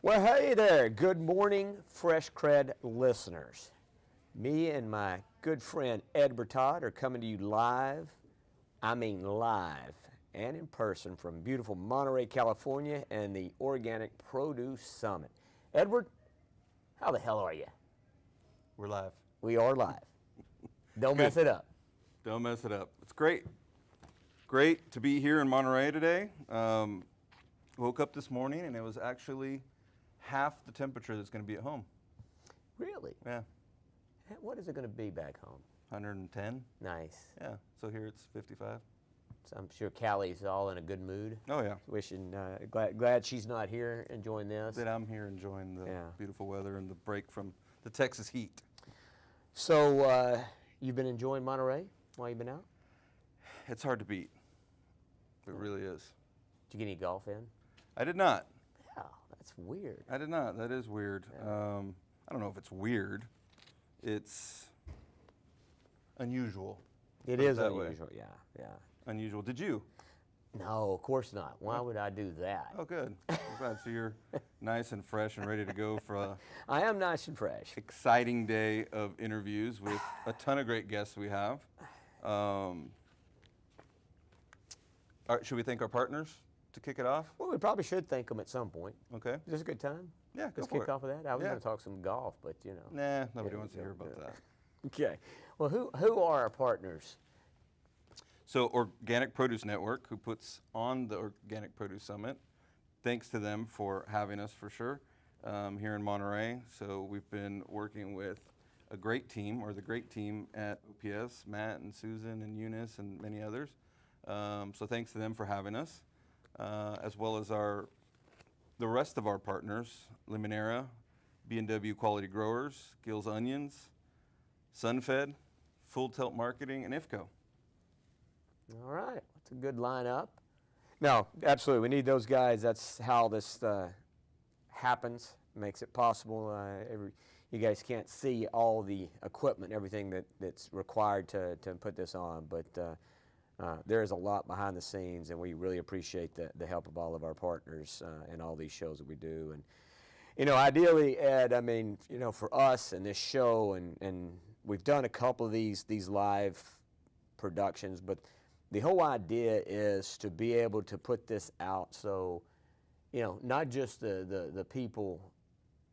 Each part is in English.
Well, hey there. Good morning, Fresh CrEd listeners. Me and my good friend Ed Bertaud are coming to you live, live and in person from beautiful Monterey, California and the Organic Produce Summit. Edward, how the hell are you? We're live. We are live. Don't mess it up. Don't mess it up. It's great. Great to be here in Monterey today. Woke up this morning and it was actually half the temperature that's going to be at home. Really? Yeah. What is it going to be back home? 110. Nice. Yeah. So here it's 55. So I'm sure Callie's all in a good mood. Oh yeah. Wishing, glad she's not here enjoying this. That I'm here enjoying the beautiful weather and the break from the Texas heat. So you've been enjoying Monterey while you've been out? It's hard to beat. It really is. Did you get any golf in? I did not. Yeah, that's weird. I did not. That is weird. Yeah. I don't know if it's weird. It's unusual. It is unusual, yeah. Unusual. Did you? No, of course not. Why would I do that? Oh, good. I'm glad. So you're nice and fresh and ready to go for a I am nice and fresh. exciting day of interviews with a ton of great guests we have. Should we thank our partners to kick it off? Well, we probably should thank them at some point. Okay. Is this a good time? Yeah, go Let's for kick it. off with that. I was Yeah. going to talk some golf, but you know. Nah, nobody wants to hear about that. Okay. Well, who are our partners? So Organic Produce Network, who puts on the Organic Produce Summit, thanks to them for having us for sure here in Monterey. So we've been working with a great team, or the great team at OPS, Matt and Susan and Eunice and many others. So thanks to them for having us, as well as the rest of our partners, Limonera, B&W Quality Growers, Gill's Onions, Sunfed, Full Tilt Marketing, and IFCO. All right. That's a good lineup. No, absolutely. We need those guys. That's how this happens, makes it possible. You guys can't see all the equipment, everything that's required to put this on, but there is a lot behind the scenes, and we really appreciate the help of all of our partners in all these shows that we do. And, you know, ideally, Ed, I mean, you know, for us and this show, and we've done a couple of these live productions, but the whole idea is to be able to put this out so, you know, not just the people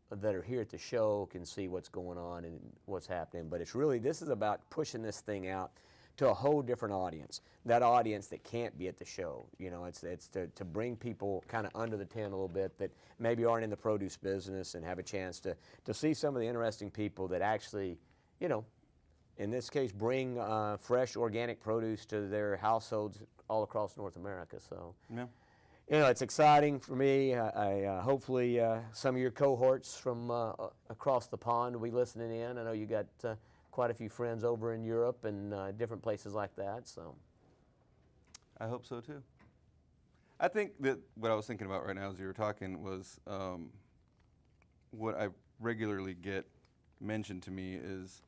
that are here at the show can see what's going on and what's happening, but it's really, this is about pushing this thing out to a whole different audience, that audience that can't be at the show. You know, it's to bring people kind of under the tent a little bit that maybe aren't in the produce business and have a chance to see some of the interesting people that actually, you know, in this case, bring fresh organic produce to their households all across North America. So, Yeah. you know, it's exciting for me. Hopefully some of your cohorts from across the pond will be listening in. I know you got quite a few friends over in Europe and different places like that. So, I hope so too. I think that what I was thinking about right now as you were talking was what I regularly get mentioned to me is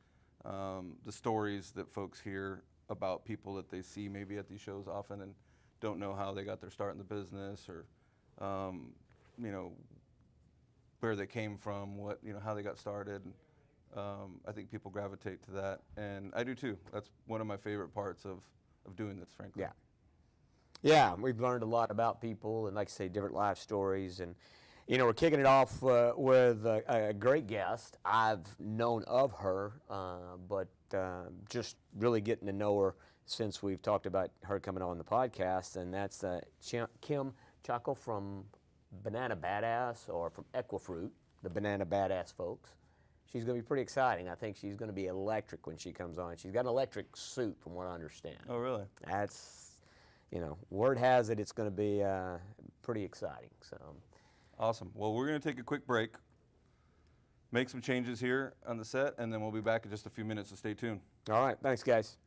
the stories that folks hear about people that they see maybe at these shows often and don't know how they got their start in the business, or you know, where they came from, how they got started. I think people gravitate to that, and I do too. That's one of my favorite parts of doing this, frankly. Yeah, we've learned a lot about people and, like I say, different life stories. And, you know, we're kicking it off with a great guest. I've known of her, but just really getting to know her since we've talked about her coming on the podcast, and that's Kim Chaco from Banana Badass, or from Equifruit, the Banana Badass folks. She's going to be pretty exciting. I think she's going to be electric when she comes on. She's got an electric suit, from what I understand. Oh, really? That's, you know, word has it it's going to be pretty exciting. So. Awesome. Well, we're going to take a quick break, make some changes here on the set, and then we'll be back in just a few minutes, so stay tuned. All right. Thanks, guys.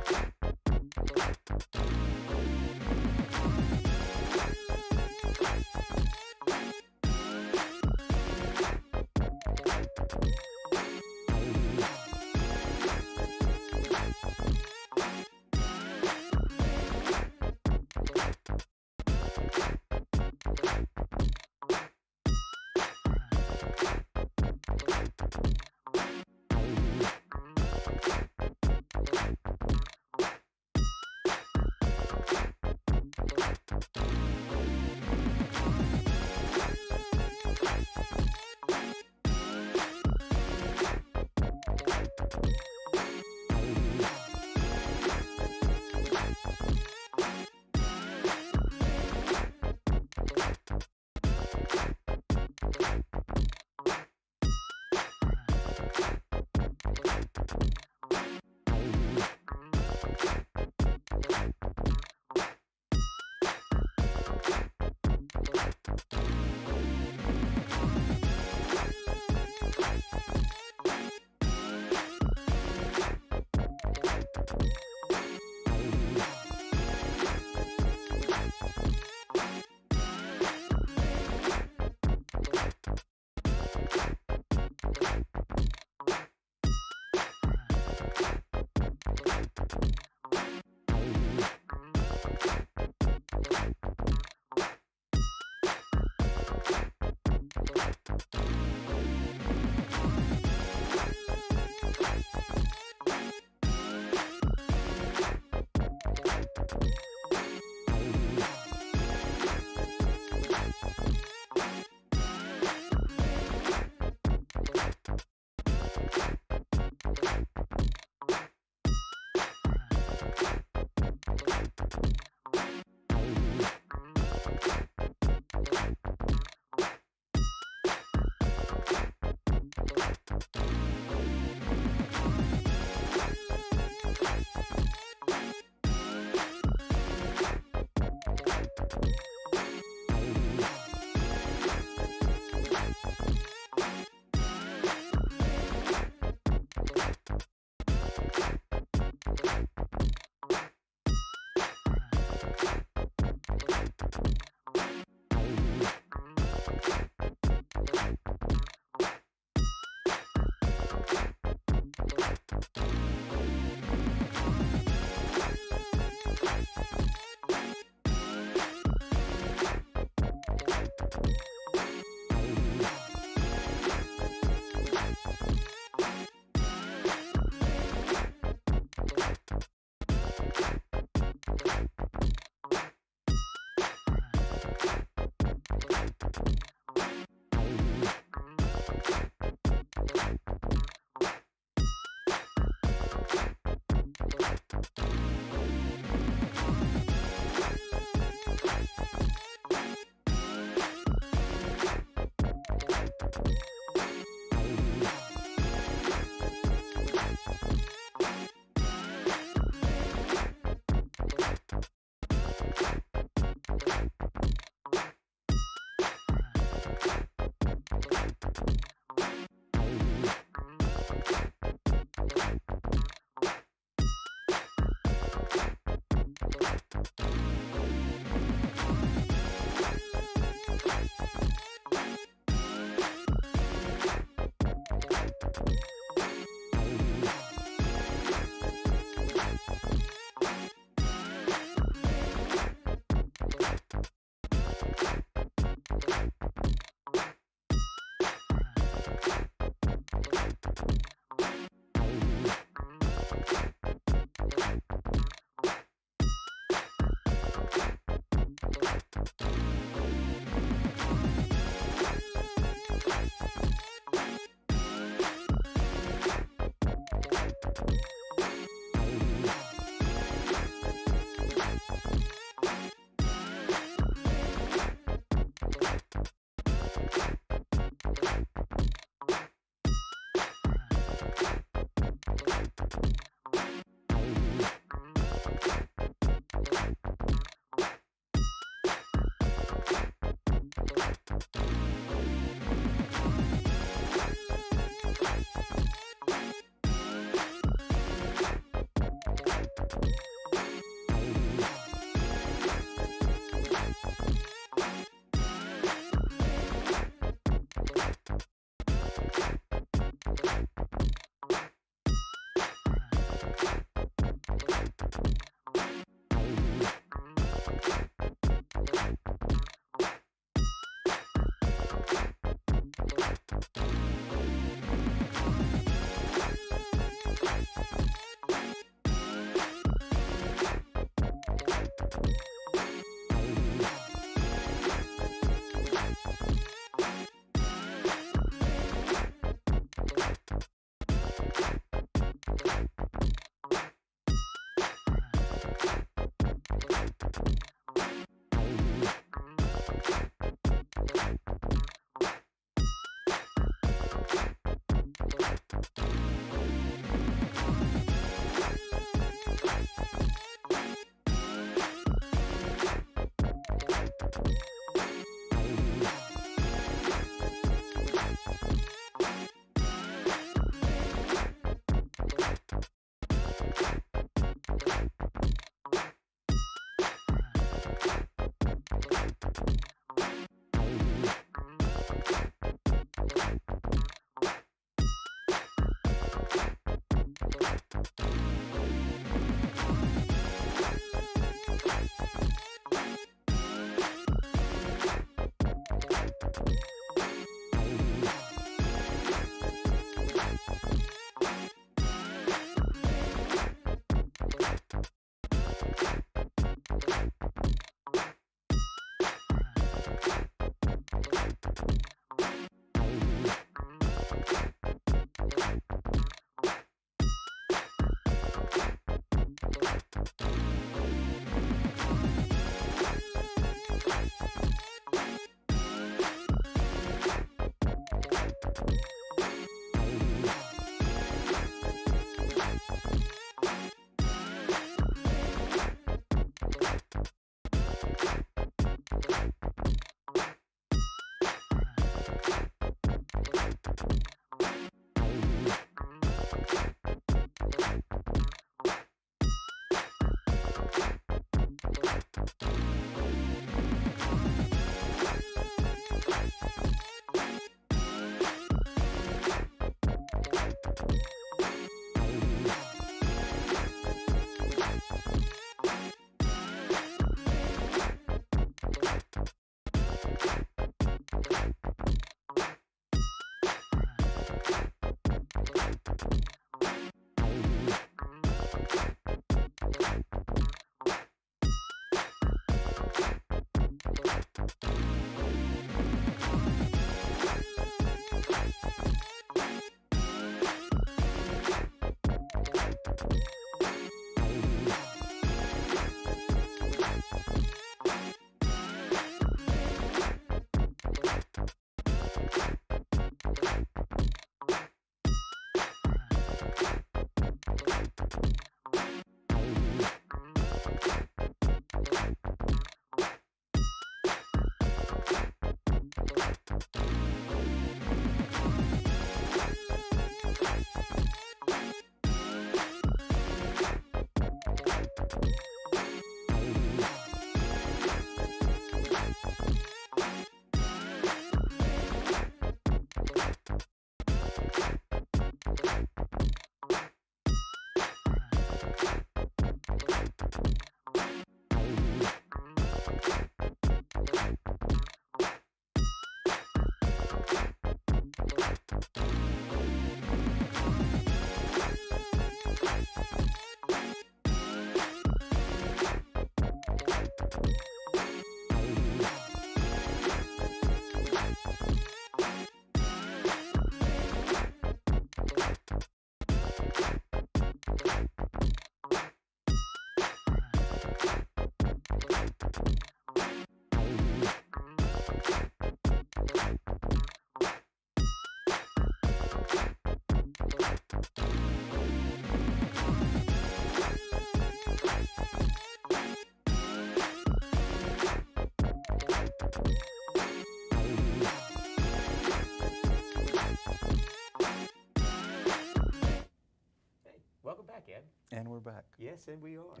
Welcome back, Ed. And we're back. Yes, and we are.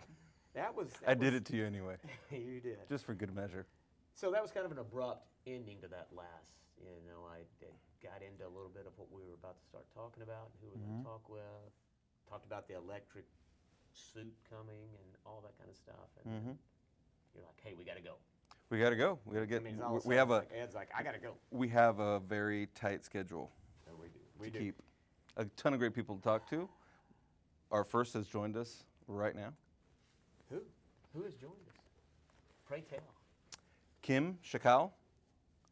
That was. I did it to you anyway, You did. just for good measure. So that was kind of an abrupt ending to that last. I got into a little bit of what we were about to start talking about, and who we were going to talk with. Talked about the electric suit coming and all that kind of stuff. And you're like, hey, we got to go. We got to go. We got to get. I mean, all of a We sudden have it's a. like, Ed's like, I got to go. We have a very tight schedule So we do. We to do. keep. A ton of great people to talk to. Our first has joined us right now. Who? Who has joined us? Pray tell. Kim Shakal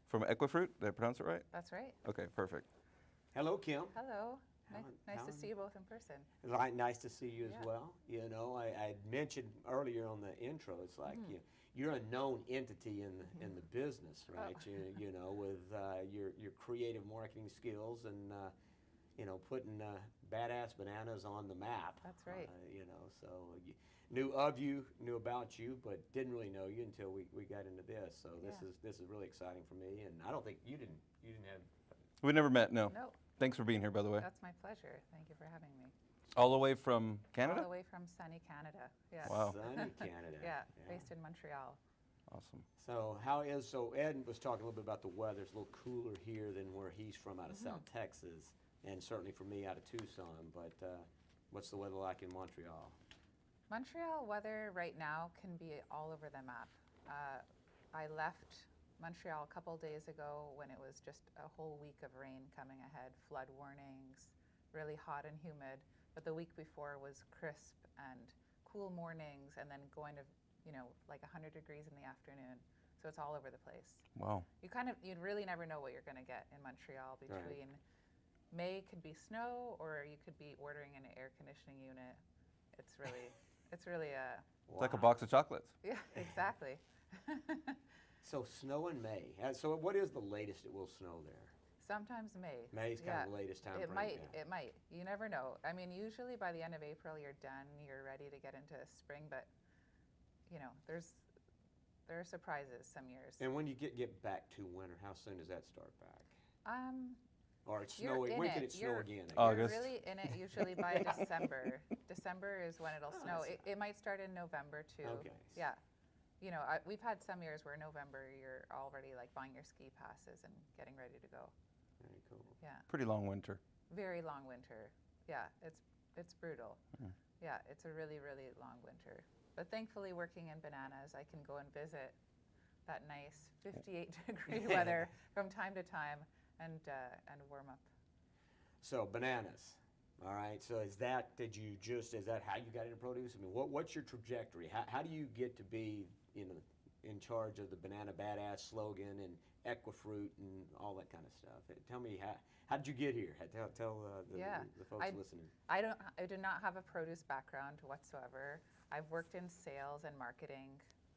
from Equifruit. Did I pronounce it right? That's right. Okay, perfect. Hello, Kim. Hello. Nice how- to see you both in person. Nice to see you as Yeah. well. I mentioned earlier on the intro, it's like you're a known entity in the business, right? With your creative marketing skills and putting badass bananas on the map. That's right. So knew of you, knew about you, but didn't really know you until we got into this. So this is really exciting for me, and I don't think you didn't have. We never met, no. No, Thanks for being here, by the way. that's my pleasure. Thank you for having me. All the way from Canada? All the way from sunny Canada. Yes. Wow. Sunny Canada. Yeah, based in Montreal. Awesome. So Ed was talking a little bit about the weather. It's a little cooler here than where he's from out of South Texas, and certainly for me out of Tucson. But what's the weather like in Montreal? Montreal weather right now can be all over the map. I left Montreal a couple days ago when it was just a whole week of rain coming ahead, flood warnings, really hot and humid. But the week before was crisp and cool mornings, and then going to, like 100 degrees in the afternoon. So it's all over the place. Wow. You really never know what you're going to get in Montreal between May could be snow, or you could be ordering an air conditioning unit. It's really a It's like a box of chocolates. yeah, exactly. So snow in May. So what is the latest it will snow there? Sometimes May. May's kind of the latest time It frame. might. It might. You never know. I mean, usually by the end of April, you're done. You're ready to get into spring, but there are surprises some years. And when you get back to winter, how soon does that start back? Or it's You're snowing. in When it. can it snow You're- again? August. You're really in it usually by December. December is when it'll snow. that's- It might start in November too. Okay. Yeah. We've had some years where November you're already like buying your ski passes and getting ready to go. Very cool. Yeah. Pretty long winter. Very long winter. Yeah, it's brutal. Yeah, it's a really, really long winter. But thankfully, working in bananas, I can go and visit that nice 58-degree weather from time to time and warm up. So bananas. All right. So is that how you got into produce? I mean, what's your trajectory? How do you get to be in charge of the Banana Badass slogan and Equifruit and all that kind of stuff? Tell me how did you get here? Tell the folks listening. I do not have a produce background whatsoever. I've worked in sales and marketing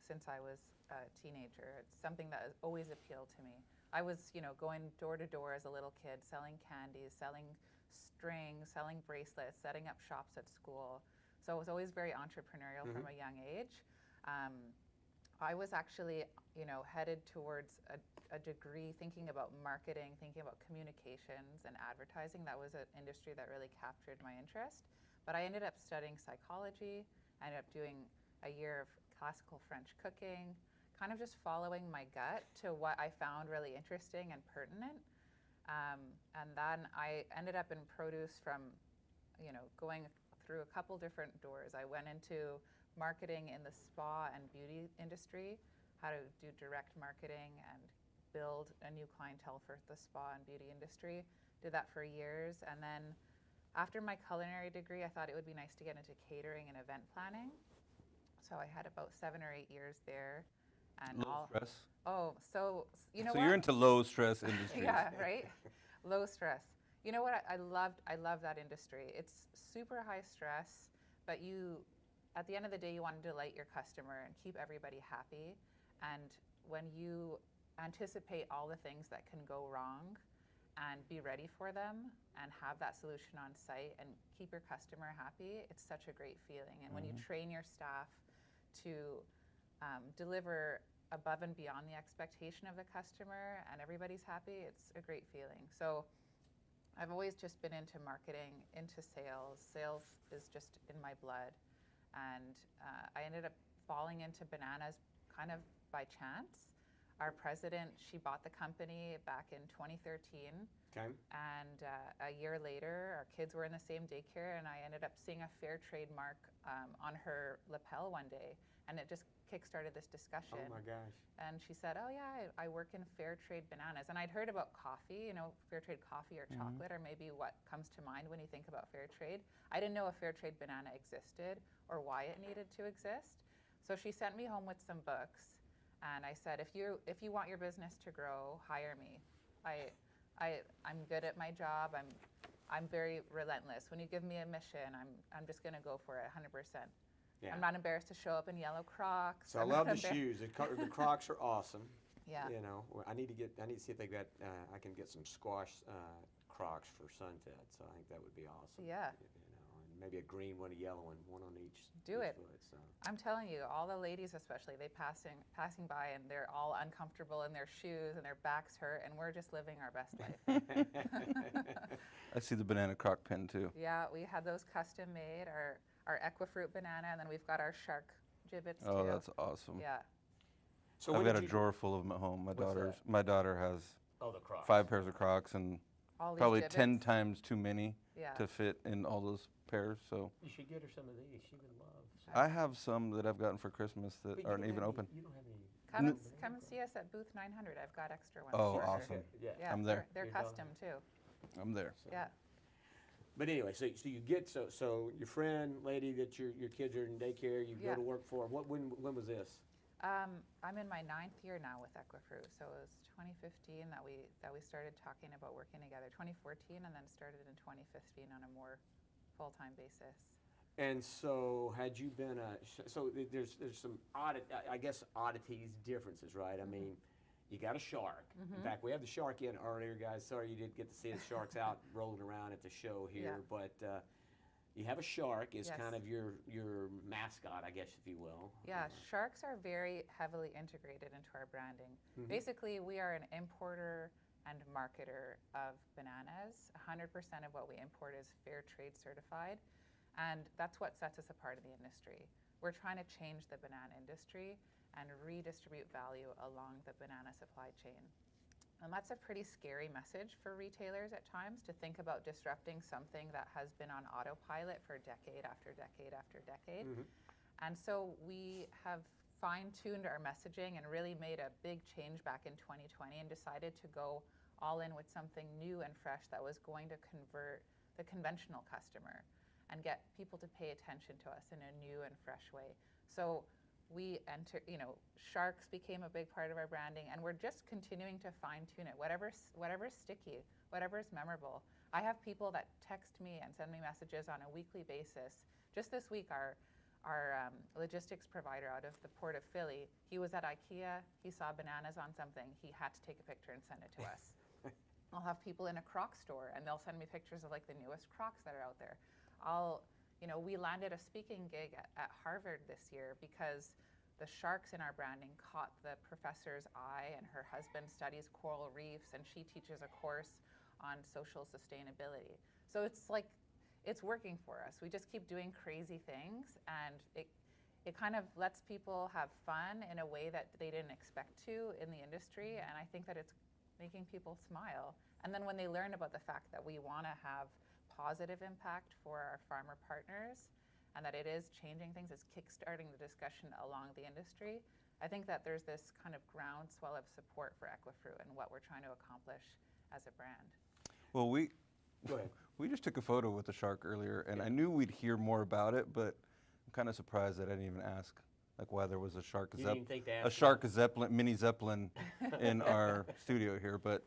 since I was a teenager. It's something that has always appealed to me. I was, going door to door as a little kid, selling candies, selling strings, selling bracelets, setting up shops at school. So I was always very entrepreneurial from a young age. I was actually, headed towards a degree thinking about marketing, thinking about communications and advertising. That was an industry that really captured my interest. But I ended up studying psychology. I ended up doing a year of classical French cooking, kind of just following my gut to what I found really interesting and pertinent. And then I ended up in produce from, going through a couple different doors. I went into marketing in the spa and beauty industry, how to do direct marketing and build a new clientele for the spa and beauty industry. Did that for years, and then After my culinary degree, I thought it would be nice to get into catering and event planning. So I had about 7 or 8 years there. And Low stress. Oh, so you know So what? you're into low stress industries. Yeah, right? Low stress. You know what? I love that industry. It's super high stress, but at the end of the day, you want to delight your customer and keep everybody happy. And when you anticipate all the things that can go wrong and be ready for them and have that solution on site and keep your customer happy, it's such a great feeling. And when you train your staff to deliver above and beyond the expectation of the customer and everybody's happy, it's a great feeling. So I've always just been into marketing, into sales. Sales is just in my blood. And I ended up falling into bananas kind of by chance. Our president, she bought the company back in 2013. Okay. And a year later, our kids were in the same daycare, and I ended up seeing a fair trade mark on her lapel one day. And it just kickstarted this discussion. Oh my gosh. And she said, oh yeah, I work in fair trade bananas. And I'd heard about coffee, fair trade coffee or chocolate, or maybe what comes to mind when you think about fair trade. I didn't know a fair trade banana existed or why it needed to exist. So she sent me home with some books. And I said, if you want your business to grow, hire me. I'm good at my job. I'm very relentless. When you give me a mission, I'm just going to go for it 100%. Yeah. I'm not embarrassed to show up in yellow Crocs. So I love the shoes. The Crocs are awesome. Yeah. I need to see if they got. I can get some squash Crocs for sunfed. So I think that would be awesome. Yeah. And maybe a green one, a yellow one, one on each. Do it. Foot, so. I'm telling you, all the ladies especially, they passing by and they're all uncomfortable in their shoes and their backs hurt, and we're just living our best life. I see the banana croc pin too. Yeah, we had those custom made, our Equifruit banana, and then we've got our shark gibbets Oh, too. that's awesome. Yeah. So I've when got a did you- drawer full of them at home. What's My daughter has Oh, the Crocs. 5 pairs of Crocs and All these probably 10 gibbets. times too many Yeah. to fit in all those pairs. So You should get her some of these. She would love. I have some that I've gotten for Christmas that But you aren't don't even have open. Any, you don't have any. Come and see us at booth 900. I've got extra ones. Oh, for her. awesome. Yeah. Yeah, I'm there. They're You're done. custom too. I'm there. Yeah. But anyway, so you get so your friend, lady that your kids are in daycare, you Yeah. go to work for. When was this? I'm in my 9th year now with Equifruit, so it was 2015 that we started talking about working together. 2014, and then started in 2015 on a more full-time basis. And so, had you been there's some I guess oddities, differences, right? I mean, you got a shark. In fact, we have the shark in earlier, guys. Sorry you didn't get to see the sharks out rolling around at the show here, Yeah. but you have a shark is Yes. kind of your mascot, I guess, if you will. Yeah, sharks are very heavily integrated into our branding. Basically, we are an importer and marketer of bananas. 100% of what we import is fair trade certified, and that's what sets us apart in the industry. We're trying to change the banana industry and redistribute value along the banana supply chain. And that's a pretty scary message for retailers at times, to think about disrupting something that has been on autopilot for decade after decade after decade. And so we have fine-tuned our messaging and really made a big change back in 2020 and decided to go all in with something new and fresh that was going to convert the conventional customer and get people to pay attention to us in a new and fresh way. So we sharks became a big part of our branding, and we're just continuing to fine-tune it. Whatever's sticky, whatever's memorable. I have people that text me and send me messages on a weekly basis. Just this week, our logistics provider out of the Port of Philly, he was at IKEA, he saw bananas on something, he had to take a picture and send it to us. I'll have people in a Croc store, and they'll send me pictures of like the newest Crocs that are out there. We landed a speaking gig at Harvard this year because the sharks in our branding caught the professor's eye, and her husband studies coral reefs, and she teaches a course on social sustainability. So it's working for us. We just keep doing crazy things, and it kind of lets people have fun in a way that they didn't expect to in the industry, and I think that it's making people smile. And then when they learn about the fact that we want to have positive impact for our farmer partners, and that it is changing things, it's kickstarting the discussion along the industry, I think that there's this kind of groundswell of support for Equifruit and what we're trying to accomplish as a brand. Well, Go ahead. We just took a photo with the shark earlier, and I knew we'd hear more about it, but I'm kind of surprised that I didn't even ask, like, why there was a shark, You didn't even think to a ask shark zeppelin, mini zeppelin, in our studio here. But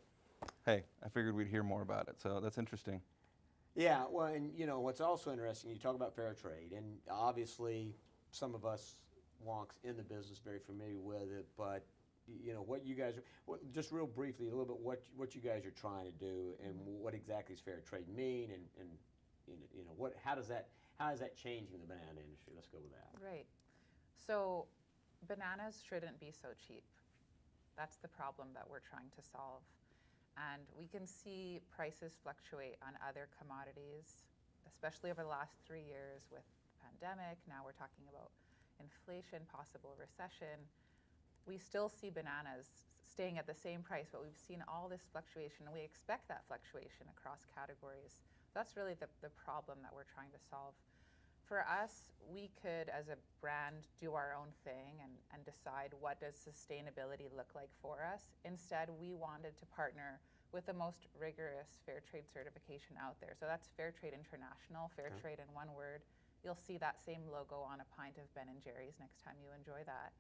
hey, I figured we'd hear more about it, so that's interesting. Yeah, well, and you know what's also interesting, you talk about fair trade, and obviously some of us wonks in the business very familiar with it, but you know what you guys are, just real briefly, a little bit what you guys are trying to do, and what exactly does fair trade mean, and you know what how is that changing the banana industry? Let's go with that. Right. So bananas shouldn't be so cheap. That's the problem that we're trying to solve. And we can see prices fluctuate on other commodities, especially over the last 3 years with the pandemic. Now we're talking about inflation, possible recession. We still see bananas staying at the same price, but we've seen all this fluctuation, and we expect that fluctuation across categories. That's really the problem that we're trying to solve. For us, we could, as a brand, do our own thing and decide what does sustainability look like for us. Instead, we wanted to partner with the most rigorous fair trade certification out there. So that's Fair Trade International, fair trade in one word. You'll see that same logo on a pint of Ben & Jerry's next time you enjoy that.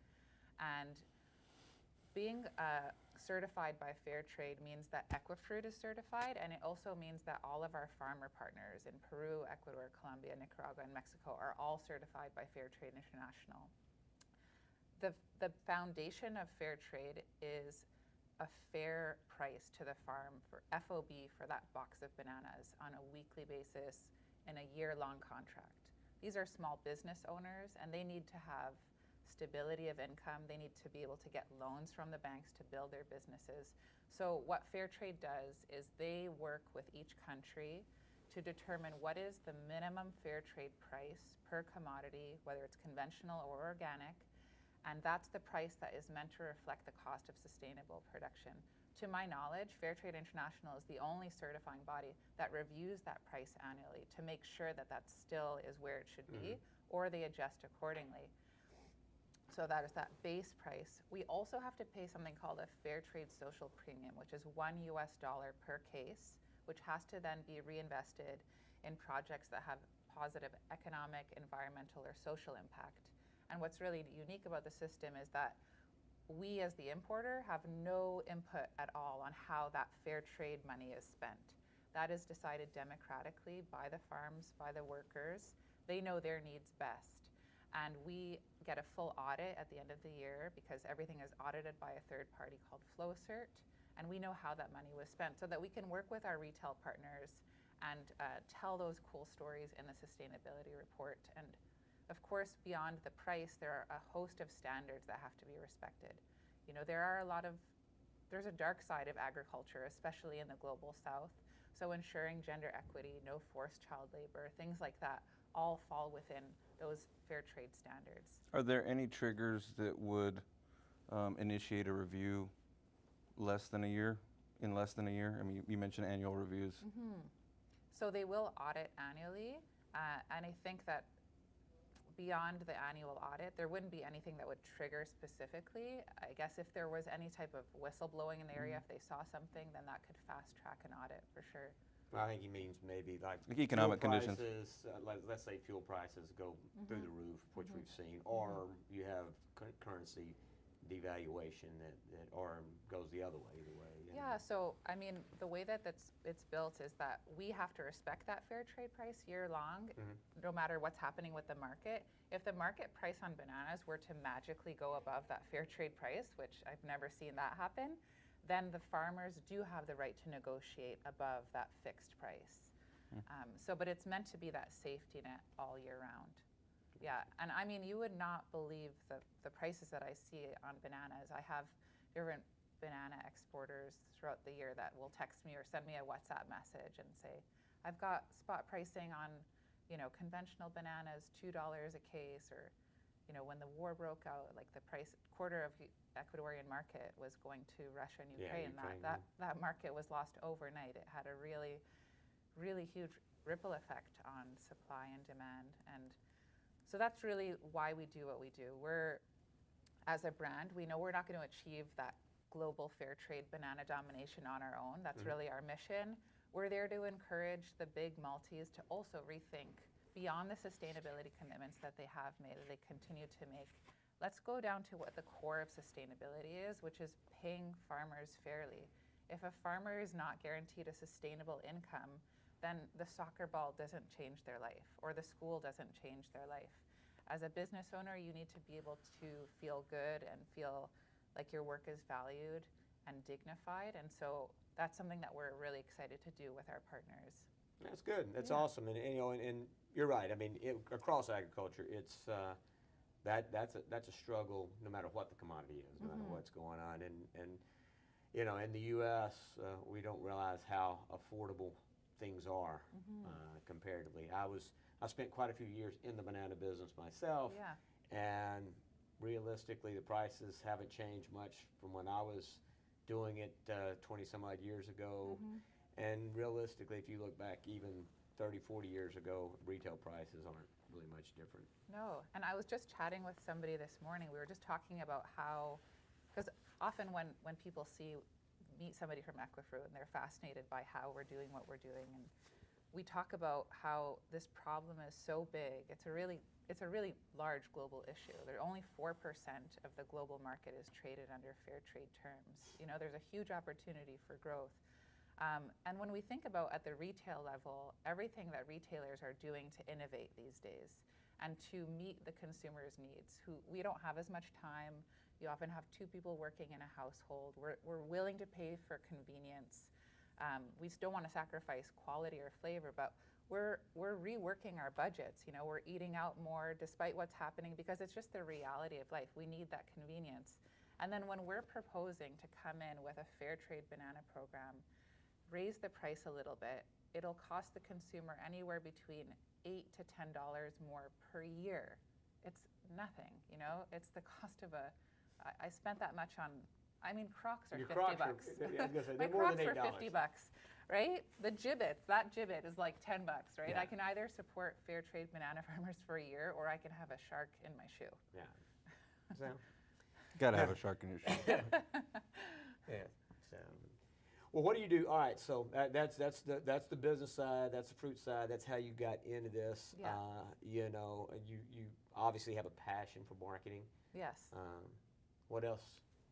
And being certified by Fair Trade means that Equifruit is certified, and it also means that all of our farmer partners in Peru, Ecuador, Colombia, Nicaragua, and Mexico are all certified by Fair Trade International. The foundation of Fair Trade is a fair price to the farm for FOB for that box of bananas on a weekly basis in a year-long contract. These are small business owners, and they need to have stability of income. They need to be able to get loans from the banks to build their businesses. So what Fair Trade does is they work with each country to determine what is the minimum fair trade price per commodity, whether it's conventional or organic, and that's the price that is meant to reflect the cost of sustainable production. To my knowledge, Fair Trade International is the only certifying body that reviews that price annually to make sure that that still is where it should be, or they adjust accordingly. So that is that base price. We also have to pay something called a fair trade social premium, which is $1 per case, which has to then be reinvested in projects that have positive economic, environmental, or social impact. And what's really unique about the system is that we, as the importer, have no input at all on how that fair trade money is spent. That is decided democratically by the farms, by the workers. They know their needs best. And we get a full audit at the end of the year because everything is audited by a third party called FlowCert, and we know how that money was spent so that we can work with our retail partners and tell those cool stories in the sustainability report. And of course, beyond the price, there are a host of standards that have to be respected. You know, there's a dark side of agriculture, especially in the global south. So ensuring gender equity, no forced child labor, things like that all fall within those fair trade standards. Are there any triggers that would initiate a review in less than a year? I mean, you mentioned annual reviews. So they will audit annually, and I think that beyond the annual audit, there wouldn't be anything that would trigger specifically. I guess if there was any type of whistleblowing in the area, if they saw something, then that could fast track an audit for sure. I think he means maybe like economic conditions. Let's say fuel prices go through the roof, which we've seen, or you have currency devaluation that or goes the other way, either way. Yeah, so I mean, the way that it's built is that we have to respect that fair trade price year long, no matter what's happening with the market. If the market price on bananas were to magically go above that fair trade price, which I've never seen that happen, then the farmers do have the right to negotiate above that fixed price. But it's meant to be that safety net all year round. Yeah, and I mean, you would not believe the prices that I see on bananas. I have different banana exporters throughout the year that will text me or send me a WhatsApp message and say, I've got spot pricing on, you know, conventional bananas, $2 a case, or, you know, when the war broke out, like the quarter of Ecuadorian market was going to Russia and Ukraine. That market was lost overnight. It had a really, really huge ripple effect on supply and demand. And so that's really why we do what we do. We're, as a brand, we know we're not going to achieve that global fair trade banana domination on our own. That's really our mission. we're there to encourage the big multis to also rethink beyond the sustainability commitments that they have made, that they continue to make. Let's go down to what the core of sustainability is, which is paying farmers fairly. If a farmer is not guaranteed a sustainable income, then the soccer ball doesn't change their life, or the school doesn't change their life. As a business owner, you need to be able to feel good and feel like your work is valued and dignified. And so that's something that we're really excited to do with our partners. That's good. That's Yeah. awesome. And you know, and you're right. I mean, across agriculture, it's that's a struggle no matter what the commodity is, no matter what's going on. And you know, in the U.S., we don't realize how affordable things are comparatively. I spent quite a few years in the banana business myself, Yeah. and realistically, the prices haven't changed much from when I was doing it 20 some odd years ago. And realistically, if you look back even 30, 40 years ago, retail prices aren't really much different. No, and I was just chatting with somebody this morning. We were just talking about how, because often when people meet somebody from Equifruit and they're fascinated by how we're doing what we're doing, and we talk about how this problem is so big. It's a really large global issue. Only 4% of the global market is traded under fair trade terms. You know, there's a huge opportunity for growth. And when we think about at the retail level, everything that retailers are doing to innovate these days and to meet the consumer's needs, who we don't have as much time. You often have 2 people working in a household. We're willing to pay for convenience. We still want to sacrifice quality or flavor, but we're reworking our budgets. You know, we're eating out more despite what's happening because it's just the reality of life. We need that convenience. And then when we're proposing to come in with a fair trade banana program, raise the price a little bit, it'll cost the consumer anywhere between $8 to $10 more per year. It's nothing, you know? It's the cost of I spent that much on, I mean, Crocs are Your $50. Crocs are, I was gonna say, My they're more Crocs than were $8. $50, right? That gibbet is like $10, right? Yeah. I can either support fair trade banana farmers for a year, or I can have a shark in my shoe. Yeah. So, Gotta have a shark in your shoe. yeah. So, well, what do you do? All right. So that's the business side. That's the fruit side. That's how you got into this. Yeah. You know, you obviously have a passion for marketing. Yes. What else?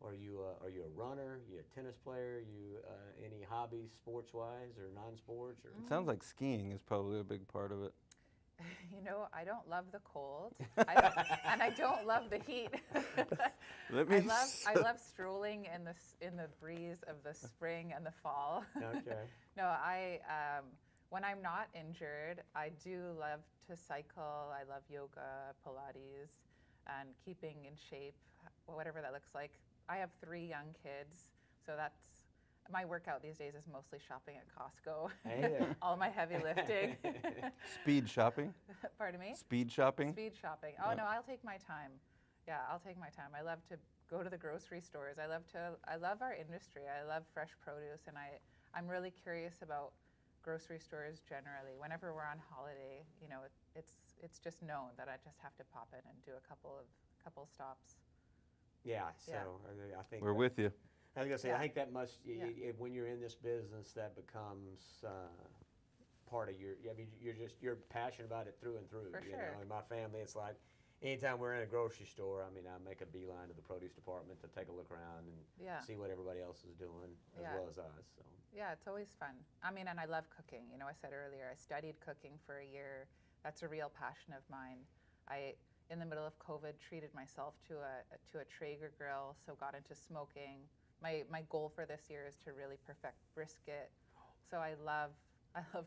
Are you a runner? You a tennis player? You any hobbies, sports wise or non-sports? Or It sounds like skiing is probably a big part of it. You know, I don't love the cold, and I don't love the heat. I love strolling in the breeze of the spring and the fall. Okay. No, when I'm not injured, I do love to cycle. I love yoga, Pilates, and keeping in shape, whatever that looks like. I have 3 young kids, so that's my workout these days is mostly shopping at Costco. Hey there. All my heavy lifting. Speed shopping? Pardon me? Speed shopping? Speed shopping. Oh, Yeah. no, I'll take my time. Yeah, I'll take my time. I love to go to the grocery stores. I love our industry. I love fresh produce, and I'm really curious about grocery stores generally. Whenever we're on holiday, you know, it's just known that I just have to pop in and do a couple stops. Yeah. So Yeah. I think We're with you. I was gonna say, Yeah. I think that must, Yeah. when you're in this business, that becomes part of your. I mean, you're passionate about it through and through. For you sure. know, in my family, it's like anytime we're in a grocery store, I mean, I make a beeline to the produce department to take a look around and Yeah. see what everybody else is doing as Yeah. well as us. So Yeah, it's always fun. I mean, and I love cooking. You know, I said earlier, I studied cooking for a year. That's a real passion of mine. In the middle of COVID, treated myself to a Traeger grill, so got into smoking. My goal for this year is to really perfect brisket. So I love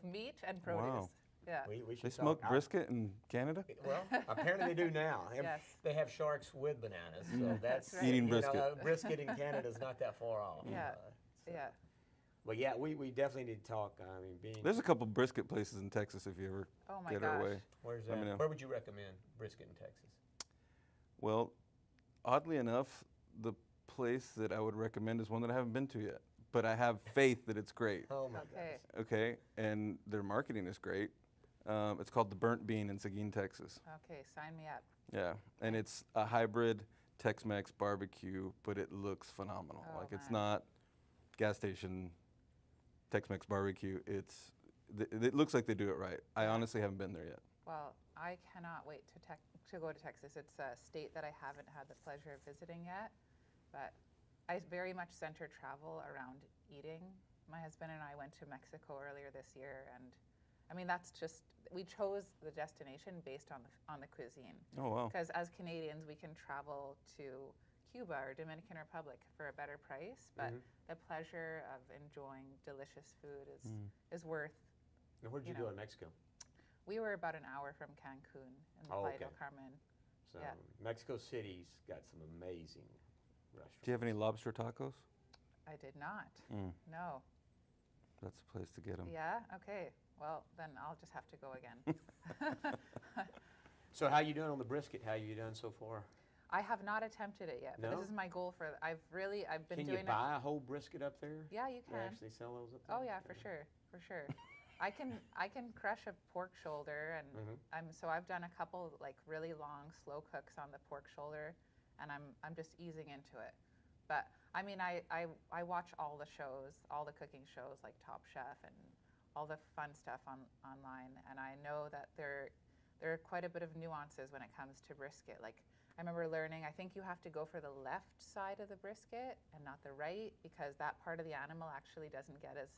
meat and produce. Wow. Yeah. we should They talk. smoke brisket in Canada? Well, apparently they do now. Yes. They have sharks with bananas, so that's right. Eating you know, brisket. brisket in Canada is not that far off. Yeah. So- Yeah. But yeah, we definitely need to talk. I mean, being There's a couple brisket places in Texas if you ever Oh my get gosh. our way. where's let that? me know. Where would you recommend brisket in Texas? Well, oddly enough, the place that I would recommend is one that I haven't been to yet, but I have faith that it's great. Oh my Okay. goodness. Okay, and their marketing is great. It's called the Burnt Bean in Seguin, Texas. Okay, sign me up. Yeah, and it's a hybrid Tex-Mex barbecue, but it looks phenomenal. Oh, Like it's man. not gas station Tex-Mex barbecue, it looks like they do it right. I Yeah. honestly haven't been there yet. Well, I cannot wait to go to Texas. It's a state that I haven't had the pleasure of visiting yet, but I very much center travel around eating. My husband and I went to Mexico earlier this year, and I mean we chose the destination based on the cuisine. Oh, wow. Because as Canadians, we can travel to Cuba or Dominican Republic for a better price, but the pleasure of enjoying delicious food is worth. Now, where'd you go in Mexico? We were about an hour from Cancun in the Playa del Carmen. So Yeah. Mexico City's got some amazing restaurants. Do you have any lobster tacos? I did not. Mm. No. That's the place to get them. Yeah. Okay. Well, then I'll just have to go again. So how you doing on the brisket? How you done so far? I have not attempted it yet, but No? this is my goal for. I've been Can doing you buy a whole brisket up there? Yeah, you They can. actually sell those up there? Oh yeah, for sure. I can crush a pork shoulder, and so I've done a couple like really long slow cooks on the pork shoulder, and I'm just easing into it. But I mean, I watch all the shows, all the cooking shows like Top Chef and all the fun stuff online, and I know that there are quite a bit of nuances when it comes to brisket. Like I remember learning, I think you have to go for the left side of the brisket and not the right, because that part of the animal actually doesn't get as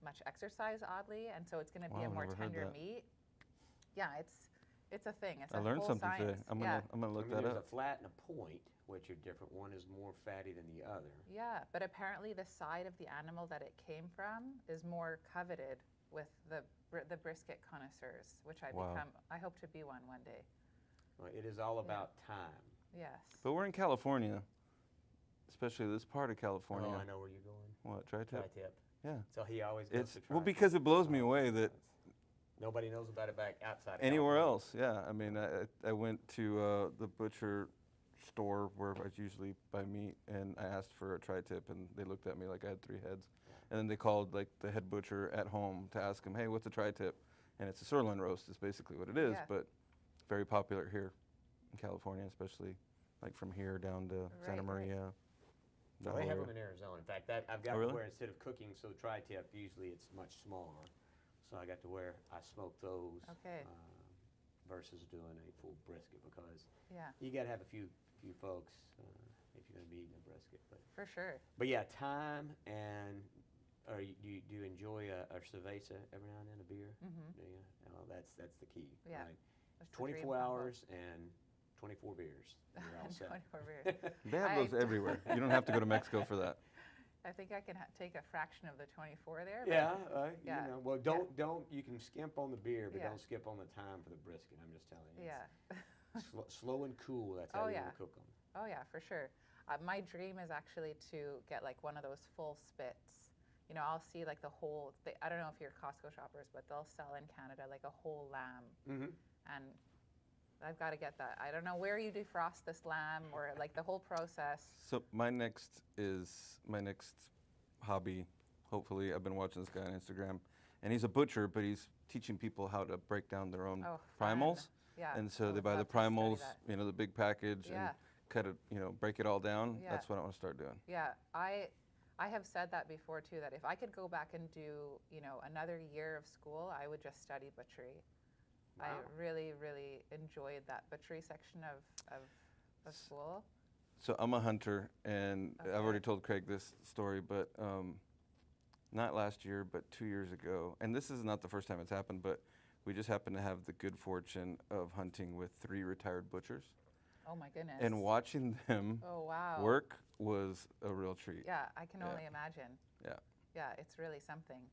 much exercise, oddly, and so it's going to be Wow, a more never heard tender that. meat. Yeah, it's a thing. It's I a learned whole something science. today. I'm yeah. gonna look that there's up. a flat and a point, which are different. One is more fatty than the other. Yeah, but apparently the side of the animal that it came from is more coveted with the brisket connoisseurs, which I Wow. I hope to be one day. Well, it is all about time. Yes. But we're in California, especially this part of California. Oh, I know where you're going. What, tri-tip? Tri-tip. Yeah. So he always goes It's to well tri-tip. because it blows me away that Nobody knows about it back outside of anywhere California. else. Yeah, I mean, I went to the butcher store where I usually buy meat, and I asked for a tri-tip, and they looked at me like I had 3 heads. And then they called like the head butcher at home to ask him, hey, what's a tri-tip? And it's a sirloin roast is basically what it is, Yeah. but very popular here in California, especially like from here down to Santa Right, right. Maria. No, they have them in Arizona. In fact, I've got Oh, really? to where instead of cooking, so the tri-tip, usually it's much smaller. So I got to where I smoke those Okay. versus doing a full brisket, because Yeah, you got to have a few folks if you're going to be eating a brisket. for sure. But yeah, time and do you enjoy a cerveza every now and then, a beer? Mm-hmm. Do you? Oh, that's the key. Yeah. Right? That's the dream 24 combo. hours and 24 beers. And you're all set. 24 beers. They have those everywhere. You don't have to go to Mexico for that. I think I can take a fraction of the 24 there. but- Yeah, Yeah. you know. Well, don't you can skimp on the beer, but Yeah. don't skip on the time for the brisket. I'm just telling you. Yeah. Slow and cool. That's how Oh, you yeah. want to cook them. Oh yeah, for sure. My dream is actually to get like one of those full spits. You know, I'll see like the whole. I don't know if you're Costco shoppers, but they'll sell in Canada like a whole lamb, and I've got to get that. I don't know where you defrost this lamb or like the whole process. So my next hobby, hopefully, I've been watching this guy on Instagram, and he's a butcher, but he's teaching people how to break down their own Oh, fun. primals. Yeah. And so I they would buy the love to study primals, that. you know, the big package, Yeah. and cut it, you know, break it all down. Yeah. That's what I want to start doing. Yeah, I have said that before too, that if I could go back and do, you know, another year of school, I would just study butchery. I Wow. really, really enjoyed that butchery section of school. So I'm a hunter, and I've Okay. already told Craig this story, but not last year, but 2 years ago. And this is not the first time it's happened, but we just happened to have the good fortune of hunting with 3 retired butchers. Oh my goodness. And watching them Oh wow. work was a real treat. Yeah, I can Yeah. only imagine. Yeah. Yeah, it's really something.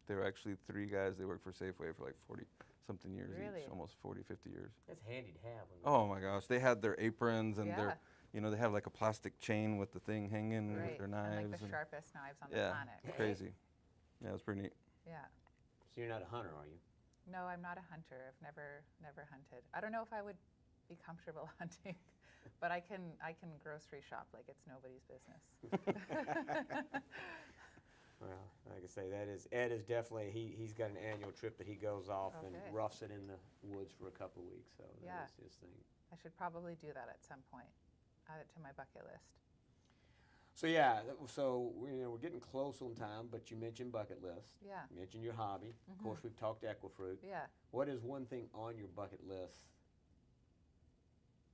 They were actually 3 guys. They worked for Safeway for like 40-something years Really? each, almost 40, 50 years. That's handy to have. Oh my gosh, they had their aprons and Yeah. their, you know, they have like a plastic chain with the thing hanging Right. with their And knives. like the sharpest knives on the yeah, planet. crazy. Yeah, it was pretty neat. Yeah. So you're not a hunter, are you? No, I'm not a hunter. I've never hunted. I don't know if I would be comfortable hunting, but I can grocery shop like it's nobody's business. Well, like I say, Ed is definitely he's got an annual trip that he goes off and Okay. roughs it in the woods for a couple of weeks. So Yeah. that's his thing. I should probably do that at some point. Add it to my bucket list. So yeah, so we're getting close on time, but you mentioned bucket list. Yeah. You mentioned your hobby. Of course, we've talked Equifruit. Yeah. What is one thing on your bucket list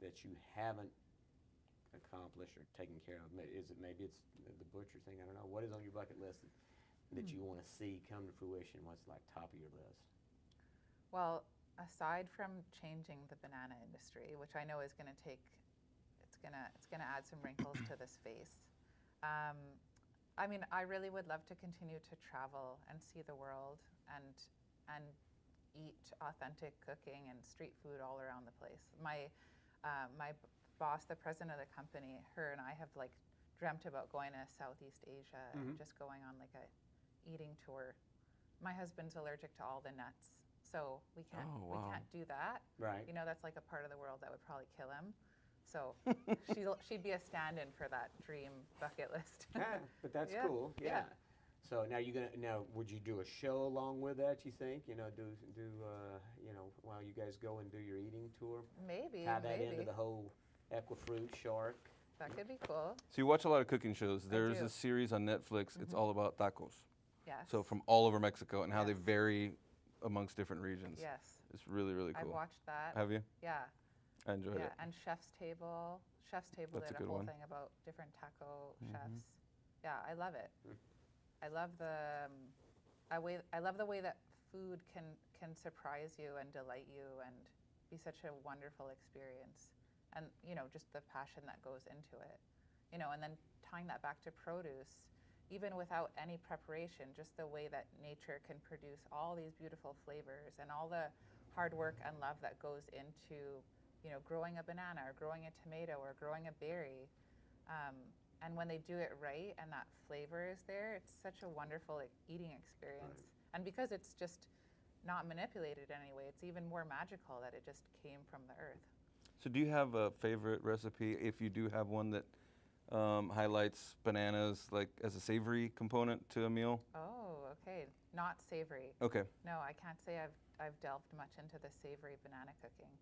that you haven't accomplished or taken care of? Maybe it's the butcher thing? I don't know. What is on your bucket list that you want to see come to fruition? What's like top of your list? Well, aside from changing the banana industry, which I know is going to take, it's gonna add some wrinkles to this face. I mean, I really would love to continue to travel and see the world and eat authentic cooking and street food all around the place. My boss, the president of the company, her and I have like dreamt about going to Southeast Asia and just going on like a eating tour. My husband's allergic to all the nuts, so we can't we can't do that. Right. You know, that's like a part of the world that would probably kill him. So she'd be a stand-in for that dream bucket list. Yeah, but that's Yeah, cool. Yeah. yeah. So now would you do a show along with that? You think do while you guys go and do your eating tour? Maybe. Tie that into the whole Equifruit shark. That could be cool. So you watch a lot of cooking shows. There's do. a series on Netflix. It's all about tacos. Yes. So from all over Mexico and how they Yes. vary amongst different regions. Yes. It's really, really I've cool. watched that. Have you? Yeah. I enjoyed Yeah, it. and Chef's Table. Chef's Table That's a did a good whole one. thing about different taco chefs. Yeah, I love it. I love the I love the way that food can surprise you and delight you and be such a wonderful experience. And just the passion that goes into it. And then tying that back to produce, even without any preparation, just the way that nature can produce all these beautiful flavors and all the hard work and love that goes into growing a banana or growing a tomato or growing a berry. And when they do it right and that flavor is there, it's such a wonderful eating experience. Right. And because it's just not manipulated in any way, it's even more magical that it just came from the earth. So do you have a favorite recipe, if you do have one that highlights bananas like as a savory component to a meal? Oh, okay. Not savory. Okay. No, I can't say I've delved much into the savory banana cooking.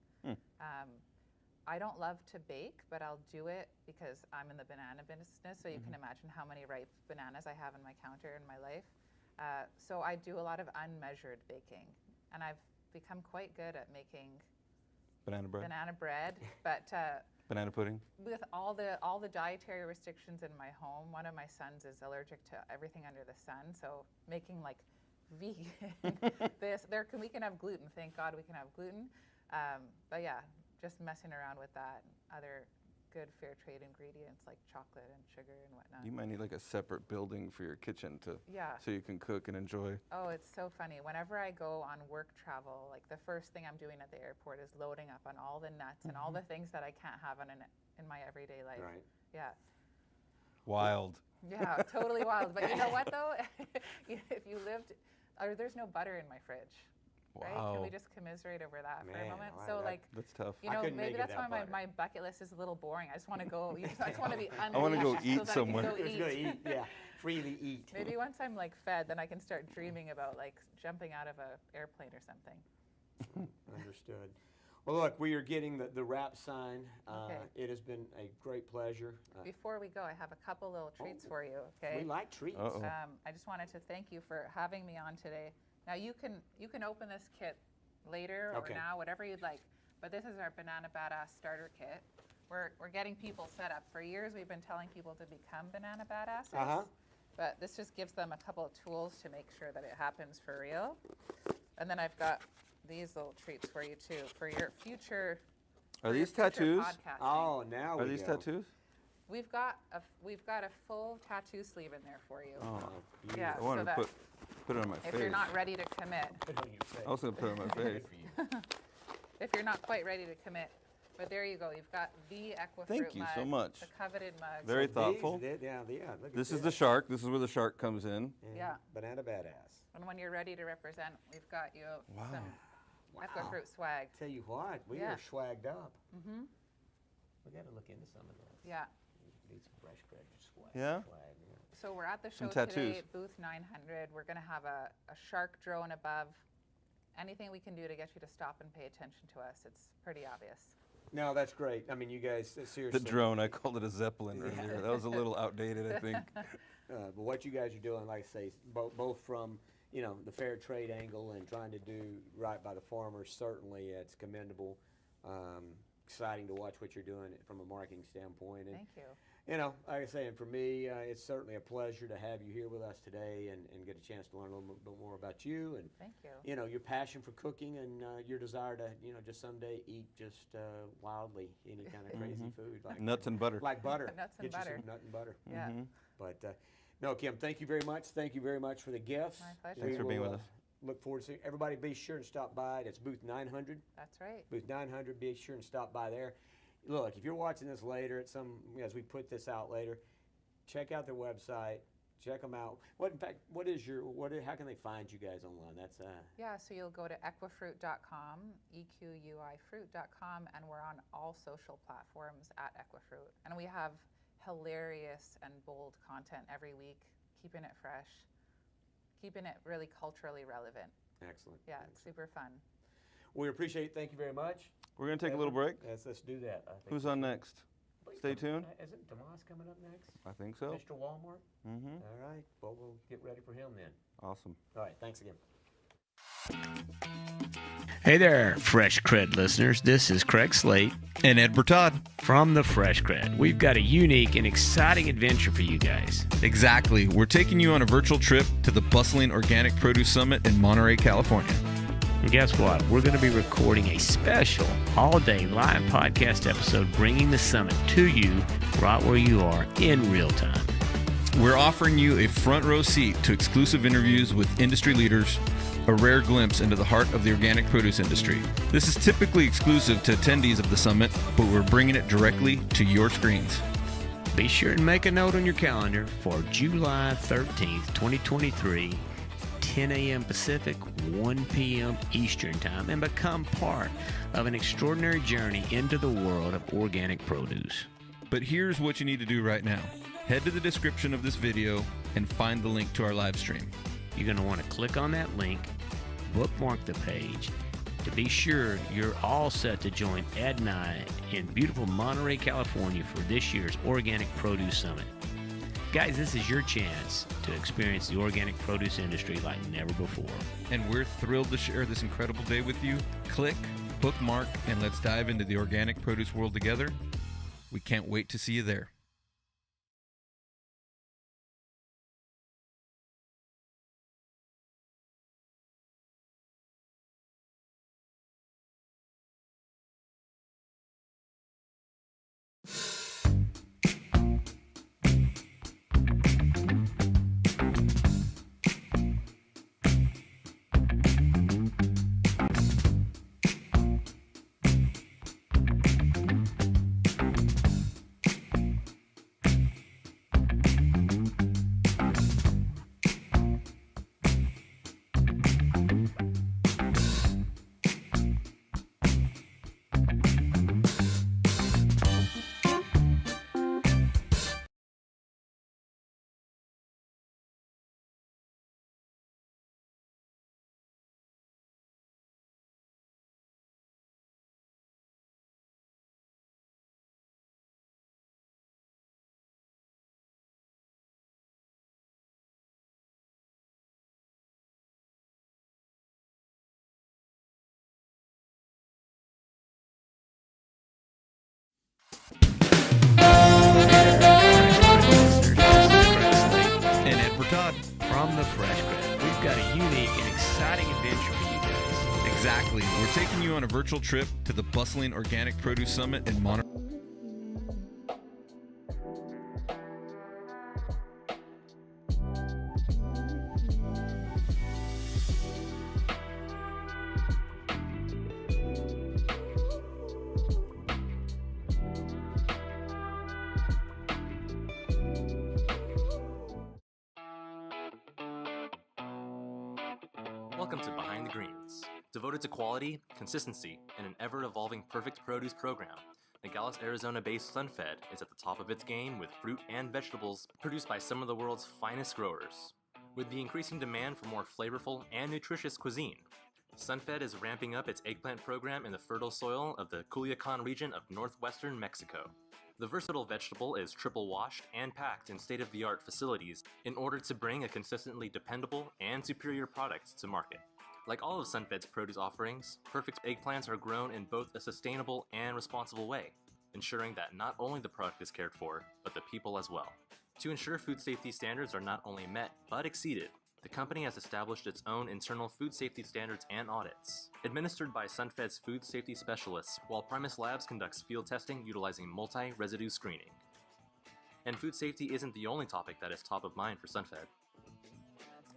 I don't love to bake, but I'll do it because I'm in the banana business, so you can imagine how many ripe bananas I have on my counter in my life. So I do a lot of unmeasured baking, and I've become quite good at making Banana bread? But Banana pudding? with all the dietary restrictions in my home, one of my sons is allergic to everything under the sun, so making like vegan, we can have gluten, thank God we can have gluten. But yeah, just messing around with that, other good fair trade ingredients like chocolate and sugar and whatnot. You might need like a separate building for your kitchen so you can cook and enjoy. Oh, it's so funny. Whenever I go on work travel, like the first thing I'm doing at the airport is loading up on all the nuts and all the things that I can't have in my everyday life. Right. Yeah. Wild. Yeah, totally wild. But you know what though? If you lived, there's no butter in my fridge. Right? Can we just commiserate over that for a moment? wow, So That's tough. Maybe that's why my bucket list is a little boring. I just want to go. I just want to be unleashed. I want to go so eat that I can somewhere. go Just go eat. eat, yeah. Freely eat. Maybe once I'm like fed, then I can start dreaming about like jumping out of an airplane or something. Understood. Well, look, we are getting the wrap sign. Okay. It has been a great pleasure. Before we go, I have a couple little treats for you. Okay. We like treats. Uh-oh. I just wanted to thank you for having me on today. Now you can open this kit later or Okay. now, whatever you'd like. But this is our Banana Badass starter kit. We're getting people set up. For years, we've been telling people to become Banana Badasses. But this just gives them a couple of tools to make sure that it happens for real. And then I've got these little treats for you too, for your future. Are for your these future tattoos? podcasting. Oh, now Are we these go. tattoos? We've got a full tattoo sleeve in there for you. Oh, Yeah. I wanted so to that put it on my if face. you're not ready to commit, Put it on your face. I was going to put it on my face. if you're not quite ready to commit, but there you go. You've got the Equifruit Thank you mug, so much. the coveted mug. Very These, thoughtful. yeah, look at This is the shark. This is where the shark comes in. And Yeah. Banana Badass. And when you're ready to represent, we've got you Wow. some Equifruit swag. Tell you what, we Yeah. are swagged up. We got to look into some of this. Yeah. Need some Fresh CrEd swag. Yeah? swag, yeah. So we're at the show Some tattoos. today, booth 900. We're going to have a shark drone above. Anything we can do to get you to stop and pay attention to us, it's pretty obvious. No, that's great. I mean, you guys, seriously. The drone, I called it a Zeppelin earlier. That was a little outdated, I think. But what you guys are doing, like I say, both from, the fair trade angle and trying to do right by the farmers, certainly it's commendable. Exciting to watch what you're doing from a marketing standpoint. And, Thank you. Like I say, and for me, it's certainly a pleasure to have you here with us today and get a chance to learn a little bit more about you and, Thank you. Your passion for cooking and your desire to, just someday eat just wildly any kind of crazy food. Like Nuts and butter. Like butter. Nuts and Get butter. you some nut and butter. Yeah. But no, Kim, thank you very much. Thank you very much for the gifts. My pleasure. Thanks for being with us. Look forward to seeing everybody. Be sure to stop by. It's booth 900. That's right. Booth 900. Be sure and stop by there. Look, if you're watching this later, as we put this out later, check out their website. Check them out. How can they find you guys online? That's Yeah, so you'll go to equifruit.com, EQUIFruit.com, and we're on all social platforms at Equifruit. And we have hilarious and bold content every week, keeping it fresh, keeping it really culturally relevant. excellent. Yeah, Excellent. it's super fun. We appreciate it. Thank you very much. We're going to take a little break. Let's do that. I think Who's we on should. next? Stay tuned. Isn't Tomas coming up next? I think so. Mr. Walmart? Mm-hmm. All right. Well, we'll get ready for him then. Awesome. All right. Thanks again. Hey there, Fresh CrEd listeners. This is Craig Slate And Ed Bertaud. from the Fresh CrEd. We've got a unique and exciting adventure for you guys. Exactly. We're taking you on a virtual trip to the bustling Organic Produce Summit in Monterey, California. And guess what? We're going to be recording a special all-day live podcast episode bringing the summit to you right where you are in real time. We're offering you a front row seat to exclusive interviews with industry leaders, a rare glimpse into the heart of the organic produce industry. This is typically exclusive to attendees of the summit, but we're bringing it directly to your screens. Be sure and make a note on your calendar for July 13th, 2023, 10 a.m. Pacific, 1 p.m. Eastern Time, and become part of an extraordinary journey into the world of organic produce. But here's what you need to do right now. Head to the description of this video and find the link to our live stream. You're going to want to click on that link, bookmark the page, to be sure you're all set to join Ed and I in beautiful Monterey, California for this year's Organic Produce Summit. Guys, this is your chance to experience the organic produce industry like never before. And we're thrilled to share this incredible day with you. Click, bookmark, and let's dive into the organic produce world together. We can't wait to see you there. And Ed Bertaud. From the Fresh CrEd, we've got a unique and exciting adventure for you guys. Exactly. We're taking you on a virtual trip to the bustling Organic Produce Summit in Monterey. Welcome to Behind the Greens. Devoted to quality, consistency, and an ever-evolving perfect produce program, Nogales, Arizona-based SunFed is at the top of its game with fruit and vegetables produced by some of the world's finest growers. With the increasing demand for more flavorful and nutritious cuisine, SunFed is ramping up its eggplant program in the fertile soil of the Culiacan region of northwestern Mexico. The versatile vegetable is triple washed and packed in state-of-the-art facilities in order to bring a consistently dependable and superior product to market. Like all of SunFed's produce offerings, perfect eggplants are grown in both a sustainable and responsible way, ensuring that not only the product is cared for, but the people as well. To ensure food safety standards are not only met, but exceeded, the company has established its own internal food safety standards and audits, administered by SunFed's food safety specialists, while Primus Labs conducts field testing utilizing multi-residue screening. And food safety isn't the only topic that is top of mind for SunFed.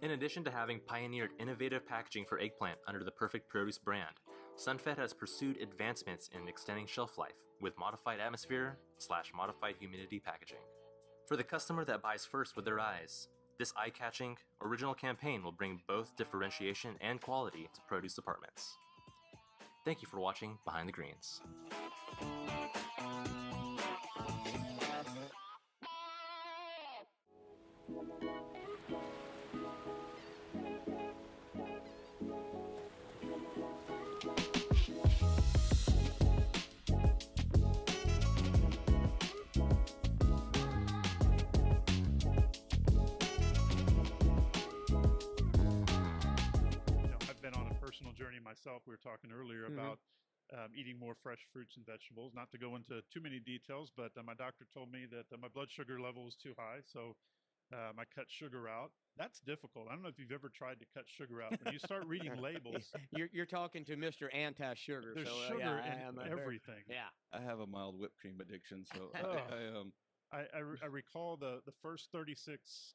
In addition to having pioneered innovative packaging for eggplant under the Perfect Produce brand, SunFed has pursued advancements in extending shelf life with modified atmosphere/modified humidity packaging. For the customer that buys first with their eyes, this eye-catching, original campaign will bring both differentiation and quality to produce departments. Thank you for watching Behind the Greens. Journey myself. We were talking earlier about eating more fresh fruits and vegetables. Not to go into too many details, but my doctor told me that my blood sugar level was too high, so I cut sugar out. That's difficult. I don't know if you've ever tried to cut sugar out. When you start reading labels, you're talking to Mr. Anti-Sugar. There's so, sugar yeah, in everything. I have a mild whipped cream addiction, so I recall the first 36,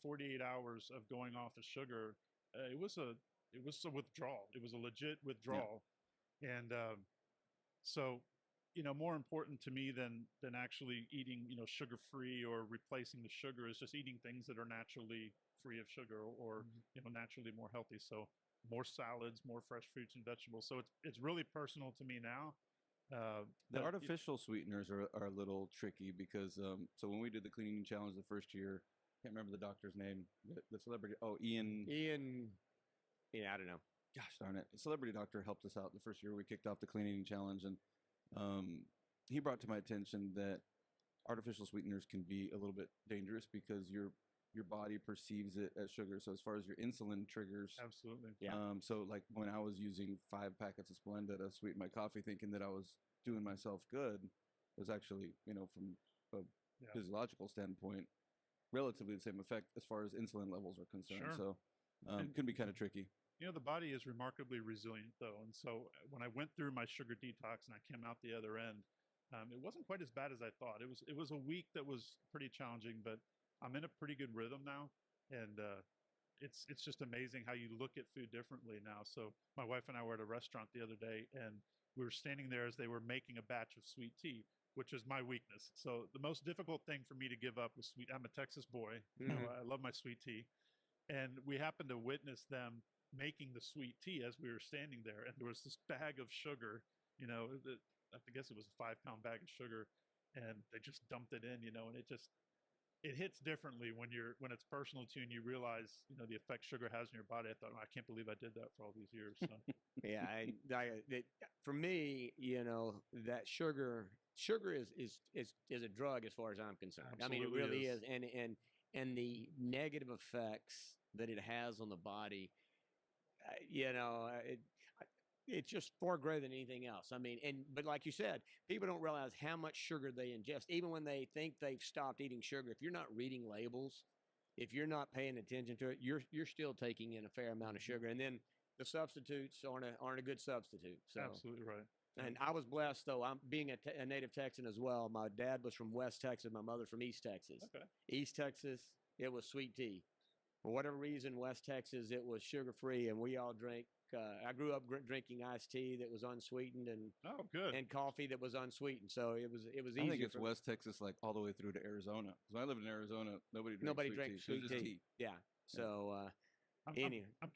48 hours of going off of sugar. It was a withdrawal. It was a legit withdrawal. Yeah. And so, more important to me than actually eating, sugar-free or replacing the sugar is just eating things that are naturally free of sugar or, naturally more healthy. So more salads, more fresh fruits and vegetables. So it's really personal to me now. The artificial sweeteners are a little tricky because, so when we did the cleaning challenge the first year, can't remember the doctor's name, the celebrity, Ian, yeah, I don't know. Gosh darn it. A celebrity doctor helped us out the first year we kicked off the cleaning challenge, and he brought to my attention that artificial sweeteners can be a little bit dangerous because your body perceives it as sugar. So as far as your insulin triggers. Absolutely. Yeah. So like when I was using 5 packets of Splenda to sweeten my coffee thinking that I was doing myself good, it was actually, from a physiological standpoint, relatively the same effect as far as insulin levels are concerned. Sure. So it can be kind of tricky. The body is remarkably resilient, though. And so when I went through my sugar detox and I came out the other end, it wasn't quite as bad as I thought. It was a week that was pretty challenging, but I'm in a pretty good rhythm now. And it's just amazing how you look at food differently now. So my wife and I were at a restaurant the other day, and we were standing there as they were making a batch of sweet tea, which is my weakness. So the most difficult thing for me to give up was sweet. I'm a Texas boy. I love my sweet tea. And we happened to witness them making the sweet tea as we were standing there, and there was this bag of sugar, I guess it was a 5-pound bag of sugar, and they just dumped it in, and it hits differently when it's personal to you and you realize, the effect sugar has in your body. I thought, I can't believe I did that for all these years. So. Yeah, for me, that sugar is a drug as far as I'm concerned. Absolutely. I mean, it really is. And the negative effects that it has on the body, it's just far greater than anything else. I mean, but like you said, people don't realize how much sugar they ingest. Even when they think they've stopped eating sugar, if you're not reading labels, if you're not paying attention to it, you're still taking in a fair amount of sugar. And then the substitutes aren't a good substitute. So. Absolutely right. And I was blessed, though. I'm being a native Texan as well. My dad was from West Texas. My mother from East Texas. Okay. East Texas, it was sweet tea. For whatever reason, West Texas, it was sugar-free, and we all drank. I grew up drinking iced tea that was unsweetened, and coffee that was unsweetened. So it was easier. I think it's West Texas, like all the way through to Arizona. Because when I lived in Arizona, nobody drank sweet tea. Yeah. So I'm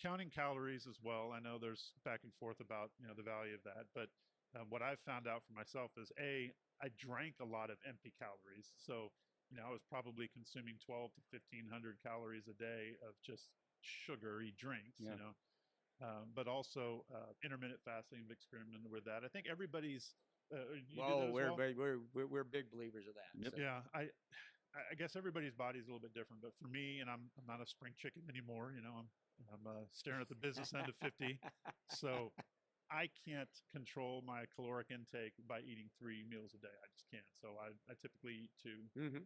counting calories as well. I know there's back and forth about the value of that, but what I've found out for myself is I drank a lot of empty calories. So I was probably consuming 12 to 1,500 calories a day of just sugary drinks. but also intermittent fasting. I've experimented with that. I think everybody's. You do Whoa, that as well? we're big believers of that. Yep. So. Yeah, I guess everybody's body is a little bit different, but for me, and I'm not a spring chicken anymore. You know, I'm staring at the business end of 50, so I can't control my caloric intake by eating 3 meals a day. I just can't. So I typically eat 2. Mm-hmm.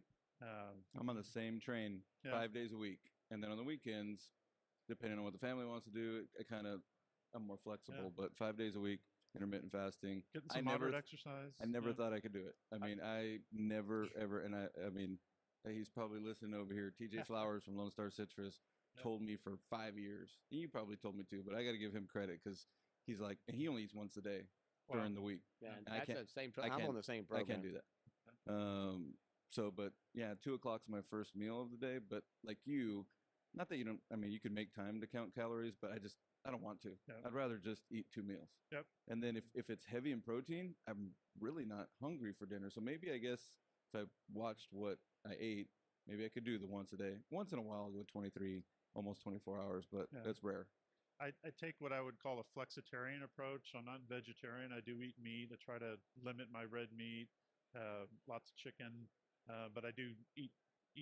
I'm on the same train Yeah. 5 days a week, and then on the weekends, depending on what the family wants to do, I'm more flexible. But 5 days a week, intermittent fasting. Getting some moderate exercise. I never Yeah. thought I could do it. I mean, I never ever, and I mean, he's probably listening over here. TJ Flowers from Lone Star Citrus told me for 5 years. You probably told me too, but I got to give him credit because he's like, and he only eats once a day during the week. Yeah, And I can't. the same. I I'm can't- on the same program. I can't do that. So, but yeah, 2 o'clock's my first meal of the day. But like you, not that you don't. I mean, you can make time to count calories, but I don't want to. Yep. I'd rather just eat 2 meals. Yep. And then if it's heavy in protein, I'm really not hungry for dinner. So maybe I guess if I watched what I ate, maybe I could do the once a day. Once in a while, I'll go 23, almost 24 hours, but that's rare. I take what I would call a flexitarian approach. I'm not vegetarian. I do eat meat. I try to limit my red meat, lots of chicken, but I do eat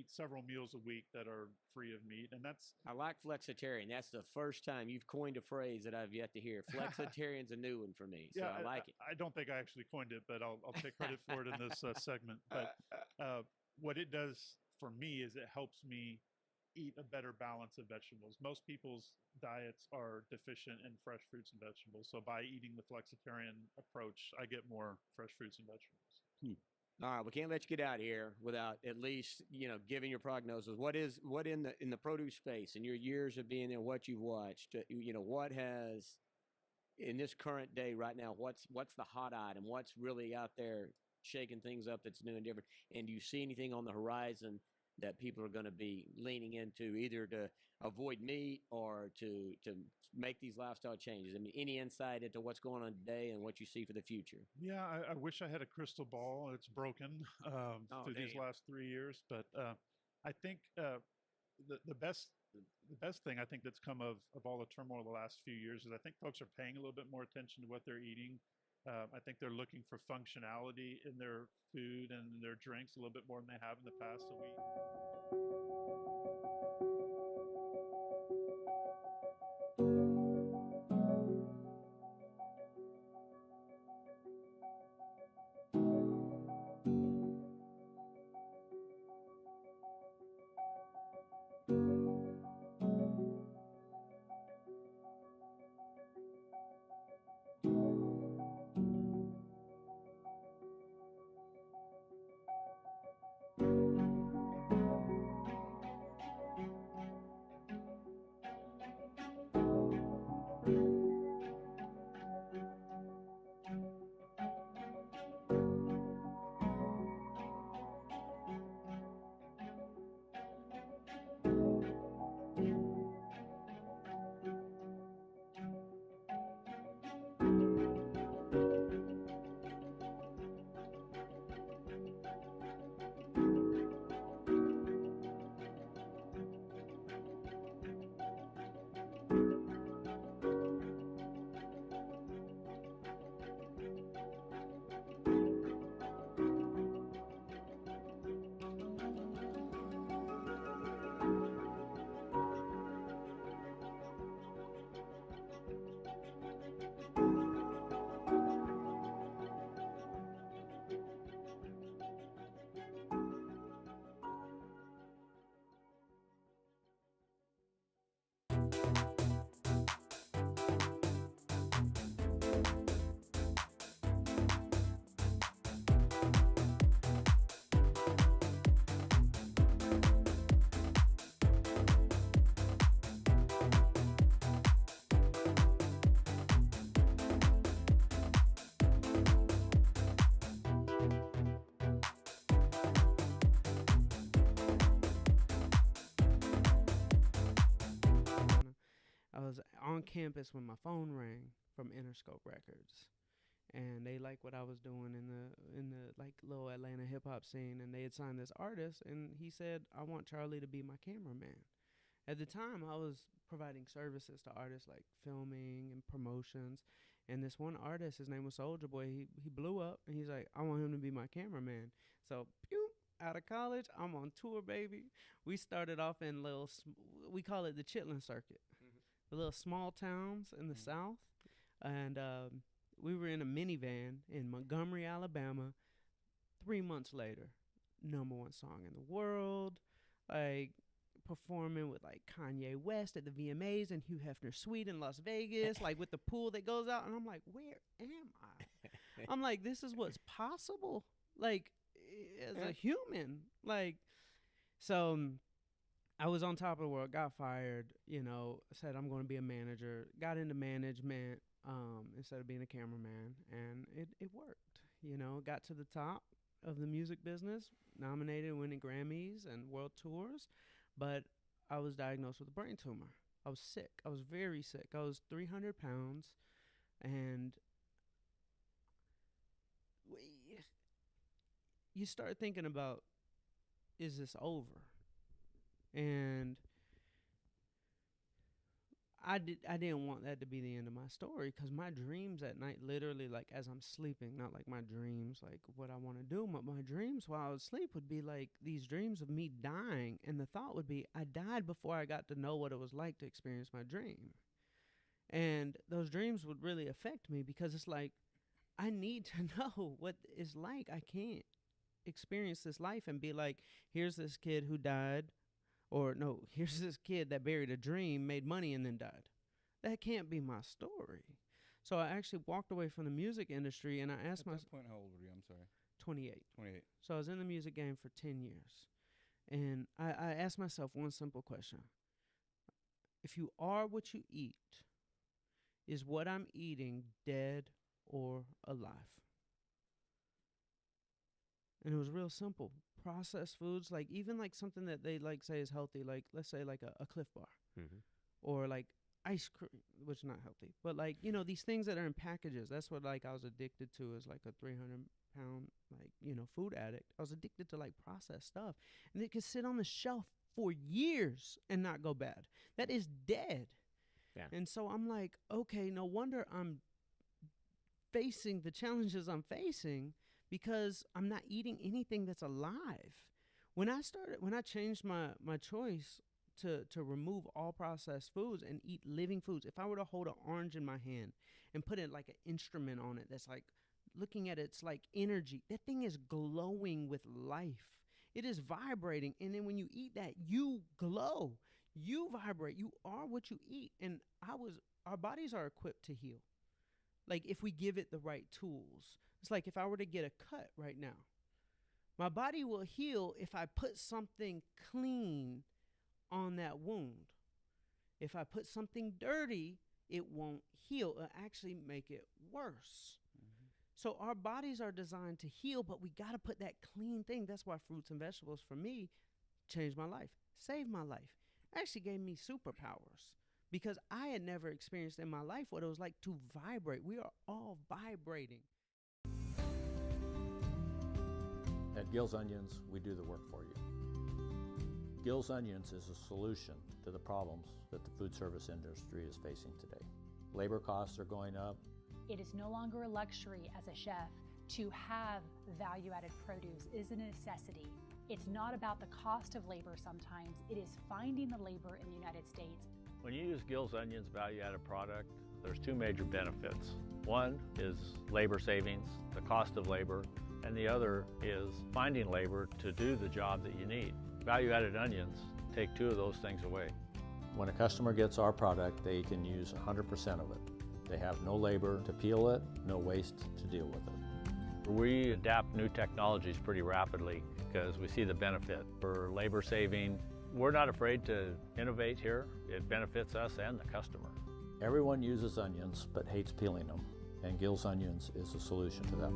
several meals a week that are free of meat, and that's. I like flexitarian. That's the first time you've coined a phrase that I've yet to hear. Flexitarian's a new one for me, so I like it. I don't think I actually coined it, but I'll take credit for it in this segment. But what it does for me is it helps me eat a better balance of vegetables. Most people's diets are deficient in fresh fruits and vegetables. So by eating the flexitarian approach, I get more fresh fruits and vegetables. All right, we can't let you get out of here without at least giving your prognosis. What in the produce space in your years of being there, what you've watched, what has in this current day right now, what's the hot item? What's really out there shaking things up that's new and different? And do you see anything on the horizon that people are going to be leaning into, either to avoid meat or to make these lifestyle changes? I mean, any insight into what's going on today and what you see for the future? Yeah, I wish I had a crystal ball. It's broken through these last 3 years, but I think the best thing I think that's come of all the turmoil the last few years is I think folks are paying a little bit more attention to what they're eating. I think they're looking for functionality in their food and their drinks a little bit more than they have in the past. So I was on campus when my phone rang from Interscope Records, and they liked what I was doing in the like little Atlanta hip hop scene, and they had signed this artist, and he said, "I want Charlie to be my cameraman." At the time, I was providing services to artists like filming and promotions. And this one artist, his name was Soulja Boy, he blew up, and he's like, I want him to be my cameraman. So, pew, out of college, I'm on tour, baby. We started off in we call it the Chitlin Circuit, the little small towns in the South. And we were in a minivan in Montgomery, Alabama. 3 months later, #1 song in the world, like performing with like Kanye West at the VMAs and Hugh Hefner's suite in Las Vegas, like with the pool that goes out. And I'm like, where am I? I'm like, this is what's possible, like as a human. Like, so I was on top of the world, got fired, said I'm going to be a manager, got into management instead of being a cameraman, and it worked. Got to the top of the music business, nominated, winning Grammys and world tours, but I was diagnosed with a brain tumor. I was sick. I was very sick. I was 300 pounds, and you start thinking about, is this over? And I didn't want that to be the end of my story, because my dreams at night, literally, like as I'm sleeping, not like my dreams, like what I want to do, but my dreams while I was asleep would be like these dreams of me dying. And the thought would be, I died before I got to know what it was like to experience my dream. And those dreams would really affect me, because it's like, I need to know what it's like. I can't experience this life and be like, here's this kid who died. Or no, here's this kid that buried a dream, made money, and then died. That can't be my story. So I actually walked away from the music industry, and I asked myself. At that point, how old were you? I'm sorry. 28. 28. So I was in the music game for 10 years. And I asked myself one simple question. If you are what you eat, is what I'm eating dead or alive? And it was real simple. Processed foods, like even like something that they like say is healthy, like let's say like a Cliff Bar, or like ice cream, which is not healthy, but like, these things that are in packages. That's what like I was addicted to, as like a 300-pound like, food addict. I was addicted to like processed stuff, and it could sit on the shelf for years and not go bad. That is dead. Yeah. And so I'm like, okay, no wonder I'm facing the challenges I'm facing, because I'm not eating anything that's alive. When I changed my choice to remove all processed foods and eat living foods, if I were to hold an orange in my hand and put it like an instrument on it that's like looking at its like energy, that thing is glowing with life. It is vibrating. And then when you eat that, you glow, you vibrate, you are what you eat. And our bodies are equipped to heal. Like if we give it the right tools. It's like if I were to get a cut right now, my body will heal if I put something clean on that wound. If I put something dirty, it won't heal. It'll actually make it worse. So our bodies are designed to heal, but we got to put that clean thing. That's why fruits and vegetables, for me, changed my life, saved my life, actually gave me superpowers, because I had never experienced in my life what it was like to vibrate. We are all vibrating. At Gill's Onions, we do the work for you. Gill's Onions is a solution to the problems that the food service industry is facing today. Labor costs are going up. It is no longer a luxury as a chef to have value-added produce. It is a necessity. It's not about the cost of labor sometimes. It is finding the labor in the United States. When you use Gill's Onions value-added product, there's two major benefits. One is labor savings, the cost of labor, and the other is finding labor to do the job that you need. Value-added onions take two of those things away. When a customer gets our product, they can use 100% of it. They have no labor to peel it, no waste to deal with it. We adapt new technologies pretty rapidly because we see the benefit. For labor saving, we're not afraid to innovate here. It benefits us and the customer. Everyone uses onions but hates peeling them, and Gill's Onions is a solution to that.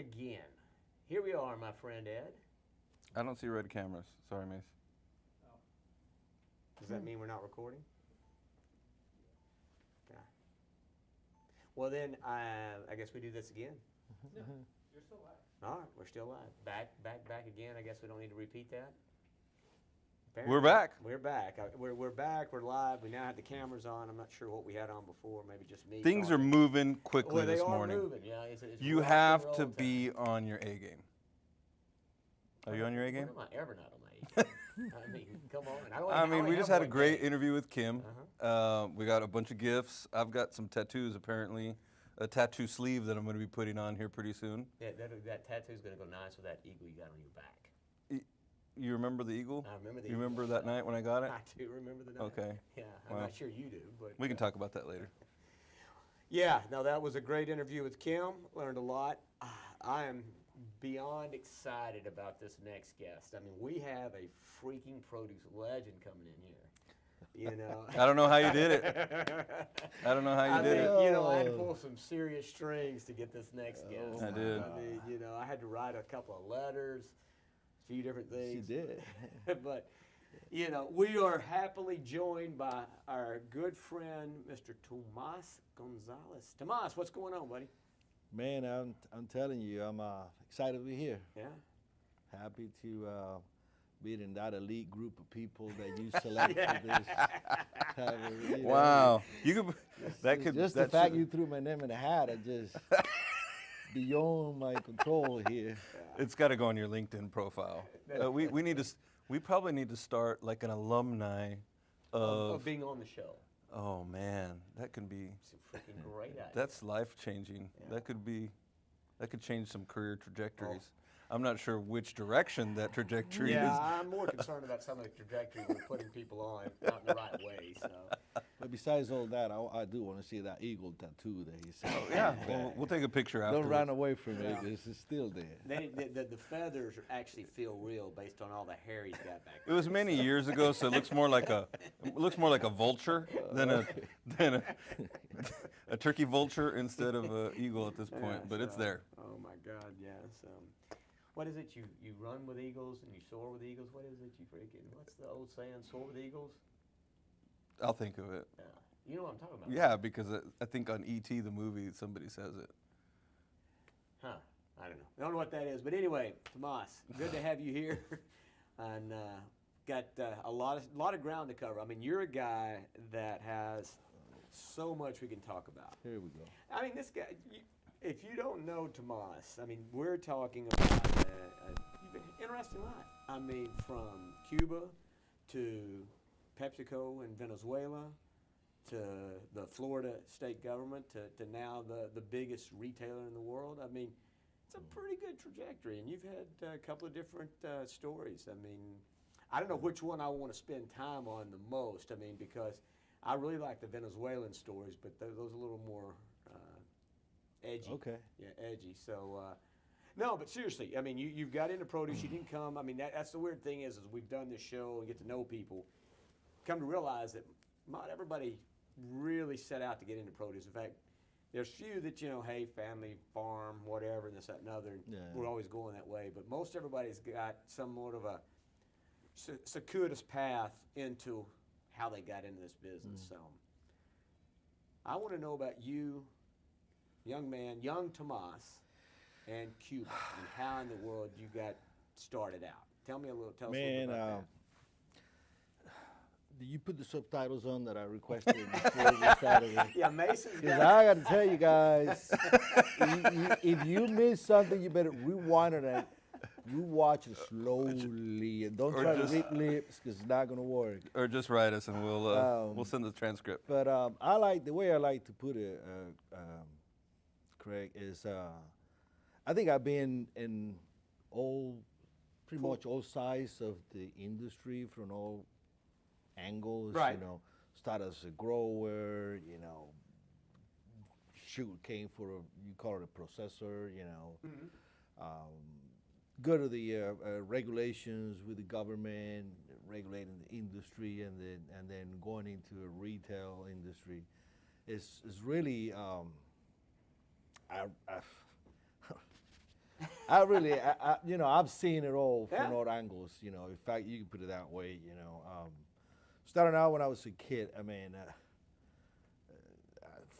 again. Here we are, my friend Ed. I don't see red cameras. Sorry, Mace. Does that mean we're not recording? Okay. Well then, I guess we do this again. You're still live. All right, we're still live. Back again. I guess we don't need to repeat that. We're back. We're back. We're back. We're live. We now have the cameras on. I'm not sure what we had on before. Maybe just me. Things are talking. moving quickly Well, they this are morning. moving. Yeah, it's You rock and have roll to time. be on your A game. Are you on your A game? When am I ever not on my A game? I mean, come on. I mean, we just had a great interview. interview with Kim. We got a bunch of gifts. I've got some tattoos, apparently. A tattoo sleeve that I'm going to be putting on here pretty soon. Yeah, that tattoo's going to go nice with that eagle you got on your back. You remember the eagle? I remember the You eagle. remember that night when I got it? I do remember the night. Okay. Yeah, I'm Well, not sure you do, but We can talk about that later. Yeah, no, that was a great interview with Kim. Learned a lot. I am beyond excited about this next guest. I mean, we have a freaking produce legend coming in here. You know, I don't know how you did it. I don't know how you did it. You know, I had to pull some serious strings to get this next guest. I did. I mean, you know, I had to write a couple of letters, a few different things. She did. But, you know, we are happily joined by our good friend, Mr. Tomas Gonzalez. Tomas, what's going on, buddy? Man, I'm telling you, I'm excited to be here. Yeah. Happy to be in that elite group of people that you select for this. You know, Wow. You could. That could. Just that the fact should- you threw my name in the hat, I just beyond my control here. It's got to go on your LinkedIn profile. We need to. We probably need to start like an alumni Of being on the show. Oh man, that can be. It's a freaking great idea. That's life changing. Yeah. That could be. That could change some career trajectories. I'm not sure which direction that trajectory Yeah, is. I'm more concerned about some of the trajectory we're putting people on, not in the right way. So, But besides all that, I do want to see that eagle tattoo that he said. Yeah, we'll take a picture after. Don't run away from it. It's still there. the feathers actually feel real based on all the hair he's got back It there. was many years ago, so it looks more like a vulture than a turkey vulture instead of an eagle at this point. But it's there. Oh my God, yes. What is it? You run with eagles and you soar with eagles. What is it? What's the old saying? Soar with eagles. I'll think of it. Yeah. You know what I'm talking about? Yeah, because I think on E.T. the movie somebody says it. Huh. I don't know. I don't know what that is. But anyway, Tomas, good to have you here. And got a lot of ground to cover. I mean, you're a guy that has so much we can talk about. Here we go. I mean, this guy, if you don't know Tomas, I mean, we're talking about an interesting life. I mean, from Cuba to PepsiCo in Venezuela to the Florida state government to now the biggest retailer in the world. I mean, it's a pretty good trajectory, and you've had a couple of different stories. I mean, I don't know which one I want to spend time on the most. I mean, because I really like the Venezuelan stories, but those are a little more edgy. Okay. Yeah, edgy. So, no, but seriously, I mean, you've got into produce. You didn't come. I mean, that's the weird thing is we've done this show and get to know people. Come to realize that not everybody really set out to get into produce. In fact, there's few that, hey, family, farm, whatever, and this, that, and other. Yeah. We're always going that way. But most everybody's got somewhat of a circuitous path into how they got into this business. So I want to know about you, young man, young Tomas, and Cuba, and how in the world you got started out. Tell us a little bit about that. Did you put the subtitles on that I requested before we started? Yeah, Mason's Because got I got to tell you guys, if you miss something, you better rewind it and rewatch it slowly, and don't Or try just- to read lips because it's not gonna work. Or just write us and we'll send the transcript. But I like the way I like to put it, Craig, is I think I've been in pretty much all sides of the industry from all angles. Right. You know, start as a grower. Sugar cane you call it a processor. Go to the regulations with the government, regulating the industry, and then going into a retail industry. It's really I really, I've seen it all Yeah. from all angles. In fact, you can put it that way. Starting out when I was a kid,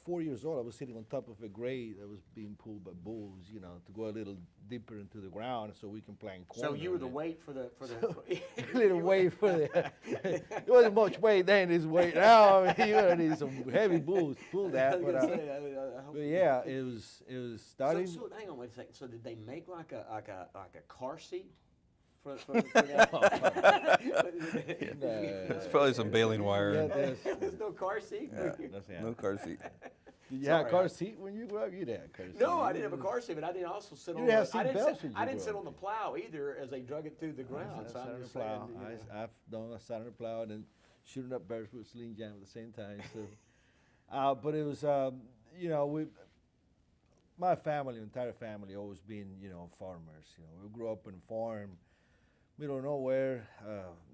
4 years old, I was sitting on top of a grade that was being pulled by bulls, to go a little deeper into the ground so we can plant corn. So you were on the it. weight for the. A little weight for the. It wasn't much weight then. It's weight now. You're gonna need some heavy bulls to pull that. But yeah, it was starting. So hang on, wait a second. So did they make like a car seat for that? It's probably some baling wire. Yeah, There's no car seat. No car seat. Did you have a car seat when you grew up? You didn't have a car seat. No, I didn't have a car seat, but I didn't also sit on. didn't have I seat belts when you didn't grew sit up. on the plow either as they drug it through the ground. I So sat I'm on the just saying, plow. I've done a sat on the plow and then shooting up bears with a sling jam at the same time. So, but it was, my family, entire family, always been, farmers. We grew up on a farm, middle of nowhere,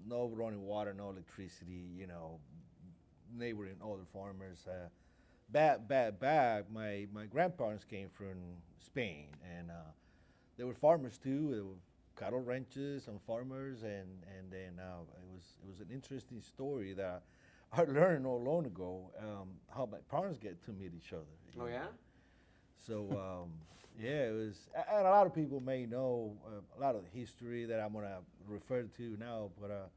no running water, no electricity. Neighboring other farmers. Back, my grandparents came from Spain, and they were farmers too. They were cattle ranches and farmers, and then it was an interesting story that I learned not long ago how my parents get to meet each other. Oh yeah. So yeah, it was, and a lot of people may know a lot of the history that I'm gonna refer to now, but.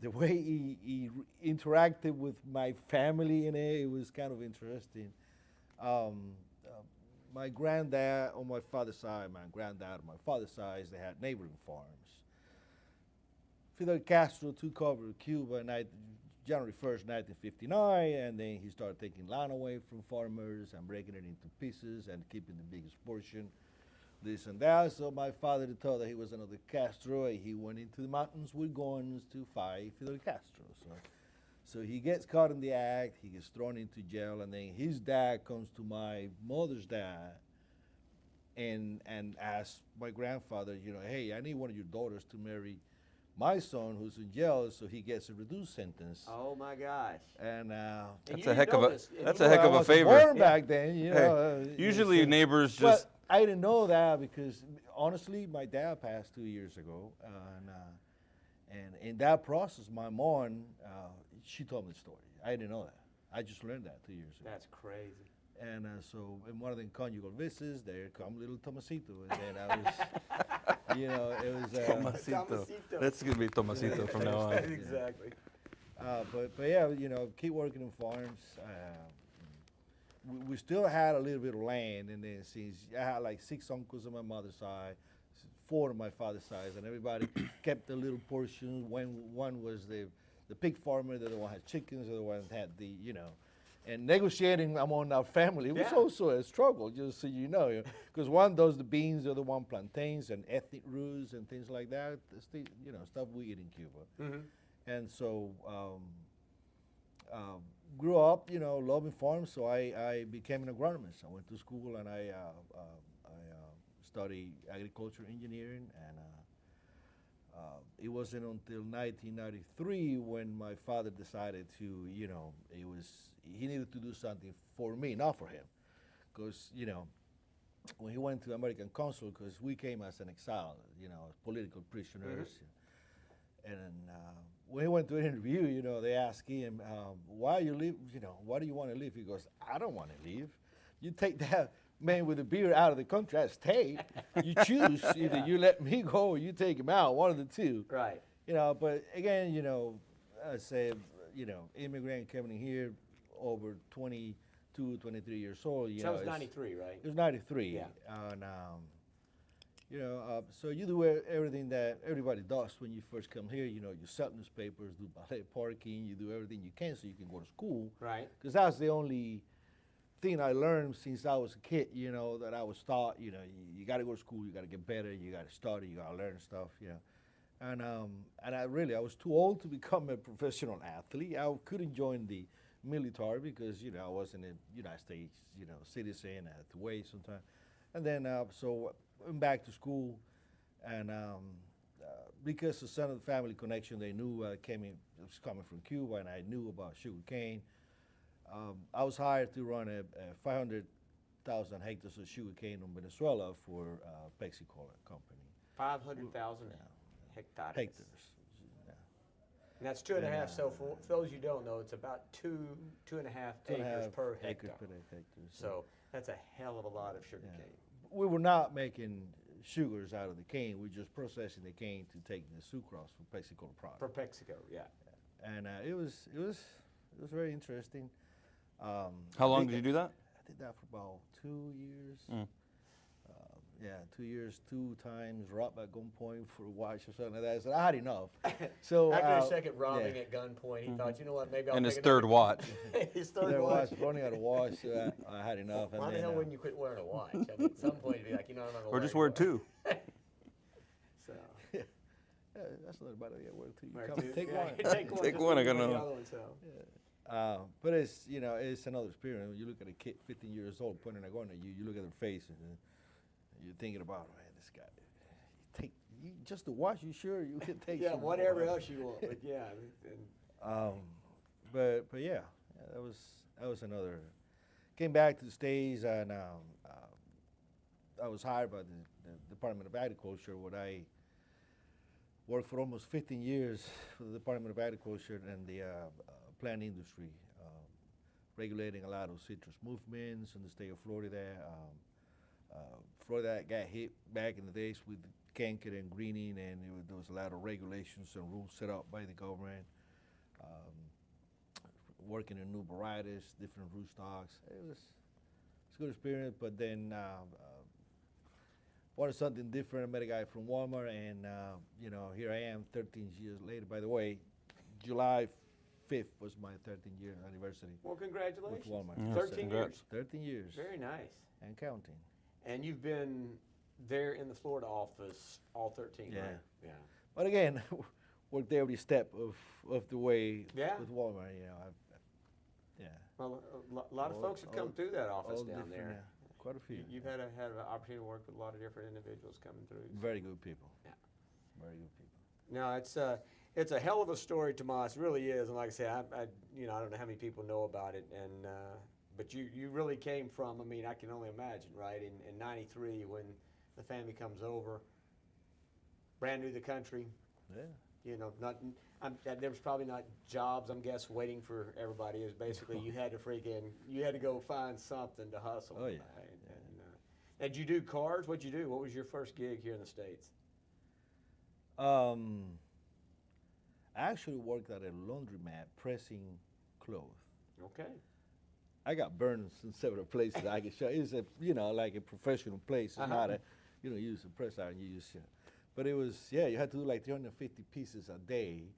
The way he interacted with my family in it was kind of interesting. My granddad on my father's side, my granddad on my father's side, they had neighboring farms. Fidel Castro took over Cuba January 1st, 1959, and then he started taking land away from farmers and breaking it into pieces and keeping the biggest portion. This and that. So my father thought that he was another Castro, and he went into the mountains with guns to fight Fidel Castro. So he gets caught in the act, he gets thrown into jail, and then his dad comes to my mother's dad and asks my grandfather, hey, I need one of your daughters to marry my son who's in jail, so he gets a reduced sentence. Oh my gosh. And That's a heck of a favor. Born back then, Usually neighbors just. But I didn't know that because honestly, my dad passed 2 years ago, and in that process, my mom, she told me the story. I didn't know that. I just learned that 2 years ago. That's crazy. And so in one of the conjugal visits, there come little Tomasito, and then I was, it was. Tomasito. That's gonna be Tomasito from now on. Exactly. But yeah, keep working in farms. We still had a little bit of land, and then since I had like 6 uncles on my mother's side, 4 on my father's side, and everybody kept a little portion. When one was the pig farmer, the other one had chickens, the other one had and negotiating among our family was also a struggle, just so you know, because one does the beans, the other one plantains and ethnic roots and things like that, stuff we eat in Cuba. Mm-hmm. And so grew up, loving farms, so I became an agronomist. I went to school and I studied agriculture engineering, and it wasn't until 1993 when my father decided to, he needed to do something for me, not for him, because, when he went to American consul, because we came as an exile, political prisoners, and when he went to an interview, they asked him, why you leave, why do you want to leave? He goes, I don't want to leave. You take that man with a beard out of the country, I stay. You choose, either you let me go or you take him out, one of the two. Right. But again, I say, immigrant coming here over 22, 23 years old. So it was 93, right? It was 93. Yeah. And, so you do everything that everybody does when you first come here. You sell newspapers, do valet parking, you do everything you can so you can go to school. Right. Because that's the only thing I learned since I was a kid, that I was taught, you got to go to school, you got to get better, you got to study, you got to learn stuff, And I was too old to become a professional athlete. I couldn't join the military because, I wasn't a United States, citizen. I had to wait sometime. And then, so went back to school, and because the son of the family connection, they knew I was coming from Cuba, and I knew about sugar cane. I was hired to run a $500,000 500,000 hectares of sugarcane in Venezuela for Pepsi-Cola company. 500,000 hectares. Hectares. Yeah. And that's 2.5. And, So for those you don't know, it's about 2.5 acres per hectare. Acres per hectare. So that's a hell of a lot of sugar cane. We were not making sugars out of the cane. We were just processing the cane to take the sucrose for Pepsi-Cola product. For Mexico, yeah. And it was very interesting. How long did you do that? I did that for about 2 years. Mm. Yeah, 2 years, 2 times robbed at gunpoint for a watch or something like that. So I had enough. So After his second robbing at gunpoint, he thought, you know what, maybe I'll And take his third watch. His third there watch. was running out of watch, so I had enough. Why and the hell then, wouldn't you quit wearing a watch? I mean, at some point, you'd be like, you know, I'm not going to Or just wear two. So. yeah, that's not a bad idea. Wear 2. You Wear come, two. take Yeah, one. take one. Take just one, I leave gotta the know. other one, so. But it's it's another experience. When you look at a kid 15 years old pointing a gun at you, you look at their face and you're thinking about, man, this guy. Just to watch, you sure you can take. Yeah, some whatever more. else you want, but yeah. But yeah, that was another. Came back to the States and I was hired by the Department of Agriculture, where I worked for almost 15 years for the Department of Agriculture and the plant industry, regulating a lot of citrus movements in the state of Florida. Florida got hit back in the days with canker and greening, and there was a lot of regulations and rules set up by the government. Working in new varieties, different rootstocks. It was a good experience, but then wanted something different. I met a guy from Walmart, and here I am 13 years later. By the way, July 5th was my 13-year anniversary. Well, congratulations. With Walmart. Yeah, 13 congrats. years. 13 years. Very nice. And counting. And you've been there in the Florida office all 13, Yeah. right? Yeah. But again, worked every step of the way Yeah. with Walmart. Yeah. Well, a lot of All- folks have come all- through that office all down different, there. yeah. Quite a few. You've had an opportunity to work with a lot of different individuals coming through. Very good people. Yeah. Very good people. No, it's a hell of a story, Tomas. It really is. And like I said, I don't know how many people know about it, and but you really came from. I mean, I can only imagine, right? In '93, when the family comes over, brand new to the country. Yeah. There was probably not jobs, I'm guessing, waiting for everybody. It was basically you had to go find something to hustle. Oh, yeah. Right? And did you do cars? What'd you do? What was your first gig here in the States? I actually worked at a laundromat pressing clothes. Okay. I got burned in several places. I can show. It's like a professional place. It's not a, you use a press iron. You use, but it was you had to do like 350 pieces a day.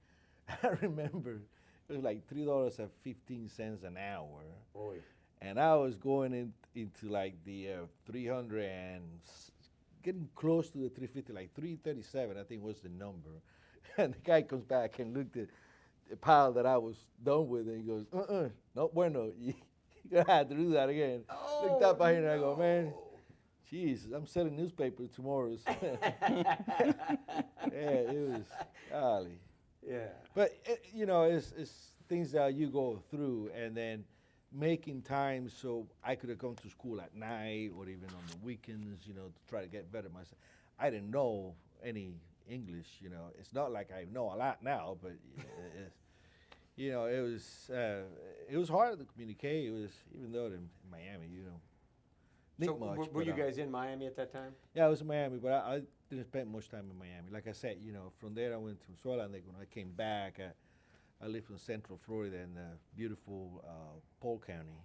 I remember it was like $3.15 an hour. Boy. And I was going into like the 300 and getting close to the 350, like 337, I think was the number. And the guy comes back and looked at the pile that I was done with, and he goes, no bueno, you're gonna have to do that again. Looked up at him and I go, man, jeez, I'm selling newspapers tomorrow. Yeah, it was, golly. Yeah. But, it's things that you go through, and then making time so I could have gone to school at night or even on the weekends, to try to get better myself. I didn't know any English, It's not like I know a lot now, but it was hard to communicate. It was, even though in Miami, So much. were you but, guys in Miami at that time? Yeah, I was in Miami, but I didn't spend much time in Miami. Like I said, from there I went to Venezuela, and then when I came back, I lived in Central Florida in beautiful Polk County.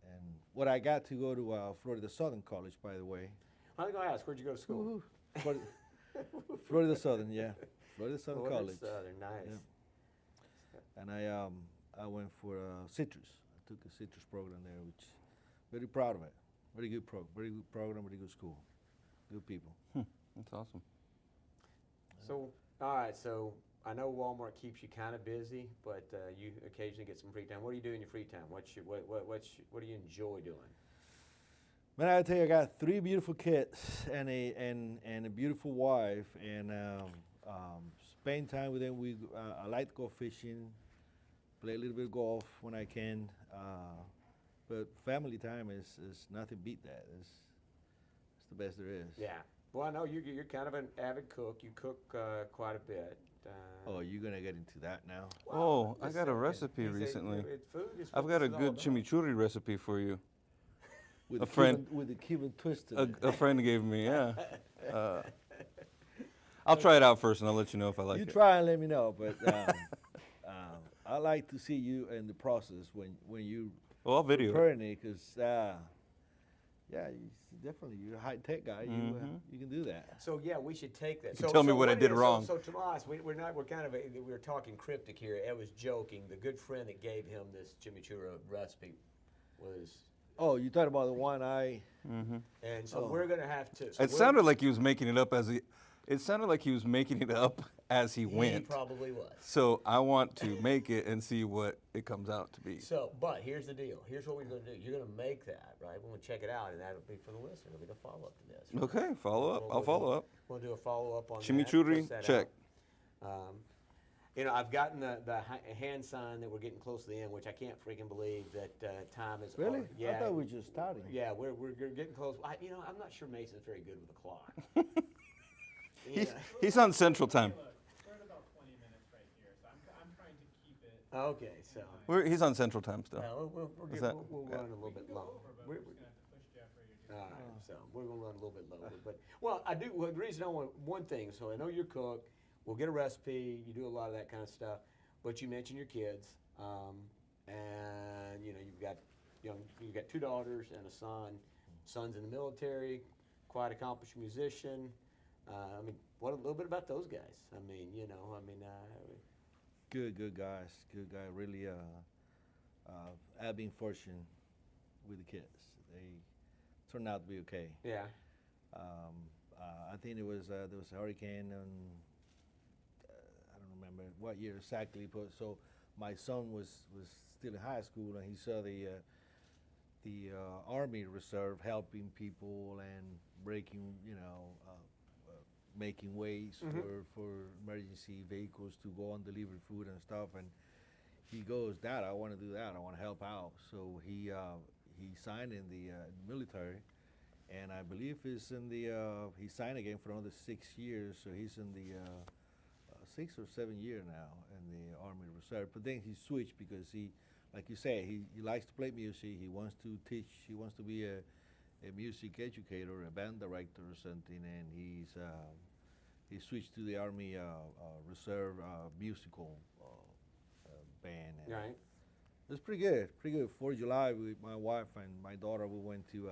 And what I got to go to Florida Southern College, by the way. I was going to ask, where'd you go to school? Florida Southern, yeah. Florida Southern Florida College. Southern, nice. Yeah. And I went for citrus. I took a citrus program there, which very proud of it. Very good program, very good school, good people. That's awesome. So All right, so I know Walmart keeps you kind of busy, but you occasionally get some free time. What do you do in your free time? What do you enjoy doing? Man, I tell you, I got 3 beautiful kids and a beautiful wife, and spend time with them. I like to go fishing, play a little bit of golf when I can. But family time is nothing beat that. It's the best there is. Yeah. Well, I know you're kind of an avid cook. You cook quite a bit. Oh, you're gonna get into that now? Oh, I just got a saying, recipe he said, recently. food is I've what got this a is all good about. chimichurri recipe for you. With A the friend- Cuban, with the Cuban twist in it. A friend gave me, yeah. I'll try it out first, and I'll let you know if I like You it. try and let me know, but I like to see you in the process when you Well, I'll video it. preparing it, because yeah, definitely you're a high tech guy. You can do that. So yeah, we should take that. can tell me what I did is- wrong. So Tomas, we're talking cryptic here. Ed was joking. The good friend that gave him this chimichurri recipe was, Oh, you talking about the one I? and so Oh. we're gonna have to. So It we're- sounded like he was making it up as he. It sounded like he was making it up as he He went. probably was. So I want to make it and see what it comes out to be. So, but here's the deal. Here's what we're going to do. You're going to make that, right? We're going to check it out, and that'll be for the listener. It'll be the follow-up to this. Right? Okay, follow up. I'll follow up. We'll do a follow-up on Chimichurri, that. check. You know, I've gotten the hand sign that we're getting close to the end, which I can't freaking believe that time is. Really? Yeah. I thought we were just starting. Yeah, we're getting close. I'm not sure Mason's very good with the clock. He's on Central Time. We're at about 20 minutes right here, so I'm trying to keep it. Okay, so. He's on Central Time still. We'll Is that- run a little bit long. But we're just gonna have to push Jeffrey to do All right, so we're gonna run a little bit lower, but well, I do. Well, the reason I want one thing, so I know you're cook. We'll get a recipe. You do a lot of that kind of stuff, but you mentioned your kids, and you know you've got 2 daughters and a son. Son's in the military, quite accomplished musician. I mean, what a little bit about those guys. Good guys. Good guy. Really, I've been fortunate with the kids. They turned out to be okay. Yeah. I think there was a hurricane, and I don't remember what year exactly. But so my son was still in high school, and he saw the Army Reserve helping people and breaking, making ways for emergency vehicles to go and deliver food and stuff. And he goes, "Dad, I want to do that. I want to help out." So he signed in the military, and I believe he's in the he signed again for another 6 years. So he's in the 6 or 7 year now in the Army Reserve. But then he switched because he, like you say, he likes to play music. He wants to teach. He wants to be a music educator, a band director or something, and he switched to the Army Reserve musical band. And Right. it was pretty good, pretty good. 4th of July, my wife and my daughter, we went to,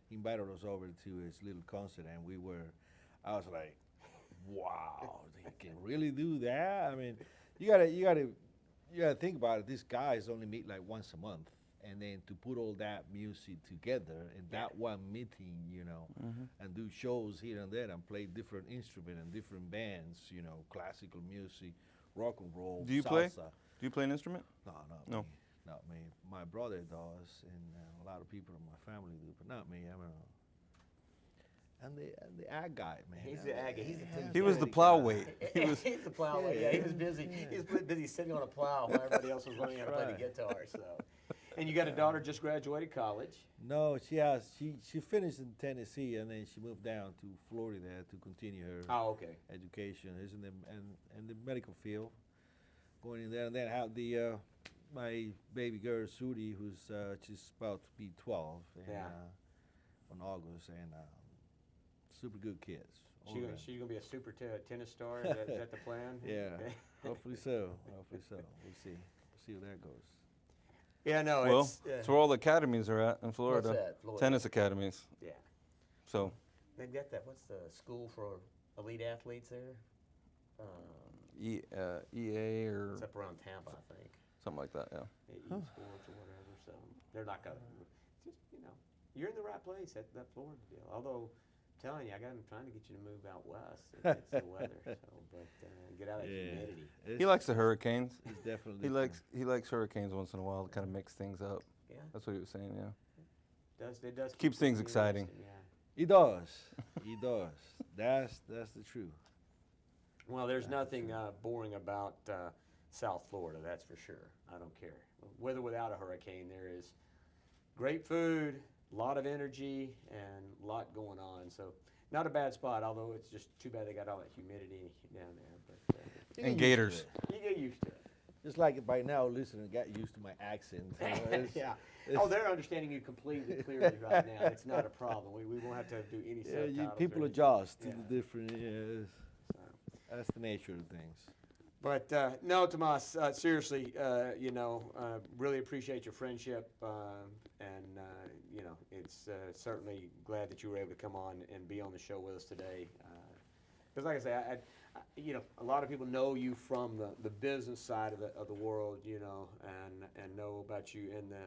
he invited us over to his little concert, and I was like, wow, they can really do that? I mean, you gotta think about it. These guys only meet like once a month. And then to put all that music together in that one meeting, and do shows here and there and play different instruments and different bands, classical music, rock and roll, Do you salsa. play? Do you play an instrument? No, No. me. Not me. My brother does, and a lot of people in my family do, but not me. I'm the ag guy, man. He's the ag. He's the He was the utility plow guy. weight. He's the plow weight. Yeah, he was busy. He was busy sitting on a plow while everybody else was learning how to play the guitar. So, and you got a daughter just graduated college. No, she finished in Tennessee, and then she moved down to Florida to continue her education. Is in the medical field, going in there, and then have the my baby girl Sudi, who's just about to be 12 on August, and super good kids. She's gonna be a super tennis star. Is that the plan? Yeah, Okay. hopefully so. We'll see. We'll see where that goes. Yeah, no. Well, it's where all the academies are at in Florida. What's that? Florida? Tennis academies. Yeah. So. They've got that. What's the school for elite athletes there? EA or It's up around Tampa, I think. something like that. Yeah. Sports or whatever. So they're not gonna. Just you're in the right place at that Florida deal. Although, I'm telling you, I'm trying to get you to move out west. It's the weather. But get out of that humidity. He likes the hurricanes. He's definitely. He likes hurricanes once in a while to kind of mix things up. Yeah. That's what he was saying. Yeah. It does Keeps things exciting. Yeah. He does. He does. That's the truth. Well, there's nothing boring about South Florida, that's for sure. I don't care. With or without a hurricane, there is great food, a lot of energy, and a lot going on. So not a bad spot, although it's just too bad they got all that humidity down there. But You And get used to gators. it. you get used to it. Just like by now, listener got used to my accent. Yeah. Oh, they're understanding you completely clearly right now. It's not a problem. We won't have to do any Yeah, subtitles. people or anything. adjust to Yeah. the different. Yes, So. that's the nature of things. But no, Tomas, seriously, really appreciate your friendship, and it's certainly glad that you were able to come on and be on the show with us today. Because, like I say, a lot of people know you from the business side of the world, and know about you in the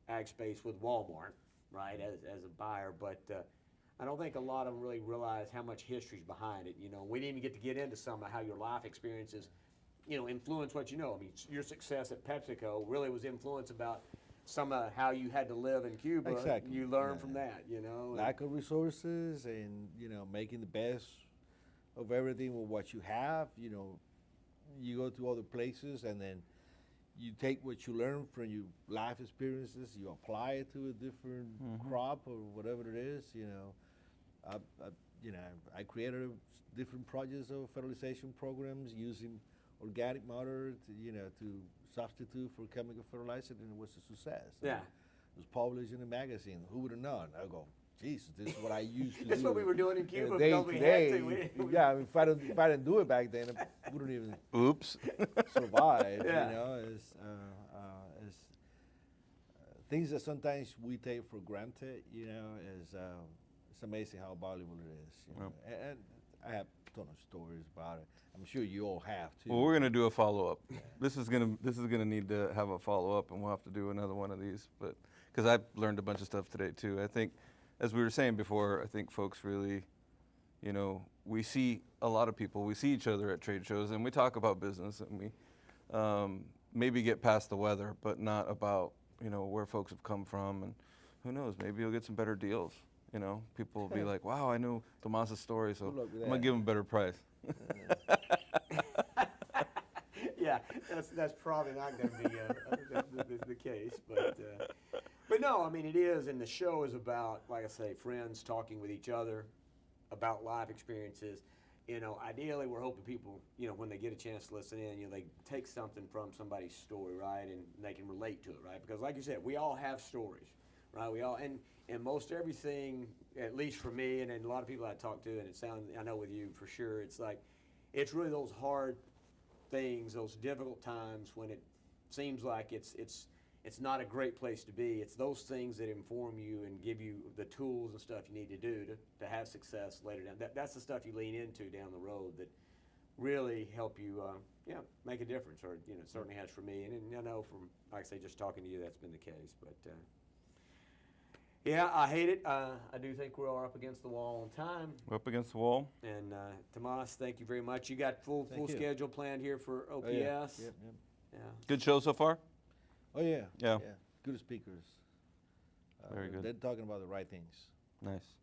ag space with Walmart, right, as a buyer, but. I don't think a lot of them really realize how much history's behind it. We didn't even get into some of how your life experiences, influence what you know. I mean, your success at PepsiCo really was influenced about some of how you had to live in Cuba. Exactly. You learned from that, Lack of resources, and making the best of everything with what you have. You go to other places, and then you take what you learn from your life experiences, you apply it to a different crop or whatever it is. I created different projects of fertilization programs using organic matter to substitute for chemical fertilizer, and it was a success. Yeah. It was published in a magazine. Who would have known? I go, Jesus, this is what I used to do. That's what we were doing in Cuba day because to we day. had to. We didn't- Yeah, I mean, if I didn't do it back then, I wouldn't even Oops. survive. Yeah. It's things that sometimes we take for granted. It's amazing how valuable it is. And I have a ton of stories about it. I'm sure you all have too. Well, we're gonna do a follow-up. This is gonna need to have a follow-up, and we'll have to do another one of these. But because I've learned a bunch of stuff today too. I think, as we were saying before, I think folks really, we see a lot of people. We see each other at trade shows, and we talk about business, and we maybe get past the weather, but not about where folks have come from, and who knows, maybe you'll get some better deals. People will be like, "Wow, I know Tomas's story, so Good luck with I'm gonna that. give him a better price." Yeah, that's probably not going to be the case, but no, I mean it is, and the show is about, like I say, friends talking with each other about life experiences. Ideally, we're hoping people, when they get a chance to listen in, they take something from somebody's story, right, and they can relate to it, right? Because, like you said, we all have stories, right? We all, and most everything, at least for me, and a lot of people I talk to, and it sounds, I know with you for sure, it's like, it's really those hard things, those difficult times when it seems like it's not a great place to be. It's those things that inform you and give you the tools and stuff you need to do to have success later down. That's the stuff you lean into down the road that really help you, make a difference, or it certainly has for me. And I know from, like I say, just talking to you, that's been the case. But yeah, I hate it. I do think we're all up against the wall on time. We're up against the wall. And Tomas, thank you very much. You got full Thank you. schedule planned here for OPS. Oh, yeah. Yep. Yeah. Good show so far. Oh yeah. Yeah. Good speakers. Very good. They're talking about the right things. Nice.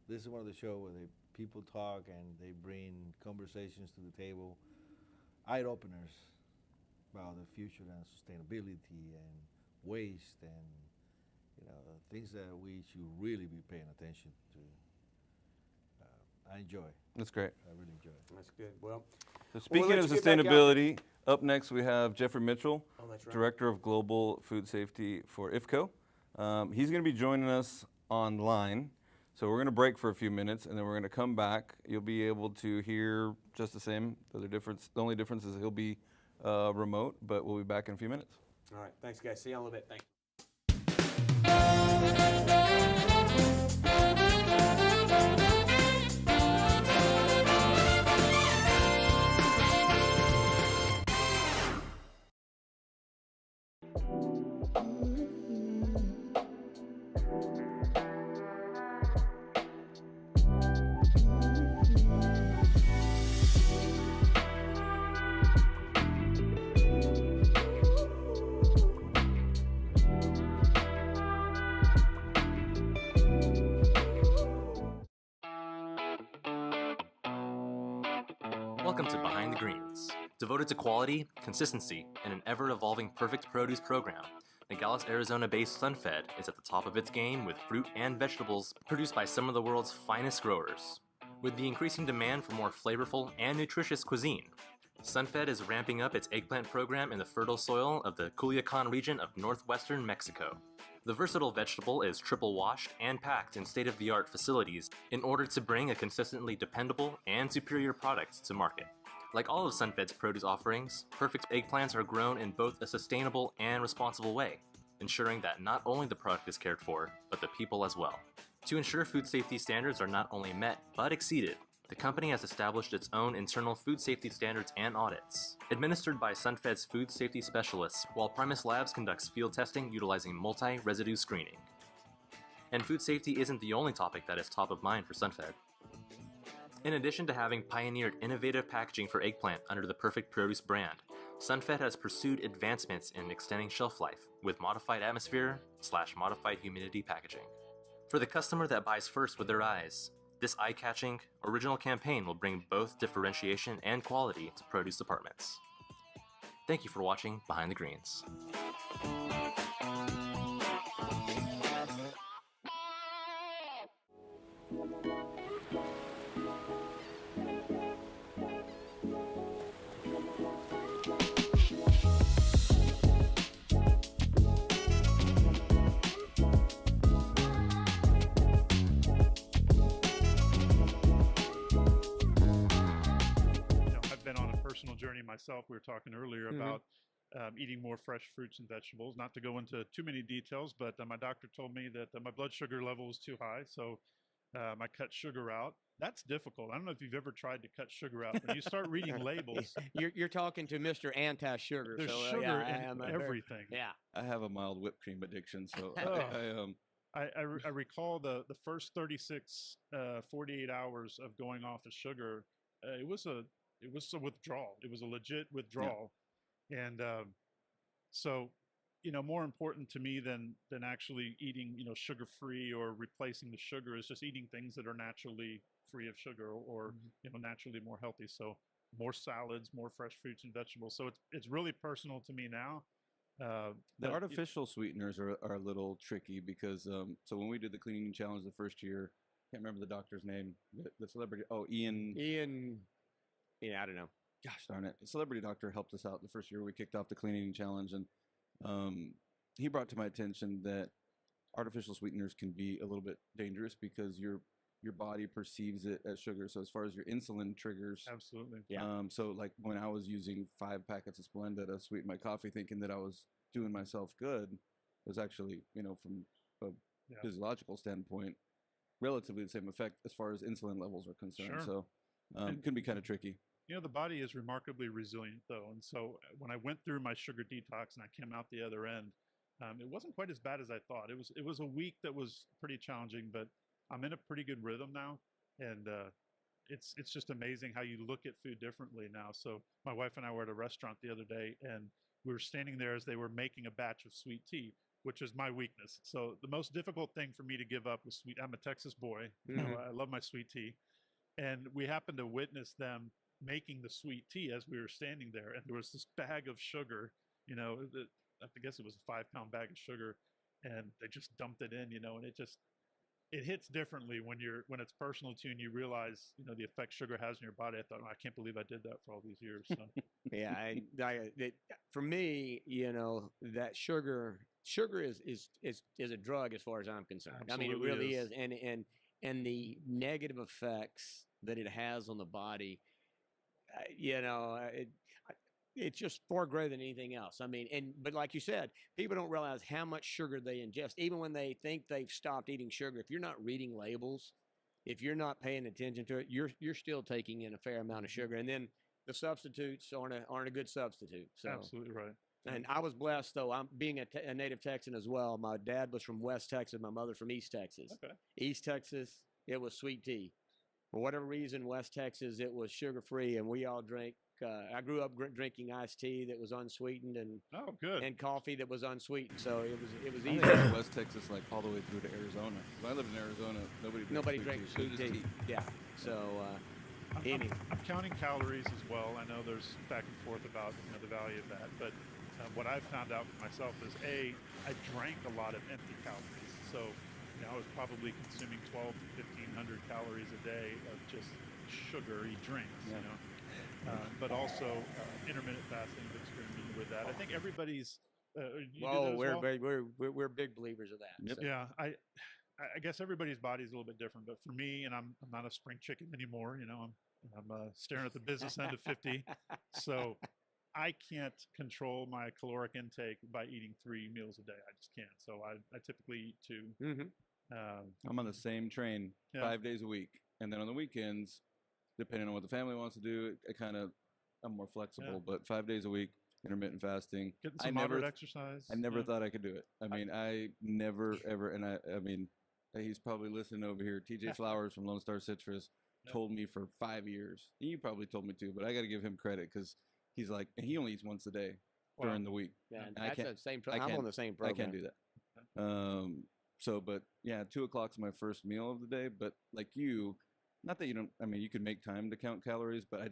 This is one of the shows where people talk and they bring conversations to the table, eye openers about the future and sustainability and waste and things that we should really be paying attention to. I enjoy. That's great. I really enjoy it. That's good. Well, So speaking let of you get back out. sustainability, up next we have Jeffrey Mitchell, Oh, that's right. Director of Global Food Safety for IFCO. He's going to be joining us online. So we're going to break for a few minutes, and then we're going to come back. You'll be able to hear just the same. The only difference is he'll be remote, but we'll be back in a few minutes. All right. Thanks, guys. See you in a little bit. Thanks. Welcome to Behind the Greens, devoted to quality, consistency, and an ever-evolving perfect produce program. Nogales, Arizona-based SunFed is at the top of its game with fruit and vegetables produced by some of the world's finest growers. With the increasing demand for more flavorful and nutritious cuisine, SunFed is ramping up its eggplant program in the fertile soil of the Culiacan region of northwestern Mexico. The versatile vegetable is triple washed and packed in state-of-the-art facilities in order to bring a consistently dependable and superior product to market. Like all of SunFed's produce offerings, Perfect eggplants are grown in both a sustainable and responsible way, ensuring that not only the product is cared for, but the people as well. To ensure food safety standards are not only met, but exceeded, the company has established its own internal food safety standards and audits, administered by SunFed's food safety specialists, while Primus Labs conducts field testing utilizing multi-residue screening. And food safety isn't the only topic that is top of mind for SunFed. In addition to having pioneered innovative packaging for eggplant under the Perfect Produce brand, SunFed has pursued advancements in extending shelf life with modified atmosphere/modified humidity packaging. For the customer that buys first with their eyes, this eye-catching, original campaign will bring both differentiation and quality to produce departments. Thank you for watching Behind the Greens. Journey myself. We were talking earlier about eating more fresh fruits and vegetables. Not to go into too many details, but my doctor told me that my blood sugar level was too high, so I cut sugar out. That's difficult. I don't know if you've ever tried to cut sugar out, but you start reading labels. You're talking to Mr. Anti-Sugar. There's so, sugar yeah, in everything. I have a mild whipped cream addiction, so I recall the first 36, 48 hours of going off of sugar. It was a withdrawal. It was a legit withdrawal. Yeah. And so, more important to me than actually eating, sugar-free or replacing the sugar is just eating things that are naturally free of sugar or naturally more healthy. So more salads, more fresh fruits and vegetables. So it's really personal to me now. The artificial sweeteners are a little tricky because so when we did the cleaning challenge the first year, can't remember the doctor's name, the celebrity. Oh, Ian. Yeah, I don't know. Gosh darn it. A celebrity doctor helped us out the first year we kicked off the cleaning challenge, and he brought to my attention that artificial sweeteners can be a little bit dangerous because your body perceives it as sugar. So as far as your insulin triggers. Absolutely. Yeah. So like when I was using 5 packets of Splenda to sweeten my coffee thinking that I was doing myself good, it was actually, from a physiological standpoint, relatively the same effect as far as insulin levels are concerned. Sure. So it can be kind of tricky. The body is remarkably resilient, though. And so when I went through my sugar detox and I came out the other end, it wasn't quite as bad as I thought. It was a week that was pretty challenging, but I'm in a pretty good rhythm now. And it's just amazing how you look at food differently now. So my wife and I were at a restaurant the other day, and we were standing there as they were making a batch of sweet tea, which is my weakness. So the most difficult thing for me to give up was sweet. I'm a Texas boy. I love my sweet tea. And we happened to witness them making the sweet tea as we were standing there, and there was this bag of sugar, I guess it was a 5-pound bag of sugar, and they just dumped it in, and it hits differently when it's personal to you and you realize, the effect sugar has on your body. I thought, I can't believe I did that for all these years. So. Yeah, for me, that sugar is a drug as far as I'm concerned. Absolutely. I mean, it really is, and the negative effects that it has on the body. It's just far greater than anything else. I mean, but like you said, people don't realize how much sugar they ingest. Even when they think they've stopped eating sugar, if you're not reading labels, if you're not paying attention to it, you're still taking in a fair amount of sugar. And then the substitutes aren't a good substitute. So. Absolutely right. And I was blessed, though. I'm being a native Texan as well. My dad was from West Texas. My mother from East Texas. Okay. East Texas, it was sweet tea. For whatever reason, West Texas, it was sugar-free, and we all drank. I grew up drinking iced tea that was unsweetened, and and coffee that was unsweetened. So it was easy. West Texas, like all the way through to Arizona. When I lived in Arizona, nobody drank sweet tea. Yeah. So I'm counting calories as well. I know there's back and forth about the value of that, but what I've found out for myself is I drank a lot of empty calories. So, I was probably consuming 12 to 1,500 calories a day of just sugary drinks, but also intermittent fasting, I've experimented with that. I think everybody's, you do that as well? We're big believers of that. Yep. So. Yeah, I guess everybody's body is a little bit different, but for me, and I'm not a spring chicken anymore. I'm staring at the business end of 50, so I can't control my caloric intake by eating 3 meals a day. I just can't. So I typically eat 2. Mm-hmm. I'm on the same train 5 days a week, and then on the weekends, depending on what the family wants to do, I'm more flexible. But 5 days a week, intermittent fasting. Getting some moderate exercise. I never thought I could do it. I never ever, and I mean, he's probably listening over here. TJ Flowers from Lone Star Citrus told me for 5 years. And you probably told me too, but I got to give him credit because he's like, and he only eats once a day during the week. Yeah, and that's the same. I'm on the same program. I can't do that. But yeah, 2 o'clock's my first meal of the day. But like you, not that you don't. I mean, you can make time to count calories, but I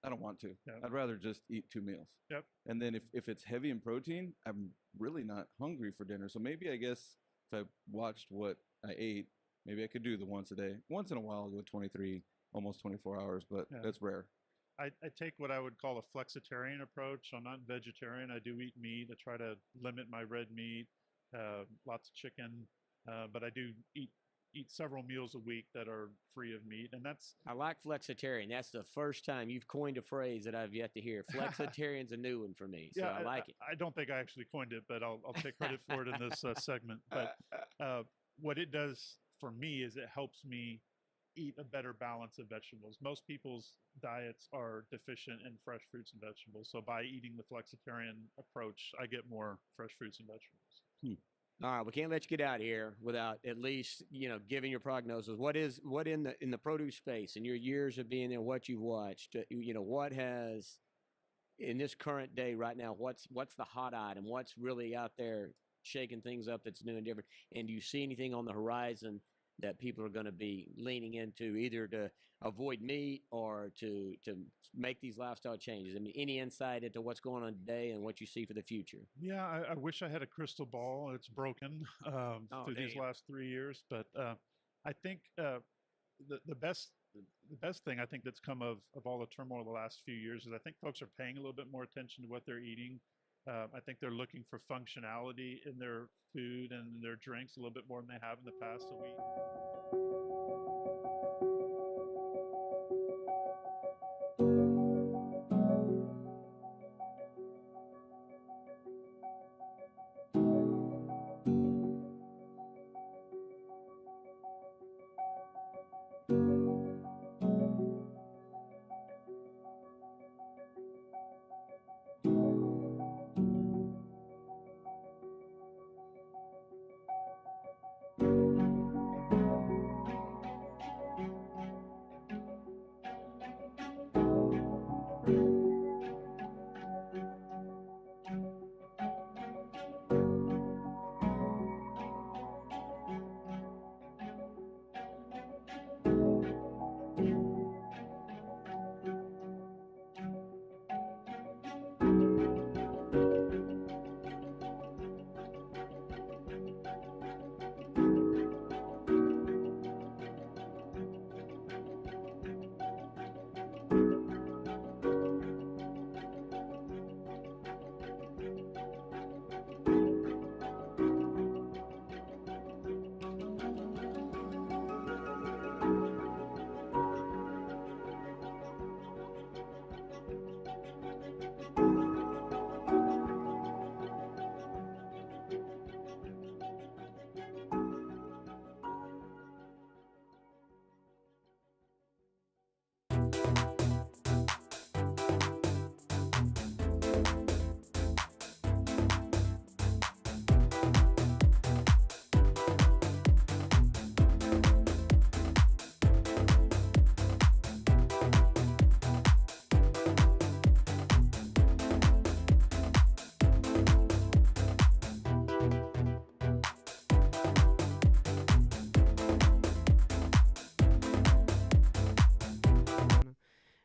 don't want to. I'd rather just eat 2 meals. Yep. And then if it's heavy in protein, I'm really not hungry for dinner. So maybe I guess if I watched what I ate, maybe I could do the once a day. Once in a while, I'll go 23, almost 24 hours, but that's rare. I take what I would call a flexitarian approach. I'm not vegetarian. I do eat meat. I try to limit my red meat, lots of chicken, but I do eat several meals a week that are free of meat, and that's. I like flexitarian. That's the first time you've coined a phrase that I've yet to hear. Flexitarian's a new one for me, so I like it. I don't think I actually coined it, but I'll take credit for it in this segment. But what it does for me is it helps me eat a better balance of vegetables. Most people's diets are deficient in fresh fruits and vegetables, so by eating the flexitarian approach, I get more fresh fruits and vegetables. All right, we can't let you get out of here without at least giving your prognosis. What in the produce space in your years of being there, what you've watched, what has in this current day right now, what's the hot item? What's really out there shaking things up that's new and different? And do you see anything on the horizon that people are going to be leaning into, either to avoid meat or to make these lifestyle changes? I mean, any insight into what's going on today and what you see for the future? Yeah, I wish I had a crystal ball. It's broken through these last 3 years, but I think the best thing I think that's come of all the turmoil the last few years is I think folks are paying a little bit more attention to what they're eating. I think they're looking for functionality in their food and their drinks a little bit more than they have in the past. So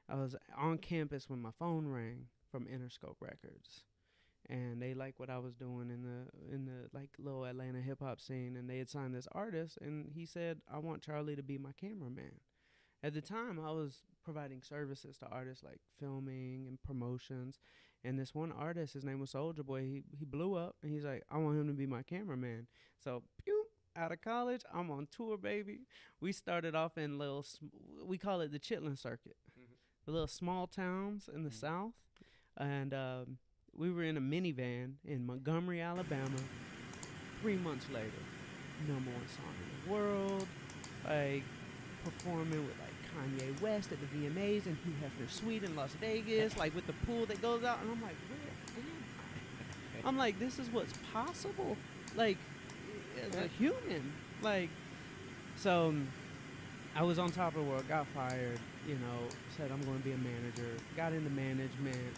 I was on campus when my phone rang from Interscope Records, and they liked what I was doing in the like little Atlanta hip hop scene, and they had signed this artist, and he said, I want Charlie to be my cameraman. At the time, I was providing services to artists like filming and promotions, and this one artist, his name was Soulja Boy, he blew up, and he's like, I want him to be my cameraman. So, pew, out of college, I'm on tour, baby. We started off in we call it the Chitlin Circuit, the little small towns in the South, and we were in a minivan in Montgomery, Alabama. 3 months later, #1 song in the world, like performing with like Kanye West at the VMAs and Hugh Hefner's suite in Las Vegas, like with the pool that goes out, and I'm like, where am I? I'm like, this is what's possible, like as a human, like. So I was on top of the world, got fired, said I'm going to be a manager, got into management,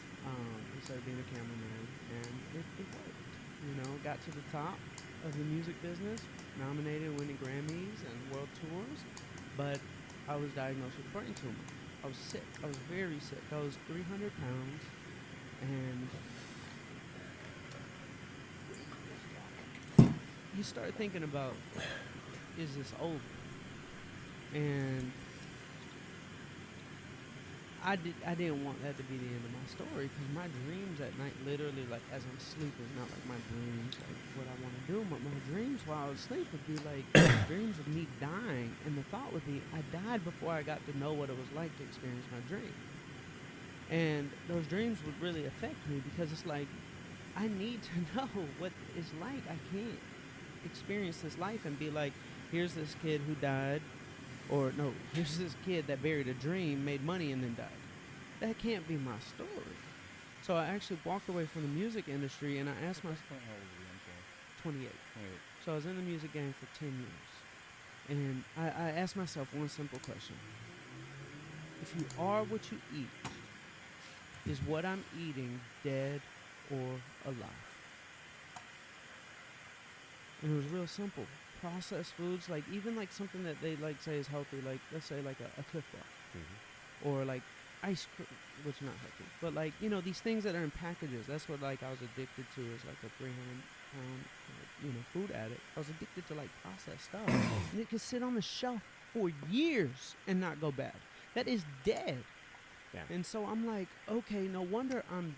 instead of being a cameraman, and it worked. Got to the top of the music business, nominated, winning Grammys and world tours, but I was diagnosed with brain tumor. I was sick. I was very sick. I was 300 pounds, and you start thinking about, is this over? And I didn't want that to be the end of my story, because my dreams at night, literally, like as I'm sleeping, not like my dreams, like what I want to do, but my dreams while I was asleep would be like dreams of me dying, and the thought would be, I died before I got to know what it was like to experience my dream. And those dreams would really affect me, because it's like, I need to know what it's like. I can't experience this life and be like, here's this kid who died, or no, here's this kid that buried a dream, made money, and then died. That can't be my story. So I actually walked away from the music industry, and I asked myself, 28. So I was in the music game for 10 years. And I asked myself one simple question. If you are what you eat, is what I'm eating dead or alive? And it was real simple. Processed foods, like even like something that they like say is healthy, like let's say like a Cliff Bar, or like ice cream, which is not healthy, but like these things that are in packages. That's what like I was addicted to as like a 300-pound food addict. I was addicted to like processed stuff, and it could sit on the shelf for years and not go bad. That is dead. Yeah. And so I'm like, okay, no wonder I'm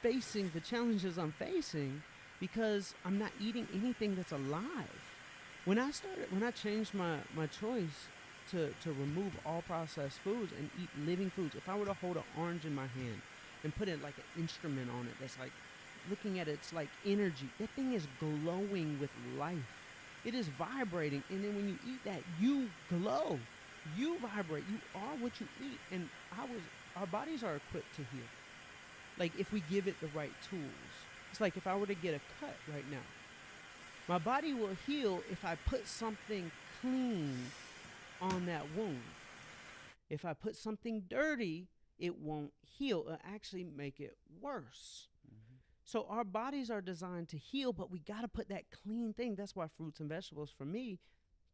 facing the challenges I'm facing, because I'm not eating anything that's alive. When I changed my choice to remove all processed foods and eat living foods, if I were to hold an orange in my hand and put it like an instrument on it that's like looking at it's like energy, that thing is glowing with life. It is vibrating, and then when you eat that, you glow, you vibrate, you are what you eat. And our bodies are equipped to heal, like if we give it the right tools. It's like if I were to get a cut right now, my body will heal if I put something clean on that wound. If I put something dirty, it won't heal. It'll actually make it worse. So our bodies are designed to heal, but we got to put that clean thing. That's why fruits and vegetables, for me,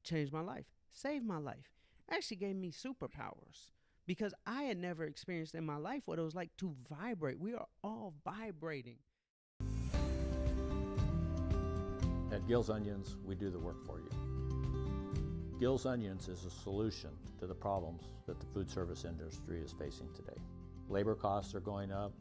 changed my life, saved my life, actually gave me superpowers, because I had never experienced in my life what it was like to vibrate. We are all vibrating. At Gill's Onions, we do the work for you. Gill's Onions is a solution to the problems that the food service industry is facing today. Labor costs are going up.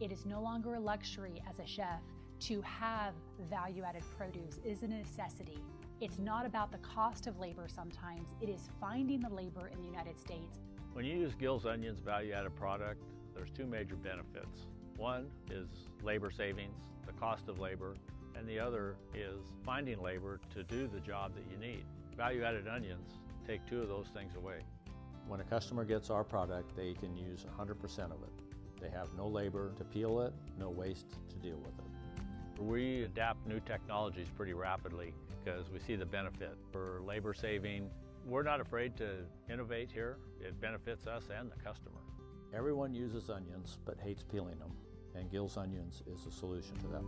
It is no longer a luxury as a chef. To have value-added produce is a necessity. It's not about the cost of labor sometimes, it is finding the labor in the United States. When you use Gill's Onions value-added product, there's two major benefits. One is labor savings, the cost of labor, and the other is finding labor to do the job that you need. Value-added onions take two of those things away. When a customer gets our product, they can use 100% of it. They have no labor to peel it, no waste to deal with it. We adapt new technologies pretty rapidly because we see the benefit for labor saving. We're not afraid to innovate here. It benefits us and the customer. Everyone uses onions but hates peeling them, and Gill's Onions is a solution to that.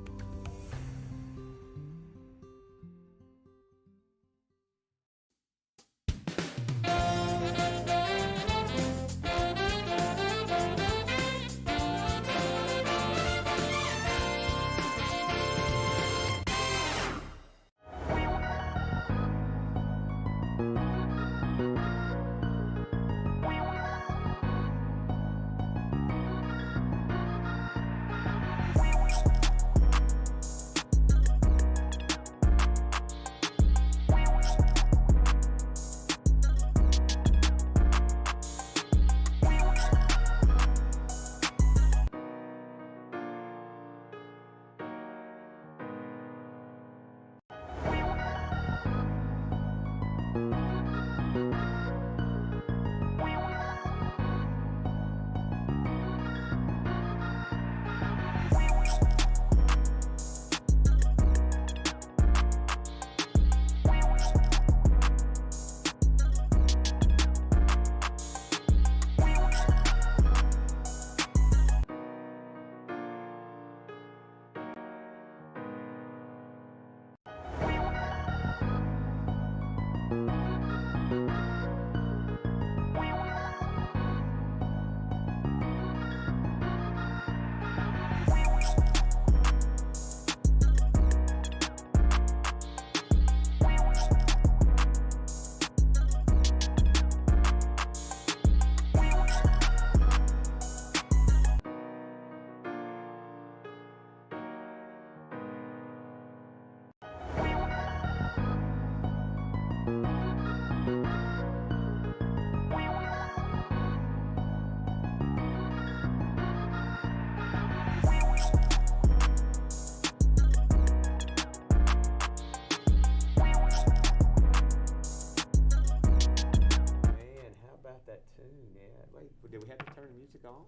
Wait, did we have to turn the music off?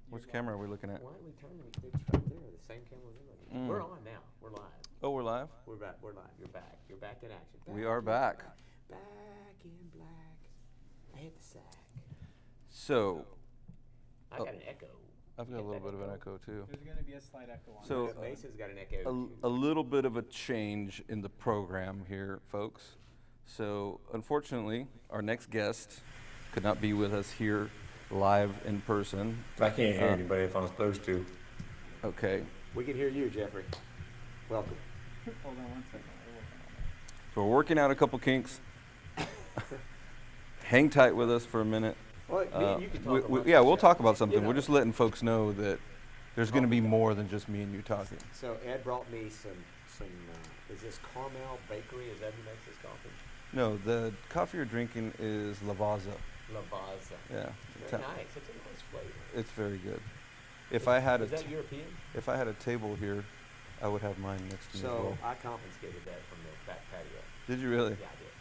Which camera are we looking at? Why don't we turn the music? It's right there, the same camera we're looking at. We're on now. We're live. Oh, we're live? We're back. We're live. You're back. You're back in action. We are back. Back in black. I hit the sack. So, I got an echo. I've got a little bit of an echo too. There's going to be a slight echo on So, this. Mason's got an echo. a little bit of a change in the program here, folks. So, unfortunately, our next guest could not be with us here live in person. I can't hear anybody if I'm supposed to. Okay. We can hear you, Jeffrey. Welcome. Hold on 1 second. So, we're working out a couple kinks. Hang tight with us for a minute. Well, me and you can talk about yeah, this, we'll Jeff. talk about something. You know. We're just letting folks know that there's going to be more than just me and you talking. So Ed brought me some is this Carmel Bakery? Is that who makes this coffee? No, the coffee you're drinking is Lavazza. Lavazza. Yeah. It's very nice. It's a nice flavor. It's very good. If I had Is that European? If I had a table here, I would have mine next to me as So well. I confiscated that from the back patio. Did you really? Yeah, I did.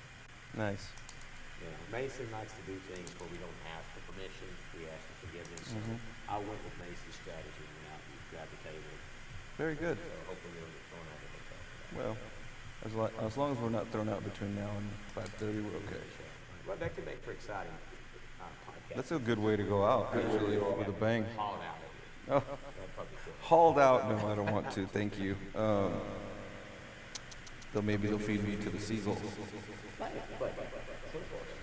Nice. Yeah, Mason likes to do things where we don't ask for permission. We ask for forgiveness. So I went with Mason's strategy and went out and grabbed the table. Very good. So hopefully we don't get thrown out of the hotel. Well, as long as we're not thrown out between now and 5:30, we're okay. Well, that could make for exciting podcast. That's a good way to go out, actually, with a bang. Hauled out. Oh, hauled out. No, I don't want to. Thank you. Maybe they'll feed me to the seagulls.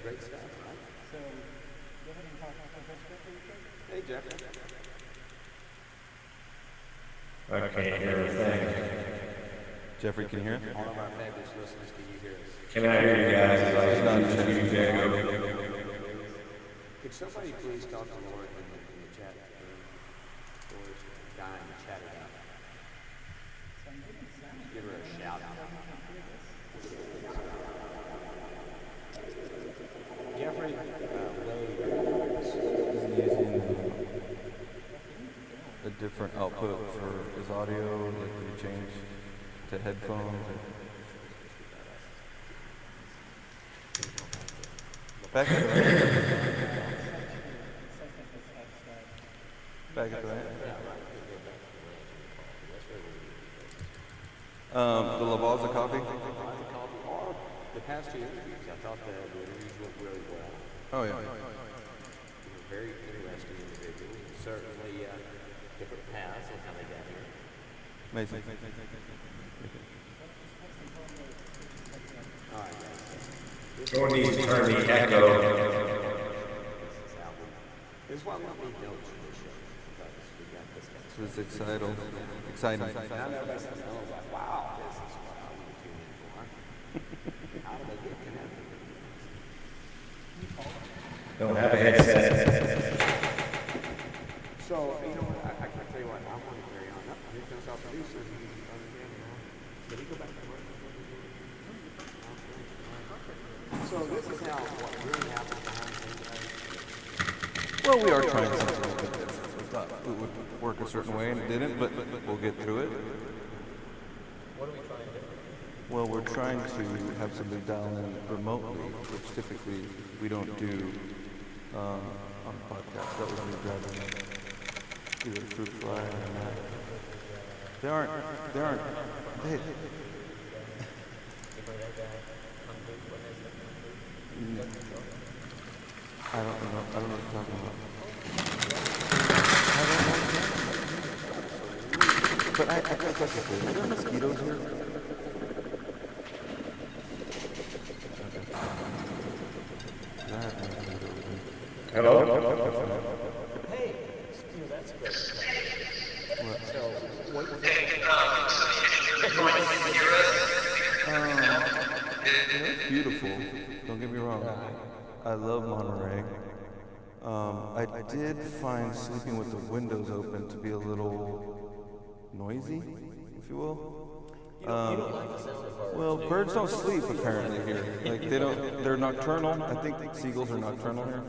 Great stuff, right? So, go ahead and talk about the first step real quick. Hey, Jeff. I can't hear a thing. Jeffrey, can you hear? All of our fabulous listeners, can you hear us? Can I hear you guys? It's not just you, Jacob. Could somebody please talk to Lauren in the chat room? Or is dying to chat it out? Give her a shout out. Jeffrey, A different output for his audio, like when you change to headphones. Back at the Back at the the Lavazza coffee? The past 2 interviews, I thought the interviews went really well. Oh, yeah. Very interesting individuals. Certainly different paths on how they got here. Mason. All right, guys. Someone needs to turn the echo. This is why we need notes for this show. We got this guy. This is exciting. Exciting. Now everybody says, wow, this is what I want to tune in for. How do they get connected? Don't have a headset. So, you know what, I can tell you what, I want to carry on. Here comes our producer. Did he go back to work? So this is how what really happens behind the scenes. Well, we are trying something a bit different. We thought it would work a certain way and it didn't, but we'll get through it. What are we trying to do? Well, we're trying to have somebody dial in remotely, which typically we don't do on the podcast. That would be driving either fruit fly or not. They aren't. I don't know what you're talking about. But I got a question for you. Are there mosquitoes here? Hello? Hey, that's great. So, It's beautiful. Don't get me wrong. I love Monterey. I did find sleeping with the windows open to be a little noisy, if you will. Well, birds don't sleep apparently here. Like they're nocturnal. I think seagulls are nocturnal here.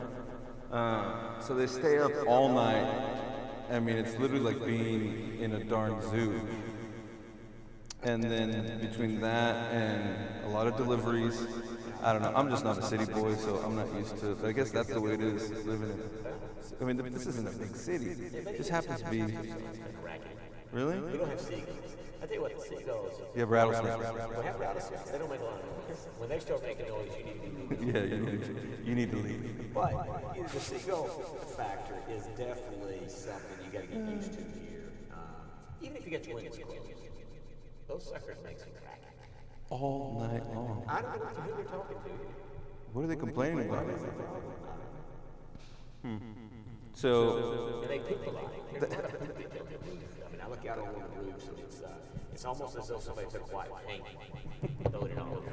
So they stay up all night. I mean, it's literally like being in a darn zoo. And then between that and a lot of deliveries, I don't know. I'm just not a city boy, so I'm not used to it. But I guess that's the way it is living in. I mean, this isn't a big city. It just happens to be. Really? We don't have seagulls. I tell you what, the seagulls. You have rattlesnakes. We have rattlesnakes. They don't make a lot of noise. When they start making noise, you need to leave. Yeah, you need to leave. But the seagull factor is definitely something you got to get used to here. Even if you get your windows closed, those suckers make some crack. All night long. I don't know who they're talking to. What are they complaining about? So. And they poop a lot. There's a lot of poop that they move. I mean, I look out on one of the roofs, and it's almost as though somebody took white paint and loaded it all over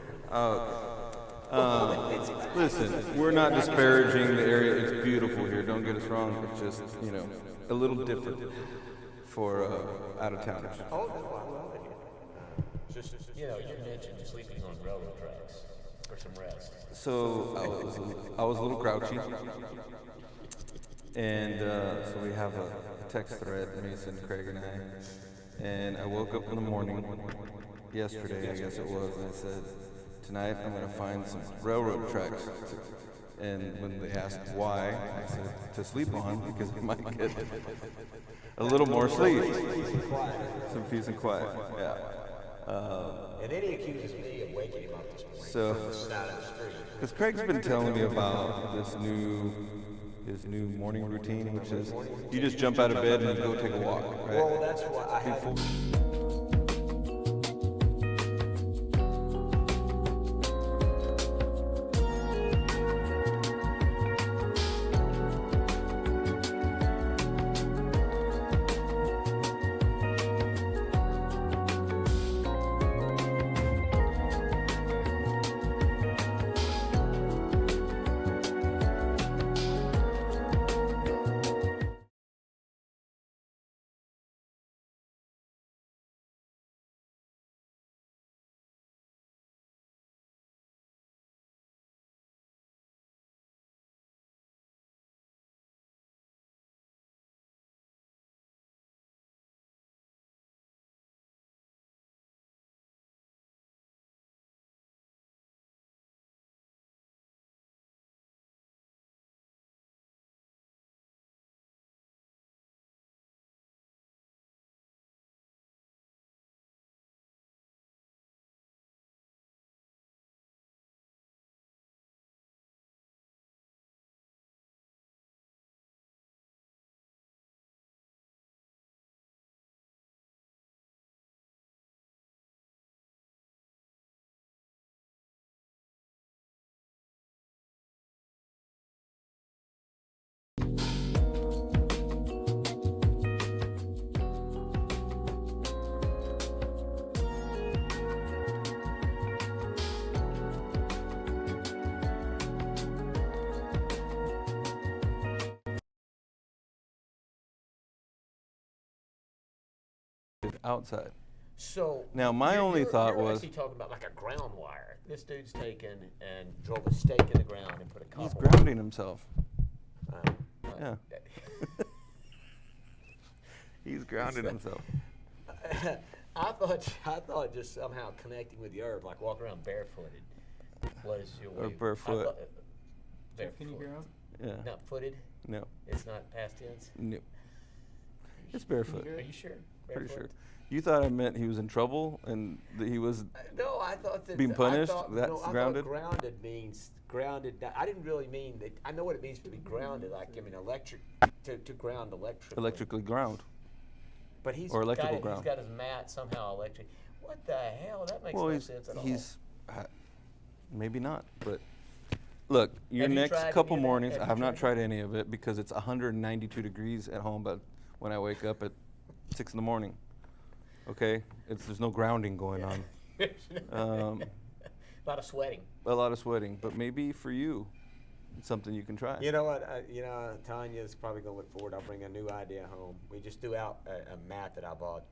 the roof. Listen, we're not disparaging the area. It's beautiful here. Don't get us wrong. It's just, a little different for out of towners. Oh, no, I love it here. You mentioned sleeping on railroad tracks for some rest. So I was a little grouchy. And so we have a text thread, Mason, Craig, and I. And I woke up in the morning, yesterday I guess it was, and I said, tonight I'm going to find some railroad tracks. And when they asked why, I said, to sleep on, because we might get a little more sleep. Some peace and quiet, yeah. And then he accuses me of waking him up this morning. So, because Craig's been telling me about his new morning routine, which is you just jump out of bed and go take a walk, right? Well, that's what I have. Outside. So now my only thought you're was actually talking about like a ground wire. This dude's taken and drove a stake in the ground and put a copper. he's grounding himself. Yeah. He's grounding himself. I thought just somehow connecting with the earth, like walking around barefooted, was your way. Or barefoot. Barefoot. Can you hear him? Yeah. Not footed. No. It's not past tense. No. It's barefoot. Are you sure? Pretty sure. You thought I meant he was in trouble and that he was No, I thought that being punished? I That's grounded? Thought grounded means grounded. I didn't really mean that. I know what it means to be grounded, like electric to ground electrically. electrically ground. But he's or electrical got ground. He's got his mat somehow electric. What the hell? That makes no sense at all. He's maybe not, but look, your Have you next tried couple any of that? mornings, Have I you have not tried tried any of it because it's 192 degrees at home, but when I wake up at 6 in the morning, okay, there's no grounding going on. A lot of sweating. A lot of sweating, but maybe for you, it's something you can try. You know what? Tanya's probably gonna look forward. I'll bring a new idea home. We just threw out a mat that I bought.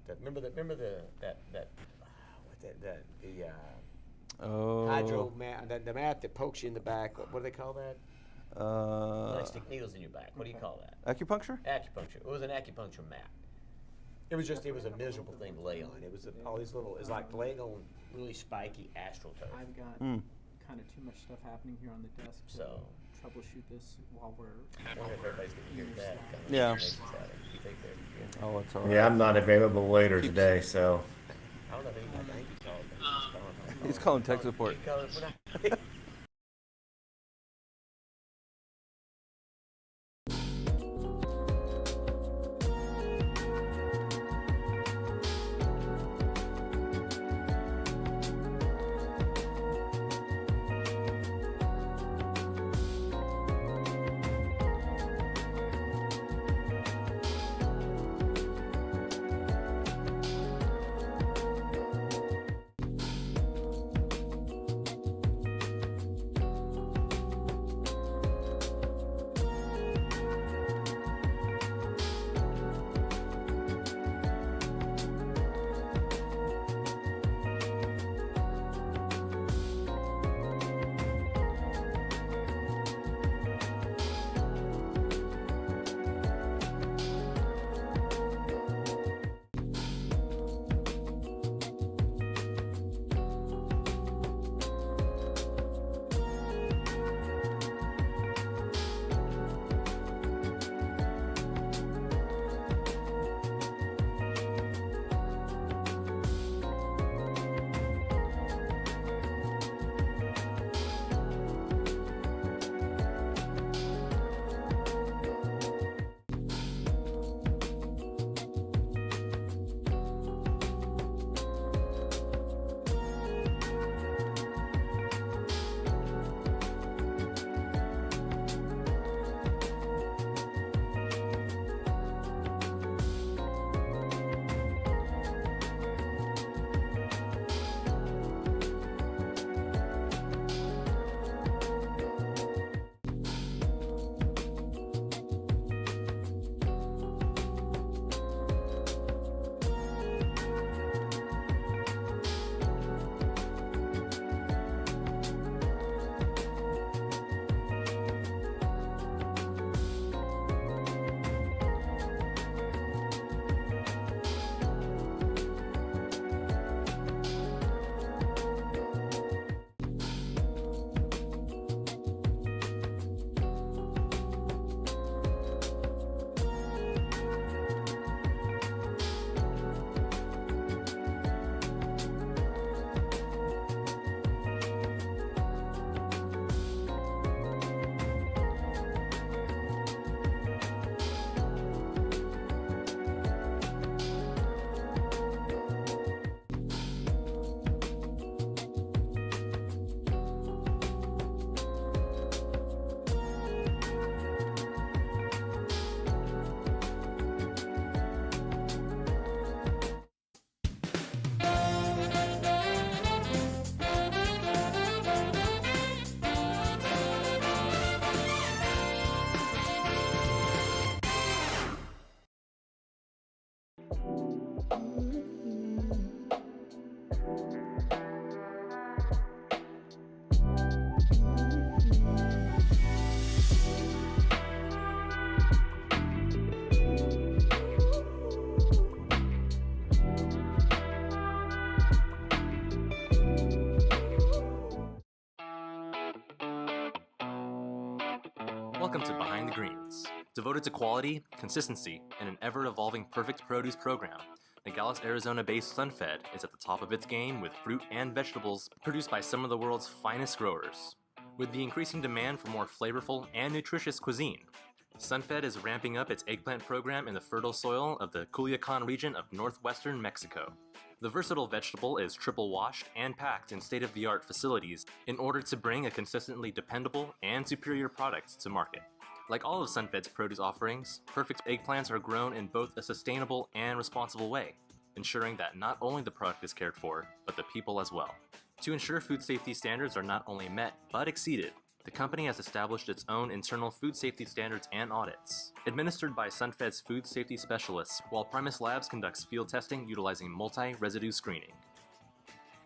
Hydro mat, the mat that pokes you in the back. What do they call that? They stick needles in your back. What do you call that? Acupuncture? Acupuncture. It was an acupuncture mat. It was a miserable thing to lay on. It was all these little. It's like laying on really spiky astroturf. I've got kind of too much stuff happening here on the desk to So troubleshoot this while we're. I wonder if everybody's gonna hear that. Yeah. Oh, it's all Yeah, I'm not available later today, so. I don't know if anybody, I think he called. He's calling tech support. Welcome to Behind the Greens, devoted to quality, consistency, and an ever-evolving perfect produce program. Nogales, Arizona-based SunFed is at the top of its game with fruit and vegetables produced by some of the world's finest growers. With the increasing demand for more flavorful and nutritious cuisine, SunFed is ramping up its eggplant program in the fertile soil of the Culiacan region of northwestern Mexico. The versatile vegetable is triple washed and packed in state-of-the-art facilities in order to bring a consistently dependable and superior product to market. Like all of SunFed's produce offerings, perfect eggplants are grown in both a sustainable and responsible way, ensuring that not only the product is cared for, but the people as well. To ensure food safety standards are not only met, but exceeded, the company has established its own internal food safety standards and audits, administered by SunFed's food safety specialists, while Primus Labs conducts field testing utilizing multi-residue screening.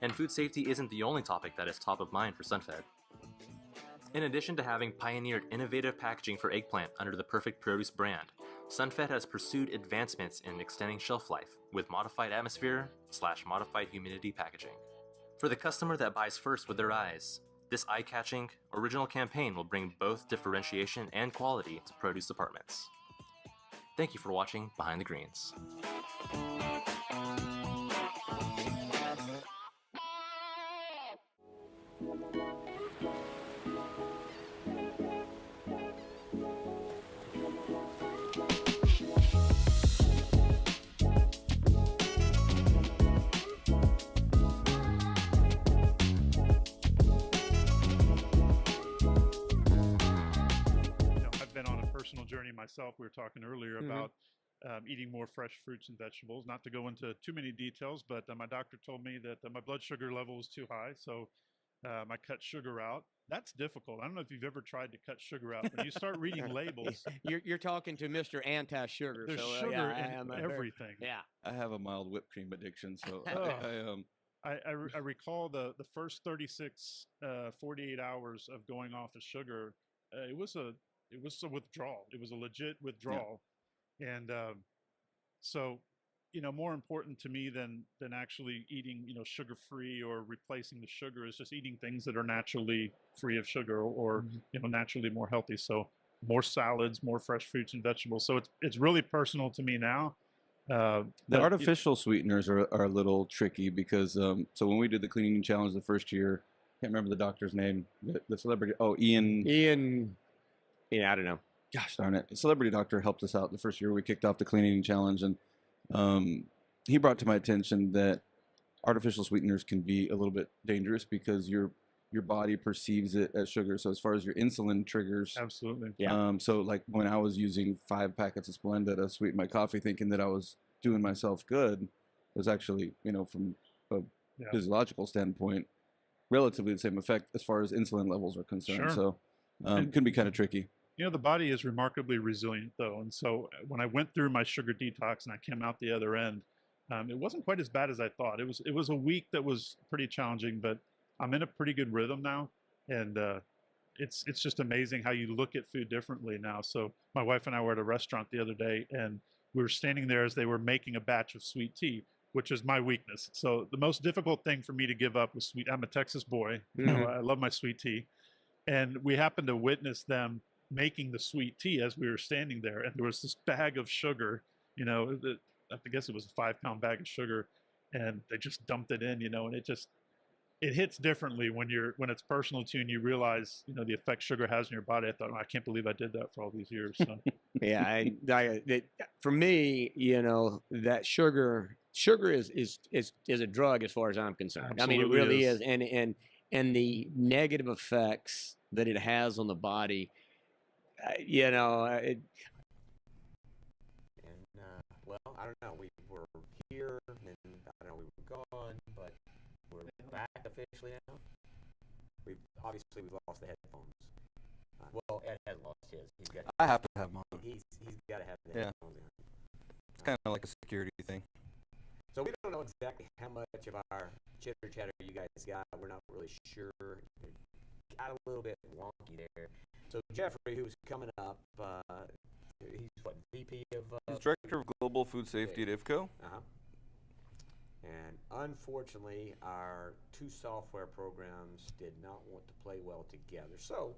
And food safety isn't the only topic that is top of mind for SunFed. In addition to having pioneered innovative packaging for eggplant under the Perfect Produce brand, SunFed has pursued advancements in extending shelf life with modified atmosphere/modified humidity packaging. For the customer that buys first with their eyes, This eye-catching, original campaign will bring both differentiation and quality to produce departments. Thank you for watching Behind the Greens. I've been on a personal journey myself. We were talking earlier about eating more fresh fruits and vegetables. Not to go into too many details, but my doctor told me that my blood sugar level was too high, so I cut sugar out. That's difficult. I don't know if you've ever tried to cut sugar out. When you start reading labels, You're talking to Mr. Anti-Sugar. there's so, sugar yeah, in I'm everything. Yeah. I have a mild whipped cream addiction, so I recall the first 36, 48 hours of going off of sugar. It was a withdrawal. It was a legit withdrawal, and so more important to me than actually eating sugar free or replacing the sugar is just eating things that are naturally free of sugar or naturally more healthy. So more salads, more fresh fruits and vegetables. So it's really personal to me now. The artificial sweeteners are a little tricky because so when we did the cleaning challenge the first year, can't remember the doctor's name, the celebrity. Oh, Ian. Yeah, I don't know. Gosh darn it! A celebrity doctor helped us out the first year we kicked off the cleaning challenge, and he brought to my attention that artificial sweeteners can be a little bit dangerous because your body perceives it as sugar. So as far as your insulin triggers, absolutely. Yeah. So like when I was using 5 packets of Splenda to sweeten my coffee, thinking that I was doing myself good, it was actually from a physiological standpoint, relatively the same effect as far as insulin levels are concerned. Sure. So it can be kind of tricky. The body is remarkably resilient, though. And so when I went through my sugar detox and I came out the other end, it wasn't quite as bad as I thought. It was a week that was pretty challenging, but I'm in a pretty good rhythm now. And it's just amazing how you look at food differently now. So my wife and I were at a restaurant the other day, and we were standing there as they were making a batch of sweet tea, which is my weakness. So the most difficult thing for me to give up was sweet. I'm a Texas boy. I love my sweet tea. And we happened to witness them making the sweet tea as we were standing there, and there was this bag of sugar, I guess it was a 5-pound bag of sugar, and they just dumped it in, and it hits differently when it's personal to you and you realize the effect sugar has in your body. I thought, I can't believe I did that for all these years. So. Yeah, for me, that sugar is a drug as far as I'm concerned. Absolutely. I mean, it really is, and the negative effects that it has on the body. Well, I don't know. We were here, and I don't know, we were gone, but we're back officially now. We've lost the headphones. Well, Ed has lost his. I have to have mine. He's got to have the headphones in. It's kind of like a security thing. So we don't know exactly how much of our chitter chatter you guys got. We're not really sure. It got a little bit wonky there. So Jeffrey, who's coming up, he's what, VP of? He's Director of Global Food Safety at IFCO. Uh-huh. And unfortunately, our 2 software programs did not want to play well together. So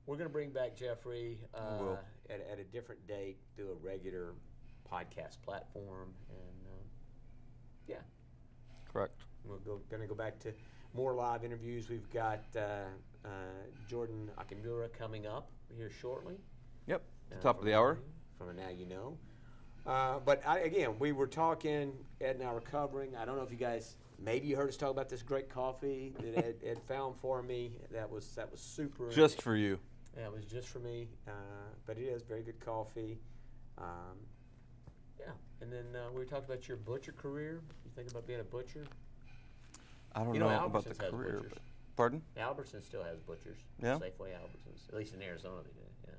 we're going to bring back Jeffrey at a different date through a regular podcast platform. And Correct. We're going to go back to more live interviews. We've got Jordan Akamura coming up here shortly. Yep, top of the hour. From a Now You Know. But again, we were talking, Ed and I were covering. I don't know if you guys, maybe you heard us talk about this great coffee that Ed found for me. That was super. Just for you. Yeah, it was just for me. But it is very good coffee. And then we talked about your butcher career. You think about being a butcher? I don't know about the career. But, pardon? Albertsons still has butchers. Yeah. Safeway Albertsons. At least in Arizona they do. Yeah.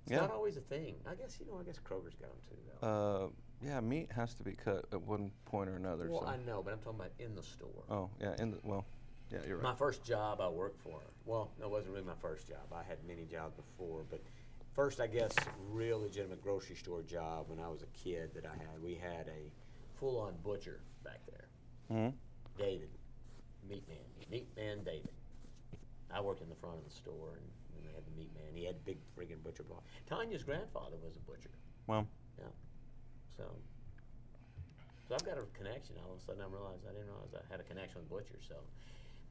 It's Yeah. not always a thing. I guess Kroger's got them too, though. Yeah, meat has to be cut at one point or another. Well, so. I know, but I'm talking about in the store. Oh, yeah, yeah, you're right. My first job I worked for, well, no, it wasn't really my first job. I had many jobs before, but first, I guess, real legitimate grocery store job when I was a kid that I had. We had a full-on butcher back there. Mm-hmm. David, Meat Man David. the store, and then they had the meat man. He had big friggin' butcher block. Tanya's grandfather was a butcher. Well, Yeah. So I've got a connection. All of a sudden I didn't realize I had a connection with butchers.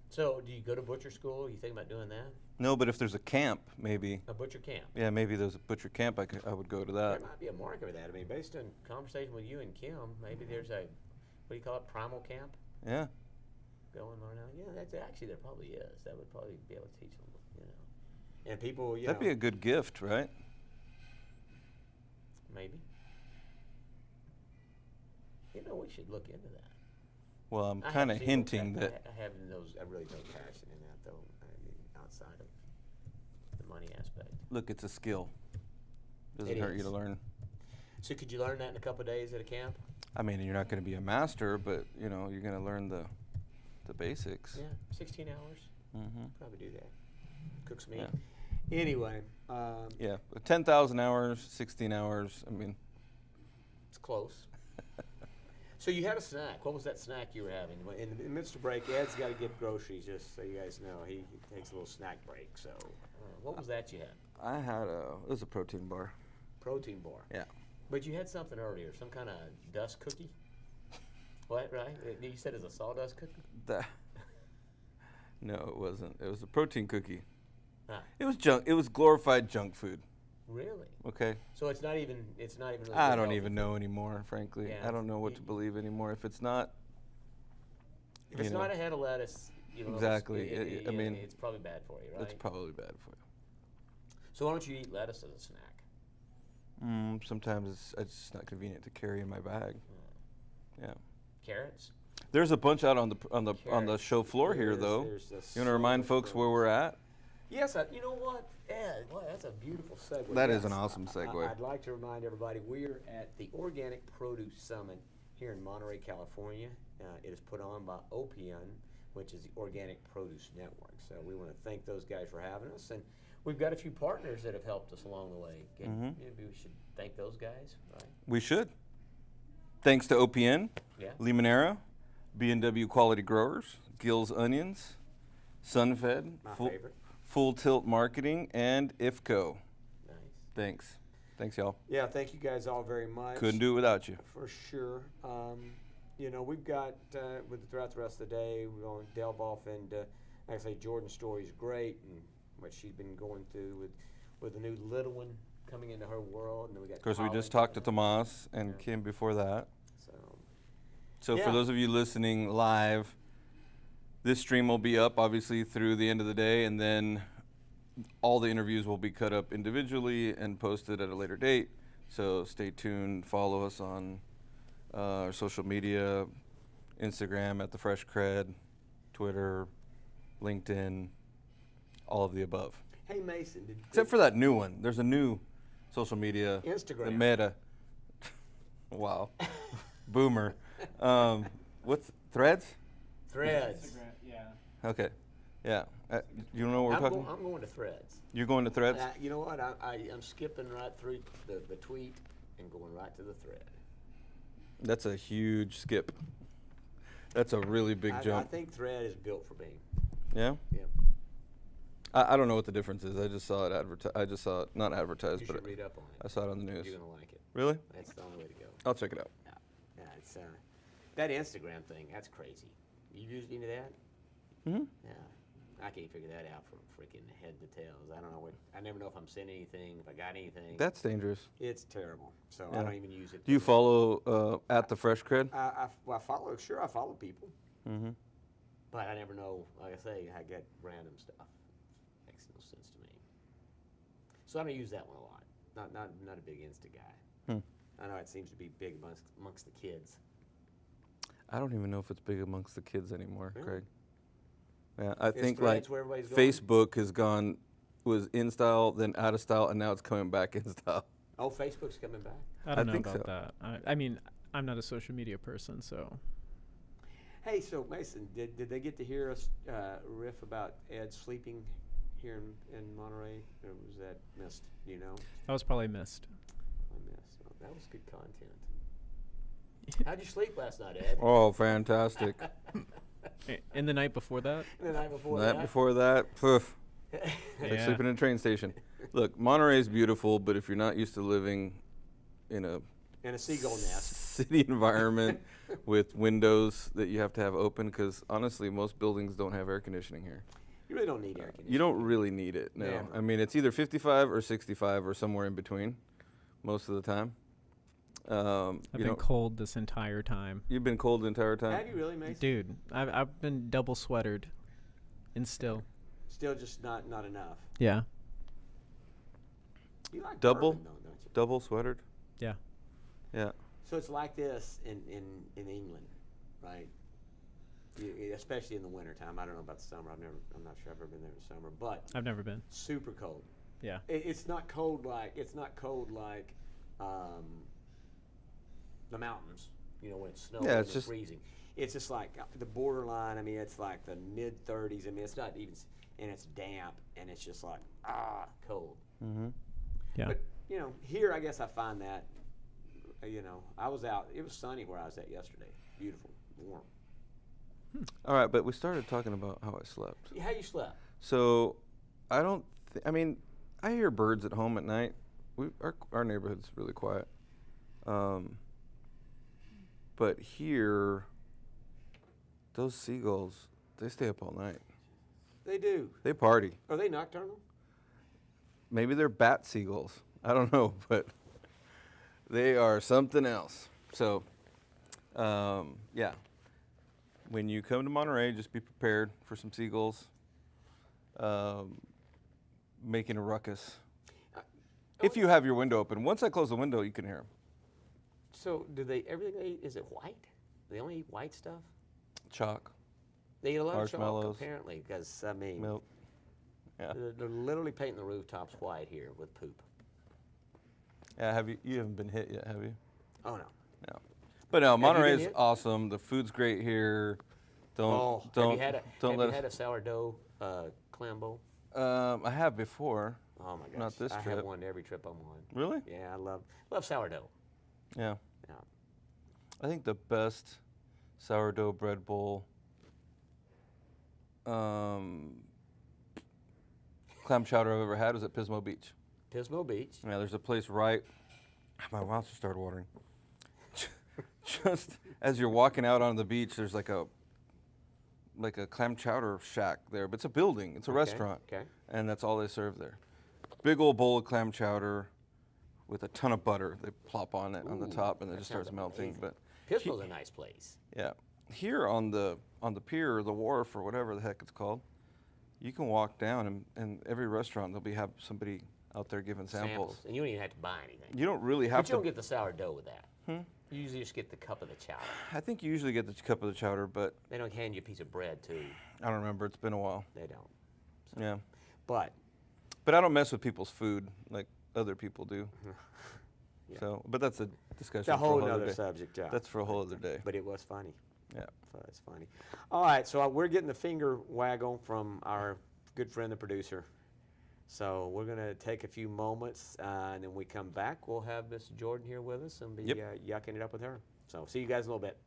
So do you go to butcher school? You think about doing that? no, but if there's a camp, maybe. A butcher camp? Yeah, maybe there's a butcher camp. I would go to that. There might be a market for that. I mean, based on conversation with you and Kim, maybe there's a, what do you call it, primal camp Yeah. going on now. Yeah, that's actually, there probably is. That would probably be able to teach them, you know. And people, you That'd know. be a good gift, right? Maybe. You know, we should look into that. Well, I'm I have kind of zero hinting pa- that. I have I really no passion in that, though. I mean, outside of the money aspect. Look, it's a skill. Doesn't It hurt you is. to learn. So could you learn that in a couple of days at a camp? I mean, you're not going to be a master, but you know, you're going to learn the basics. Yeah, 16 hours. Mm-hmm. Probably do that. Cook some meat. Yeah. Anyway. Yeah, 10,000 hours, 16 hours. I mean, It's close. So you had a snack. What was that snack you were having? In the midst of break, Ed's got to get groceries, just so you guys know. He takes a little snack break. So what was that you had? I had it was a protein bar. Protein bar. Yeah. But you had something earlier, some kind of dust cookie? What, right? You said it's a sawdust cookie? No, it wasn't. It was a protein cookie. Ah. It was junk. It was glorified junk food. Really? Okay. So it's not even really I good don't healthy even know anymore, frankly. Yeah, I don't know what to believe anymore. If it's not, If it's not a head of lettuce, you know, exactly. I mean, it's probably bad for you, right? It's probably bad for you. So why don't you eat lettuce as a snack? Sometimes it's just not convenient to carry in my bag. Yeah. Carrots? There's a bunch out on the show floor here, though. there's You want to remind folks where we're at? Yes, you know what, Ed? Boy, that's a beautiful segue. That is Yes. an awesome segue. I'd like to remind everybody we're at the Organic Produce Summit here in Monterey, California. It is put on by OPN, which is the Organic Produce Network. So we want to thank those guys for having us, and we've got a few partners that have helped us along the way. Maybe we should thank those guys, right? We should. Thanks to OPN, Yeah. Limonera, B&W Quality Growers, Gill's Onions, Sunfed, My favorite. Full Tilt Marketing, and IFCO. Nice. Thanks. Thanks, y'all. Yeah, thank you guys all very much. Couldn't do it without you. For sure. You know, we've got, throughout the rest of the day, we're going to delve off into, actually, Jordan's story is great, and what she's been going through with the new little one coming into her world. And then we got Of course, we just college. talked to Tomas and Kim before that. So Yeah. for those of you listening live, this stream will be up, obviously, through the end of the day, and then all the interviews will be cut up individually and posted at a later date. So stay tuned. Follow us on our social media, Instagram at the Fresh CrEd, Twitter, LinkedIn, all of the above. Hey, Mason. Except for that new one. There's a new social media. Instagram. The Meta. Wow. Boomer. What's Threads? Threads. Yeah. Okay. Yeah. You know what we're talking? I'm going to Threads. You're going to Threads? You know what? I'm skipping right through the tweet and going right to the thread. That's a huge skip. That's a really big I jump. think Thread is built for me. Yeah? Yeah. I don't know what the difference is. I just saw it I just saw it not advertised, You but should read up on it. I saw it on the news. You're gonna like it. Really? That's the only way to go. I'll check it out. Yeah, it's that Instagram thing. That's crazy. You used into that? Mm-hmm. Yeah, I can't figure that out from freaking head to tails. I don't know what. I never know if I'm sending anything, if I got anything. That's dangerous. It's terrible. So Yeah. I don't even use it. Do you follow at the Fresh CrEd? I follow. Sure, I follow people. Mm-hmm. But I never know. Like I say, I get random stuff. Makes no sense to me. So I don't use that one a lot. Not a big Insta guy. Hmm. I know it seems to be big amongst the kids. I don't even know if it's big amongst the kids anymore, Really? Craig. Yeah, I Is think Threads like where everybody's going? Facebook was in style, then out of style, and now it's coming back in style. Oh, Facebook's coming back. I don't know think about so. that. I mean, I'm not a social media person, so. Hey, so Mason, did they get to hear us riff about Ed sleeping here in Monterey, or was that missed? Do you know? That was probably missed. I missed. Well, that was good content. How'd you sleep last night, Ed? Oh, fantastic. And the night before that? The night before That that? before that, poof. It's like sleeping in a train station. Look, Monterey is beautiful, but if you're not used to living in a seagull nest city environment with windows that you have to have open, because honestly, most buildings don't have air conditioning here. You really don't need air conditioning. You don't really need it, no. Yeah. I mean, it's either 55 or 65 or somewhere in between most of the time. I've been cold this entire time. You've been cold the entire time? Have you really, Mason? Dude, I've been double sweatered and still. Still just not enough. Yeah. You like double? bourbon, though, don't you? Double sweatered? Yeah. Yeah. So it's like this in England, right? Especially in the wintertime. I don't know about the summer. I'm not sure I've ever been there in the summer, but I've never been. Super cold. Yeah. It's not cold like the mountains. You know, when it's snowing and it's freezing. It's just like the borderline. I mean, it's like the mid 30s. I mean, it's not even, and it's damp, and it's just like cold. Mm-hmm. Yeah. But you know, here I guess I find that. You know, I was out. It was sunny where I was at yesterday. Beautiful, warm. All right, but we started talking about how I slept. How you slept? So, I don't. I mean, I hear birds at home at night. Our neighborhood's really quiet. But here, those seagulls, they stay up all night. They do. They party. Are they nocturnal? Maybe they're bat seagulls. I don't know, but they are something else. So, yeah. When you come to Monterey, just be prepared for some seagulls making a ruckus. If you have your window open. Once I close the window, you can hear them. So do everything they eat, is it white? Do they only eat white stuff? Chalk. They eat a lot of chalk, marshmallows. apparently, because, I mean, Milk. Yeah. They're literally painting the rooftops white here with poop. Yeah, you haven't been hit yet, have you? Oh, no. No. But no, Monterey is hit? awesome. The food's great here. Don't have you had let a sourdough clam bowl? I have before. Oh my gosh! Not this I trip. have one every trip I'm on. Really? Yeah, I love sourdough. Yeah. Yeah. I think the best sourdough bread bowl, clam chowder I've ever had was at Pismo Beach. Pismo Beach. Yeah, there's a place right. My mouth just started watering. Just as you're walking out on the beach, there's like a clam chowder shack there, but it's a building. It's a restaurant. Okay. And that's all they serve there. Big old bowl of clam chowder with a ton of butter. They plop on it on the top, and it just starts melting. But Pismo's a nice place. yeah, here on the pier or the wharf or whatever the heck it's called, you can walk down and every restaurant they'll have somebody out there giving samples. And you don't even have to buy anything. You don't really have but to. you don't get the sourdough with that. You usually just get the cup of the chowder. I think you usually get the cup of the chowder, but they don't hand you a piece of bread too. I don't remember. It's been a while. They don't. So. Yeah. But I don't mess with people's food like other people do. Yeah. So, but that's a discussion. It's a whole for other day. subject. Yeah. That's for a whole other day. But it was funny. Yeah. So it's funny. All right, so we're getting the finger waggle from our good friend, the producer. So we're going to take a few moments, and then we come back. We'll have Miss Jordan here with us and be yucking it up with her. So see you guys in a little bit.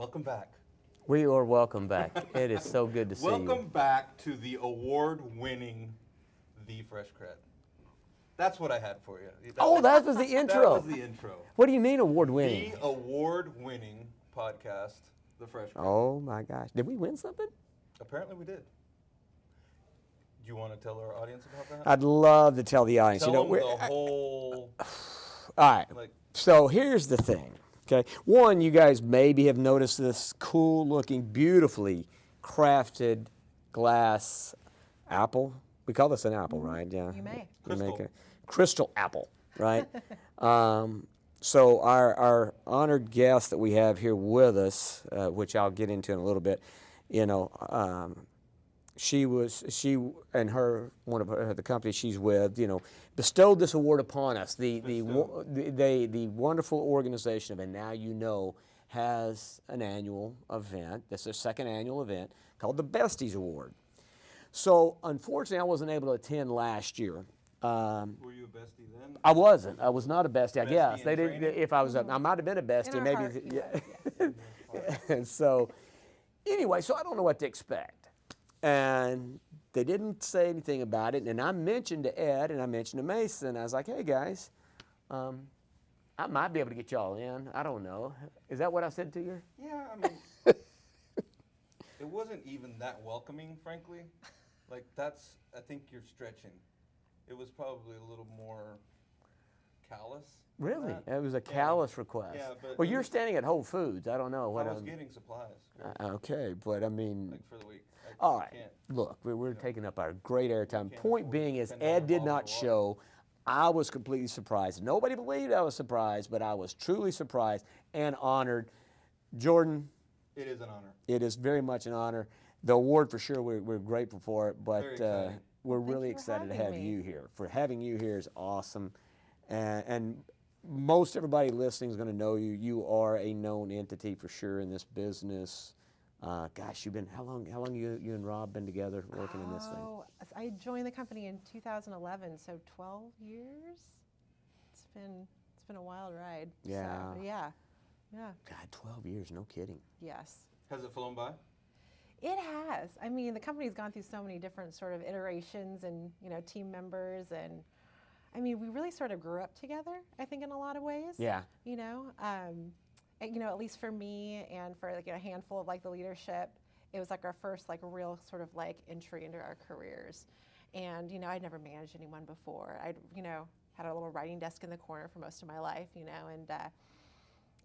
Welcome back. We are welcome back. It is so good to see you. Welcome back to the award-winning The Fresh CrEd. That's what I had for you. That was the intro. That was the intro. What do you mean award-winning? The award-winning podcast, The Fresh CrEd. Oh my gosh. Did we win something? Apparently we did. Do you want to tell our audience about that? I'd love to tell the audience. Tell you know, them the whole... All right. Like, so here's the thing. Okay. One, you guys maybe have noticed this cool-looking, beautifully crafted glass apple. We call this an apple, right? Yeah. You may. Make a crystal apple, right? So our honored guest that we have here with us, which I'll get into in a little bit, you know, she and the company she's with, you know, bestowed this award upon us. The wonderful organization of And Now You Know has an annual event. This is their second annual event called the Besties Award. So unfortunately, I wasn't able to attend last year. were you a bestie then? I wasn't. I was not a bestie. I guess Bestie they in didn't. training? If I was, I might have been a bestie. In our Maybe. heart, you Yeah. And so, anyway, so I don't know what to expect, and they didn't say anything about it. And I mentioned to Ed and I mentioned to Mason. I was like, "Hey guys, I might be able to get y'all in. I don't know. Is that what I said to you?" Yeah, I mean, it wasn't even that welcoming, frankly. Like, I think you're stretching. It was probably a little more callous. than Really? that. It was a callous request. Yeah, but well, it you're was- standing at Whole Foods. I don't know what I was I'm- getting supplies. Okay, but I mean, Like for the week. all right. Look, we're taking up our great airtime. Point being is, Ed did not show. I was completely surprised. Nobody believed I was surprised, but I was truly surprised and honored. Jordan. It is an honor. It is very much an honor. The award for sure, we're grateful for it, but Very exciting. we're Thank really you for excited to having have me. you here. For having you here is awesome, and most everybody listening is going to know you. You are a known entity for sure in this business. Gosh, you've been how long? You and Rob been together working in this thing? Oh, I joined the company in 2011, so 12 years. It's been a wild ride. Yeah. So, yeah. God, 12 years, no kidding. Yes. Has it flown by? It has. I mean, the company's gone through so many different sort of iterations and, team members, and I mean, we really sort of grew up together, I think, in a lot of ways. Yeah. At least for me and for like a handful of like the leadership, it was like our first like real sort of like entry into our careers. And, I'd never managed anyone before. I'd, had a little writing desk in the corner for most of my life,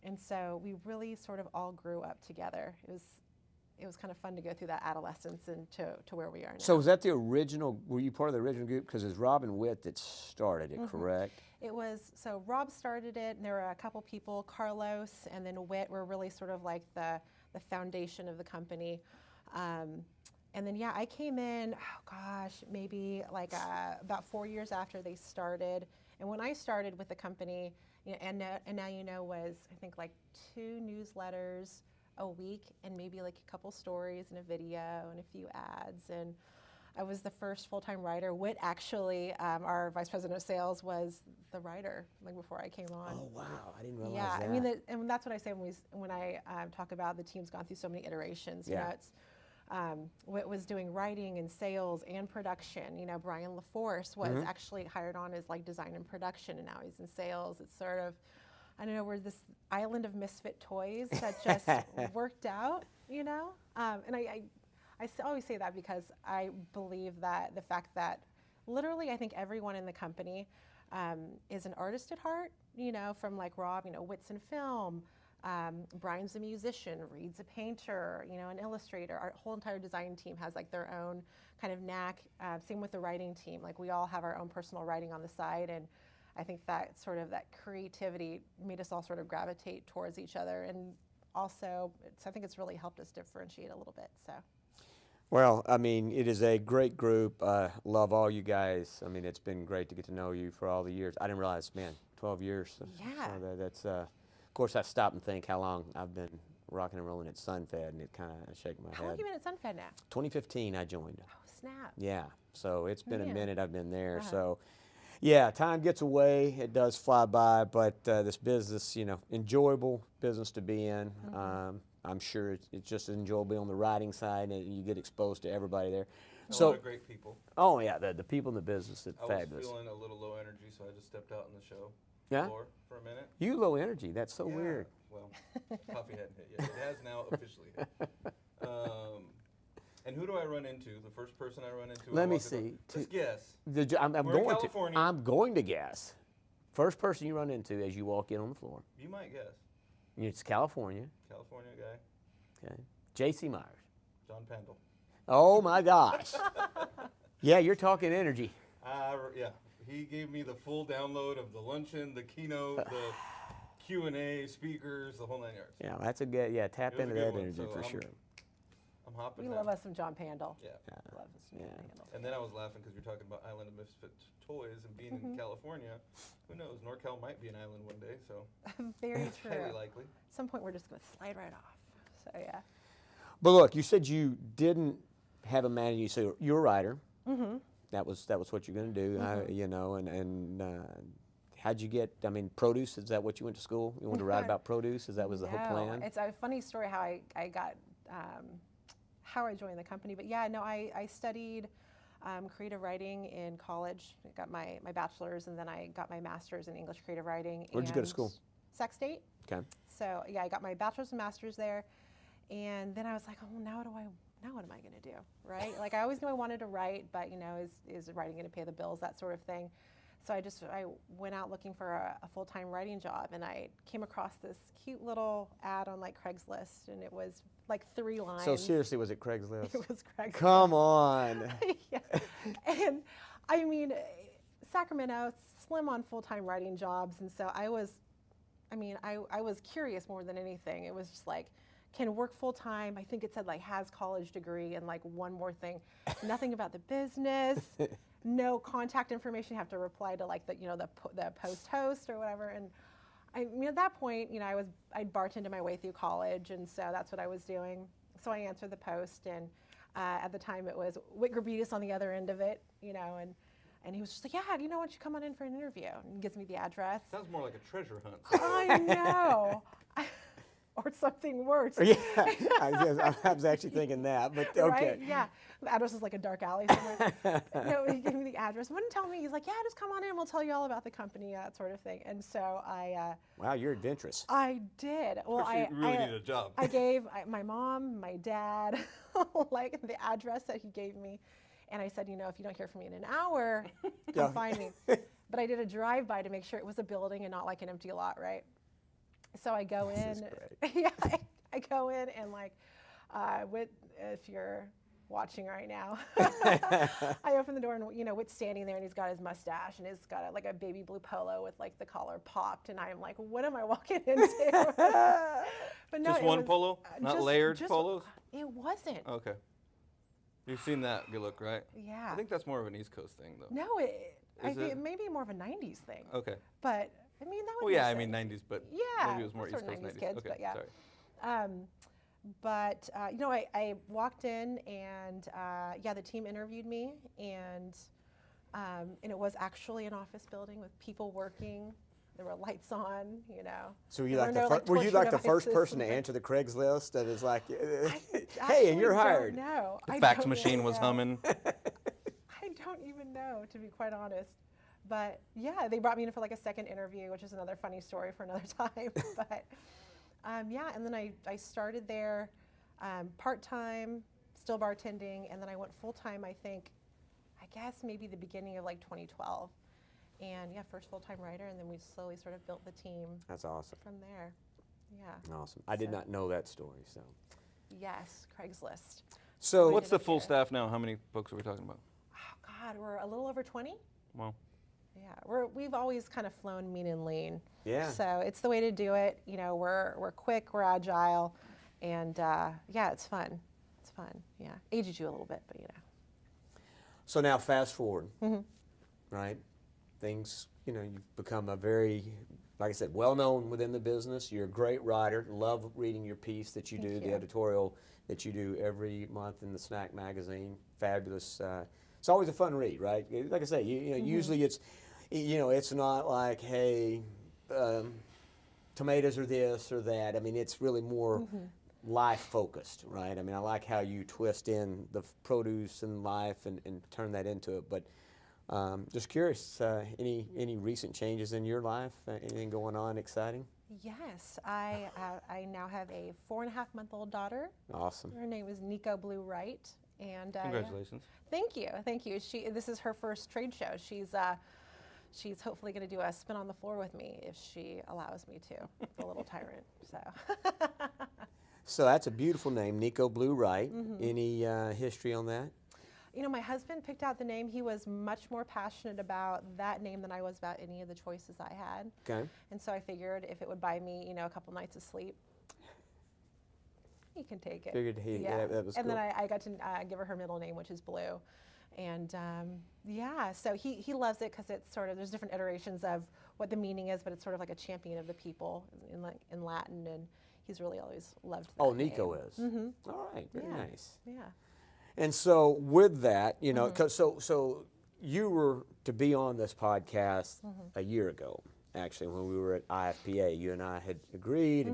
and so we really sort of all grew up together. It was kind of fun to go through that adolescence and to where we are now. So was that the original? Were you part of the original group? Because it's Robin Witt that started it, correct? It was, so Rob started it, and there were a couple people, Carlos and then Witt were really sort of like the foundation of the company. And then, I came in, maybe like about 4 years after they started. And when I started with the company, and Now You Know was, I think, like 2 newsletters a week and maybe like a couple stories and a video and a few ads. And I was the first full-time writer. Witt actually, our vice president of sales, was the writer like before I came on. Oh wow, I didn't realize Yeah, that. I mean, and that's what I say when I talk about the team's gone through so many iterations. It's Witt was doing writing and sales and production. Brian LaForce was actually hired on as like design and production, and now he's in sales. It's sort of, I don't know, we're this island of misfit toys that just worked out, And I always say that because I believe that the fact that literally I think everyone in the company is an artist at heart, from like Rob, Witt's in film, Brian's a musician, Reed's a painter, an illustrator. Our whole entire design team has like their own kind of knack. Same with the writing team. Like we all have our own personal writing on the side, and I think that sort of that creativity made us all sort of gravitate towards each other, and also I think it's really helped us differentiate a little bit. So. Well, I mean, it is a great group. Love all you guys. I mean, it's been great to get to know you for all the years. I didn't realize, man, 12 years. Yeah. So that's, of course, I stop and think how long I've been rocking and rolling at SunFed, and it kind of shake my How head. long have you been at SunFed now? 2015, I joined. Oh, snap. Yeah, so it's been a Man. minute I've been there. Uh-huh. So, yeah, time gets away. It does fly by, but this business, enjoyable business to be in. I'm sure it's just as enjoyable on the writing side, and you get exposed to everybody there. A So, lot of great people. oh yeah, the people in the business are I fabulous. was feeling a little low energy, so I just stepped out in the show floor for a minute. You low energy. That's so weird. Well, coffee hadn't hit yet. It has now officially hit. And who do I run into? The first person I run into. Let me see. Just guess. I'm We're in going California. to. I'm going to guess. First person you run into as you walk in on the floor. You might guess. It's California. California guy. Okay. J.C. Myers. John Pendle. Oh my gosh. Yeah, you're talking energy. Yeah. He gave me the full download of the luncheon, the keynote, the Q&A, speakers, the whole 9 yards. Yeah, that's a good. Yeah, tap It was a into good that one, energy so for sure. I'm hopping We now. love us some John Pandle. Yeah. Love us some John Pandle. And then I was laughing because you're talking about Island of Misfit Toys and being in California. Who knows? NorCal might be an island one day, so. Very true. Highly likely. At some point, we're just going to slide right off. So, yeah. But look, you said you didn't have a man. You said you're a writer. Mm-hmm. That was what you're going to do. You know, and how'd you get? I mean, produce. Is that what you went to school? You wanted to write about produce? Is that was the whole plan? It's a funny story how I got how I joined the company. But yeah, no, I studied creative writing in college. I got my bachelor's, and then I got my master's in English creative writing. Where'd you go to school? Sac State. Okay. So yeah, I got my bachelor's and master's there, and then I was like, oh, now what am I going to do, right? Like I always knew I wanted to write, but you know, is writing going to pay the bills, that sort of thing. So I went out looking for a full-time writing job, and I came across this cute little ad on like Craigslist, and it was like 3 lines. So seriously, was it Craigslist? It was Craigslist. Come on. Yeah. And I mean, Sacramento, slim on full-time writing jobs, and so I was curious more than anything. It was just like, can work full-time. I think it said like has college degree and like one more thing, nothing about the business, no contact information. You have to reply to like the post host or whatever. And at that point, I'd bartended my way through college, and so that's what I was doing. So I answered the post, and at the time it was Whit Grabitas on the other end of it, and he was just like, yeah, why don't you come on in for an interview? And he gives me the address. Sounds more like a treasure hunt. I know. Or something worse. Yeah, I was actually thinking that, but okay. Right? Yeah, the address is like a dark alley somewhere. No, he gave me the address. Wouldn't tell me. He's like, yeah, just come on in. We'll tell you all about the company, that sort of thing. And so I. Wow, you're adventurous. I did. Well, I really need a job. I gave my mom, my dad, like the address that he gave me, and I said, if you don't hear from me in an hour, come find me. But I did a drive-by to make sure it was a building and not like an empty lot, right? So I go in, yeah, I go in and like, if you're watching right now, I open the door and Whit's standing there and he's got his mustache and he's got like a baby blue polo with like the collar popped, and I'm like, what am I walking into? But no, just one polo, not layered polos. It wasn't. Okay. You've seen that good look, right? Yeah. I think that's more of an East Coast thing, though. No, I think it may be more of a '90s thing. Okay. But I mean, that would. Well, yeah, I mean '90s, but yeah, maybe it was more East Coast '90s. Kids, okay, but yeah. Sorry. But I walked in, and the team interviewed me, and it was actually an office building with people working. There were lights on, So were you like the first person to answer the Craigslist? That is like, hey, and you're hired. No, the fax machine was humming. I don't even know, to be quite honest. But yeah, they brought me in for like a second interview, which is another funny story for another time. But and then I started there part-time, still bartending, and then I went full-time, I guess maybe the beginning of like 2012. And yeah, first full-time writer, and then we slowly sort of built the team. That's awesome. From there, yeah. Awesome. I did not know that story, so. Yes, Craigslist. So what's the full staff now? How many folks are we talking about? Oh God, we're a little over 20. Wow. Yeah, we've always kind of flown mean and lean. Yeah. So it's the way to do it. We're quick, we're agile, and yeah, it's fun. It's fun. Yeah, ages you a little bit, but So now fast forward, right? Things, you've become a very, like I said, well-known within the business. You're a great writer. Love reading your piece that you do, the editorial that you do every month in the Snack magazine. Fabulous. It's always a fun read, right? Like I say, usually it's not like, hey, tomatoes are this or that. I mean, it's really more life focused, right? I mean, I like how you twist in the produce and life and turn that into it. But just curious, any recent changes in your life? Anything going on exciting? Yes, I now have a 4.5-month-old daughter. Awesome. Her name is Nico Blue Wright, and Congratulations. Yeah. Thank you. This is her first trade show. She's hopefully going to do a spin on the floor with me if she allows me to. The little tyrant. So. So that's a beautiful name, Nico Blue Wright. Any history on that? You know, my husband picked out the name. He was much more passionate about that name than I was about any of the choices I had. Okay. And so I figured if it would buy me, you know, a couple nights of sleep, he can take it. Figured that was and cool. then I got to give her middle name, which is Blue. And yeah, so he loves it because it's sort of, there's different iterations of what the meaning is, but it's sort of like a champion of the people in Latin, and he's really always loved that Nico name. is. All right, very nice. Yeah. And so with that, you know, 'cause so you were to be on this podcast a year ago, actually, when we were at IFPA. You and I had agreed,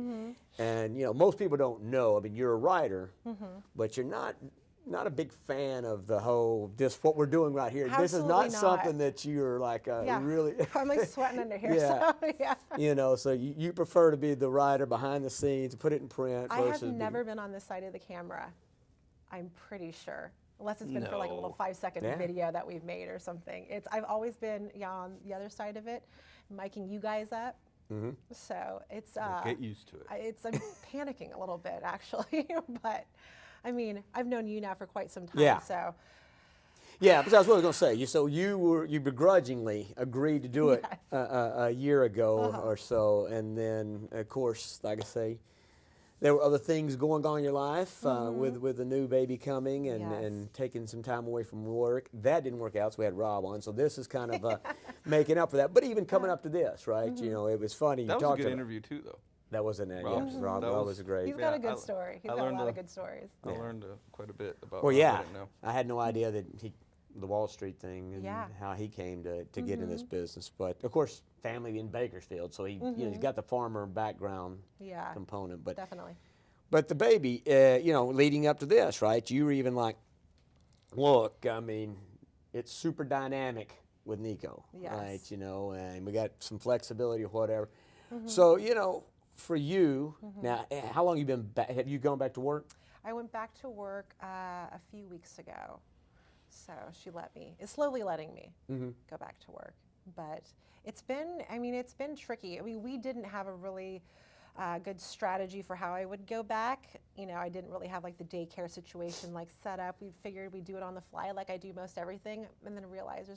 and you know, most people don't know. I mean, you're a writer, but you're not a big fan of the whole what we're doing right here. Absolutely this is not not. something that you're like really. I'm like sweating under here. Yeah. So, yeah. You know, so you prefer to be the writer behind the scenes, put it in print. I have versus never been on this side of the camera. I'm pretty sure, unless it's been for like a little 5-second video that we've made or something. I've always been on the other side of it, miking you guys up. So it's get used to it. I'm panicking a little bit actually, but I mean I've known you now for quite some time. So yeah, but I was going to say you begrudgingly agreed to do it a year ago or so, and then of course, like I say, there were other things going on in your life with the new baby coming and taking some time away from work. That didn't work out, so we had Rob on. So this is kind of making up for that. But even coming up to this, right? You know, it was funny. That was a good interview too, though. That was an interview. Rob, Rob was a great. He's got a good story. He's got a lot of good stories. I learned quite a bit about. Well, Rob. yeah, I didn't know. I had no idea that the Wall Street thing and how he came to get in this business. But of course, family in Bakersfield, so he you know, he's got the farmer background component. But definitely. But the baby, you know, leading up to this, right? You were even like, look, I mean, it's super dynamic with Nico, right? You know, and we got some flexibility or whatever. So, you know, for you, now, how long have you been back? Have you gone back to work? I went back to work a few weeks ago. So she is slowly letting me go back to work. But it's been tricky. I mean, we didn't have a really good strategy for how I would go back. You know, I didn't really have like the daycare situation like set up. We figured we'd do it on the fly like I do most everything, and then realized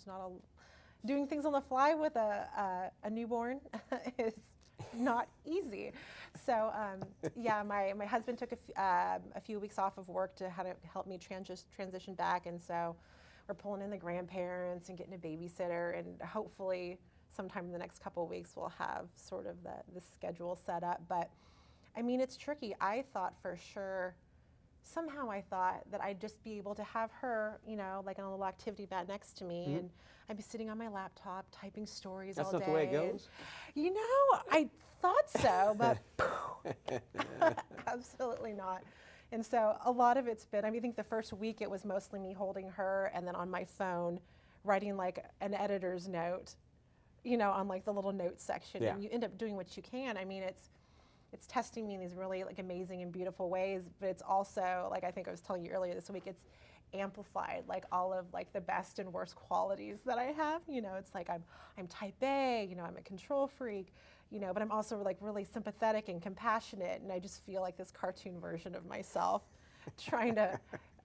doing things on the fly with a newborn is not easy. So yeah, my husband took a few weeks off of work to help me transition back, and so we're pulling in the grandparents and getting a babysitter, and hopefully sometime in the next couple of weeks we'll have sort of the schedule set up. But I mean, it's tricky. Somehow I thought that I'd just be able to have her, you know, like on a little activity mat next to me, and I'd be sitting on my laptop typing stories all day. That's not the way it goes? You know, I thought so, but absolutely not. And so a lot of it's been, I think the first week it was mostly me holding her and then on my phone writing like an editor's note, you know, on like the little notes section. And you end up doing what you can. I mean, it's testing me in these really like amazing and beautiful ways, but it's also, like I think I was telling you earlier this week, it's amplified like all of like the best and worst qualities that I have. You know, it's like I'm type A, you know, I'm a control freak, you know, but I'm also like really sympathetic and compassionate, and I just feel like this cartoon version of myself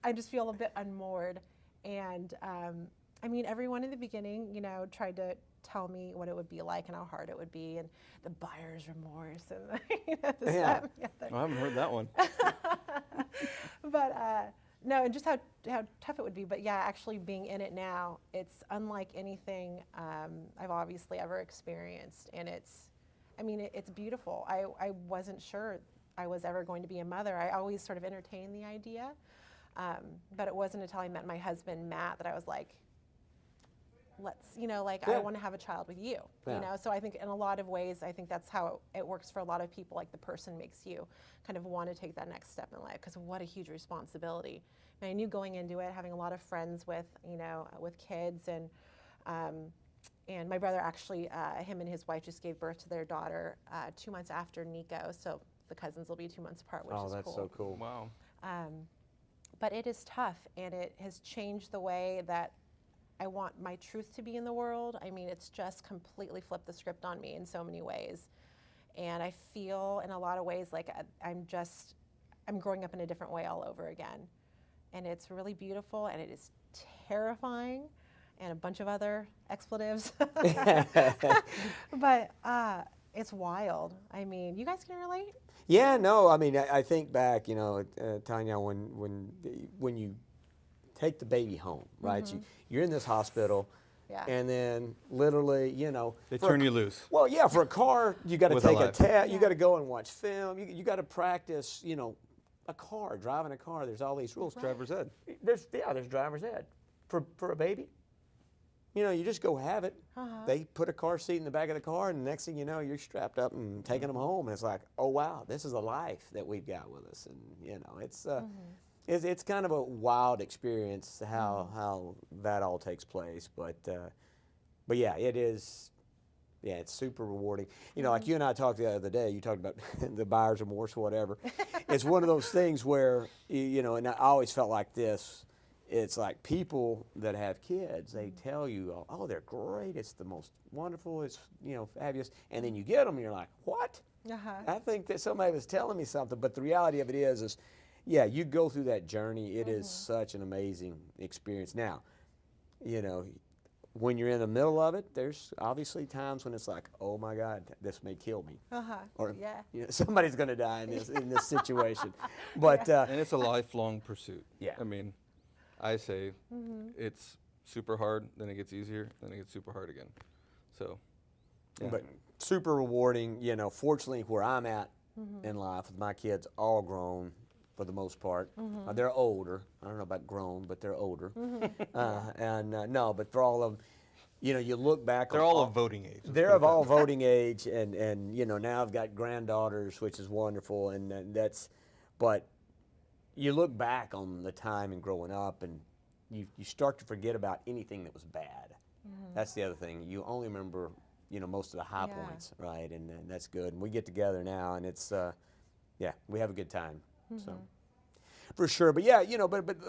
I just feel a bit unmoored. And I mean, everyone in the beginning, you know, tried to tell me what it would be like and how hard it would be, and the buyer's remorse and you know, this, that, and the other. I haven't heard that one. But no, and just how tough it would be. But yeah, actually being in it now, it's unlike anything I've obviously ever experienced, and it's beautiful. I wasn't sure I was ever going to be a mother. I always sort of entertained the idea, but it wasn't until I met my husband, Matt, that I was like, let's, I want to have a child with you, Yeah. So I think in a lot of ways, I think that's how it works for a lot of people. Like the person makes you kind of want to take that next step in life, because what a huge responsibility. And I knew going into it, having a lot of friends with, with kids, and my brother actually, him and his wife just gave birth to their daughter 2 months after Nico, so the cousins will be 2 months apart, which is cool. Oh, that's so cool. Wow. But it is tough, and it has changed the way that I want my truth to be in the world. I mean, it's just completely flipped the script on me in so many ways. And I feel in a lot of ways like I'm growing up in a different way all over again. And it's really beautiful, and it is terrifying, and a bunch of other expletives. But it's wild. I mean, you guys can relate? Yeah, no, I mean, I think back, Tanya, when you take the baby home, right? Mm-hmm. You're in this hospital, Yeah. and then literally, They turn you loose. Well, yeah, for a car, you got to With take a a life. test. You got to go and watch film. You got to practice, driving a car. There's all these rules. Driver's ed. There's driver's ed for a baby. You just go have it. Uh-huh. They put a car seat in the back of the car, and the next thing you know, you're strapped up and taking them home. And it's like, oh wow, this is a life that we've got with us. And it's kind of a wild experience how that all takes place. But yeah, it is. Yeah, it's super rewarding. Like you and I talked the other day. You talked about the buyer's remorse or whatever. It's one of those things where and I always felt like this. It's like people that have kids, they tell you, oh, they're great, it's the most wonderful, it's, fabulous. And then you get them and you're like, what? Uh-huh. I think that somebody was telling me something. But the reality of it is yeah, you go through that journey. It is such an amazing experience. Now, when you're in the middle of it, there's obviously times when it's like, oh my God, this may kill me. Uh-huh. Or Yeah. somebody's going to die in this situation. But And it's a lifelong pursuit. Yeah. I mean, I say it's super hard, then it gets easier, then it gets super hard again. So, yeah. But super rewarding. Fortunately, where I'm at in life with my kids all grown for the most part. They're older. I don't know about grown, but they're older. No, but for all of them, you look back. They're all of voting age. They're of all voting age, and now I've got granddaughters, which is wonderful, and that's, but you look back on the time and growing up, and you start to forget about anything that was bad. That's the other thing. You only remember, most of the high points, right? And that's good. And we get together now, and it's, we have a good time. So, for sure. But yeah,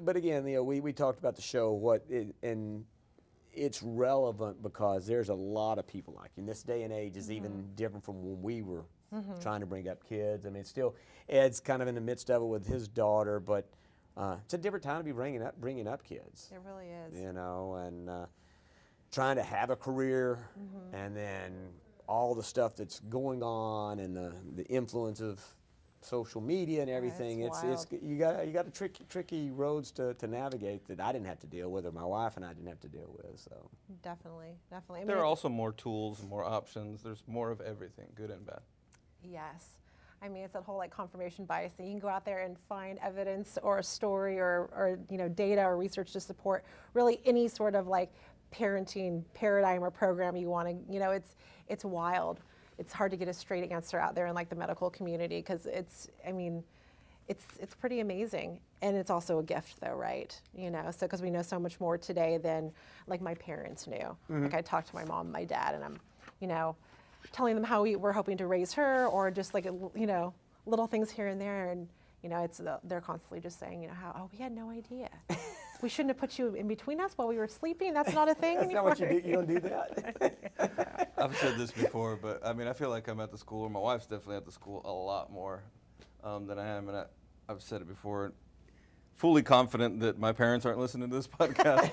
but again, we talked about the show, and it's relevant because there's a lot of people like you. In this day and age is even different from when we were trying to bring up kids. I mean, still, Ed's kind of in the midst of it with his daughter, but it's a different time to be bringing up kids. It really is. And trying to have a career, and then all the stuff that's going on, and the influence of social media and everything. It's you got a tricky roads to navigate that I didn't have to deal with, or my wife and I didn't have to deal with. So Definitely. I mean, there are also more tools and more options. There's more of everything, good and bad. Yes. I mean, it's that whole confirmation bias thing. You can go out there and find evidence or a story or data or research to support really any sort of parenting paradigm or program you want to, it's wild. It's hard to get a straight answer out there in the medical community, because it's pretty amazing. And it's also a gift though, right? So because we know so much more today than my parents knew. I talked to my mom and my dad, and I'm, telling them how we were hoping to raise her, or just little things here and there. And, they're constantly just saying, how, we had no idea. We shouldn't have put you in between us while we were sleeping. That's not a thing That's anymore. not what you do. You don't do that. I've said this before, but I mean, I feel like I'm at the school, or my wife's definitely at the school a lot more than I am. And I've said it before, fully confident that my parents aren't listening to this podcast,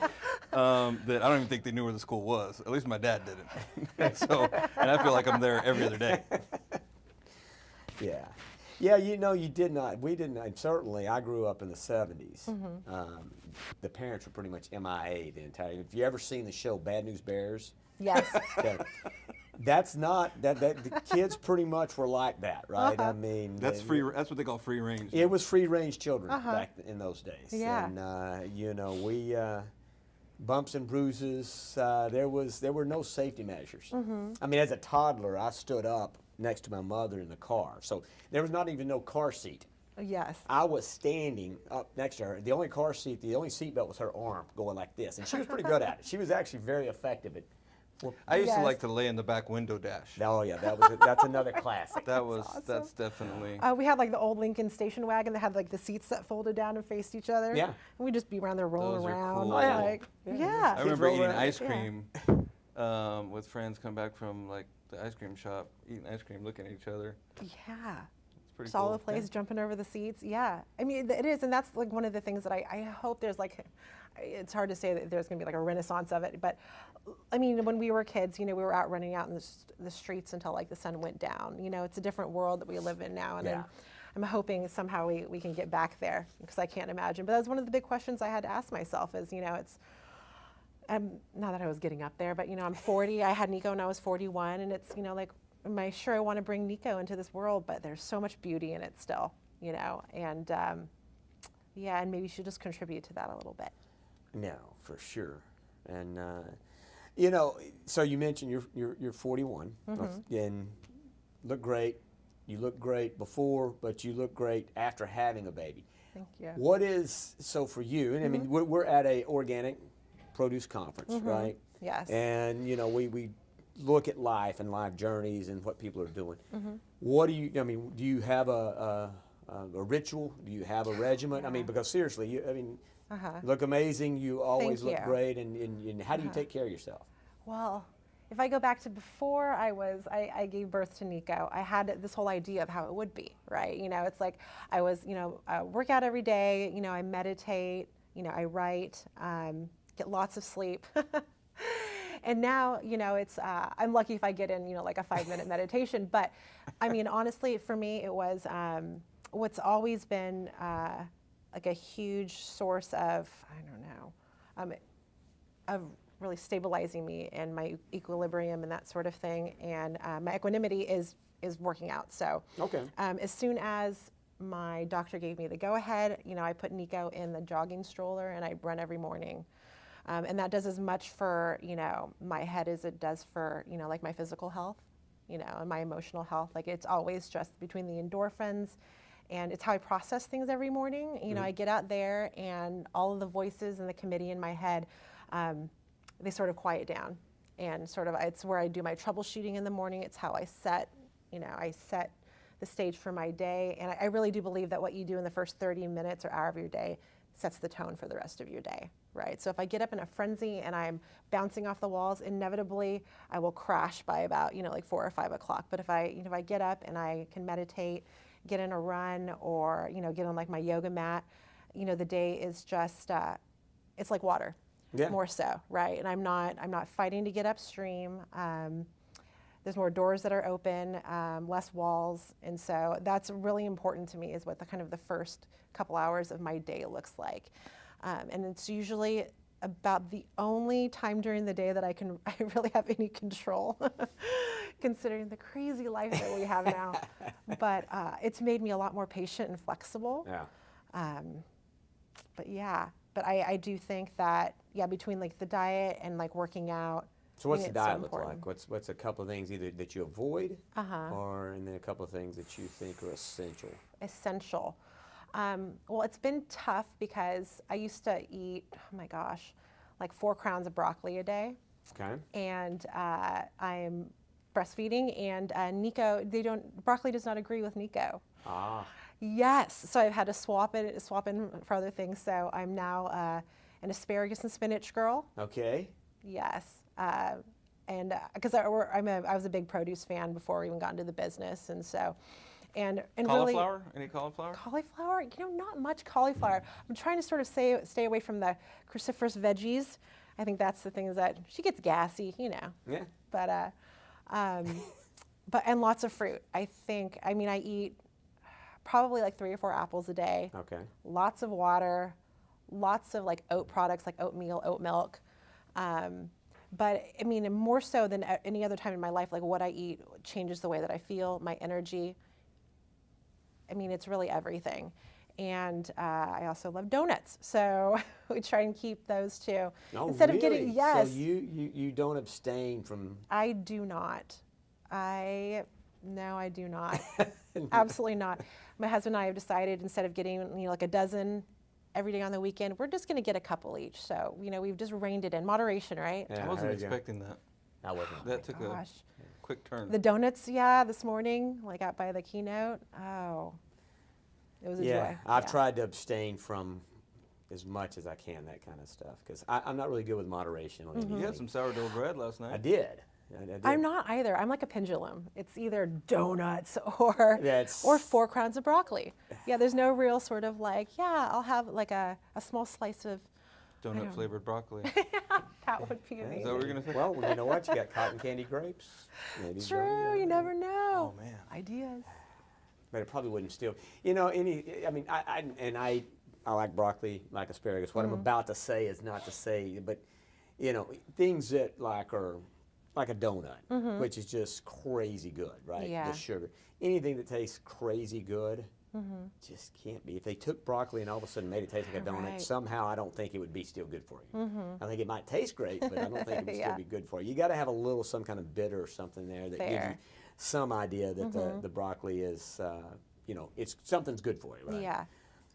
that I don't even think they knew where the school was. At least my dad didn't. And I feel like I'm there every other day. Yeah. Yeah, you did not. We didn't. Certainly, I grew up in the 70s. The parents were pretty much MIA the entire. If you ever seen the show Bad News Bears? Yes. Okay. That's not that. The kids pretty much were like that, right? I mean, that's free. That's what they call free range. It was free range children back in those days. Yeah. And bumps and bruises. There were no safety measures. Mm-hmm. I mean, as a toddler, I stood up next to my mother in the car, so there was not even no car seat. Yes. I was standing up next to her. The only car seat, the only seatbelt was her arm going like this, and she was pretty good at it. She was actually very effective at. I used to like to lay in the back window dash. Oh yeah, that's another classic. That's definitely. We had like the old Lincoln station wagon that had like the seats that folded down and faced each other. Yeah. And we'd just be around there rolling Those are around. cool. Like, yeah. I remember eating around. ice cream with friends, come back from like the ice cream shop, eating ice cream, looking at each other. Yeah. It's pretty Saw cool. the place, jumping over the seats. Yeah. I mean, it is, and that's like one of the things that I hope there's like, it's hard to say that there's going to be like a renaissance of it, but I mean, when we were kids, you know, we were out running out in the streets until like the sun went down. You know, it's a different world that we live in now, and I'm hoping somehow we can get back there, because I can't imagine. But that's one of the big questions I had to ask myself is, you know, it's, not that I was getting up there, but, you know, I'm 40. I had Nico when I was 41, and it's, you know, like, am I sure I want to bring Nico into this world? But there's so much beauty in it still, you know, and yeah, and maybe you should just contribute to that a little bit. No, for sure. And you know, so you mentioned you're 41 and look great. You look great before, but you look great after having a baby. Thank you. What is, so for you, and I mean, we're at a organic produce conference, right? Yes. And you know, we look at life and life journeys and what people are doing. What do you, I mean, do you have a ritual? Do you have a regimen? I mean, because seriously, you, I mean, you look amazing. You always look great. And how do you take care of yourself? Well, if I go back to before I gave birth to Nico, I had this whole idea of how it would be, right? You know, it's like I was, you know, work out every day, you know, I meditate, you know, I write, get lots of sleep. And now, you know, it's, I'm lucky if I get in, you know, like a 5-minute meditation. But I mean, honestly, for me, it was what's always been like a huge source of, I don't know, of really stabilizing me and my equilibrium and that sort of thing. And my equanimity is working out. So as soon as my doctor gave me the go-ahead, you know, I put Nico in the jogging stroller and I run every morning. And that does as much for, you know, my head as it does for, you know, like my physical health, you know, and my emotional health. Like it's always just between the endorphins, and it's how I process things every morning. You know, I get out there and all of the voices in the committee in my head, they sort of quiet down, and sort of it's where I do my troubleshooting in the morning. It's how I set, you know, I set the stage for my day. And I really do believe that what you do in the first 30 minutes or hour of your day sets the tone for the rest of your day, right? So if I get up in a frenzy and I'm bouncing off the walls, inevitably I will crash by about, you know, like 4 or 5 o'clock. But if I get up and I can meditate, get in a run, or, you know, get on like my yoga mat, you know, the day is just, it's like water, more so, right? And I'm not fighting to get upstream. There's more doors that are open, less walls. And so that's really important to me, is what the kind of the first couple hours of my day looks like. And it's usually about the only time during the day that I really have any control, considering the crazy life that we have now. But it's made me a lot more patient and flexible. Yeah. But yeah, but I do think that, yeah, between like the diet and like working out. So what's the diet look like? What's a couple of things either that you avoid, or and then a couple of things that you think are essential? Essential. Well, it's been tough because I used to eat, oh my gosh, like 4 crowns of broccoli a day. Okay. And I'm breastfeeding, and Nico, broccoli does not agree with Nico. Ah. Yes, so I've had to swap in for other things. So I'm now an asparagus and spinach girl. Okay. Yes, and because I was a big produce fan before we even got into the business, and so. And cauliflower? Really, any cauliflower? Cauliflower? You know, not much cauliflower. I'm trying to sort of stay away from the cruciferous veggies. I think that's the thing, is that she gets gassy, you know. Yeah. But and lots of fruit. I eat probably like 3 or 4 apples a day. Okay. Lots of water, lots of like oat products like oatmeal, oat milk. But I mean, more so than any other time in my life, like what I eat changes the way that I feel, my energy. I mean, it's really everything. And I also love donuts, so we try and keep those two. Oh, Instead really? of getting, yes. So you don't abstain from? I do not. No, I do not. Absolutely not. My husband and I have decided instead of getting like a dozen every day on the weekend, we're just going to get a couple each. So we've just reined it in. Moderation, right? I wasn't expecting that. I wasn't. That took a quick turn. The donuts, yeah, this morning, like out by the keynote. Oh, it was a joy. I've tried to abstain from as much as I can, that kind of stuff, because I'm not really good with moderation on anything. You had some sourdough bread last night. I did. I'm not either. I'm like a pendulum. It's either donuts or 4 crowns of broccoli. Yeah, there's no real sort of like, I'll have like a small slice of donut flavored broccoli. That would be amazing. Is that what you're going to say? Well, you know what? You got cotton candy grapes. Maybe True, you never know. Oh, man. Ideas. But it probably wouldn't still, I like broccoli, like asparagus. What I'm about to say is not to say, but, things that are like a donut, which is just crazy good, right? Yeah. The sugar. Anything that tastes crazy good just can't be. If they took broccoli and all of a sudden made it taste like a donut, somehow I don't think it would be still good for you. I think it might taste great, but I don't think it would still be good for you. You got to have some kind of bitter or something there that gives you some idea that the broccoli is, it's something's good for you, right? Yeah.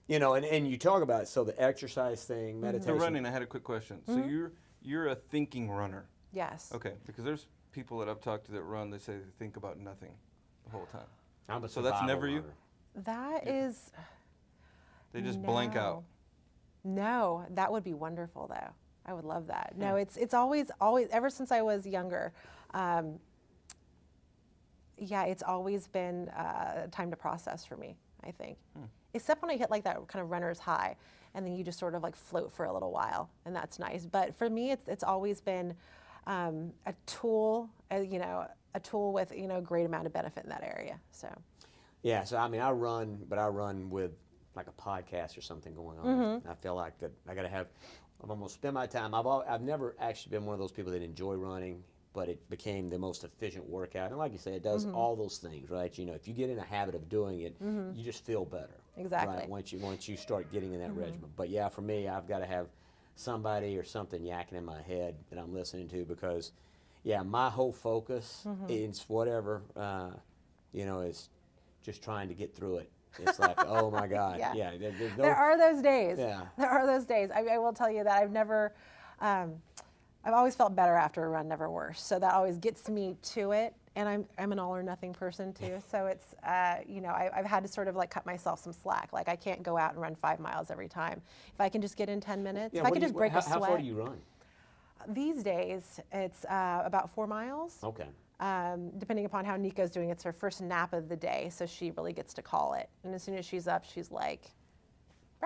And you talk about so the exercise thing, meditation. So running, I had a quick question. So you're a thinking runner. Yes. Okay, because there's people that I've talked to that run, they say they think about nothing the whole time. I'm a so that's never you? That is. They just blank out. No, that would be wonderful though. I would love that. No, it's always, ever since I was younger, it's always been time to process for me, I think. Except when I hit like that kind of runner's high, and then you just sort of like float for a little while, and that's nice. But for me, it's always been a tool, a tool with a great amount of benefit in that area. So. Yeah, so I run, but I run with like a podcast or something going on. I feel like that I'm gonna spend my time. I've never actually been one of those people that enjoy running, but it became the most efficient workout. And like you say, it does all those things, right? If you get in a habit of doing it, you just feel better. Exactly. Right? Once you start getting in that regimen. But yeah, for me, I've got to have somebody or something yakking in my head that I'm listening to, because my whole focus is whatever, is just trying to get through it. It's like, oh my God. There are those days. Yeah. There are those days. I will tell you that I've never, I've always felt better after a run, never worse. So that always gets me to it. And I'm an all or nothing person too. So it's, I've had to sort of like cut myself some slack. Like I can't go out and run 5 miles every time. If I can just get in 10 minutes, if I can just break a sweat. How far do you run? These days, it's about 4 miles. Okay. Depending upon how Nico's doing, it's her first nap of the day, so she really gets to call it. And as soon as she's up, she's like,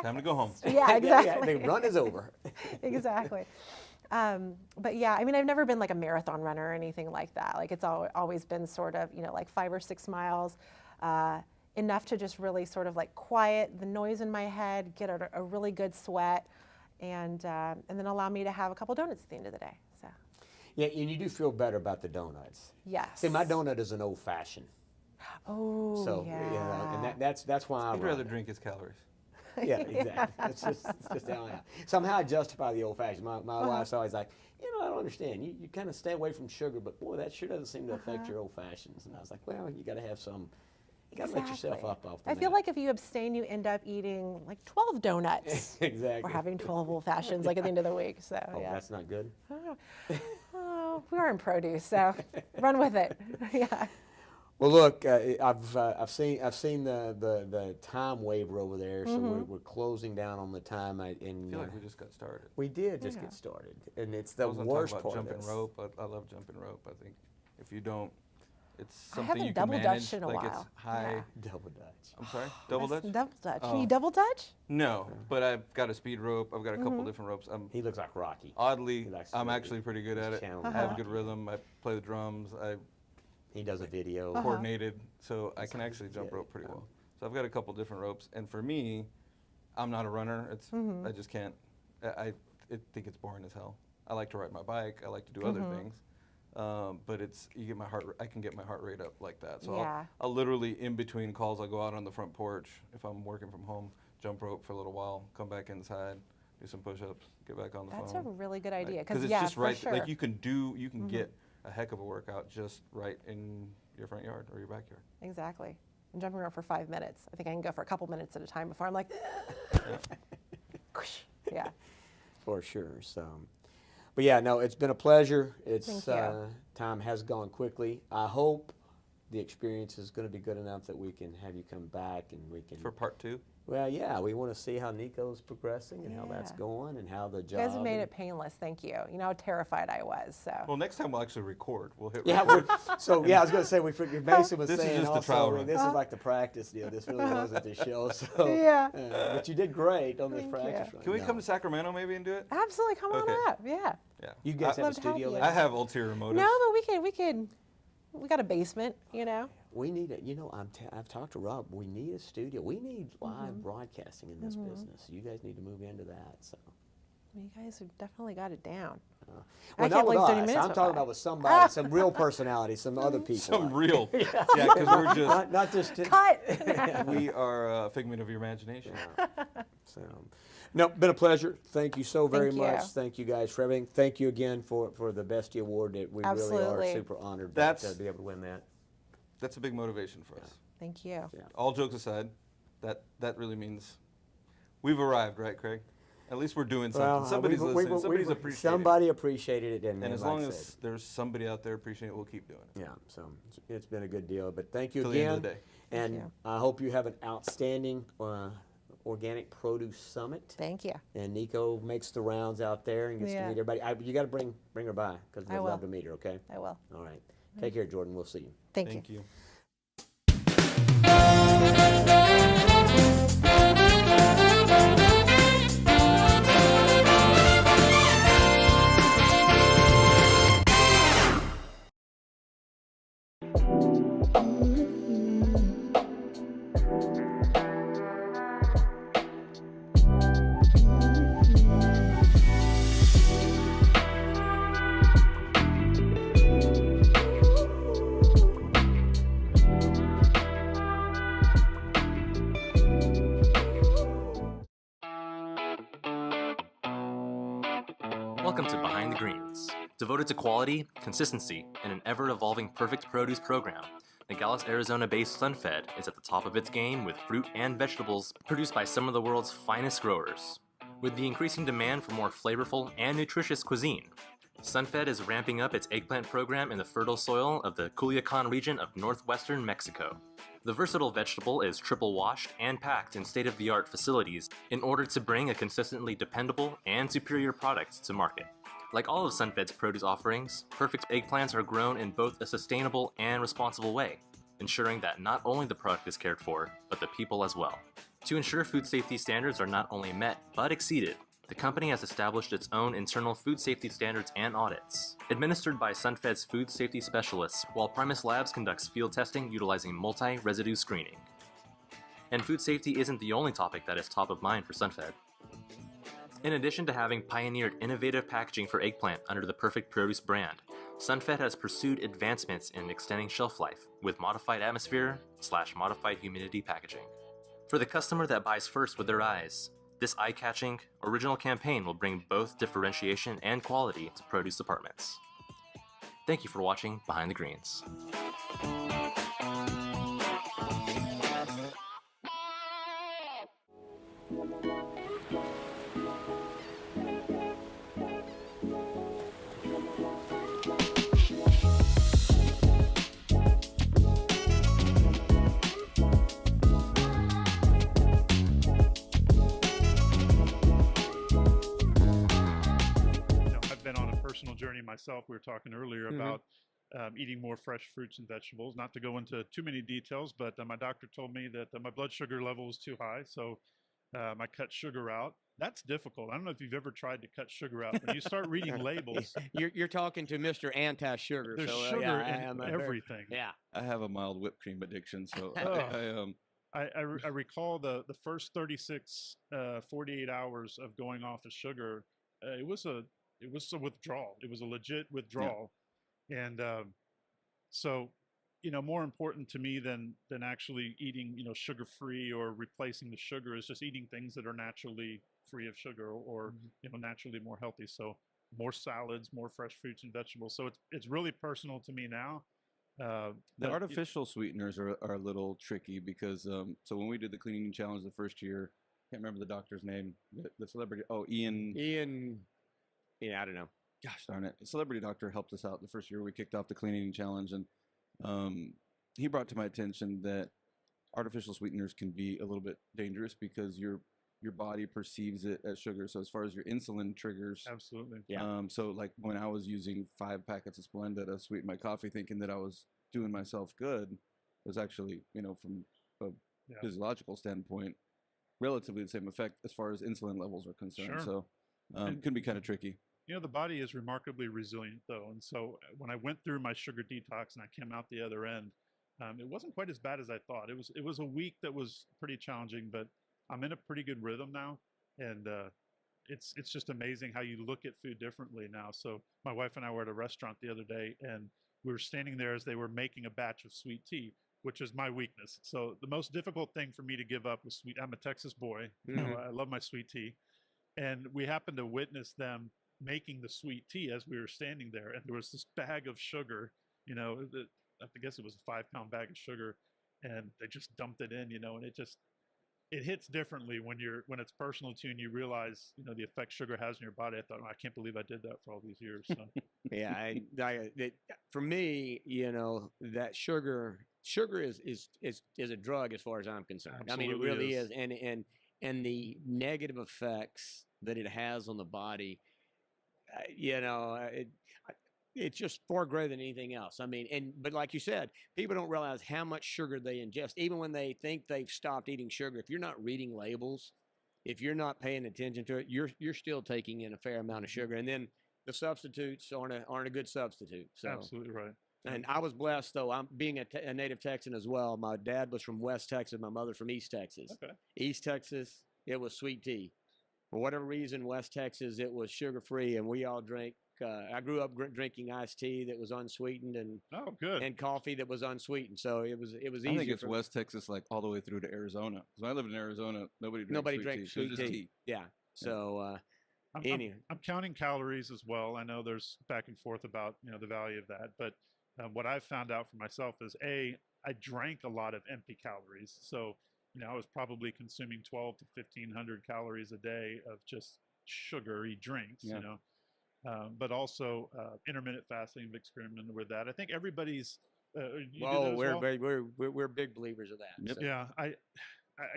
time to go home. Yeah, exactly. The run is over. Exactly. But yeah, I've never been like a marathon runner or anything like that. Like it's always been sort of, like 5 or 6 miles, enough to just really sort of like quiet the noise in my head, get a really good sweat, and then allow me to have a couple donuts at the end of the day. So. Yeah, and you do feel better about the donuts. Yes. See, my donut is an old fashioned. Oh, so, yeah. And that's why I'd rather drink his calories. Yeah, exactly. It's just how I am. Somehow I justify the old fashioned. My wife's always like, I don't understand. You kind of stay away from sugar, but boy, that sure doesn't seem to affect your old fashions. And I was like, well, you got to have some. You got to let yourself up off the I feel like if you abstain, you end up eating like 12 donuts. Exactly. Or having 12 old fashions like at the end of the week. So that's not good. Oh, we are in produce, so run with it. Yeah. Well, look, I've seen the time waiver over there, so we're closing down on the time. I feel like we just got started. We did just get started, and it's the worst part. Jumping rope. I love jumping rope. I think if you don't, it's I something haven't you can double manage. dutched in a like while. It's high double dutch. I'm sorry, double dutch. Double dutch. Oh. Can you double dutch? No, but I've got a speed rope. I've got a couple different ropes. He looks like Rocky. Oddly, I'm actually pretty good at it. I have good rhythm. I play the drums. He does a video. Coordinated, so I can actually jump rope pretty well. So I've got a couple different ropes, and for me, I'm not a runner. It's I just can't. I think it's boring as hell. I like to ride my bike. I like to do other things, but you get I can get my heart rate up like that. So Yeah. I'll literally, in between calls, I'll go out on the front porch if I'm working from home, jump rope for a little while, come back inside, do some push-ups, get back on the That's phone. a really good idea. Because it's yeah, just for right. sure. Like you can get a heck of a workout just right in your front yard or your backyard. Exactly. I'm jumping around for 5 minutes. I think I can go for a couple minutes at a time before I'm like, yeah. For sure. So, but yeah, no, it's been a pleasure. Thank you. Time has gone quickly. I hope the experience is going to be good enough that we can have you come back and we can. For part 2? Well, yeah, we want to see how Nico's progressing and how that's going and how the job. You guys have made it painless. Thank you. You know how terrified I was. So. Well, next time we'll actually record. We'll hit Yeah. record. So yeah, I was going to say Mason was This is saying just the also, trial run. this is like the practice deal. This really wasn't the show. So Yeah. But you did great on this Thank practice you. run. Can we come to Sacramento maybe and do it? Absolutely. Come Okay. on up. Yeah. Yeah. You guys have a Love to have studio you. there? I have ulterior motives. No, but we got a basement, you know. We need it. You know, I've talked to Rob. We need a studio. We need live broadcasting in this business. You guys need to move into that. So. You guys have definitely got it down. Well, I not can't with believe 30 us. minutes I'm went talking by. about with somebody, some real personality, some other people. Some real. Yeah, because we're just. not just. Cut. We are a figment of your imagination. So, no, been a pleasure. Thank you so very Thank much. you. Thank you guys for everything. Thank you again for the Bestie Award. That we really Absolutely. are super honored to be able to win that. That's a big motivation for us. Thank you. Yeah. All jokes aside, that really means we've arrived, right, Craig? At least we're doing something. Well, Somebody's listening. Somebody's appreciating it. Somebody appreciated it, And as long as there's somebody out there appreciating it, we'll keep doing it. Yeah, so it's been a good deal. But thank you Till the again. end of the day. And you. I hope you have an outstanding Organic Produce Summit. Thank you. And Nico makes the rounds out there and gets to meet everybody. You got to bring her by because we'd I love will. to meet her, okay? I will. All right. Take care, Jordan. We'll see you. Thank you. Welcome to Behind the Greens. Devoted to quality, consistency, and an ever-evolving perfect produce program, Nogales, Arizona-based SunFed is at the top of its game with fruit and vegetables produced by some of the world's finest growers. With the increasing demand for more flavorful and nutritious cuisine, SunFed is ramping up its eggplant program in the fertile soil of the Culiacan region of northwestern Mexico. The versatile vegetable is triple washed and packed in state-of-the-art facilities in order to bring a consistently dependable and superior product to market. Like all of SunFed's produce offerings, perfect eggplants are grown in both a sustainable and responsible way, ensuring that not only the product is cared for, but the people as well. To ensure food safety standards are not only met, but exceeded, the company has established its own internal food safety standards and audits, administered by SunFed's food safety specialists, while Primus Labs conducts field testing utilizing multi-residue screening. And food safety isn't the only topic that is top of mind for SunFed. In addition to having pioneered innovative packaging for eggplant under the Perfect Produce brand, SunFed has pursued advancements in extending shelf life with modified atmosphere/modified humidity packaging. For the customer that buys first with their eyes, this eye-catching, original campaign will bring both differentiation and quality to produce departments. Thank you for watching Behind the Greens. I've been on a personal journey myself. We were talking earlier about eating more fresh fruits and vegetables. Not to go into too many details, but my doctor told me that my blood sugar level was too high, so I cut sugar out. That's difficult. I don't know if you've ever tried to cut sugar out. When you start reading labels, You're talking to Mr. Anti-Sugar. there's so, sugar yeah, in I'm everything. Yeah. I have a mild whipped cream addiction, so I recall the first 36, 48 hours of going off of sugar. It was a withdrawal. It was a legit withdrawal. And so, more important to me than actually eating, sugar-free or replacing the sugar is just eating things that are naturally free of sugar or naturally more healthy. So more salads, more fresh fruits and vegetables. So it's really personal to me now. The artificial sweeteners are a little tricky because so when we did the cleaning challenge the first year, can't remember the doctor's name, the celebrity. Oh, Ian. Yeah, I don't know. Gosh darn it! A celebrity doctor helped us out the first year we kicked off the cleaning challenge, and he brought to my attention that artificial sweeteners can be a little bit dangerous because your body perceives it as sugar. So as far as your insulin triggers, absolutely. Yeah. So like when I was using 5 packets of Splenda to sweeten my coffee, thinking that I was doing myself good, it was actually, from a physiological standpoint, relatively the same effect as far as insulin levels are concerned. Sure. So it can be kind of tricky. The body is remarkably resilient, though. And so when I went through my sugar detox and I came out the other end, it wasn't quite as bad as I thought. It was a week that was pretty challenging, but I'm in a pretty good rhythm now. And it's just amazing how you look at food differently now. So my wife and I were at a restaurant the other day, and we were standing there as they were making a batch of sweet tea, which is my weakness. So the most difficult thing for me to give up was sweet. I'm a Texas boy. I love my sweet tea. And we happened to witness them making the sweet tea as we were standing there, and there was this bag of sugar, I guess it was a 5-pound bag of sugar, and they just dumped it in, and it hits differently when it's personal to you and you realize, the effect sugar has on your body. I thought, I can't believe I did that for all these years. So. Yeah, for me, that sugar is a drug as far as I'm concerned. Absolutely I mean, it really is. And the negative effects that it has on the body, it's just far greater than anything else. I mean, but like you said, people don't realize how much sugar they ingest, even when they think they've stopped eating sugar. If you're not reading labels, if you're not paying attention to it, you're still taking in a fair amount of sugar. And then the substitutes aren't a good substitute. So. Absolutely right. And I was blessed, though. I'm being a native Texan as well. My dad was from West Texas. My mother from East Texas. Okay. East Texas, it was sweet tea. For whatever reason, West Texas, it was sugar-free, and we all drank. I grew up drinking iced tea that was unsweetened, and and coffee that was unsweetened. So it was easier. I think it's West Texas, like all the way through to Arizona. Because when I lived in Arizona, nobody drank sweet tea. Yeah. So I'm counting calories as well. I know there's back and forth about the value of that, but what I've found out for myself is I drank a lot of empty calories. So I was probably consuming 12 to 1,500 calories a day of just sugary drinks. But also intermittent fasting. I've experimented with that. I think everybody's. We're big believers of that. Yep. So. Yeah, I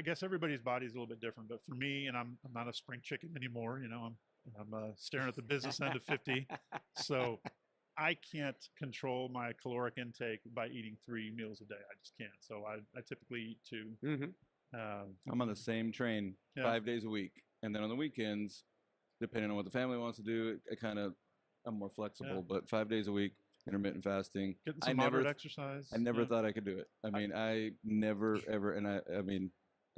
guess everybody's body is a little bit different, but for me, and I'm not a spring chicken anymore. I'm staring at the business end of 50, so I can't control my caloric intake by eating 3 meals a day. I just can't. So I typically eat 2. Mm-hmm. I'm on the same train 5 days a week, and then on the weekends, depending on what the family wants to do, I'm more flexible. But 5 days a week, intermittent fasting. Getting some moderate exercise. I never thought I could do it. I mean, I never ever, and I mean,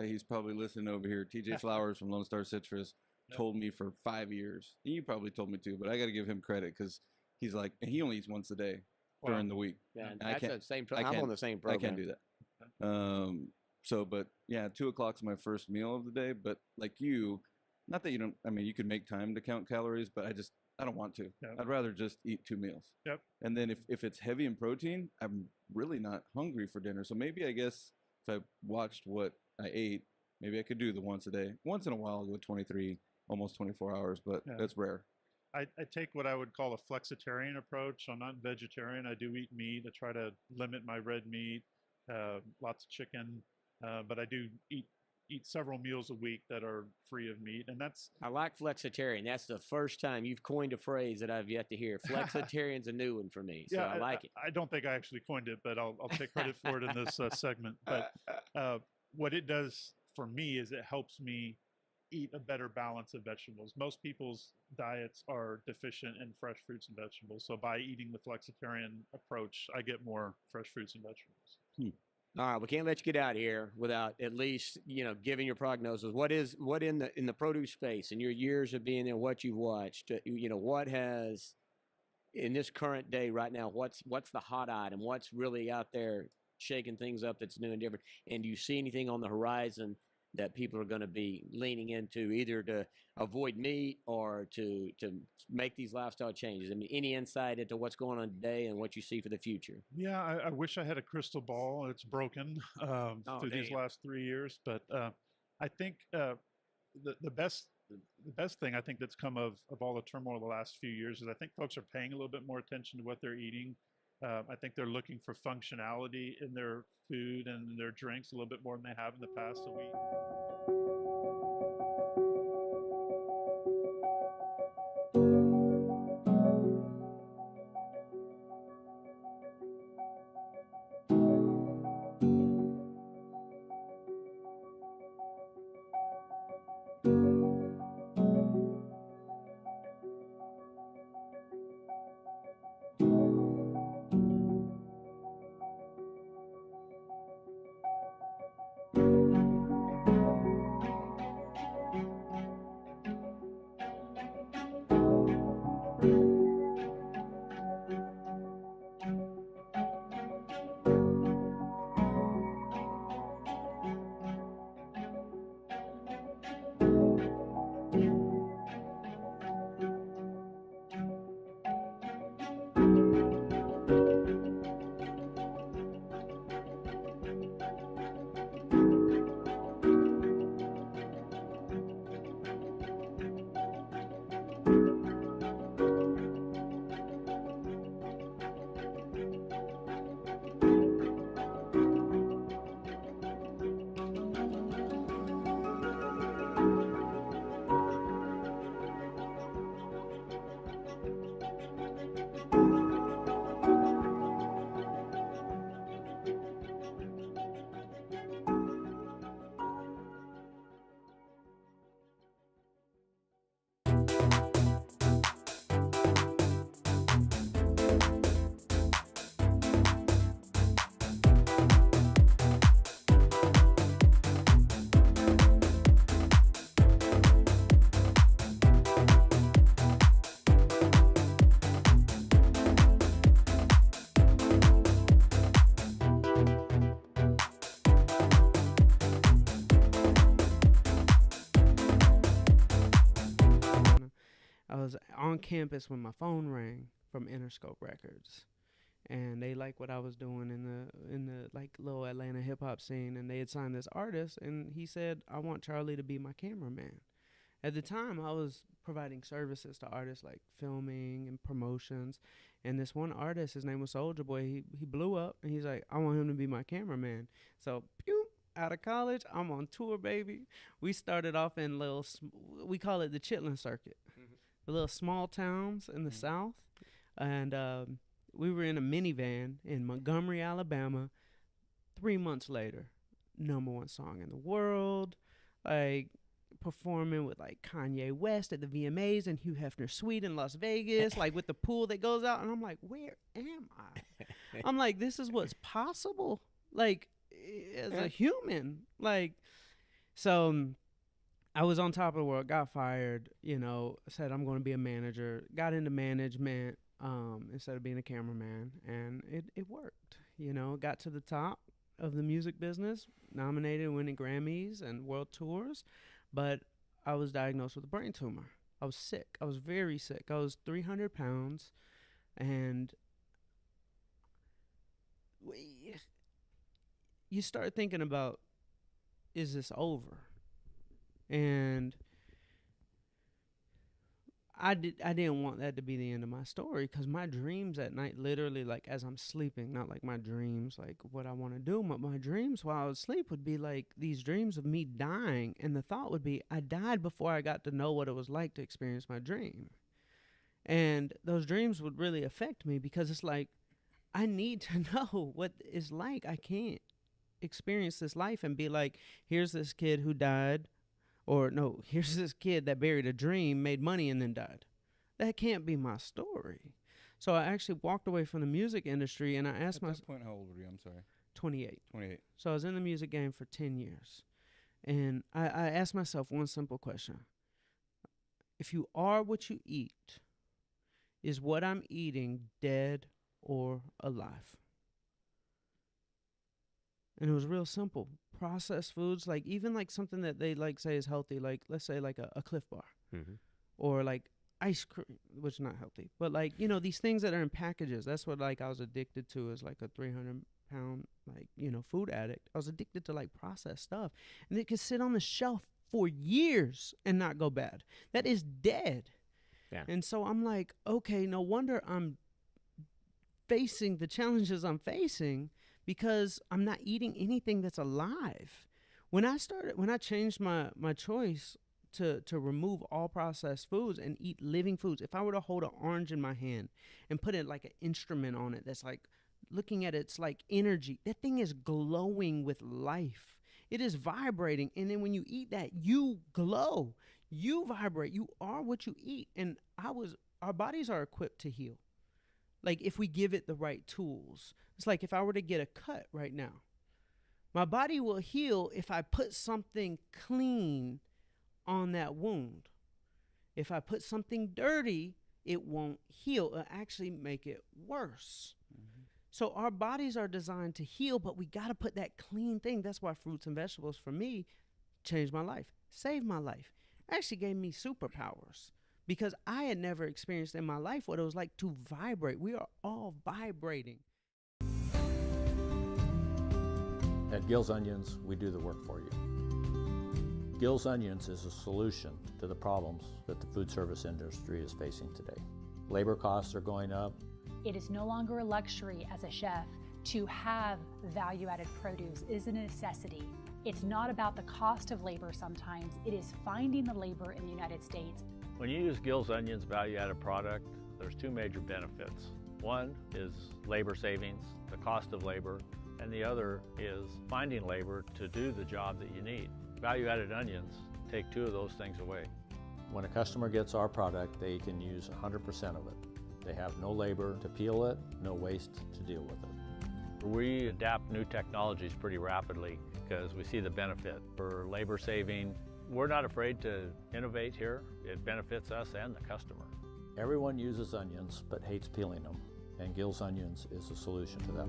he's probably listening over here. TJ Flowers from Lone Star Citrus told me for 5 years. You probably told me too, but I got to give him credit because he's like, and he only eats once a day during the week. Yeah, that's the same. I'm on the same program. I can't do that. But yeah, 2 o'clock's my first meal of the day. But like you, not that you don't. I mean, you can make time to count calories, but I don't want to. Yep. I'd rather just eat 2 meals. Yep. And then if it's heavy in protein, I'm really not hungry for dinner. So maybe I guess if I watched what I ate, maybe I could do the once a day. Once in a while, I'll go 23, almost 24 hours, but that's rare. I take what I would call a flexitarian approach. I'm not vegetarian. I do eat meat. I try to limit my red meat, lots of chicken, but I do eat several meals a week that are free of meat, and that's. I like flexitarian. That's the first time you've coined a phrase that I've yet to hear. Flexitarian's a new one for me, so I like it. I don't think I actually coined it, but I'll take credit for it in this segment. But what it does for me is it helps me eat a better balance of vegetables. Most people's diets are deficient in fresh fruits and vegetables. So by eating the flexitarian approach, I get more fresh fruits and vegetables. All right, we can't let you get out of here without at least giving your prognosis. What in the produce space in your years of being there, what you've watched, what has in this current day right now, what's the hot item? What's really out there shaking things up that's new and different? And do you see anything on the horizon that people are going to be leaning into, either to avoid meat or to make these lifestyle changes? I mean, any insight into what's going on today and what you see for the future? Yeah, I wish I had a crystal ball. It's broken through these last 3 years, but I think the best thing I think that's come of all the turmoil the last few years is I think folks are paying a little bit more attention to what they're eating. I think they're looking for functionality in their food and their drinks a little bit more than they have in the past. So I was on campus when my phone rang from Interscope Records, and they liked what I was doing in the like little Atlanta hip hop scene, and they had signed this artist, and he said, "I want Charlie to be my cameraman." At the time, I was providing services to artists like filming and promotions, and this one artist, his name was Soulja Boy, he blew up, and he's like, "I want him to be my cameraman." So, pew, out of college, I'm on tour, baby. We started off in we call it the Chitlin Circuit, the little small towns in the South, and we were in a minivan in Montgomery, Alabama. 3 months later, #1 song in the world, like performing with like Kanye West at the VMAs and Hugh Hefner's suite in Las Vegas, like with the pool that goes out. And I'm like, where am I? I'm like, this is what's possible, like as a human. Like, so I was on top of the world, got fired, said I'm going to be a manager, got into management instead of being a cameraman, and it worked. Got to the top of the music business, nominated, winning Grammys and world tours, but I was diagnosed with a brain tumor. I was sick. I was very sick. I was 300 pounds, and you start thinking about, is this over? And I didn't want that to be the end of my story, because my dreams at night, literally, like as I'm sleeping, not like my dreams, like what I want to do, but my dreams while I was asleep would be like these dreams of me dying. And the thought would be, I died before I got to know what it was like to experience my dream. And those dreams would really affect me, because it's like, I need to know what it's like. I can't experience this life and be like, here's this kid who died. Or no, here's this kid that buried a dream, made money, and then died. That can't be my story. So I actually walked away from the music industry, and I asked myself. At that point, how old were you? I'm sorry. 28. 28. So I was in the music game for 10 years. And I asked myself one simple question. If you are what you eat, is what I'm eating dead or alive? And it was real simple. Processed foods, like even like something that they like say is healthy, like let's say like a Cliff Bar, or like ice cream, which is not healthy, but like, you know, these things that are in packages. That's what like I was addicted to as like a 300-pound like, you know, food addict. I was addicted to like processed stuff, and it could sit on the shelf for years and not go bad. That is dead. Yeah. And so I'm like, okay, no wonder I'm facing the challenges I'm facing, because I'm not eating anything that's alive. When I changed my choice to remove all processed foods and eat living foods, if I were to hold an orange in my hand and put it like an instrument on it that's like looking at its like energy, that thing is glowing with life. It is vibrating. And then when you eat that, you glow, you vibrate, you are what you eat. And our bodies are equipped to heal. Like if we give it the right tools. It's like if I were to get a cut right now, my body will heal if I put something clean on that wound. If I put something dirty, it won't heal. It'll actually make it worse. So our bodies are designed to heal, but we got to put that clean thing. That's why fruits and vegetables for me changed my life, saved my life, actually gave me superpowers. Because I had never experienced in my life what it was like to vibrate. We are all vibrating. At Gill's Onions, we do the work for you. Gill's Onions is a solution to the problems that the food service industry is facing today. Labor costs are going up. It is no longer a luxury as a chef. To have value-added produce is a necessity. It's not about the cost of labor sometimes. It is finding the labor in the United States. When you use Gill's Onions value-added product, there's two major benefits. One is labor savings, the cost of labor, and the other is finding labor to do the job that you need. Value-added onions take two of those things away. When a customer gets our product, they can use 100% of it. They have no labor to peel it, no waste to deal with it. We adapt new technologies pretty rapidly because we see the benefit for labor saving. We're not afraid to innovate here. It benefits us and the customer. Everyone uses onions but hates peeling them, and Gill's Onions is a solution to that.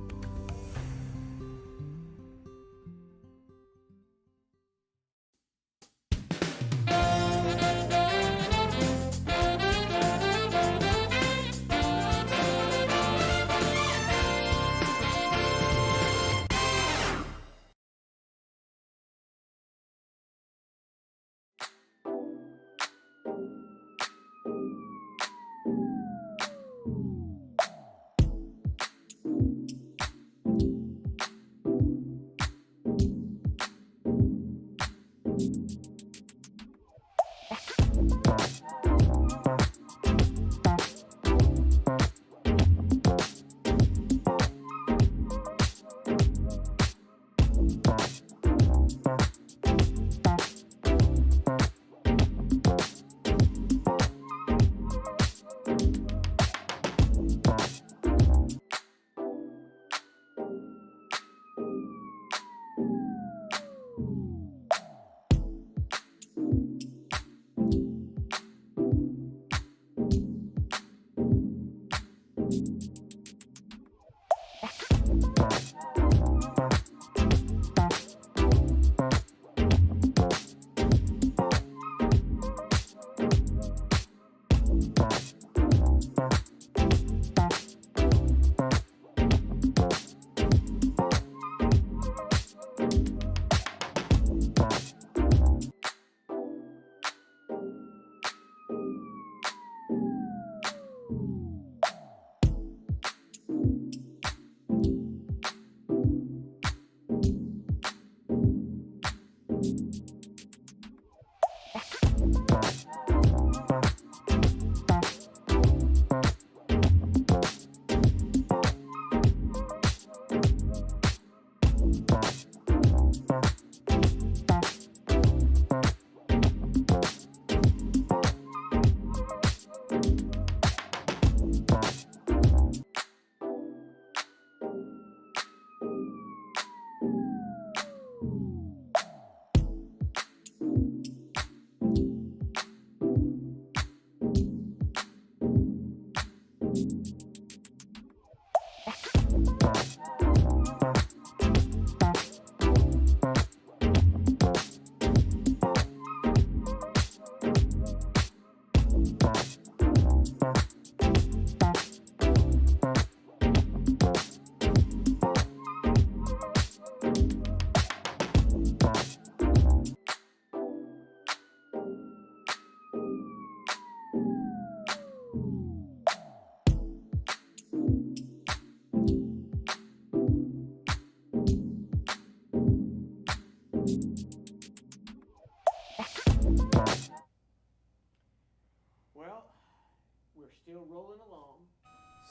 Still rolling along.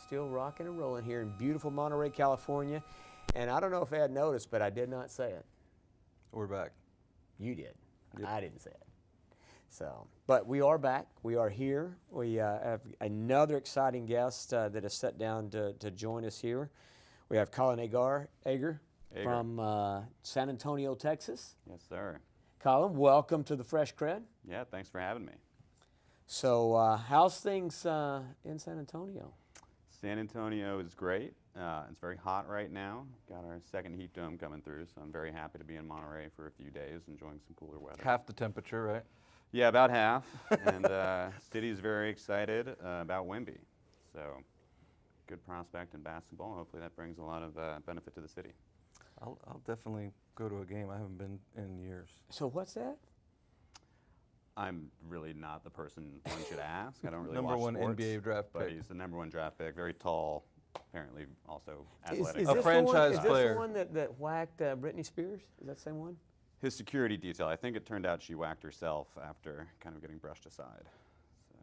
Still rocking and rolling here in beautiful Monterey, California. And I don't know if Ed noticed, but I did not say it. We're back. You did. Yep. I didn't say it. So, but we are back. We are here. We have another exciting guest that has sat down to join us here. We have Colin Ager from San Antonio, Texas. Yes, sir. Colin, welcome to the Fresh CrEd. Yeah, thanks for having me. So, how's things in San Antonio? San Antonio is great. It's very hot right now. Got our second heat dome coming through, so I'm very happy to be in Monterey for a few days, enjoying some cooler weather. Half the temperature, right? Yeah, about half. And city's very excited about Wemby. So, good prospect in basketball. Hopefully that brings a lot of benefit to the city. I'll definitely go to a game. I haven't been in years. So what's that? I'm really not the person one should ask. I don't really Number watch one sports, NBA draft but pick. he's the number one draft pick. Very tall, apparently also Is athletic. A franchise player. Is this the one that whacked Britney Spears? Is that the same one? His security detail. I think it turned out she whacked herself after kind of getting brushed aside. So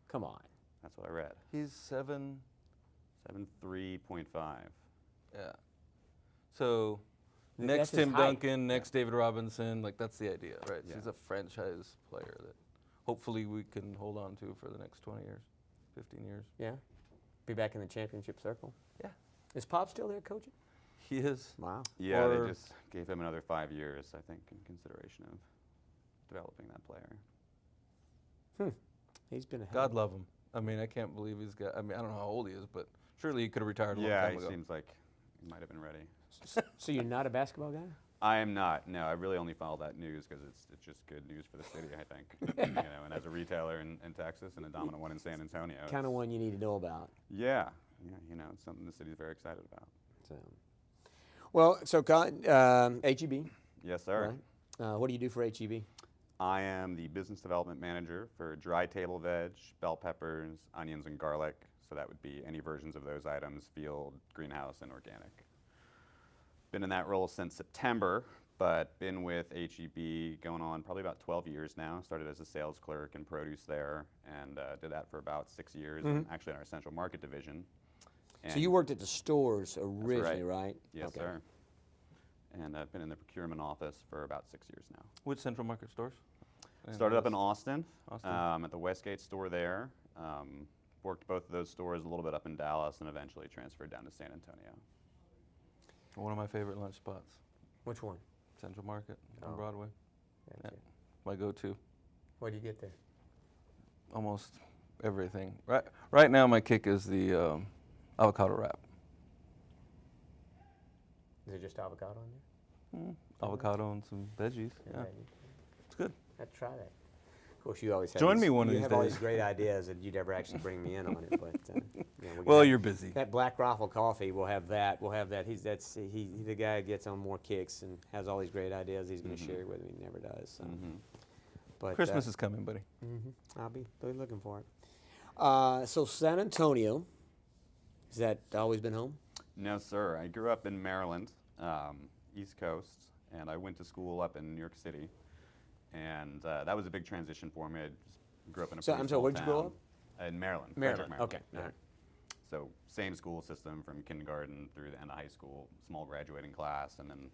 Come on. that's what I read. He's 7'3.5. Yeah. So That's next his Tim height. Duncan, next David Robinson, like that's the idea, right? Yeah. He's a franchise player that hopefully we can hold on to for the next 20 years, 15 years. Yeah. Be back in the championship circle. Yeah. Is Pop still there coaching? He is. Wow. Yeah, Or- they just gave him another 5 years, I think, in consideration of developing that player. He's been a hell God of love him. I mean, I can't believe he's got. I mean, I don't know how old he is, but surely he could have retired a long Yeah, time he ago. seems like he might have been ready. So you're not a basketball guy? I am not. No, I really only follow that news because it's just good news for the city, I think. And as a retailer in Texas and a dominant one in San Antonio. Kind of one you need to know about. Yeah, it's something the city's very excited about. So, so Colin, HEB. Yes, sir. Right. What do you do for HEB? I am the business development manager for dry table veg, bell peppers, onions, and garlic. So that would be any versions of those items, field, greenhouse, and organic. Been in that role since September, but been with HEB going on probably about 12 years now. Started as a sales clerk in produce there, and did that for about 6 years, actually in our central market division. So you worked at the stores originally, right? Yes, Okay. sir. And I've been in the procurement office for about 6 years now. Which Central Market stores? Started up in Austin, Austin. at the Westgate store there. Worked both of those stores a little bit up in Dallas, and eventually transferred down to San Antonio. One of my favorite lunch spots. Which one? Central Market on Oh. Broadway. Gotcha. Yeah, my go-to. What do you get there? Almost everything. Right now, my kick is the avocado wrap. Is it just avocado in there? Avocado and some veggies. Yeah, it's good. I'd try that. Of course, you always have Join these, me one of you these have all days. these great ideas, and you never actually bring me in on it. But we Well, got you're busy. That Black Rifle coffee, we'll have that. We'll have that. He's the guy who gets on more kicks and has all these great ideas. He's going to share with me. He never does. So. But Christmas is coming, buddy. I'll be looking for it. So San Antonio, has that always been home? No, sir. I grew up in Maryland, East Coast, and I went to school up in New York City. And that was a big transition for me. I just grew up in a So pretty I'm sorry, small where'd you grow town. In Maryland. Maryland. Frederick, Okay. Yeah. All right. So same school system from kindergarten through the end of high school, small graduating class, and then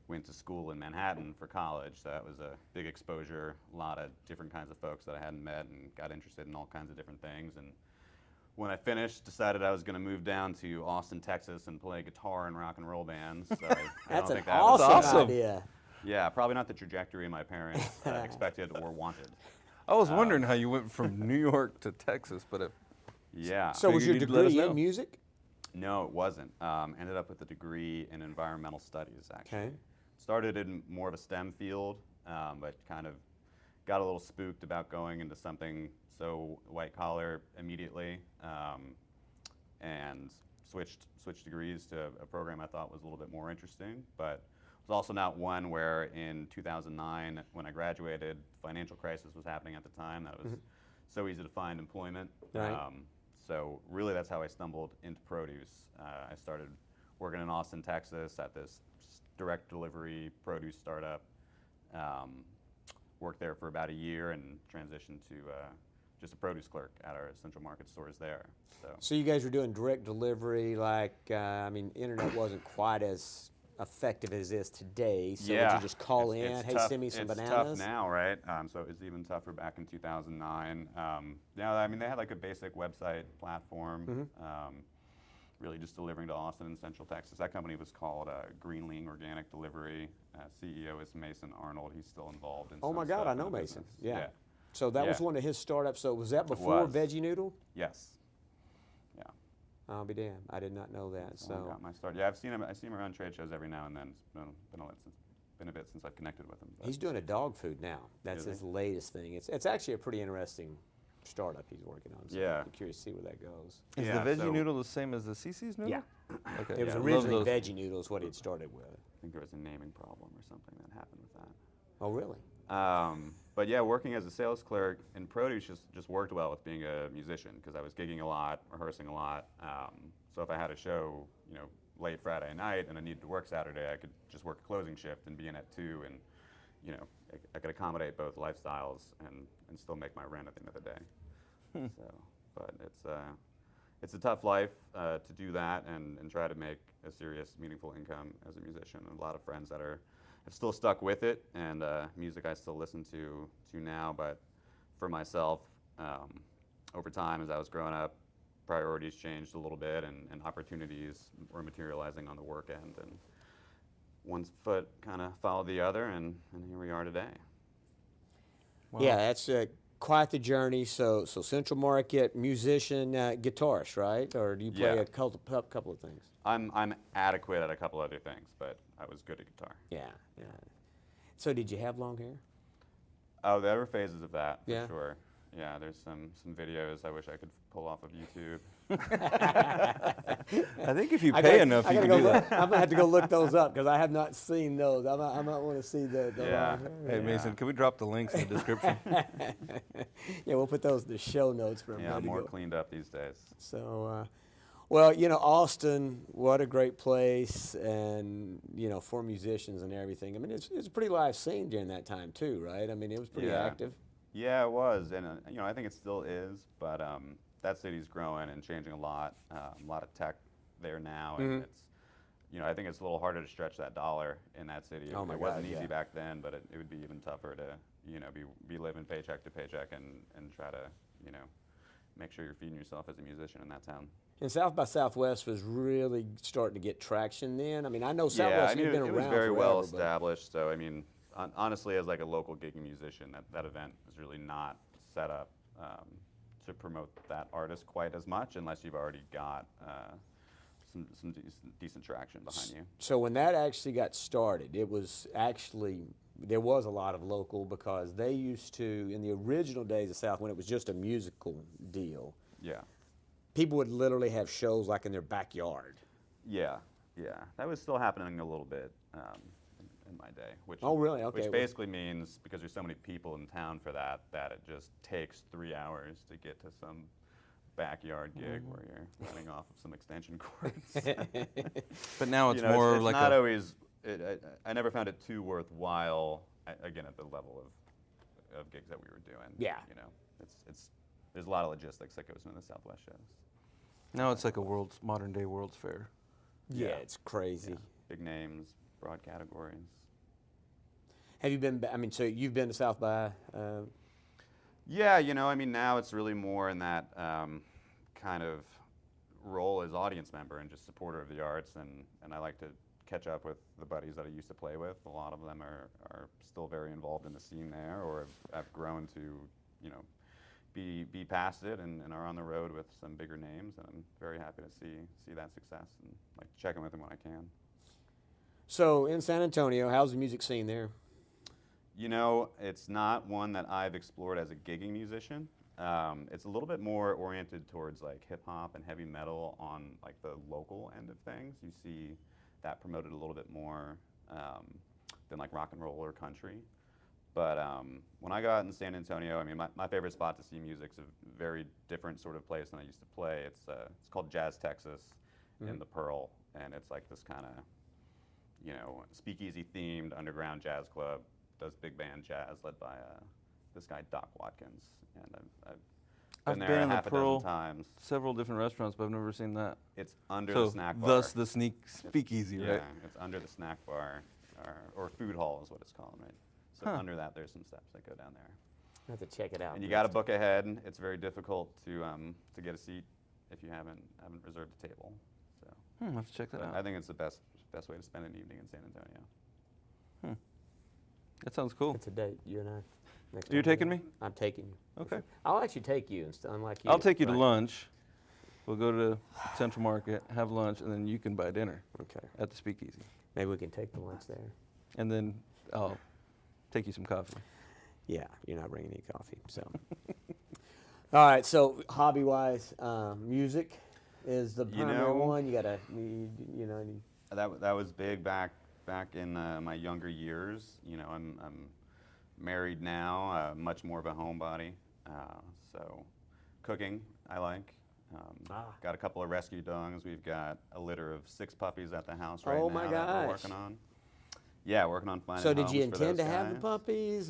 went to school in Manhattan for college. So that was a big exposure, a lot of different kinds of folks that I hadn't met, and got interested in all kinds of different things. And when I finished, decided I was going to move down to Austin, Texas, and play guitar in rock and roll bands. So I That's don't an think that was awesome idea. Yeah, probably not the trajectory my parents expected or wanted. I was wondering how you went from New York to Texas, but yeah. So was your degree in music? No, it wasn't. Ended up with a degree in environmental studies, actually. Okay. Started in more of a STEM field, but kind of got a little spooked about going into something so white collar immediately, and switched degrees to a program I thought was a little bit more interesting, but was also not one where in 2009, when I graduated, financial crisis was happening at the time. That was so easy to find employment. Right. So really that's how I stumbled into produce. I started working in Austin, Texas at this direct delivery produce startup. Worked there for about a year and transitioned to just a produce clerk at our Central Market stores there. So you guys were doing direct delivery, like, I mean, internet wasn't quite as effective as it is today, so would you just call in, hey, tough. send me some bananas? It's tough now, right? So it was even tougher back in 2009. Yeah, I mean, they had like a basic website platform, really just delivering to Austin and Central Texas. That company was called Greenling Organic Delivery. CEO is Mason Arnold. He's still involved in Oh some my God, stuff I in know the Mason. business. Yeah. So that was one of his startups. So was that before Veggie Noodle? Yes. Yeah. I'll be damned. I did not know that. So I got my start. Yeah, I've seen him. I see him around trade shows every now and then. It's been a bit since I've connected with him. He's doing a dog food now. That's his latest thing. It's actually a pretty interesting startup he's working on. So I'm curious to see where that goes. Is the veggie noodle the same as the CC's noodle? Yeah. Okay. It was originally Veggie Noodles what he'd started with. I think there was a naming problem or something that happened with that. Oh, really? But yeah, working as a sales clerk in produce just worked well with being a musician because I was gigging a lot, rehearsing a lot. So if I had a show, late Friday night and I needed to work Saturday, I could just work a closing shift and be in at 2, and I could accommodate both lifestyles and still make my rent at the end of the day. But it's a tough life to do that and try to make a serious, meaningful income as a musician. And a lot of friends that have still stuck with it, and music I still listen to now. But for myself, over time as I was growing up, priorities changed a little bit, and opportunities were materializing on the work end, and one foot kind of followed the other, and here we are today. Wow. Yeah, that's quite the journey. So Central Market, musician, guitarist, right? Or do you play a couple of things? I'm adequate at a couple other things, but I was good at guitar. Yeah. So did you have long hair? Oh, there were phases of that, for Yeah. sure. Yeah, there's some videos I wish I could pull off of YouTube. I think if you pay enough, you can do that. I'm gonna have to go look those up because I have not seen those. I might want to see the Yeah. Hey Mason, can we drop the links in the description? Yeah, we'll put those in the show notes for everybody. Yeah, more cleaned up these days. So, well, Austin, what a great place, and for musicians and everything. I mean, it's a pretty live scene during that time too, right? I mean, it was pretty active. Yeah, it was, and I think it still is, but that city's growing and changing a lot of tech there now, and it's, I think it's a little harder to stretch that dollar in that city. Oh my it wasn't God, easy back then, but it would be even tougher to, be living paycheck to paycheck and try to, make sure you're feeding yourself as a musician in that town. And South by Southwest was really starting to get traction then. I mean, I know Southwest had been around it was very well forever, established. So I mean, honestly, as like a local gigging musician, that event is really not set up to promote that artist quite as much, unless you've already got some decent traction behind you. So when that actually got started, it was actually, there was a lot of local, because they used to, in the original days of South, when it was just a musical deal, people would literally have shows like in their backyard. Yeah, that was still happening a little bit in my day. Which, oh, really? Okay. Which basically means, because there's so many people in town for that it just takes 3 hours to get to some backyard gig where you're running off of some extension cords. But now it's more it's like not always. I never found it too worthwhile. Again, at the level of gigs that we were doing. Yeah. There's a lot of logistics that goes into the Southwest shows. Now it's like a modern day World's Fair. Yeah, it's crazy. Yeah. Big names, broad categories. Have you been? I mean, so you've been to South by? Yeah, I mean, now it's really more in that kind of role as audience member and just supporter of the arts, and I like to catch up with the buddies that I used to play with. A lot of them are still very involved in the scene there, or have grown to, be past it and are on the road with some bigger names, and I'm very happy to see that success and like check in with them when I can. So in San Antonio, how's the music scene there? It's not one that I've explored as a gigging musician. It's a little bit more oriented towards like hip hop and heavy metal on like the local end of things. You see that promoted a little bit more than like rock and roll or country. But when I got in San Antonio, I mean, my favorite spot to see music's a very different sort of place than I used to play. It's called Jazz Texas in the Pearl, and it's like this kind of, speakeasy themed underground jazz club. Does big band jazz led by this guy Doc Watkins, and I've Been I've there been a in the half a Pearl dozen times. several different restaurants, but I've never seen that. It's under so the snack bar. Thus the speakeasy, Yeah, right? it's under the snack bar, or food hall is what it's called, right? So Huh. under that, there's some steps that go down there. I have to check it out. And you got to book ahead. It's very difficult to get a seat if you haven't reserved a table. So I'll have to check that but out. I think it's the best way to spend an evening in San Antonio. That sounds cool. It's a date, you and I. Next You're time we taking go. me? I'm taking you. Okay. I'll actually take you, unlike you. I'll take you to Right. lunch. We'll go to Central Market, have lunch, and then you can buy dinner. Okay. At the speakeasy. Maybe we can take the lunch there. And then I'll take you some coffee. Yeah, you're not bringing any coffee, so. All right, so hobby-wise, music is the primary one. You gotta, That was big back in my younger years. You know, I'm married now, much more of a homebody. So cooking, I like. Got a couple of rescue dogs. We've got a litter of 6 puppies at the house right Oh now my that we're gosh. working on. Yeah, working on finding So did homes you for intend those to have the guys. puppies?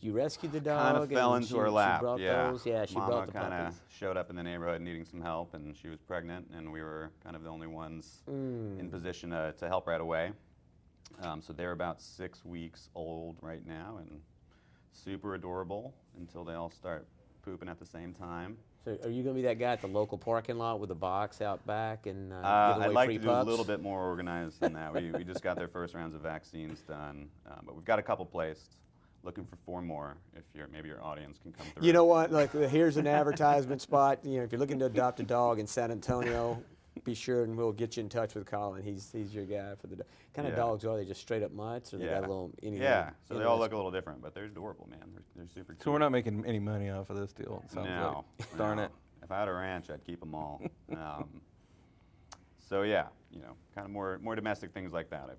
You rescued the dog? Kind of fell and into her she lap. brought Yeah, those? Yeah, she Mama brought the kind puppies. of showed up in the neighborhood needing some help, and she was pregnant, and we were kind of the only ones in position to help right away. So they're about 6 weeks old right now, and super adorable until they all start pooping at the same time. So are you going to be that guy at the local parking lot with the box out back and give away I'd like free to do pups? a little bit more organized than that. We just got their first rounds of vaccines done, but we've got a couple placed. Looking for 4 more. If maybe your audience can come through. You know what? Like, here's an advertisement spot. You know, if you're looking to adopt a dog in San Antonio, be sure and we'll get you in touch with Colin. He's your guy for the dog. Kind of Yeah. dogs are they? Just straight up mutts, or they got a little? So they all look a little different, but they're adorable, man. They're super cute. So we're not making any money off of this deal. It sounds No, like. Darn no. it. If I had a ranch, I'd keep them all. So yeah, kind of more domestic things like that.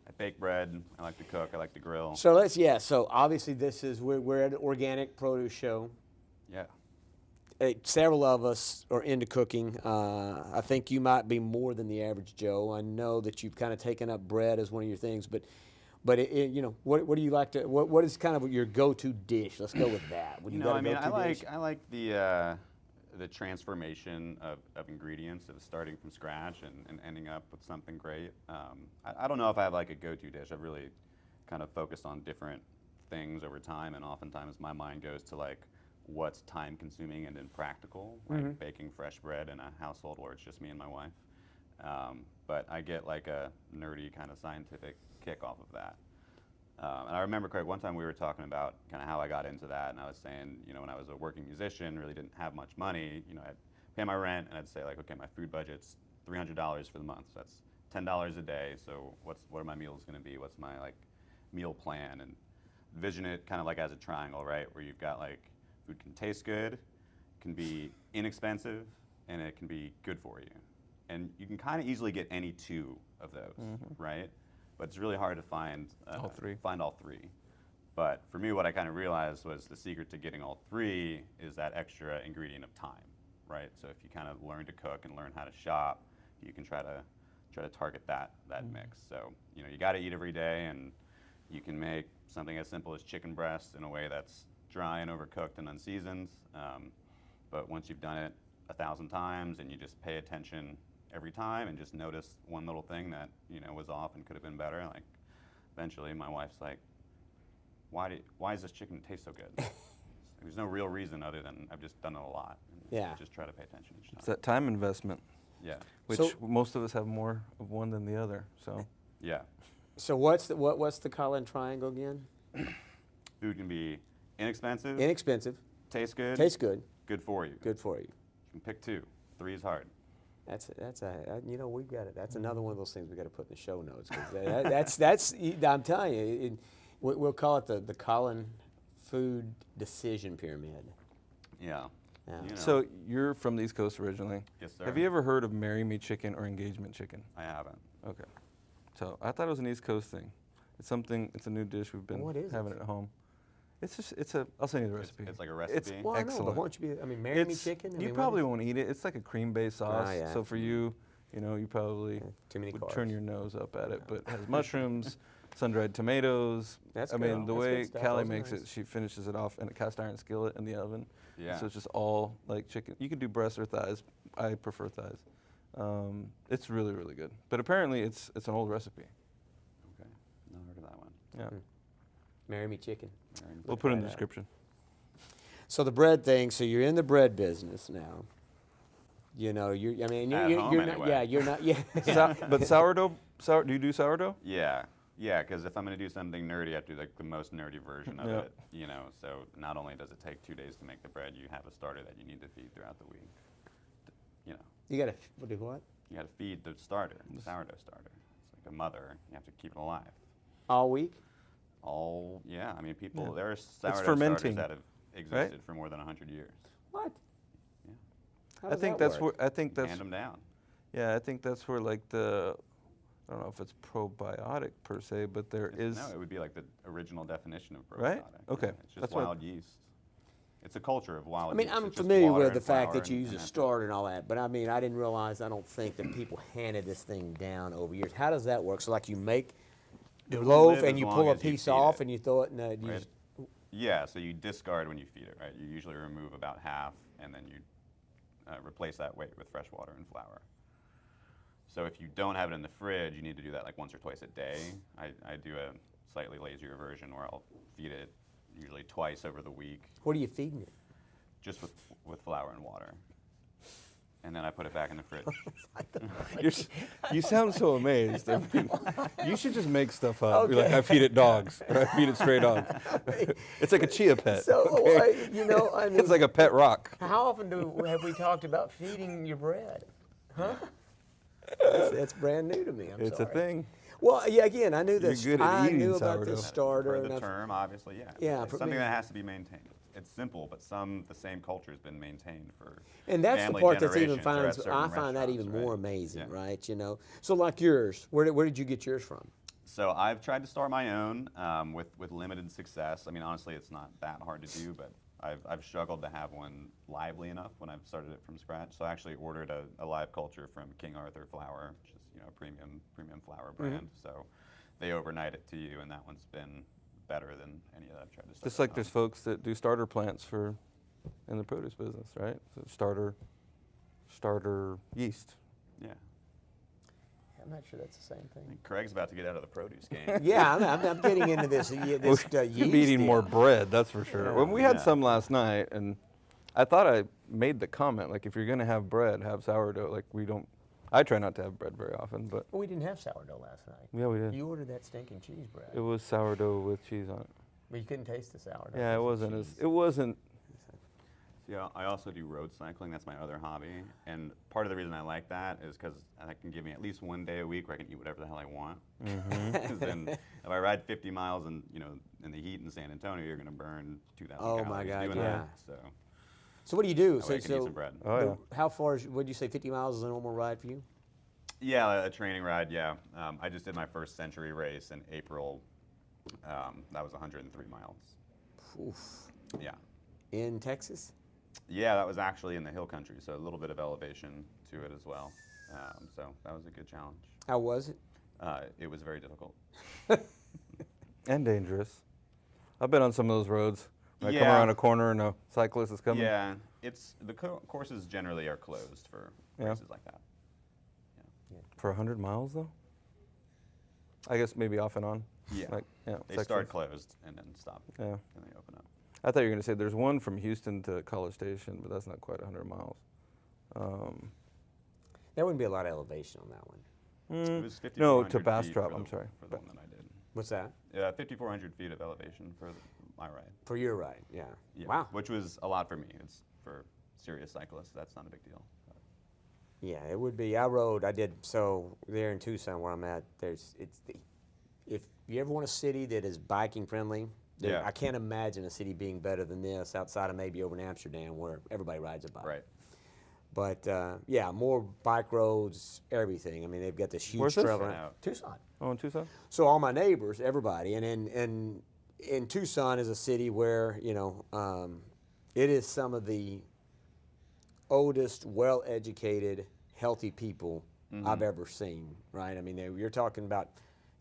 I bake bread. I like to cook. I like to grill. So So obviously we're at an organic produce show. Yeah. Several of us are into cooking. I think you might be more than the average Joe. I know that you've kind of taken up bread as one of your things, but what do you like to? What is kind of your go-to dish? Let's go with that. What do you got a go-to dish? I like the transformation of ingredients, of starting from scratch and ending up with something great. I don't know if I have like a go-to dish. I've really kind of focused on different things over time, and oftentimes my mind goes to like what's time consuming and impractical, like baking fresh bread in a household where it's just me and my wife. But I get like a nerdy kind of scientific kick off of that. And I remember, Craig, one time we were talking about kind of how I got into that, and I was saying, when I was a working musician, really didn't have much money, I'd pay my rent, and I'd say like, okay, my food budget's $300 for the month, so that's $10 a day, so what are my meals gonna be? What's my like meal plan? And vision it kind of like as a triangle, right? Where you've got like, food can taste good, can be inexpensive, and it can be good for you. And you can kind of easily get any 2 of those, right? But it's really hard to find all 3. Find all 3. But for me, what I kind of realized was the secret to getting all 3 is that extra ingredient of time, right? So if you kind of learn to cook and learn how to shop, you can try to target that mix. So you got to eat every day, and you can make something as simple as chicken breast in a way that's dry and overcooked and unseasoned. But once you've done it 1,000 times and you just pay attention every time and just notice one little thing that was off and could have been better, like eventually my wife's like, why does this chicken taste so good? There's no real reason other than I've just done it a lot. And I just try to pay attention each time. It's that time investment. Yeah. Which most of us have more of one than the other. So. Yeah. So what's the Colin triangle again? Food can be inexpensive. Inexpensive. Taste good. Taste good. Good for you. Good for you. You can pick 2. 3 is hard. We've got it. That's another one of those things we got to put in the show notes. 'Cause that's I'm telling you, we'll call it the Colin food decision pyramid. Yeah. So you're from the East Coast originally. Yes, sir. Have you ever heard of Marry Me Chicken or Engagement Chicken? I haven't. Okay. So I thought it was an East Coast thing. It's a new dish we've been having at home. I'll send you the recipe. It's like a recipe? It's Well, I know, excellent. but won't you be, Marry Me Chicken? You probably won't eat it. It's like a cream-based sauce. yeah. So for you, you probably too many would carbs. turn your nose up at it. But it has mushrooms, sun-dried tomatoes. That's I mean, good. the That's way good stuff. Callie Those are makes nice. it, she finishes it off in a cast iron skillet in the oven. Yeah. So it's just all like chicken. You can do breast or thighs. I prefer thighs. It's really, really good. But apparently it's an old recipe. Okay. Never heard of that one. Yeah. Marry me chicken. We'll put it in the that out. description. So the bread thing. So you're in the bread business now. You know, I mean, At home you're not. anyway. Yeah, you're not. Yeah. But sourdough. Do you do sourdough? Yeah. Yeah, because if I'm going to do something nerdy, I have to do like the most nerdy version of Yeah. it. You know, so not only does it take 2 days to make the bread, you have a starter that you need to feed throughout the week. You know. You gotta do what? You got to feed the starter, the sourdough starter. It's like a mother. You have to keep it alive. All week. Yeah. I mean, people. Yeah. There are It's sourdough fermenting, starters that have existed for more than 100 years. What? Yeah. How I does think that that's work? where Hand them down. Yeah, I think that's where like I don't know if it's probiotic per se, but there is. No, it would be like the original definition of probiotic. Right? Okay. Yeah, it's just That's what- wild yeast. It's a culture of wild I mean, yeast. I'm It's just familiar water with the and fact flour that you and- use a and that's it. starter and all that, but I mean, I didn't realize. I don't think that people handed this thing down over years. How does that work? So, like, you make the It will loaf live and as you long pull a as you piece feed off it. and you throw it in a. You Right. just- Yeah, so you discard when you feed it, right? You usually remove about half, and then you replace that weight with fresh water and flour. So if you don't have it in the fridge, you need to do that like once or twice a day. I do a slightly lazier version where I'll feed it usually twice over the week, What are you feeding it? just with flour and water. And then I put it back in the fridge. You sound so amazed. I mean, you should just make stuff up. You're like, Okay. I feed it dogs, or I feed it stray dogs. It's like a chia pet. So, okay? you know, I mean, It's like a pet rock. How often have we talked about feeding your bread? Huh? That's brand new to me. I'm It's sorry. a thing. Well, yeah. Again, I knew this. You're good at I eating knew about sourdough. this starter. For and the I've- term, obviously, yeah. Yeah, It's for something me- that has to be maintained. It's simple, but the same culture has been maintained for And that's the family part that's even generations or at finds. I certain find that even restaurants, more right? amazing, Yeah. right? You know. So like yours, where did you get yours from? So I've tried to start my own with limited success. I mean, honestly, it's not that hard to do, but I've struggled to have one lively enough when I've started it from scratch. So I actually ordered a live culture from King Arthur Flour, which is a premium flour brand. So they overnight it to you, and that one's been better than any that I've tried to start. Just like there's folks that do starter plants in the produce business, right? So starter yeast. Yeah. I'm not sure that's the same I thing. think Craig's about to get out of the produce game. Yeah, I'm getting into this. This We'll yeast be eating more deal. bread, that's for sure. Yeah. Well, we had Yeah. some last night, and I thought I made the comment, like, if you're going to have bread, have sourdough. Like, I try not to have bread very often, but Well, we didn't have sourdough last night. yeah, we did. You ordered that stinking cheese bread. It was sourdough with cheese on it. But you couldn't taste the sourdough. Yeah, it wasn't. Yeah, I also do road cycling. That's my other hobby. And part of the reason I like that is because that can give me at least one day a week where I can eat whatever the hell I want. Because then if I ride 50 miles in the heat in San Antonio, you're going to burn 2,000 Oh, calories my God, doing yeah. that. So what do you do? That way I can eat some bread. Oh, yeah. How far would you say 50 miles is a normal ride for you? Yeah, a training ride, yeah. I just did my first century race in April. That was 103 miles. Oof. Yeah. In Texas? Yeah, that was actually in the hill country, so a little bit of elevation to it as well. So that was a good challenge. How was it? It was very difficult. And dangerous. I've been on some of those roads. I come Yeah. around a corner and a cyclist is coming. Yeah, the courses generally are closed for races like that. For 100 miles, though? I guess maybe off and on. Yeah. They sections. start closed and then stop. Yeah. And they open up. I thought you were going to say there's one from Houston to College Station, but that's not quite 100 miles. There wouldn't be a lot of elevation on that one. It was No, 5,400 to feet Bastrop, for I'm the- sorry. For the one that I did. What's that? 5,400 feet of elevation for my ride. For your ride, yeah. Yeah, Wow. which was a lot for me. It's for serious cyclists, that's not a big deal. Yeah, it would be. So there in Tucson where I'm at, if you ever want a city that is biking friendly, Yeah. I can't imagine a city being better than this outside of maybe over in Amsterdam where everybody rides a bike. Right. But yeah, more bike roads, everything. I mean, they've got this huge Where's this? trail around. Tucson. Oh, in Tucson? So all my neighbors, everybody, and in Tucson is a city where it is some of the oldest, well-educated, healthy people I've ever seen. Right? I mean, you're talking about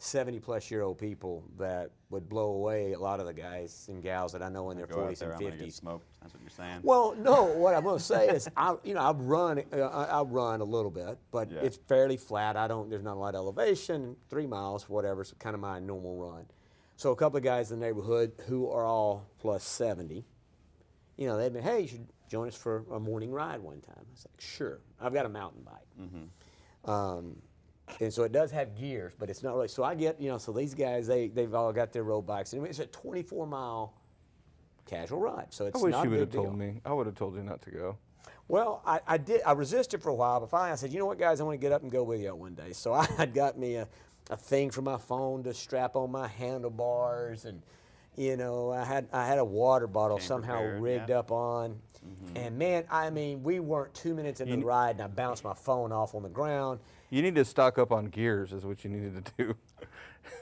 70-plus-year-old people that would blow away a lot of the guys and gals that I know in their Go out 40s there, and I'm gonna get 50s. smoked. That's what you're saying. Well, no. What I'm going to say is, I run a little bit, but Yeah. it's fairly flat. There's not a lot of elevation. 3 miles, whatever. It's kind of my normal run. So a couple of guys in the neighborhood who are all plus 70, they've been, hey, you should join us for a morning ride one time. I was like, sure. I've got a mountain bike. Mm-hmm. And so it does have gears, but it's not really. So I get, so these guys, they've all got their road bikes. And it's a 24-mile casual ride. So it's I wish not you a would big have deal. told me. I would have told you not to go. Well, I did. I resisted for a while, but finally I said, you know what, guys, I want to get up and go with you one day. So I had got me a thing for my phone to strap on my handlebars, and I had a water bottle Came somehow prepared, rigged yeah. up on. And man, we weren't 2 minutes into the ride, and I bounced my phone off on the ground. You need to stock up on gears, is what you needed to do.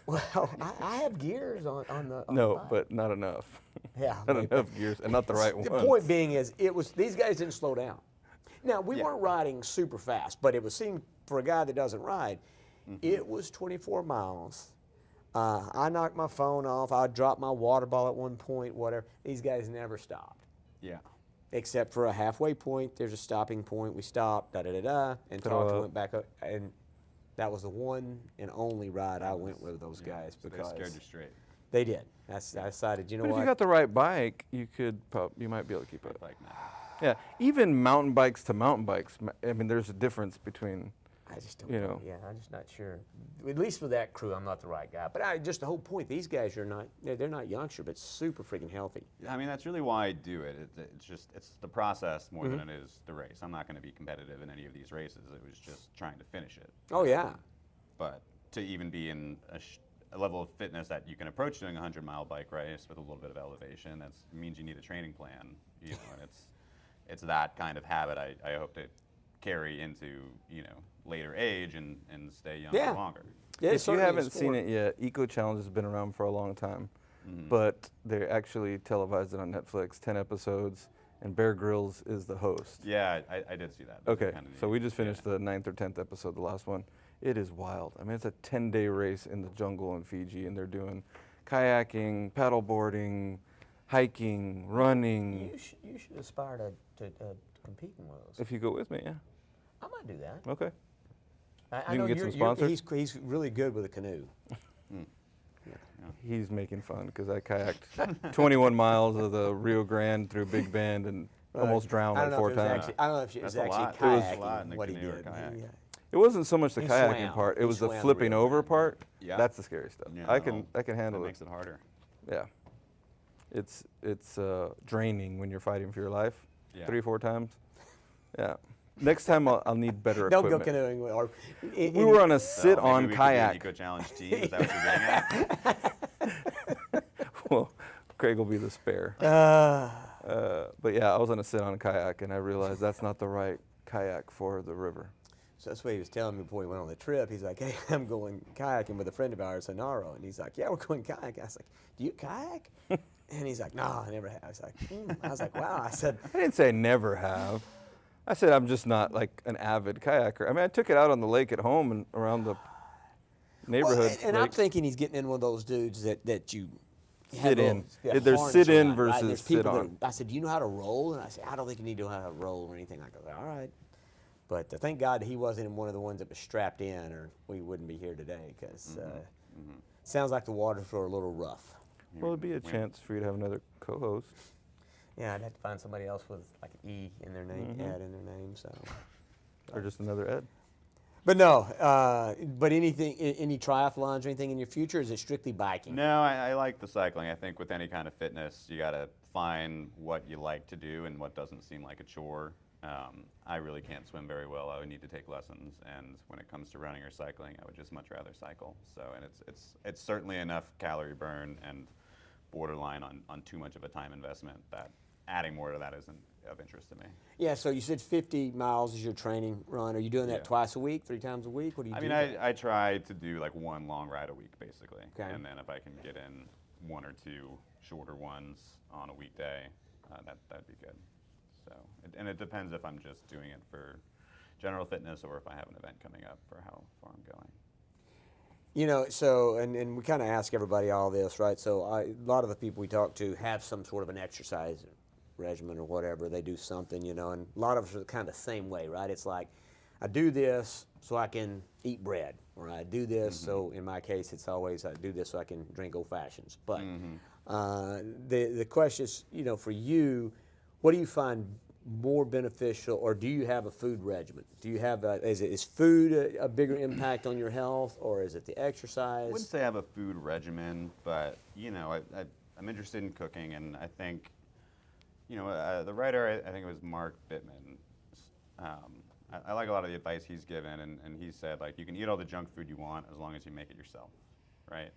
Well, I have gears on the No, bike. but not enough. Yeah, not maybe. enough gears, and not the right The ones. point being is, these guys didn't slow down. Now, we Yeah. weren't riding super fast, but it would seem for a guy that doesn't ride, it was 24 miles. I knocked my phone off. I dropped my water bottle at one point, whatever. These guys never stopped. Yeah. Except for a halfway point, there's a stopping point. We stopped, and talked and went back up. And that was the one and only ride I went with those guys So because they scared you straight. they did. I decided, But what? if you got the right bike, you might be able to keep up. Yeah, even mountain bikes to mountain bikes. I mean, there's a difference between. I just don't know. Yeah, I'm just not sure. At least for that crew, I'm not the right guy. But just the whole point, these guys are not, they're not youngster, but super freaking healthy. I mean, that's really why I do it. It's the process more than it is the race. I'm not going to be competitive in any of these races. It was just trying to finish it. Oh, yeah. But to even be in a level of fitness that you can approach doing a 100-mile bike race with a little bit of elevation, it means you need a training plan. And it's that kind of habit I hope to carry into, later age and stay young longer. Yeah, if you haven't seen it yet, Eco Challenge has been around for a long time, but they actually televised it on Netflix, 10 episodes, and Bear Grylls is the host. Yeah, I did see that. Those are Okay, kinda so neat. we just finished the 9th or 10th episode, the last one. It is wild. I mean, it's a 10-day race in the jungle in Fiji, and they're doing kayaking, paddleboarding, hiking, running. You should aspire to compete in one of those. If you go with me, yeah. I might do that. Okay. I You know can get some sponsors? he's really good with a canoe. He's making fun because I kayaked 21 miles of the Rio Grande through Big Bend and almost drowned like 4 times. I don't know if it was That's a actually lot. kayaking what he did. It wasn't so much the He kayaking swam. part; it He was the swam the flipping Rio over part. Yeah. That's the scary stuff. Yeah, I can handle that it. makes it harder. Yeah, it's draining when you're fighting for your life. Yeah. 3 or 4 times. Yeah. Next time I'll need better Don't equipment. go canoeing. Or We were on a sit-on maybe we could be an kayak. Eco Challenge team. Is that what you're getting at? Well, Craig will be the spare. But yeah, I was on a sit-on kayak, and I realized that's not the right kayak for the river. So that's what he was telling me before we went on the trip. He's like, hey, I'm going kayaking with a friend of ours, Sonaro. And he's like, yeah, we're going kayaking. I was like, do you kayak? And he's like, no, I never have. I was like, wow. I said, I didn't say I never have. I said I'm just not like an avid kayaker. I mean, I took it out on the lake at home and around the neighborhood. well, and I'm lakes. thinking he's getting in one of those dudes that you Sit in. have There's harness sit in around, right? versus And there's sit people on. I said, do you know how to roll? And I said, I don't think you need to know how to roll or anything like that. All right. But thank God he wasn't in one of the ones that was strapped in, or we wouldn't be here today, because sounds like the waters were a little rough. Well, it'd be a chance for you to have another co-host. Yeah, I'd have to find somebody else with like an E in their name, Ed in their name, so. Or just another Ed. But no, but anything, any triathlons or anything in your future, or is it strictly biking? No, I like the cycling. I think with any kind of fitness, you got to find what you like to do and what doesn't seem like a chore. I really can't swim very well. I would need to take lessons, and when it comes to running or cycling, I would just much rather cycle. So, and it's certainly enough calorie burn and borderline on too much of a time investment that adding more to that isn't of interest to me. Yeah, so you said 50 miles is your training run. Are you doing that twice a week, 3 times a week? What do you do? I mean, I try to do like one long ride a week, basically. Okay. And then if I can get in 1 or 2 shorter ones on a weekday, that'd be good. So, and it depends if I'm just doing it for general fitness or if I have an event coming up for how far I'm going. You know, so, and we kind of ask everybody all this, right? So a lot of the people we talk to have some sort of an exercise regimen or whatever. They do something, you know, and a lot of us are kind of the same way, right? It's like, I do this so I can eat bread, or I do this so, in my case, it's always I do this so I can drink old fashions. But the question is, you know, for you, what do you find more beneficial, or do you have a food regimen? Do you have is food a bigger impact on your health, or is it the exercise? I wouldn't say I have a food regimen, but you know, I'm interested in cooking, and I think, you know, the writer, I think it was Mark Bittman. I like a lot of the advice he's given, and he said, like, you can eat all the junk food you want as long as you make it yourself, right?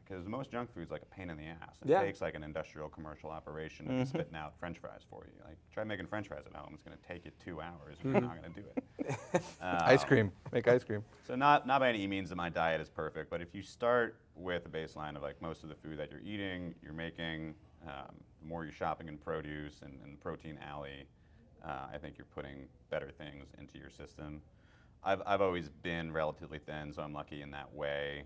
Because most junk food's like a pain in the ass. It takes like an industrial commercial operation to be spitting out French fries for you. Like, try making French fries at home. It's going to take you 2 hours. You're not going to do it. Ice cream. Make ice cream. So not by any means that my diet is perfect, but if you start with a baseline of like most of the food that you're eating, you're making, the more you're shopping in produce and protein alley, I think you're putting better things into your system. I've always been relatively thin, so I'm lucky in that way.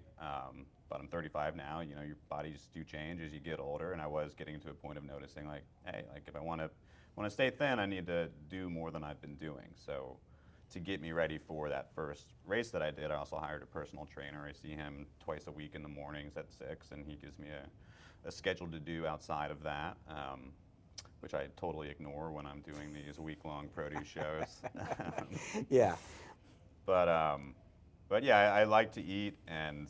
But I'm 35 now. You know, your bodies do change as you get older, and I was getting to a point of noticing, like, hey, like if I want to stay thin, I need to do more than I've been doing. So, to get me ready for that first race that I did, I also hired a personal trainer. I see him twice a week in the mornings at 6, and he gives me a schedule to do outside of that. Which I totally ignore when I'm doing these week-long produce shows. Yeah. But yeah, I like to eat, and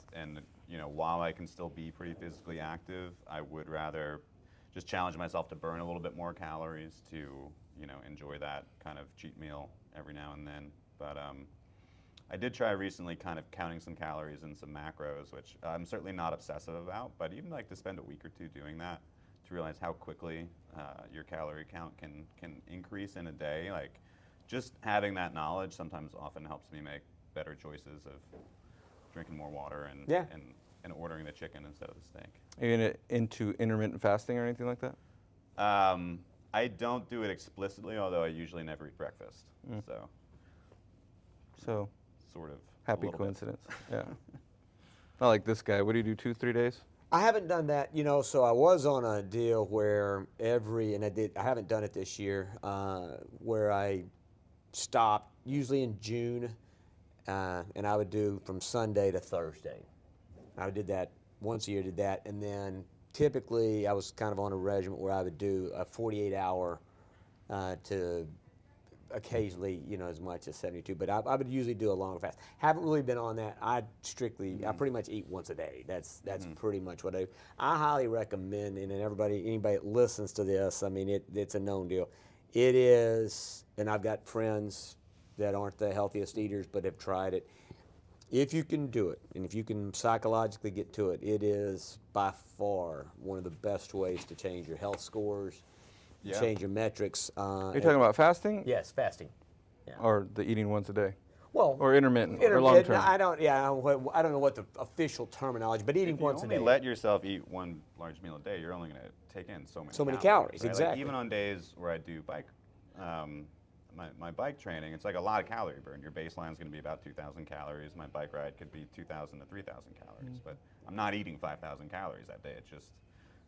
you know, while I can still be pretty physically active, I would rather just challenge myself to burn a little bit more calories to, you know, enjoy that kind of cheat meal every now and then. But I did try recently kind of counting some calories and some macros, which I'm certainly not obsessive about, but even like to spend a week or two doing that, to realize how quickly your calorie count can increase in a day. Like, just having that knowledge sometimes often helps me make better choices of drinking more water and ordering the chicken instead of the steak. Are you into intermittent fasting or anything like that? I don't do it explicitly, although I usually never eat breakfast. So sort of happy coincidence. Yeah. Not like this guy. What do you do, 2-3 days? I haven't done that, you know, so I was on a deal where I haven't done it this year, where I stopped usually in June, and I would do from Sunday to Thursday. I did that once a year, and then typically I was kind of on a regimen where I would do a 48-hour to occasionally, you know, as much as 72, but I would usually do a longer fast. Haven't really been on that. I pretty much eat once a day. That's pretty much what I do. I highly recommend, and anybody that listens to this, I mean, it's a known deal. It is, and I've got friends that aren't the healthiest eaters but have tried it. If you can do it, and if you can psychologically get to it, it is by far one of the best ways to change your health scores, change your metrics. You're talking about fasting? Yes, fasting. Yeah. Or the eating once a day? Well, or intermittent or long term? I don't know what the official terminology, but eating once a day. If you only let yourself eat one large meal a day, you're only going to take in so many calories. Right? Exactly. Like, even on days where I do bike, my bike training, it's like a lot of calorie burn. Your baseline is going to be about 2,000 calories. My bike ride could be 2,000 to 3,000 calories. But I'm not eating 5,000 calories that day. It's just,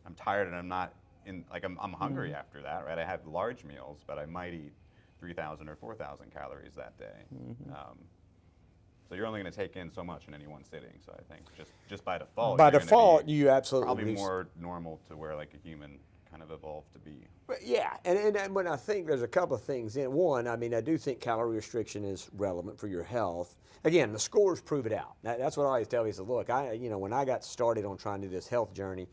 I'm tired and I'm not I'm hungry after that, right? I have large meals, but I might eat 3,000 or 4,000 calories that day. So you're only going to take in so much in any one sitting. So I think just by default, by default, you absolutely probably more normal to where like a human kind of evolved to be. Yeah, and when I think there's a couple of things in one, I mean, I do think calorie restriction is relevant for your health. Again, the scores prove it out. That's what I always tell you is, look, when I got started on trying to do this health journey,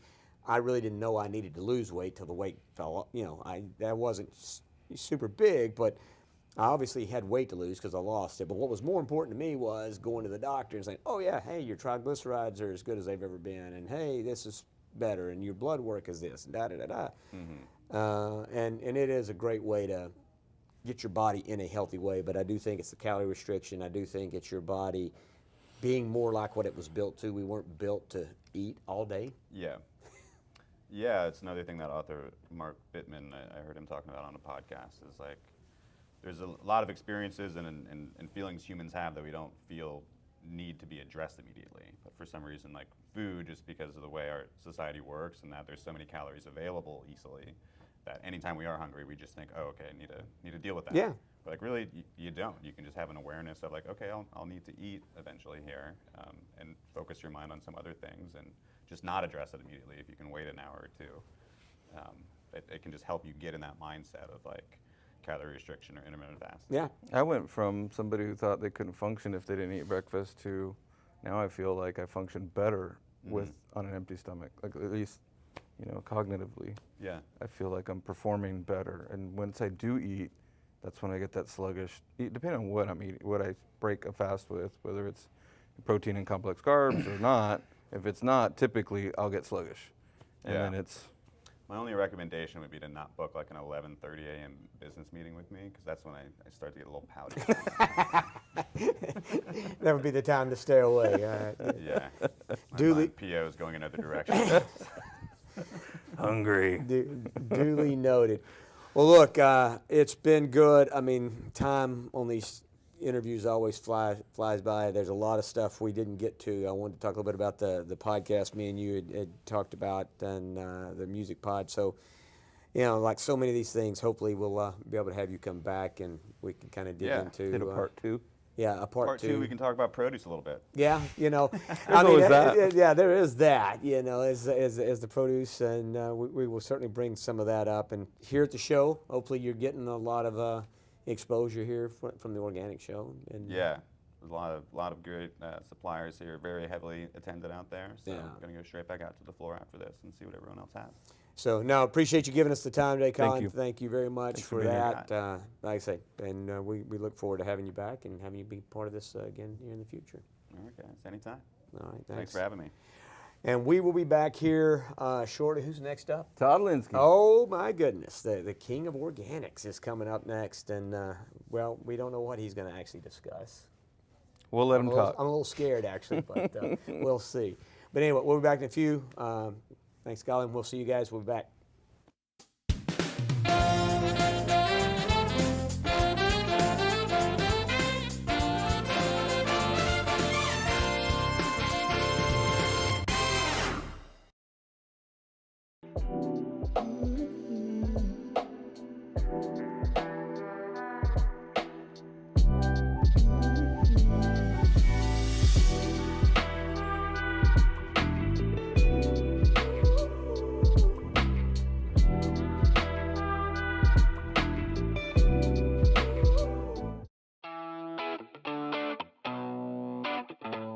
I really didn't know I needed to lose weight till the weight fell up. You know, that wasn't super big, but I obviously had weight to lose because I lost it. But what was more important to me was going to the doctor and saying, oh yeah, hey, your triglycerides are as good as they've ever been, and hey, this is better, and your blood work is this, and da-da-da-da. And it is a great way to get your body in a healthy way, but I do think it's the calorie restriction. I do think it's your body being more like what it was built to. We weren't built to eat all day. Yeah. Yeah, it's another thing that author Mark Bittman, I heard him talking about on a podcast, is like there's a lot of experiences and feelings humans have that we don't feel need to be addressed immediately. But for some reason, like food, just because of the way our society works and that there's so many calories available easily, that anytime we are hungry, we just think, oh, okay, I need to deal with that. Yeah. But like really, you don't. You can just have an awareness of like, okay, I'll need to eat eventually here, and focus your mind on some other things and just not address it immediately. If you can wait an hour or two, it can just help you get in that mindset of like calorie restriction or intermittent fasting. Yeah. I went from somebody who thought they couldn't function if they didn't eat breakfast to now I feel like I function better with on an empty stomach, like at least, you know, cognitively. Yeah. I feel like I'm performing better. And once I do eat, that's when I get that sluggish, depending on what I'm eating, what I break a fast with, whether it's protein and complex carbs or not. If it's not, typically I'll get sluggish. And then it's... My only recommendation would be to not book like an 11:30 a.m. business meeting with me, because that's when I start to get a little pouty. That would be the time to stay away. Yeah. Duly PO is going another direction. Hungry. Duly noted. Well, look, it's been good. I mean, time on these interviews always flies by. There's a lot of stuff we didn't get to. I wanted to talk a little bit about the podcast me and you had talked about and the music pod. So, you know, like so many of these things, hopefully we'll be able to have you come back and we can kind of dig into. Hit a part two. Yeah, a part two. We can talk about produce a little bit. Yeah, you know, I mean, yeah, there is that. You know, as the produce, and we will certainly bring some of that up. And here at the show, hopefully you're getting a lot of exposure here from the organic show. And yeah, there's a lot of great suppliers here, very heavily attended out there. So I'm going to go straight back out to the floor after this and see what everyone else has. So, no, appreciate you giving us the time today, Colin. Thank you. Thank you very much Thanks for being that. Like I say, and we look forward to having you back and having you be part of this again here in the future. Okay, it's anytime. All right, Thanks for having me. And we will be back here shortly. Who's next up? Todd Linsky. Oh, my goodness. The king of organics is coming up next. And, well, we don't know what he's going to actually discuss. We'll let him talk. I'm a little scared, actually, but we'll see. But anyway, we'll be back in a few. Thanks, Colin. We'll see you guys. We'll be back.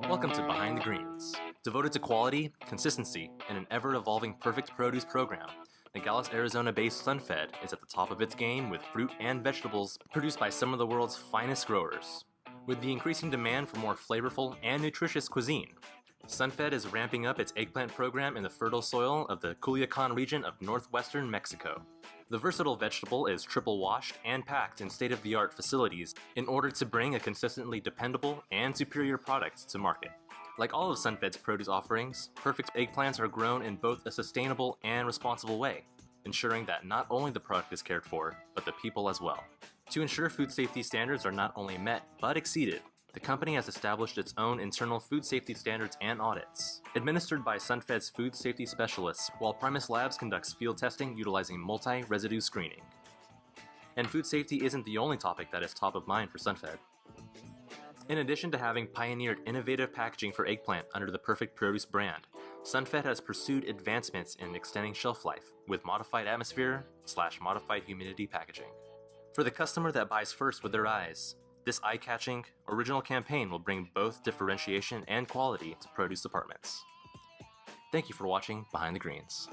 Welcome to Behind the Greens, devoted to quality, consistency, and an ever-evolving perfect produce program. Nogales, Arizona-based SunFed is at the top of its game with fruit and vegetables produced by some of the world's finest growers. With the increasing demand for more flavorful and nutritious cuisine, SunFed is ramping up its eggplant program in the fertile soil of the Culiacan region of northwestern Mexico. The versatile vegetable is triple washed and packed in state-of-the-art facilities in order to bring a consistently dependable and superior product to market. Like all of SunFed's produce offerings, perfect eggplants are grown in both a sustainable and responsible way, ensuring that not only the product is cared for, but the people as well. To ensure food safety standards are not only met, but exceeded, the company has established its own internal food safety standards and audits, administered by SunFed's food safety specialists, while Primus Labs conducts field testing utilizing multi-residue screening. And food safety isn't the only topic that is top of mind for SunFed. In addition to having pioneered innovative packaging for eggplant under the Perfect Produce brand, SunFed has pursued advancements in extending shelf life with modified atmosphere/modified humidity packaging. For the customer that buys first with their eyes, this eye-catching, original campaign will bring both differentiation and quality to produce departments. Thank you for watching Behind the Greens.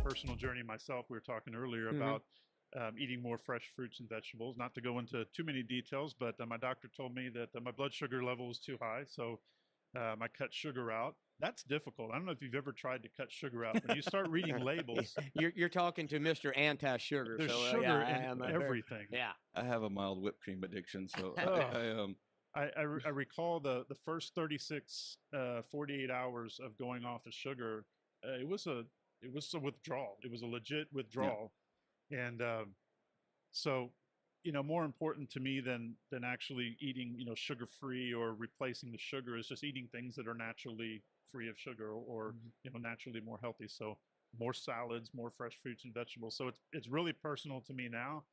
Personal journey myself. We were talking earlier about eating more fresh fruits and vegetables. Not to go into too many details, but my doctor told me that my blood sugar level was too high. So I cut sugar out. That's difficult. I don't know if you've ever tried to cut sugar out. When you start reading labels, You're talking to Mr. Anti-Sugar. there's so, sugar I in am everything. Yeah. I have a mild whipped cream addiction, so Oh. I recall the first 36, 48 hours of going off of sugar. It was a withdrawal. It was a legit withdrawal, and so, more important to me than actually eating, sugar free or replacing the sugar is just eating things that are naturally free of sugar or naturally more healthy. So more salads, more fresh fruits and vegetables. So it's really personal to me now.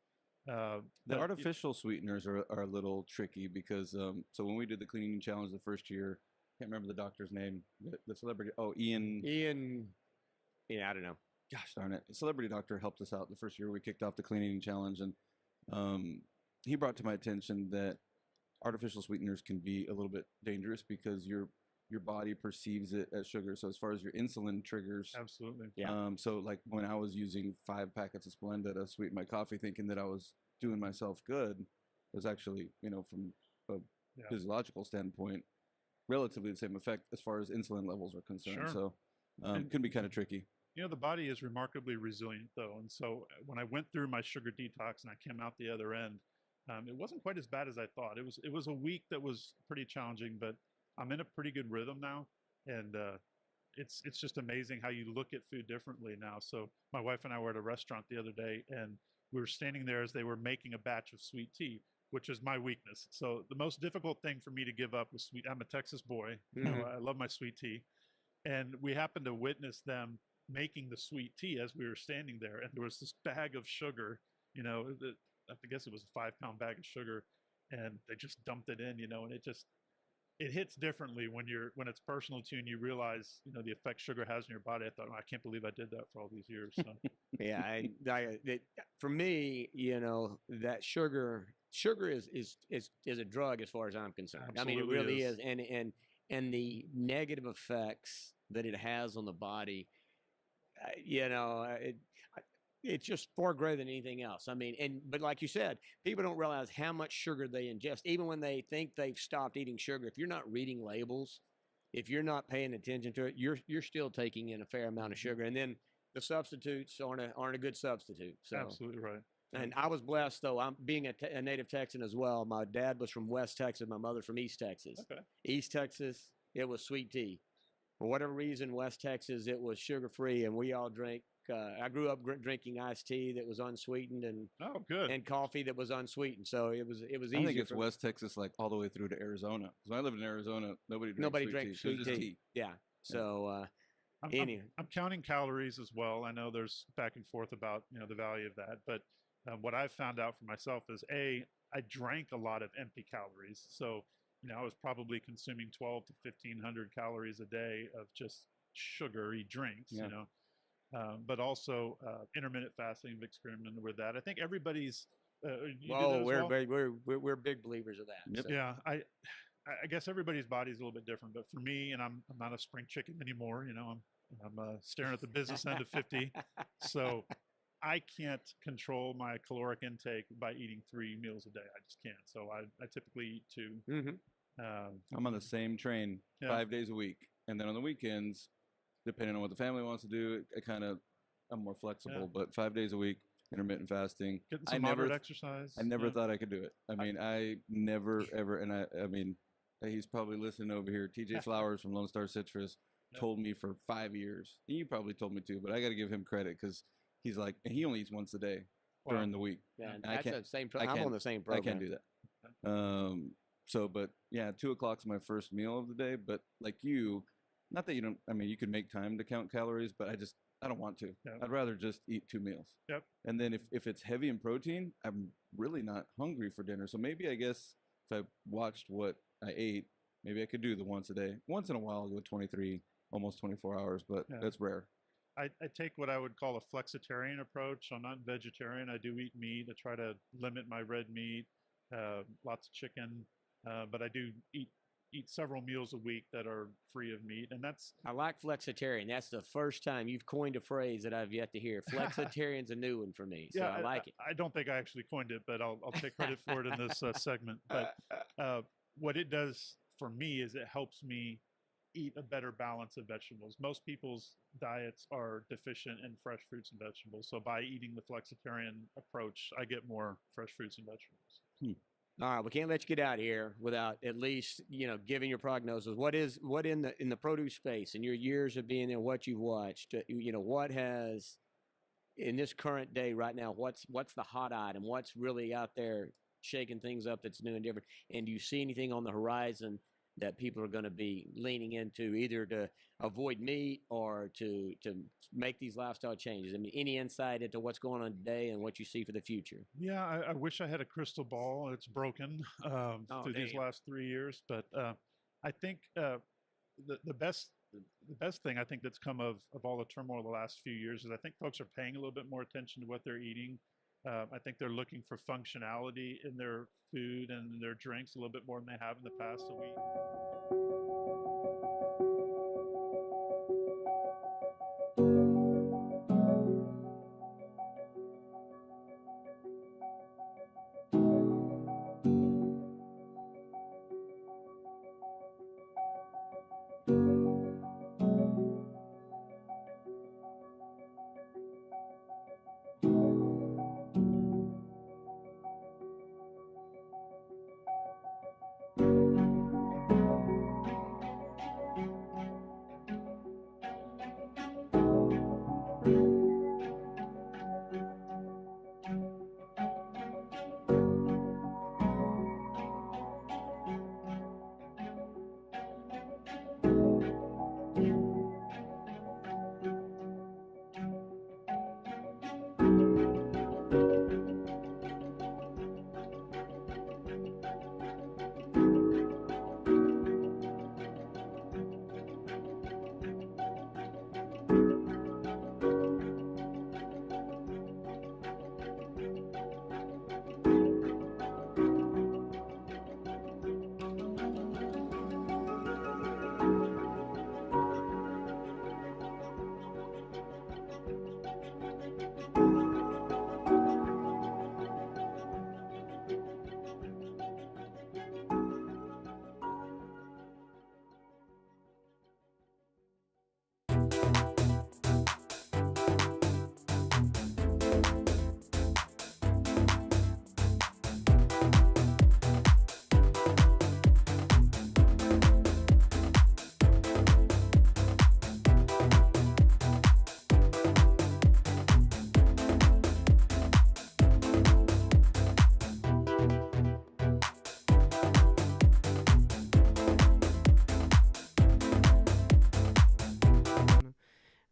The artificial sweeteners are a little tricky because so when we did the cleaning challenge the first year, can't remember the doctor's name, the celebrity. Oh, Ian. Yeah, I don't know. Gosh darn it! A celebrity doctor helped us out the first year we kicked off the cleaning challenge, and he brought to my attention that artificial sweeteners can be a little bit dangerous because your body perceives it as sugar. So as far as your insulin triggers, absolutely. Yeah. So like when I was using 5 packets of Splenda to sweeten my coffee, thinking that I was doing myself good, it was actually, from a physiological standpoint, relatively the same effect as far as insulin levels are concerned. Sure. So it can be kind of tricky. The body is remarkably resilient, though. And so when I went through my sugar detox and I came out the other end, it wasn't quite as bad as I thought. It was a week that was pretty challenging, but I'm in a pretty good rhythm now. And it's just amazing how you look at food differently now. So my wife and I were at a restaurant the other day, and we were standing there as they were making a batch of sweet tea, which is my weakness. So the most difficult thing for me to give up was sweet. I'm a Texas boy. I love my sweet tea. And we happened to witness them making the sweet tea as we were standing there, and there was this bag of sugar, I guess it was a 5-pound bag of sugar, and they just dumped it in, and it hits differently when it's personal to you and you realize, the effect sugar has in your body. I thought, I can't believe I did that for all these years. So. Yeah, for me, that sugar is a drug as far as I'm concerned. Absolutely I mean, it really is. and the negative effects that it has on the body, it's just far greater than anything else. I mean, but like you said, people don't realize how much sugar they ingest. Even when they think they've stopped eating sugar, if you're not reading labels, if you're not paying attention to it, you're still taking in a fair amount of sugar. And then the substitutes aren't a good substitute. So. Absolutely right. And I was blessed, though. I'm being a native Texan as well. My dad was from West Texas. My mother from East Texas. Okay. East Texas, it was sweet tea. For whatever reason, West Texas, it was sugar-free, and we all drank. I grew up drinking iced tea that was unsweetened, and and coffee that was unsweetened. So it was easy. I think it's West Texas, like all the way through to Arizona. Because when I lived in Arizona, nobody drank sweet tea. Just tea. Yeah. So I'm counting calories as well. I know there's back and forth about the value of that, but what I've found out for myself is I drank a lot of empty calories. So I was probably consuming 12 to 1,500 calories a day of just sugary drinks. But also intermittent fasting. I've experimented with that. I think everybody's. We're big believers of that. Yep. So. Yeah, I guess everybody's body is a little bit different, but for me, and I'm not a spring chicken anymore. I'm staring at the business end of 50, so I can't control my caloric intake by eating 3 meals a day. I just can't. So I typically eat 2. Mm-hmm. I'm on the same train 5 days a week, and then on the weekends, depending on what the family wants to do, I'm more flexible. But 5 days a week, intermittent fasting. Getting some moderate exercise. I never thought I could do it. I mean, I never ever, and I mean, he's probably listening over here. TJ Flowers from Lone Star Citrus told me for 5 years. You probably told me too, but I got to give him credit because he's like, and he only eats once a day during the week. Yeah, that's the same. I'm on the same program. I can't do that. So, but yeah, 2 o'clock's my first meal of the day. But like you, not that you don't. I mean, you can make time to count calories, but I don't want to. Yep. I'd rather just eat 2 meals. Yep. And then if it's heavy in protein, I'm really not hungry for dinner. So maybe I guess if I watched what I ate, maybe I could do the once a day. Once in a while, I'll go 23, almost 24 hours, but that's rare. I take what I would call a flexitarian approach. I'm not vegetarian. I do eat meat. I try to limit my red meat, lots of chicken, but I do eat several meals a week that are free of meat, and that's. I like flexitarian. That's the first time you've coined a phrase that I've yet to hear. Flexitarian's a new one for me, so I like it. I don't think I actually coined it, but I'll take credit for it in this segment. But what it does for me is it helps me eat a better balance of vegetables. Most people's diets are deficient in fresh fruits and vegetables. So by eating the flexitarian approach, I get more fresh fruits and vegetables. All right, we can't let you get out of here without at least, giving your prognosis. What in the produce space, in your years of being there, what you've watched, what has in this current day right now, what's the hot item? What's really out there shaking things up that's new and different? And do you see anything on the horizon that people are going to be leaning into, either to avoid meat or to make these lifestyle changes? I mean, any insight into what's going on today and what you see for the future? Yeah, I wish I had a crystal ball. It's broken through these last 3 years. But I think the best thing I think that's come of all the turmoil the last few years is I think folks are paying a little bit more attention to what they're eating. I think they're looking for functionality in their food and their drinks a little bit more than they have in the past. So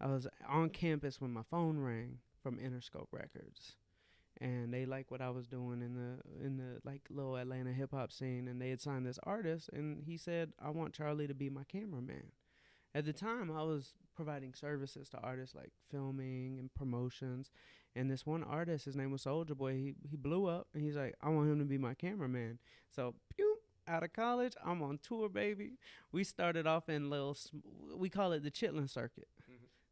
I was on campus when my phone rang from Interscope Records, and they liked what I was doing in the like little Atlanta hip hop scene, and they had signed this artist, and he said, "I want Charlie to be my cameraman." At the time, I was providing services to artists like filming and promotions, and this one artist, his name was Soulja Boy, he blew up, and he's like, "I want him to be my cameraman." So, pew, out of college, I'm on tour, baby. We started off in we call it the Chitlin Circuit,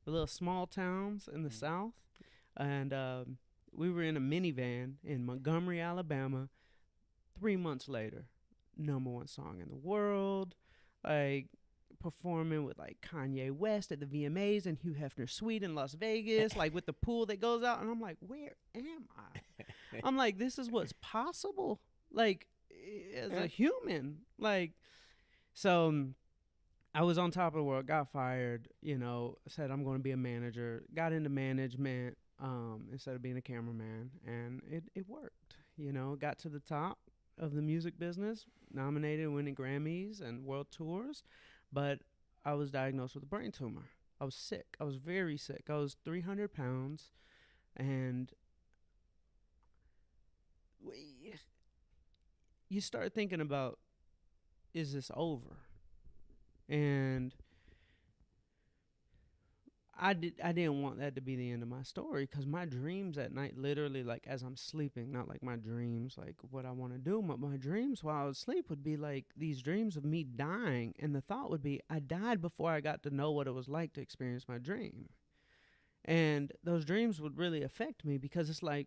the little small towns in the South, and we were in a minivan in Montgomery, Alabama. 3 months later, #1 song in the world, like performing with like Kanye West at the VMAs and Hugh Hefner's suite in Las Vegas, like with the pool that goes out. And I'm like, where am I? I'm like, this is what's possible, like as a human. Like, so I was on top of the world, got fired, said I'm going to be a manager, got into management instead of being a cameraman, and it worked. Got to the top of the music business, nominated, winning Grammys and world tours, but I was diagnosed with a brain tumor. I was sick. I was very sick. I was 300 pounds, and you start thinking about, is this over? And I didn't want that to be the end of my story, because my dreams at night, literally, like as I'm sleeping, not like my dreams, like what I want to do, but my dreams while I was asleep would be like these dreams of me dying. And the thought would be, I died before I got to know what it was like to experience my dream. And those dreams would really affect me, because it's like,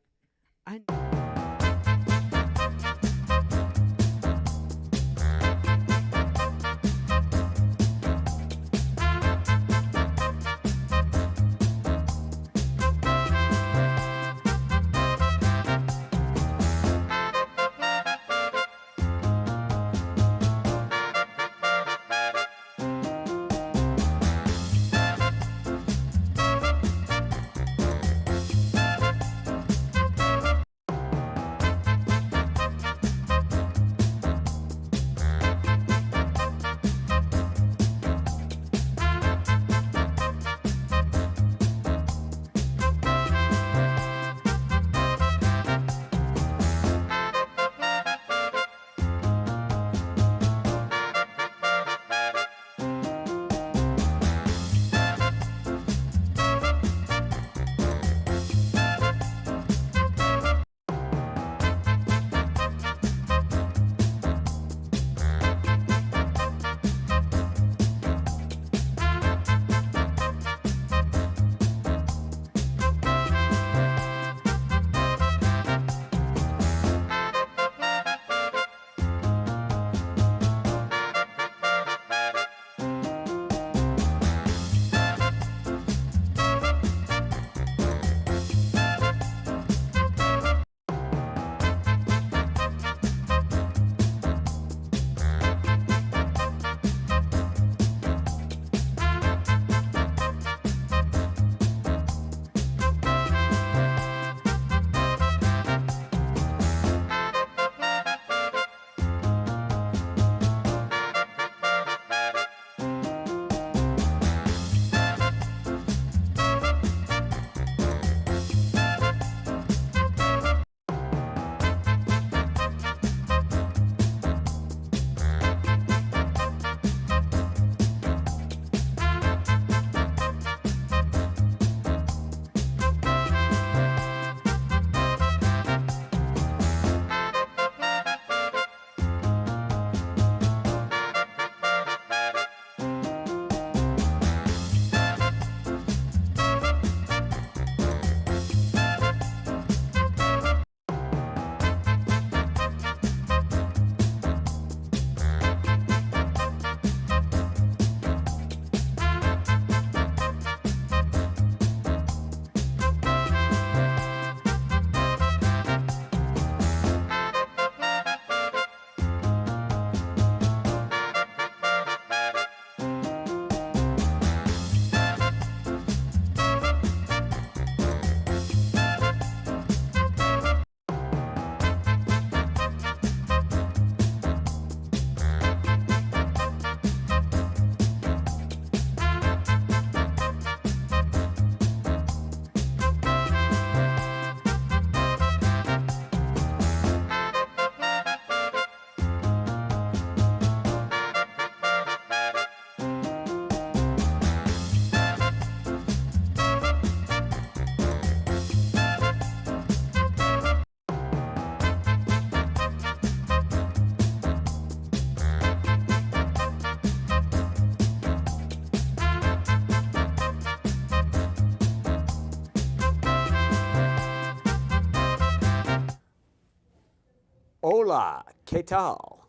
Hola, ¿qué tal?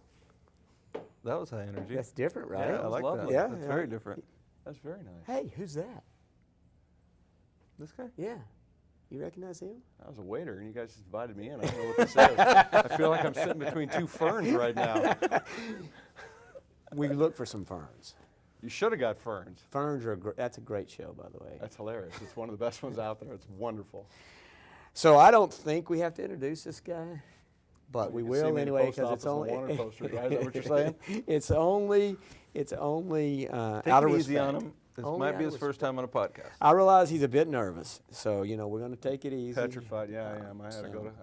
That was high energy. That's different, right? Yeah, I like that. Yeah, That's yeah. very different. That's very nice. Hey, who's that? This guy? Yeah. You recognize him? I was a waiter, and you guys just invited me in. I don't know what this is. I feel like I'm sitting between two ferns right now. We look for some ferns. You should have got ferns. Ferns are that's a great show, by the way. That's hilarious. It's one of the best ones out there. It's wonderful. So I don't think we have to introduce this guy, but we You can see will me in the anyway post because it's office only. on the wanted poster, guys. Is that what you're saying? It's only. Take Take it easy on him. This Only might be out his of first time on a podcast. I realize he's a bit nervous, so we're going to take it easy. Petrified, yeah, I am. I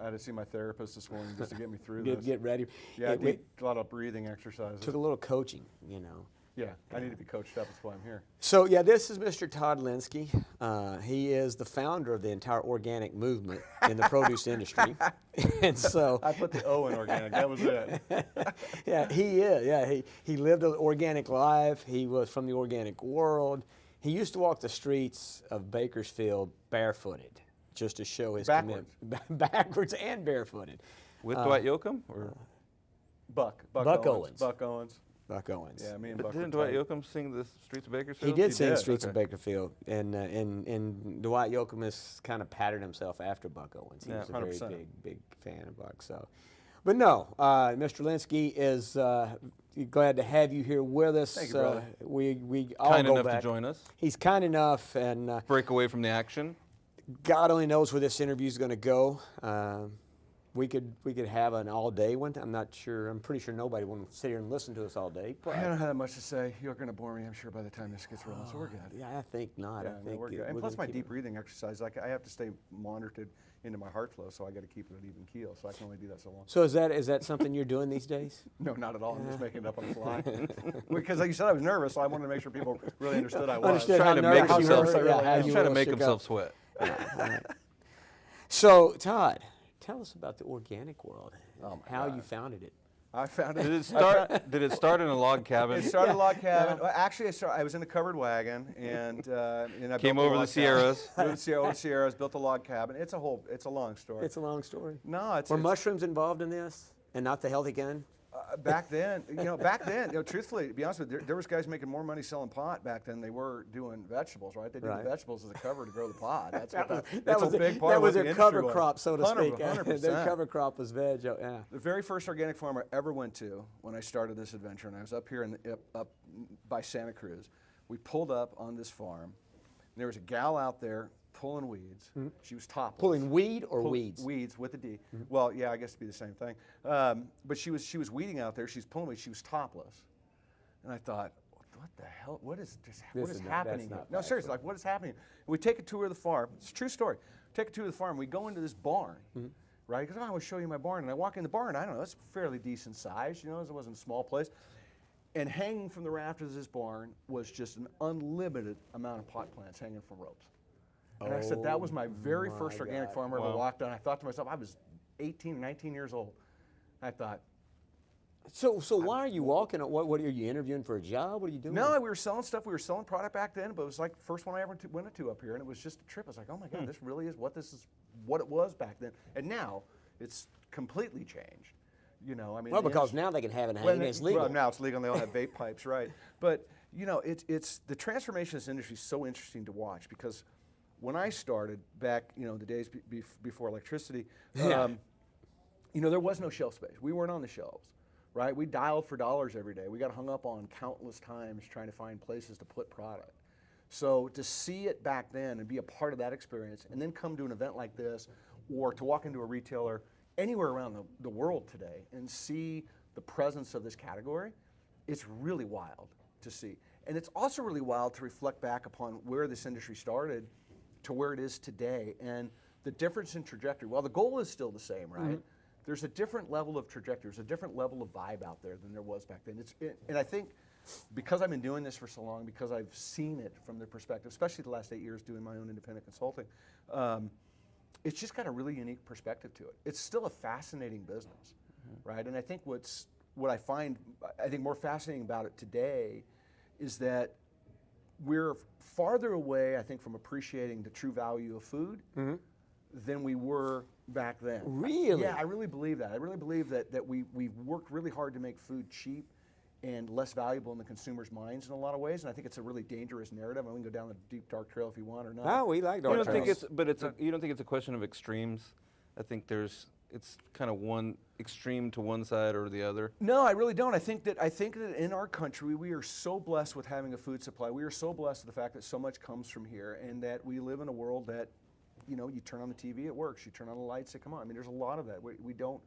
had to see my therapist this morning just to get me through this. Get ready. Yeah, I did a lot of breathing exercises. Took a little coaching, Yeah, I need to be coached up. That's why I'm here. So yeah, this is Mr. Todd Linsky. He is the founder of the entire organic movement in the produce industry, and so I put the O in organic. That was it. Yeah, he is. Yeah, he lived an organic life. He was from the organic world. He used to walk the streets of Bakersfield barefooted, just to show his commitment. Backwards and barefooted. With Dwight Yoakam or Buck Owens. Buck Owens. Buck Owens. Yeah, me and But Buck. didn't Dwight Yoakam sing the Streets of Bakersfield? He did sing Streets of Bakersfield, and Dwight Yoakam has kind of patterned himself after Buck Owens. He was a 100%. very big fan of Buck. So, but no, Mr. Linsky is glad to have you here with us. Thank you, brother. We all Kind go enough back. to join us. He's kind enough, and break away from the action. God only knows where this interview is going to go. We could have an all day one. I'm not sure. I'm pretty sure nobody will sit here and listen to us all day. But I don't have that much to say. You're going to bore me, I'm sure, by the time this gets rolling. So we're good. Yeah, I think not. Yeah, I think we're good. And we're plus gonna my keep deep it. breathing exercise, like I have to stay monitored into my heart flow, so I got to keep it at even keel. So I can only do that so long. So is that something you're doing these days? No, not at all. I'm just making it up on the fly. Because like you said, I was nervous, so I wanted to make sure people really understood I was. Trying to make himself, trying to make himself sweat. So Todd, tell us about the organic world. How you founded it. I founded it. Did it start in a log cabin? It started in a log cabin. Well, actually, I was in a covered wagon, and I came built a over the log Sierras. cabin. Moved over the Sierras, built a log cabin. It's a long story. It's a long story. No, Were mushrooms involved in this, and not the healthy kind? Back then, truthfully, to be honest with you, there was guys making more money selling pot back then than they were doing vegetables, right? They did the vegetables as a cover to grow the pot. That's a big part that was of what their the cover industry crop, so to speak. 100%. Their cover crop was veg. Yeah. The very first organic farm I ever went to when I started this adventure, and I was up here up by Santa Cruz. We pulled up on this farm, and there was a gal out there pulling weeds. Mhm. She was topless. Pulling weed or weeds? Weeds with a D. Well, yeah, I guess it'd be the same thing. But she was weeding out there. She's pulling weeds. She was topless, and I thought, what the hell? What is happening here? No, seriously, like what is happening? And we take a tour of the farm. It's a true story. Take a tour of the farm. We go into this barn, right? Because I want to show you my barn. And I walk in the barn. I don't know. It's fairly decent size. It wasn't a small place. And hanging from the rafters of this barn was just an unlimited amount of pot plants hanging from ropes. And I said, that was my very first organic farm I ever walked on. I thought to myself, I was 18 or 19 years old. I thought. So why are you walking? What are you interviewing for a job? What are you doing? No, we were selling stuff. We were selling product back then, but it was like the first one I ever went to up here, and it was just a trip. I was like, oh my God, this really is what it was back then. And now it's completely changed. Well, because now they can have it hanging. It's legal. Well, now it's legal, and they all have vape pipes, right? But it's the transformation of this industry is so interesting to watch because when I started back, the days before electricity, there was no shelf space. We weren't on the shelves, right? We dialed for dollars every day. We got hung up on countless times trying to find places to put product. So to see it back then and be a part of that experience and then come to an event like this or to walk into a retailer anywhere around the world today and see the presence of this category, it's really wild to see. And it's also really wild to reflect back upon where this industry started to where it is today and the difference in trajectory. Well, the goal is still the same, right? There's a different level of trajectory, there's a different level of vibe out there than there was back then. And I think because I've been doing this for so long, because I've seen it from the perspective, especially the last 8 years doing my own independent consulting, it's just got a really unique perspective to it. It's still a fascinating business, right? And I think what I find more fascinating about it today is that we're farther away, I think, from appreciating the true value of food than we were back then. Really? Yeah, I really believe that. I really believe that we've worked really hard to make food cheap and less valuable in the consumer's minds in a lot of ways, and I think it's a really dangerous narrative. And we can go down the deep dark trail if you want or not. No, we like You dark don't trails. think you don't think it's a question of extremes? I think it's kind of one extreme to one side or the other. No, I really don't. I think that in our country we are so blessed with having a food supply. We are so blessed with the fact that so much comes from here, and that we live in a world that, you know, you turn on the TV, it works. You turn on the lights, they come on. I mean, there's a lot of that. We don't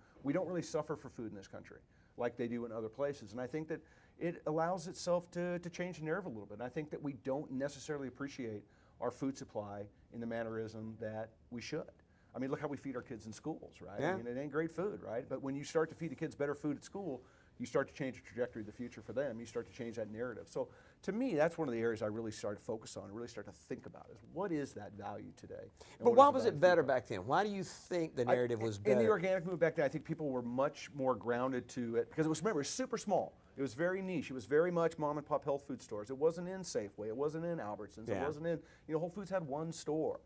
really suffer for food in this country like they do in other places, and I think that it allows itself to change the narrative a little bit. And I think that we don't necessarily appreciate our food supply in the mannerism that we should. I mean, look how we feed our kids in schools, right? Yeah. I mean, it ain't great food, right? But when you start to feed the kids better food at school, you start to change the trajectory of the future for them. You start to change that narrative. So to me, that's one of the areas I really started to focus on and really start to think about is what is that value today? And But what why is the was value it better of food? back then? Why do you think the narrative was better? In the organic movement back then, I think people were much more grounded to it because remember, it was super small. It was very niche. It was very much mom and pop health food stores. It wasn't in Safeway. It wasn't in Albertsons. Yeah. It wasn't in, Whole Foods had one store,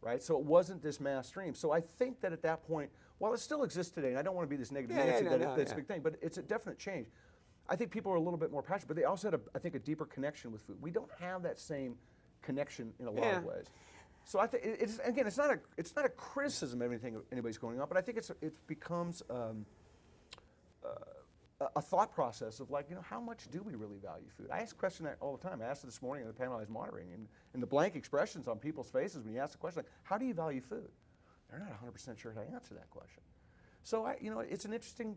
right? So it wasn't this mass stream. So I think that at that point, while it still exists today, and I don't want to be this negative Nancy that's a big thing, but it's a definite change. I think people are a little bit more passionate, but they also had, I think, a deeper connection with food. We don't have that same connection in a lot of ways. So I think it's again, it's not a criticism of anything anybody's going on, but I think it becomes a thought process of like, how much do we really value food? I ask a question that all the time. I asked it this morning in the panel I was monitoring, and the blank expressions on people's faces when you ask the question, like, how do you value food? They're not 100% sure how to answer that question. So it's an interesting,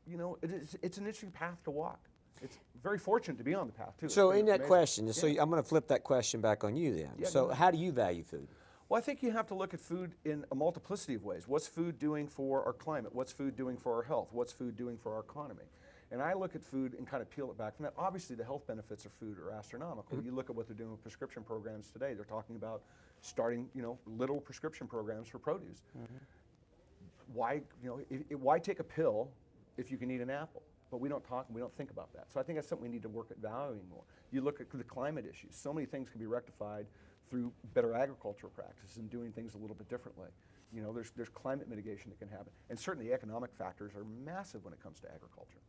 it's an interesting path to walk. It's very fortunate to be on the path too. So It's in that amazing. question, so I'm going to flip that question back on you then. Yeah, So go ahead. how do you value food? Well, I think you have to look at food in a multiplicity of ways. What's food doing for our climate? What's food doing for our health? What's food doing for our economy? And I look at food and kind of peel it back from that. Obviously, the health benefits of food are astronomical. You look at what they're doing with prescription programs today. They're talking about starting, little prescription programs for produce. Why take a pill if you can eat an apple? But we don't talk and we don't think about that. So I think that's something we need to work at valuing more. You look at the climate issues. So many things can be rectified through better agricultural practices and doing things a little bit differently. There's climate mitigation that can happen. And certainly economic factors are massive when it comes to agriculture.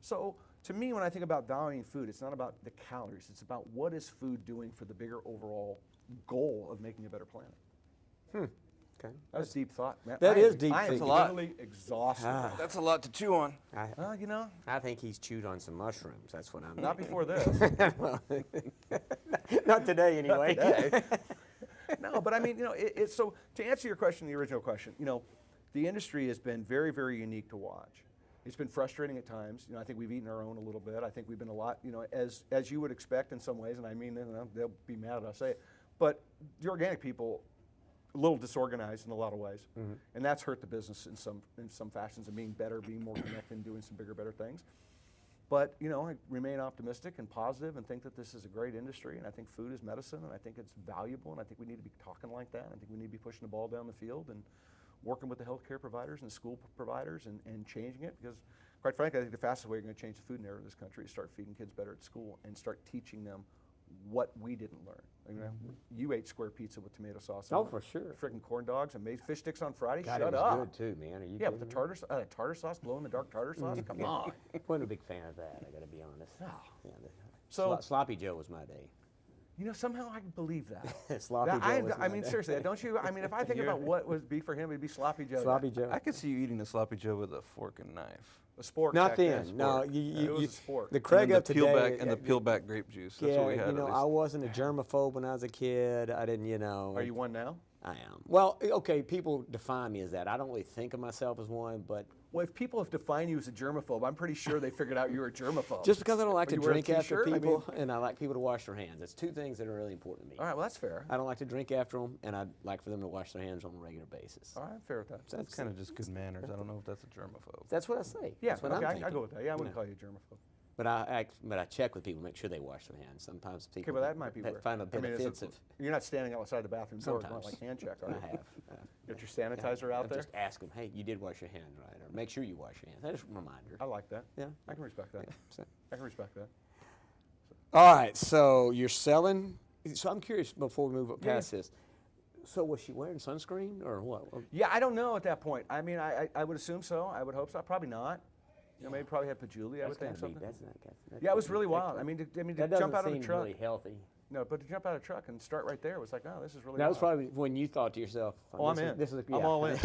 So to me, when I think about valuing food, it's not about the calories. It's about what is food doing for the bigger overall goal of making a better planet. Okay. That was deep thought, man. That is deep I am thinking. literally exhausted. That's a lot to chew on. I think he's chewed on some mushrooms. That's what I'm. Not before this. Well, not today, anyway. Not today. No, but I mean, so to answer your question, the original question, the industry has been very, very unique to watch. It's been frustrating at times. I think we've eaten our own a little bit. I think we've been a lot, as you would expect in some ways, and I mean, they'll be mad if I say it, but the organic people, a little disorganized in a lot of ways, and that's hurt the business in some fashions and being better, being more connected, and doing some bigger, better things. But I remain optimistic and positive and think that this is a great industry, and I think food is medicine, and I think it's valuable, and I think we need to be talking like that. I think we need to be pushing the ball down the field and working with the healthcare providers and the school providers and changing it, because quite frankly, I think the fastest way you're going to change the food narrative in this country is start feeding kids better at school and start teaching them what we didn't learn. You ate square pizza with tomato sauce. Oh, for sure. Freaking corn dogs and made fish sticks on Friday. God, Shut it was up. good too, man. Are you Yeah, with kidding the me? tartar sauce, glow in the dark tartar sauce. Come on. Wasn't a big fan of that. I got to be honest. Yeah, So- sloppy Joe was my day. Somehow I can believe that. Sloppy Joe was I my mean, day. seriously, don't you? I mean, if I think about what would be for him, it'd be sloppy Joe. Sloppy Joe. I could see you eating a sloppy Joe with a fork and knife. A spork. Not back then. No, Spork. you, it was you, a spork. the CrEd of peel today. back and the peel back grape juice. That's yeah, what we had. I wasn't a germaphobe when I was a kid. I didn't, Are you one now? I am. Well, okay, people define me as that. I don't really think of myself as one, but Well, if people have defined you as a germaphobe, I'm pretty sure they figured out you're a germaphobe. just because I don't like to You wear a drink after t-shirt? I people, mean- and I like people to wash their hands. That's two things that are really important to me. All right, well, that's fair. I don't like to drink after them, and I'd like for them to wash their hands on a regular basis. All right, I'm fair with that. That's kind of just good manners. I don't know if that's a germaphobe. That's what I say. Yeah, That's what okay, I'm I thinking. go with that. Yeah, I wouldn't You know. call you a germaphobe. But I check with people, make sure they wash their hands. Sometimes people Okay, well, that might be weird. find a bit offensive. You're not standing outside the bathroom door going Sometimes. like hand check, are you? I have. Get your sanitizer out there? Just ask them, hey, you did wash your hands, right? Or make sure you wash your hands. That's just a reminder. I like that. Yeah. I can respect that. Yeah. I can respect that. All right, so you're selling. So I'm curious before we move up past this. So was she wearing sunscreen or what? Yeah, I don't know at that point. I mean, I would assume so. I would hope so. Probably not. You know, maybe probably had patchouli. I would think something. Yeah, it was really wild. I mean, to that jump out of doesn't the seem truck. really healthy. No, but to jump out of the truck and start right there was like, oh, this is really. That was wild. probably when you thought to yourself, Oh, I'm in. This is, I'm all in.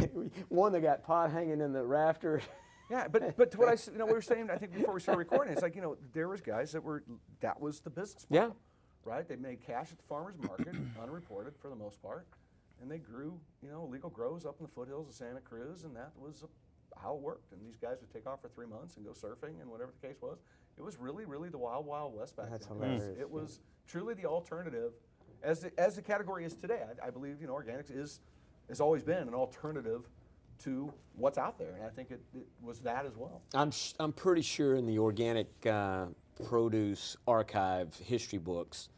One that got pot hanging in the rafter. Yeah, but to what we were saying, I think before we started recording, it's like, there was guys that was the business model. Yeah. Right? They made cash at the farmer's market, unreported for the most part, and they grew, illegal grows up in the foothills of Santa Cruz, and that was how it worked. And these guys would take off for 3 months and go surfing and whatever the case was. It was really, really the wild, wild west back That's then. hilarious. It was truly the alternative, as the category is today. I believe, organics has always been an alternative to what's out there, and I think it was that as well. I'm pretty sure in the organic produce archive history books,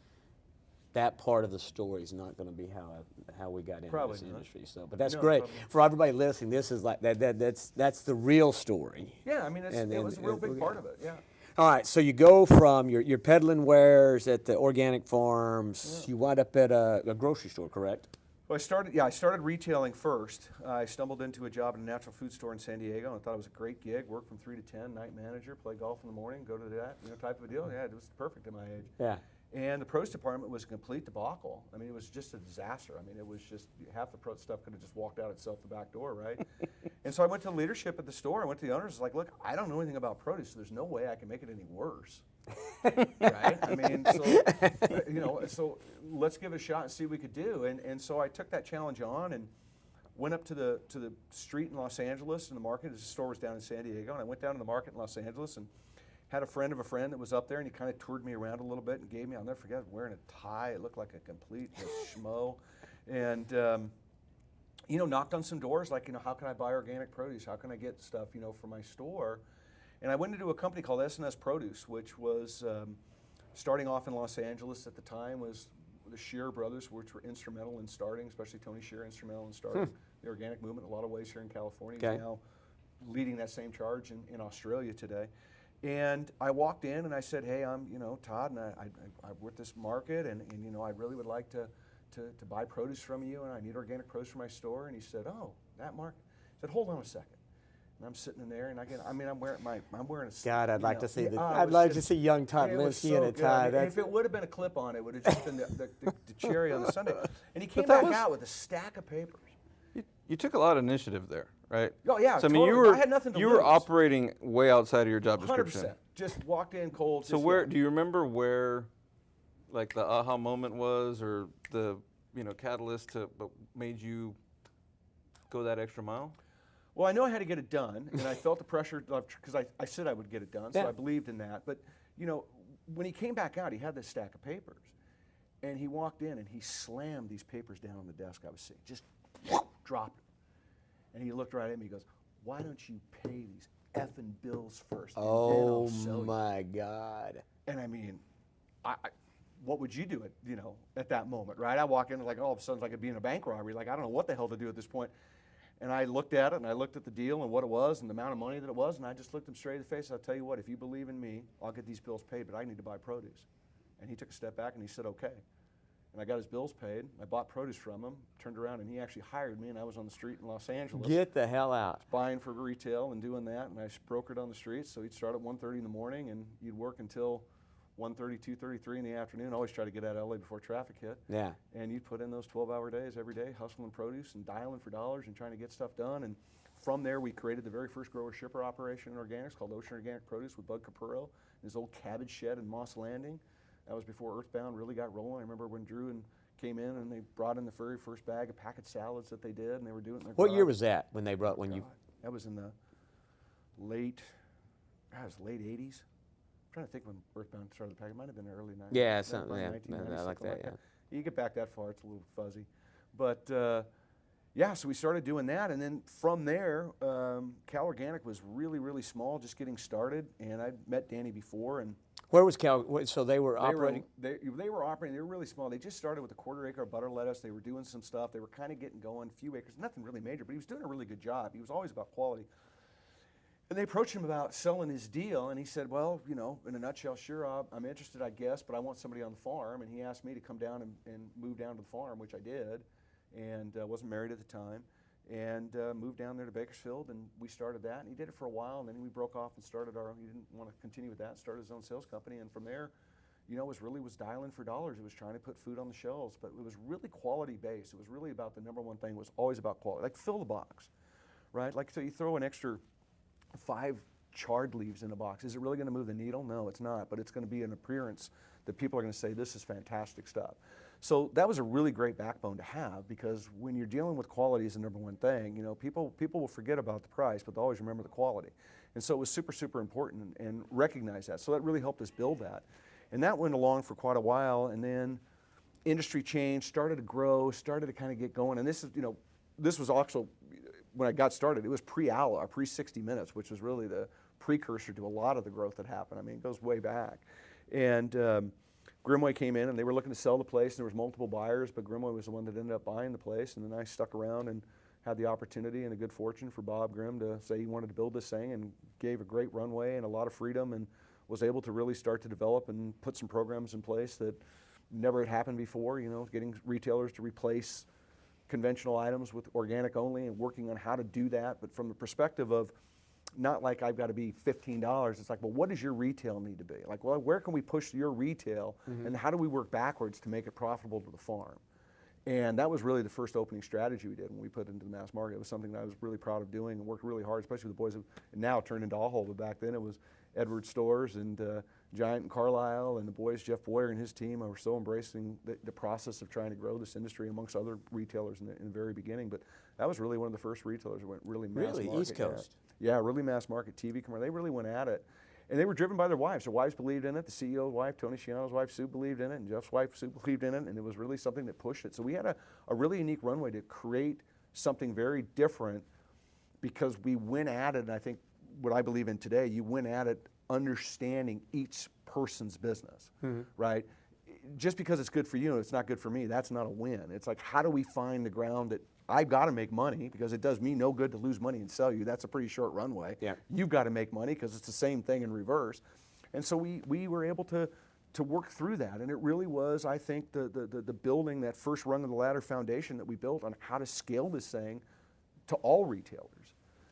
that part of the story is not going to be how we got into Probably this not. industry. So, but that's No, great probably not. for everybody listening. This is like that's the real story. Yeah, I mean, it was a real big part of it. Yeah. All right, so you go from you're peddling wares at the organic farms. Yeah. You wind up at a grocery store, correct? Well, I started retailing first. I stumbled into a job in a natural food store in San Diego, and I thought it was a great gig. Worked from 3 to 10, night manager, play golf in the morning, go to that, type of a deal. Yeah, it was perfect at my age. Yeah. And the produce department was a complete debacle. I mean, it was just a disaster. I mean, it was just half the stuff could have just walked out itself the back door, right? And so I went to leadership at the store. I went to the owners. I was like, look, I don't know anything about produce, so there's no way I can make it any worse. Right? I mean, so let's give it a shot and see what we could do. And so I took that challenge on and went up to the street in Los Angeles in the market. The store was down in San Diego, and I went down to the market in Los Angeles and had a friend of a friend that was up there, and he kind of toured me around a little bit and gave me, I'll never forget, wearing a tie. It looked like a complete schmo. And, knocked on some doors like, how can I buy organic produce? How can I get stuff, for my store? And I went into a company called S&S Produce, which was starting off in Los Angeles at the time, was the Shearer brothers, which were instrumental in starting, especially Tony Shearer, instrumental in starting the organic movement in a lot of ways here in California. Okay. He's now leading that same charge in Australia today. And I walked in and I said, hey, I'm Todd, and I work this market, and I really would like to buy produce from you, and I need organic produce for my store. And he said, oh, that market. I said, hold on a second. And I'm sitting in there, and I'm wearing a. God, I'd like to see I'd like to see young Todd Linsky in a tie. And if it would have been a clip-on, it would have just been the cherry on the sundae. And he came back out with a stack of papers. You took a lot of initiative there, right? Oh yeah, so, totally. I mean, I had nothing to you lose. were operating way outside of your job description. 100%. Just walked in cold. So do you remember where, like, the aha moment was, or the catalyst to what made you go that extra mile? Well, I know I had to get it done, and I felt the pressure because I said I would get it done, so I believed in that. But when he came back out, he had this stack of papers, and he walked in and he slammed these papers down on the desk I was sitting, just dropped them. And he looked right at me. He goes, "Why don't you pay these effing bills first? And then I'll sell you." My God! And I mean, what would you do at that moment, right? I walk in like all of a sudden it's like it'd be in a bank robbery. Like I don't know what the hell to do at this point. And I looked at it, and I looked at the deal and what it was and the amount of money that it was, and I just looked him straight in the face. I'll tell you what, if you believe in me, I'll get these bills paid, but I need to buy produce. And he took a step back and he said, okay. And I got his bills paid. I bought produce from him, turned around, and he actually hired me, and I was on the street in Los Angeles. Get the hell out. Buying for retail and doing that, and I brokered on the streets. So he'd start at 1:30 in the morning, and you'd work until 1:30, 2:33 in the afternoon. Always try to get out of LA before traffic hit. Yeah. And you'd put in those 12-hour days every day, hustling produce and dialing for dollars and trying to get stuff done. And from there, we created the very first grower-shipper operation in organics called Ocean Organic Produce with Bud Capurro in his old cabbage shed in Moss Landing. That was before Earthbound really got rolling. I remember when Drew came in and they brought in the very first bag of packet salads that they did, and they were doing it in their What garage. year was that when they brought you? That was in the late 80s. I'm trying to think when Earthbound started the packet. It might have been the early 90s. Yeah, something. Probably Yeah, 1990s, I like something that. Yeah. You get back that far, it's a little fuzzy. But yeah, so we started doing that, and then from there, Cal Organic was really, really small, just getting started. And I'd met Danny before, and where was Cal? So they were operating. They were operating. They were really small. They just started with a 1/4 acre of butter lettuce. They were doing some stuff. They were kind of getting going, a few acres, nothing really major, but he was doing a really good job. He was always about quality. And they approached him about selling his deal, and he said, well, in a nutshell, sure, I'm interested, I guess, but I want somebody on the farm. And he asked me to come down and move down to the farm, which I did. and wasn't married at the time, and moved down there to Bakersfield, and we started that, and he did it for a while, and then we broke off and started our own. He didn't want to continue with that, started his own sales company, and from there, you know, was dialing for dollars. It was trying to put food on the shelves, but it was really quality based. It was really about the number one thing was always about quality. Like fill the box, right? Like so you throw an extra 5 chard leaves in a box. Is it really going to move the needle? No, it's not, but it's going to be an appearance that people are going to say, this is fantastic stuff. So that was a really great backbone to have, because when you're dealing with quality as the number one thing, you know, people will forget about the price, but they'll always remember the quality. And so it was super, super important and recognize that. So that really helped us build that. And that went along for quite a while, and then industry changed, started to grow, started to kind of get going. And this is, you know, this was also, when I got started, it was pre-Hour, pre-60 Minutes, which was really the precursor to a lot of the growth that happened. I mean, it goes way back. And Grimway came in, and they were looking to sell the place, and there was multiple buyers, but Grimway was the one that ended up buying the place. And then I stuck around and had the opportunity and a good fortune for Bob Grimm to say he wanted to build this thing, and gave a great runway and a lot of freedom, and was able to really start to develop and put some programs in place that never had happened before, you know, getting retailers to replace conventional items with organic only, and working on how to do that, but from the perspective of not like I've got to be $15. It's like, well, what does your retail need to be? Like, well, where can we push your retail, and how do we work backwards to make it profitable to the farm? And that was really the first opening strategy we did when we put it into the mass market. It was something that I was really proud of doing and worked really hard, especially with the boys who now turned into Ahold, but back then it was Edward Stores and Giant and Carlisle, and the boys, Jeff Boyer and his team, were so embracing the process of trying to grow this industry amongst other retailers in the very beginning. But that was really one of the first retailers that went really mass market. Really, East Coast? Yeah, really mass market TV commercial. They really went at it. And they were driven by their wives. Their wives believed in it. The CEO's wife, Tony Schiano's wife, Sue, believed in it, and Jeff's wife, Sue, believed in it, and it was really something that pushed it. So we had a really unique runway to create something very different, because we went at it, and I think what I believe in today, you went at it understanding each person's business, right? Just because it's good for you and it's not good for me, that's not a win. It's like, how do we find the ground that I've got to make money, because it does me no good to lose money and sell you. That's a pretty short runway. Yeah. You've got to make money, because it's the same thing in reverse. And so we were able to work through that. And it really was, I think, the building, that first rung of the ladder foundation that we built on how to scale this thing to all retailers,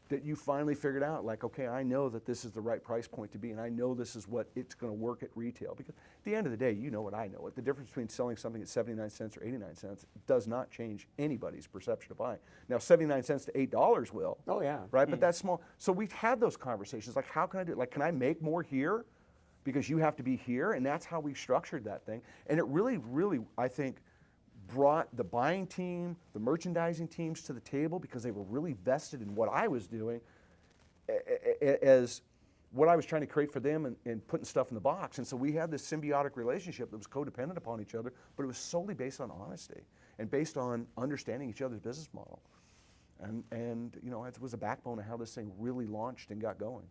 that you finally figured out, like, okay, I know that this is the right price point to be, and I know this is what it's going to work at retail. Because at the end of the day, you know what I know. The difference between selling something at 79 cents or 89 cents does not change anybody's perception of buying. Now, 79 cents to $8 will. Oh, yeah. Right? But that's small. So we've had those conversations, like, how can I do it? Like, can I make more here because you have to be here? And that's how we structured that thing. And it really, really, I think, brought the buying team, the merchandising teams to the table, because they were really vested in what I was doing as what I was trying to create for them, and putting stuff in the box. And so we had this symbiotic relationship that was codependent upon each other, but it was solely based on honesty and based on understanding each other's business model. And you know, it was a backbone of how this thing really launched and got going.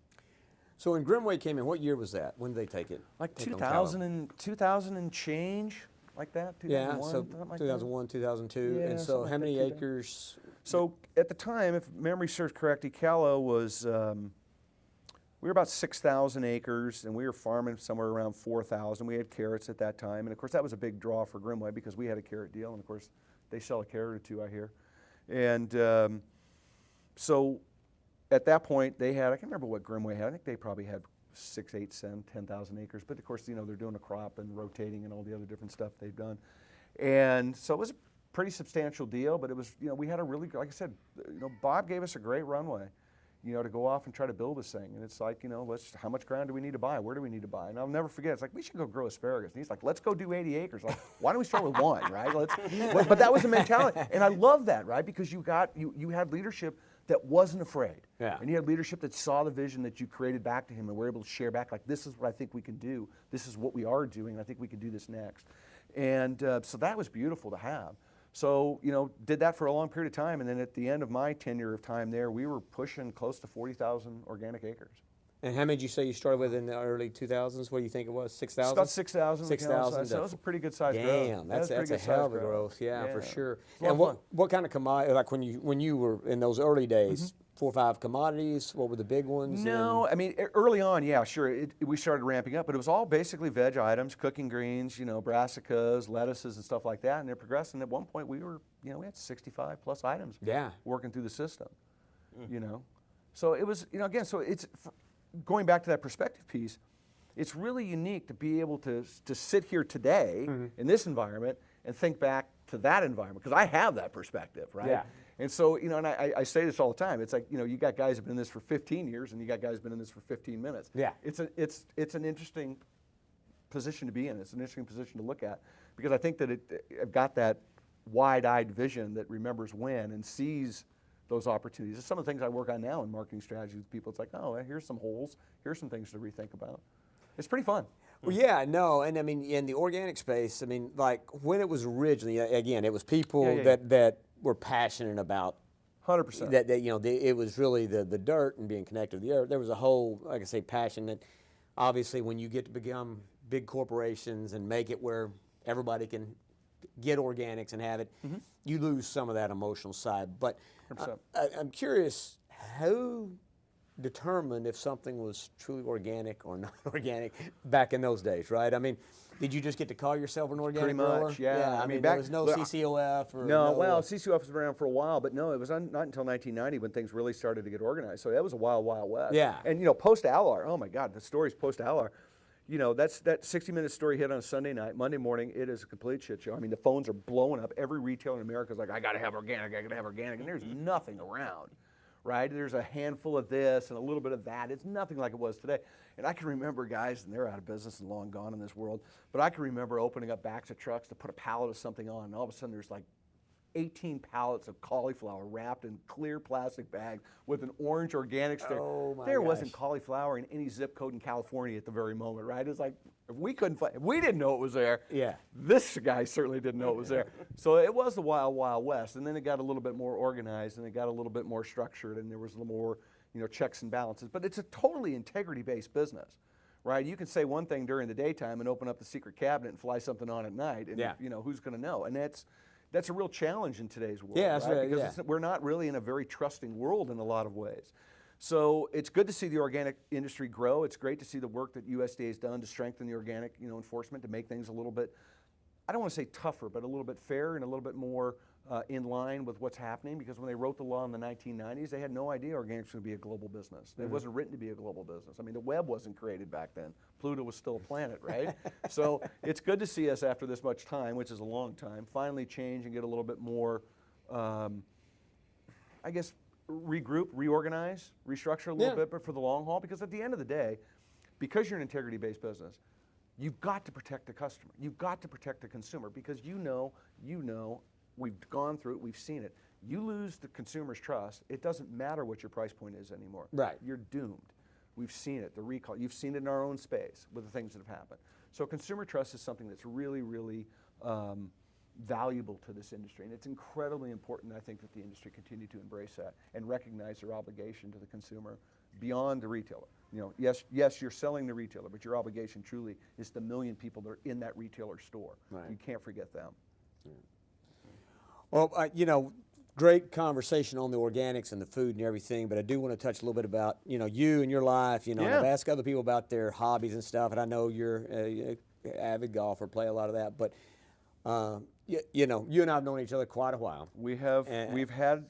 So when Grimway came in, what year was that? When did they take it? Like 2000 and change. Like that, 2001, yeah, so like 2001, 2002. Yeah, and so like how that, many acres? So at the time, if memory serves correctly, Callow was, we were about 6,000 acres, and we were farming somewhere around 4,000. We had carrots at that time, and of course that was a big draw for Grimway, because we had a carrot deal, and of course they sell a carrot or two, I hear. And so at that point they had, I can't remember what Grimway had, I think they probably had 6, 8, 10,000 acres. But of course, you know, they're doing a crop and rotating and all the other different stuff they've done. And so it was a pretty substantial deal, but it was, you know, we had a really, like I said, you know, Bob gave us a great runway, you know, to go off and try to build this thing. And it's like, you know, how much ground do we need to buy? Where do we need to buy? And I'll never forget, it's like, we should go grow asparagus. And he's like, let's go do 80 acres. Like, why don't we start with 1, right? But that was the mentality. And I love that, right? Because you had leadership that wasn't afraid. Yeah. And you had leadership that saw the vision that you created back to him, and were able to share back, like, this is what I think we can do. This is what we are doing, and I think we can do this next. And so that was beautiful to have. So, you know, did that for a long period of time, and then at the end of my tenure of time there, we were pushing close to 40,000 organic acres. And how many did you say you started with in the early 2000s? What do you think it was, 6,000? About 6,000. 6,000. So that was a pretty good size growth. Damn, that's a hell of a growth, yeah, for sure. And what kind of commodity, like when you were in those early days, 4 or 5 commodities? What were the big ones? No, I mean, early on, yeah, sure, we started ramping up, but it was all basically veg items, cooking greens, brassicas, lettuces, and stuff like that, and it progressed, and at one point we were, we had 65 plus items working through the system, So it was, again, so it's, going back to that perspective piece, it's really unique to be able to sit here today in this environment and think back to that environment, because I have that perspective, right? Yeah. And so, and I say this all the time. It's like, you got guys who've been in this for 15 years, and you got guys who've been in this for 15 minutes. Yeah. It's an interesting position to be in. It's an interesting position to look at, because I think that I've got that wide-eyed vision that remembers when and sees those opportunities. It's some of the things I work on now in marketing strategy with people. It's like, oh, here's some holes. Here's some things to rethink about. It's pretty fun. Well, yeah, no, and I mean, in the organic space, I mean, like when it was originally, again, it was people that were passionate about 100%. That it was really the dirt and being connected to the earth. There was a whole, like I say, passion that obviously when you get to become big corporations and make it where everybody can get organics and have it, you lose some of that emotional side. But I'm curious, who determined if something was truly organic or not organic back in those days, right? I mean, did you just get to call yourself an organic grower? Pretty much, yeah. I mean, there was no CCOF or no. Well, CCOF was around for a while, but no, it was not until 1990 when things really started to get organized. So that was a wild, wild west. Yeah. And post-Alar, oh my God, the stories post-Alar. That's that 60-minute story hit on a Sunday night. Monday morning, it is a complete shit show. I mean, the phones are blowing up. Every retailer in America is like, I got to have organic, and there's nothing around. Right? There's a handful of this and a little bit of that. It's nothing like it was today. And I can remember guys, and they're out of business and long gone in this world, but I can remember opening up backs of trucks to put a pallet of something on, and all of a sudden there's like 18 pallets of cauliflower wrapped in clear plastic bags with an orange organic sticker. Oh my there gosh. wasn't cauliflower in any zip code in California at the very moment, right? It's like, if we didn't know it was there, this guy certainly didn't know it was there. So it was the wild, wild west, and then it got a little bit more organized, and it got a little bit more structured, and there was a little more, checks and balances. But it's a totally integrity-based business, right? You can say one thing during the daytime and open up the secret cabinet and fly something on at night, and who's going to know? And that's a real challenge in today's world, right? Because we're not really in a very trusting world in a lot of ways. So it's good to see the organic industry grow. It's great to see the work that USDA has done to strengthen the organic, enforcement, to make things a little bit, I don't want to say tougher, but a little bit fair and a little bit more in line with what's happening. Because when they wrote the law in the 1990s, they had no idea organics was going to be a global business. It wasn't written to be a global business. I mean, the web wasn't created back then. Pluto was still a planet, right? So it's good to see us after this much time, which is a long time, finally change and get a little bit more, I guess, regroup, reorganize, restructure a little bit, but for the long haul. Because at the end of the day, because you're an integrity-based business, you've got to protect the customer. You've got to protect the consumer, because we've gone through it, we've seen it. You lose the consumer's trust, it doesn't matter what your price point is anymore. Right. You're doomed. We've seen it, the recall. You've seen it in our own space with the things that have happened. So consumer trust is something that's really, really valuable to this industry. And it's incredibly important, I think, that the industry continue to embrace that and recognize their obligation to the consumer beyond the retailer. Yes, you're selling the retailer, but your obligation truly is the million people that are in that retailer store. Right. You can't forget them. Well, great conversation on the organics and the food and everything, but I do want to touch a little bit about, you and your life, and I've asked other people about their hobbies and stuff, and I know you're an avid golfer, play a lot of that, but, you and I have known each other quite a while. We've had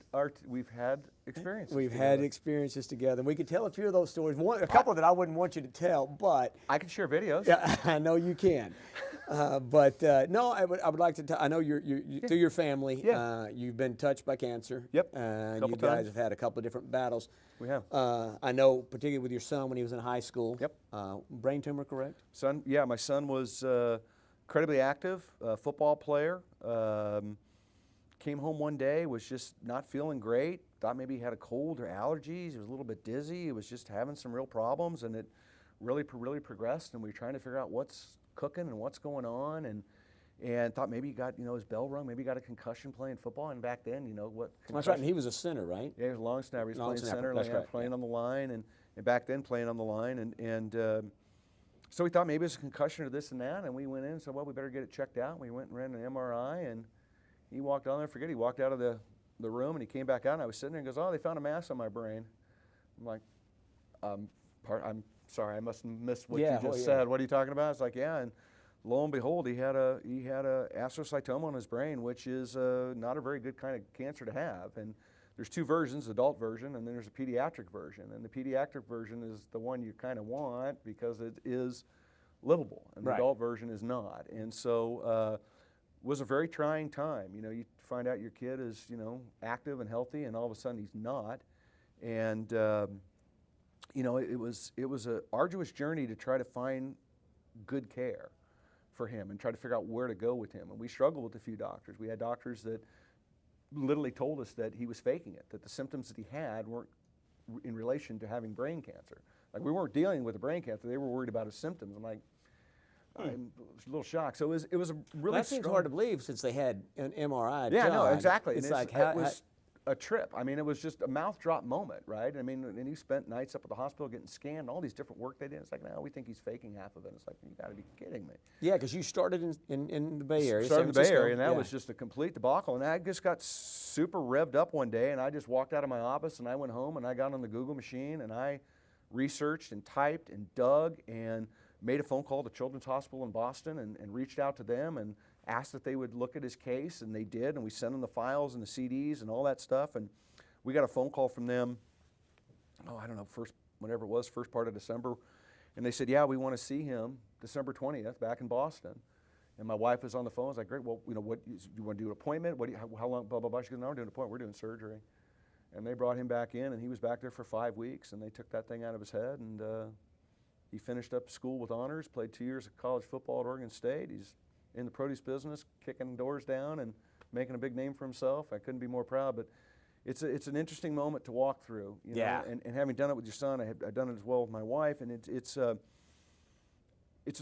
experiences. We've had experiences together, and we could tell a few of those stories. A couple that I wouldn't want you to tell, but I can share videos. Yeah, I know you can. No, I would like to. I know you're through your family. Yeah. You've been touched by cancer. Yep. You guys have had a couple of different battles. We have. I know, particularly with your son when he was in high school. Yep. Brain tumor, correct? My son was incredibly active, football player. Came home one day, was just not feeling great. Thought maybe he had a cold or allergies. He was a little bit dizzy. He was just having some real problems, and it really progressed. And we were trying to figure out what's cooking and what's going on, and thought maybe he got his bell rung, maybe he got a concussion playing football. And back then, what? That's right. And he was a center, right? Yeah, he was a long snapper. He was Long playing snapper, center, that's right, playing on the line, and back then playing on the line, and so we thought maybe it was a concussion or this and that, and we went in and said, well, we better get it checked out. We went and ran an MRI, and he walked on there. He walked out of the the room, and he came back out, and I was sitting there, and he goes, "Oh, they found a mass on my brain." I'm like, I'm sorry, I must have missed what you just said. What are you talking about? It's like, yeah, and lo and behold, he had a astrocytoma on his brain, which is not a very good kind of cancer to have. And there's two versions, adult version, and then there's a pediatric version. And the pediatric version is the one you kind of want because it is livable, and the adult version is not. And so was a very trying time. You know, you find out your kid is, you know, active and healthy, and all of a sudden he's not. And you know, it was an arduous journey to try to find good care for him and try to figure out where to go with him. And we struggled with a few doctors. We had doctors that literally told us that he was faking it, that the symptoms that he had weren't in relation to having brain cancer. Like, we weren't dealing with a brain cancer, they were worried about his symptoms. I'm like, I'm a little shocked. So it was a really that seems hard to believe since they had an MRI. Yeah, done. no, exactly. It's And like, it was a trip. I mean, it was just a mouth drop moment, right? I mean, and he spent nights up at the hospital getting scanned, all these different work they did. It's like, no, we think he's faking half of it. It's like, you got to be kidding me. Yeah, because you started in the Bay Area. Started in the Bay San Area, and that Francisco. was just a complete debacle. And I just got super revved up one day, and I just walked out of my office, and I went home, and I got on the Google machine, and I researched and typed and dug and made a phone call to Children's Hospital in Boston and reached out to them and asked that they would look at his case, and they did, and we sent them the files and the CDs and all that stuff. And we got a phone call from them, I don't know, whenever it was, first part of December, and they said, yeah, we want to see him December 20th back in Boston. And my wife was on the phone. I was like, great, well, you know, what, you want to do an appointment? How long, blah, blah, blah. She goes, no, we're doing an appointment, we're doing surgery. And they brought him back in, and he was back there for 5 weeks, and they took that thing out of his head, and he finished up school with honors, played 2 years of college football at Oregon State. He's in the produce business, kicking doors down and making a big name for himself. I couldn't be more proud, but it's an interesting moment to walk through. You know? And having done it with your son, I've done it as well with my wife, and it's an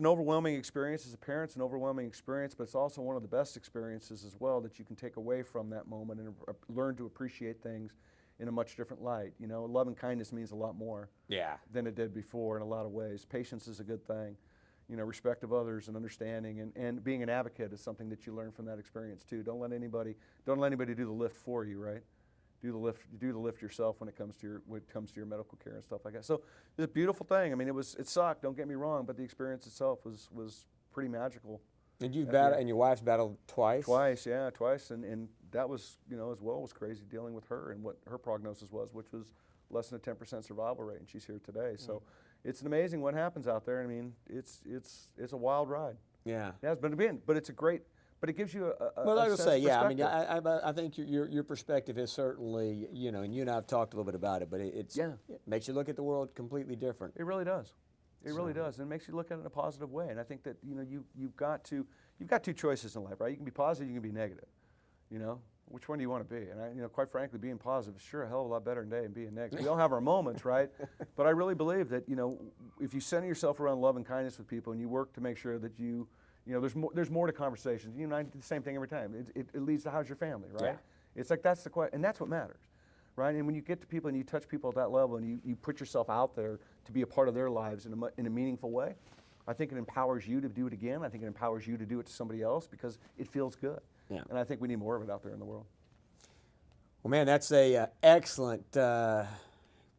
overwhelming experience as a parent. It's an overwhelming experience, but it's also one of the best experiences as well that you can take away from that moment and learn to appreciate things in a much different light. You know, love and kindness means a lot more than it did before in a lot of ways. Patience is a good thing. You know, respect of others and understanding, and being an advocate is something that you learn from that experience too. Don't let anybody do the lift for you, right? Do the lift yourself when it comes to your medical care and stuff like that. So it's a beautiful thing. I mean, it sucked, don't get me wrong, but the experience itself was pretty magical. And you've battled, and your wife's battled twice? Twice, and that was, you know, as well was crazy dealing with her and what her prognosis was, which was less than a 10% survival rate, and she's here today. So it's amazing what happens out there. I mean, it's a wild ride. Yeah. It has been, but it's a great, but it gives you a well, I sense would say, of yeah. I mean, perspective. I think your perspective is certainly, you know, and you and I have talked a little bit about it, but it makes you look at the world completely different. It really does. It really does, and it makes you look at it in a positive way. And I think that, you know, you've got two choices in life, right? You can be positive, you can be negative. You know, which one do you want to be? And you know, quite frankly, being positive is sure a hell of a lot better than being negative. We all have our moments, right? But I really believe that, you know, if you center yourself around love and kindness with people, and you work to make sure that you know, there's more to conversations. You know, I do the same thing every time. It leads to how's your family, right? Yeah. It's like that's the question, and that's what matters, right? And when you get to people and you touch people at that level, and you put yourself out there to be a part of their lives in a meaningful way, I think it empowers you to do it again. I think it empowers you to do it to somebody else because it feels good. Yeah. And I think we need more of it out there in the world. Well, man, that's a excellent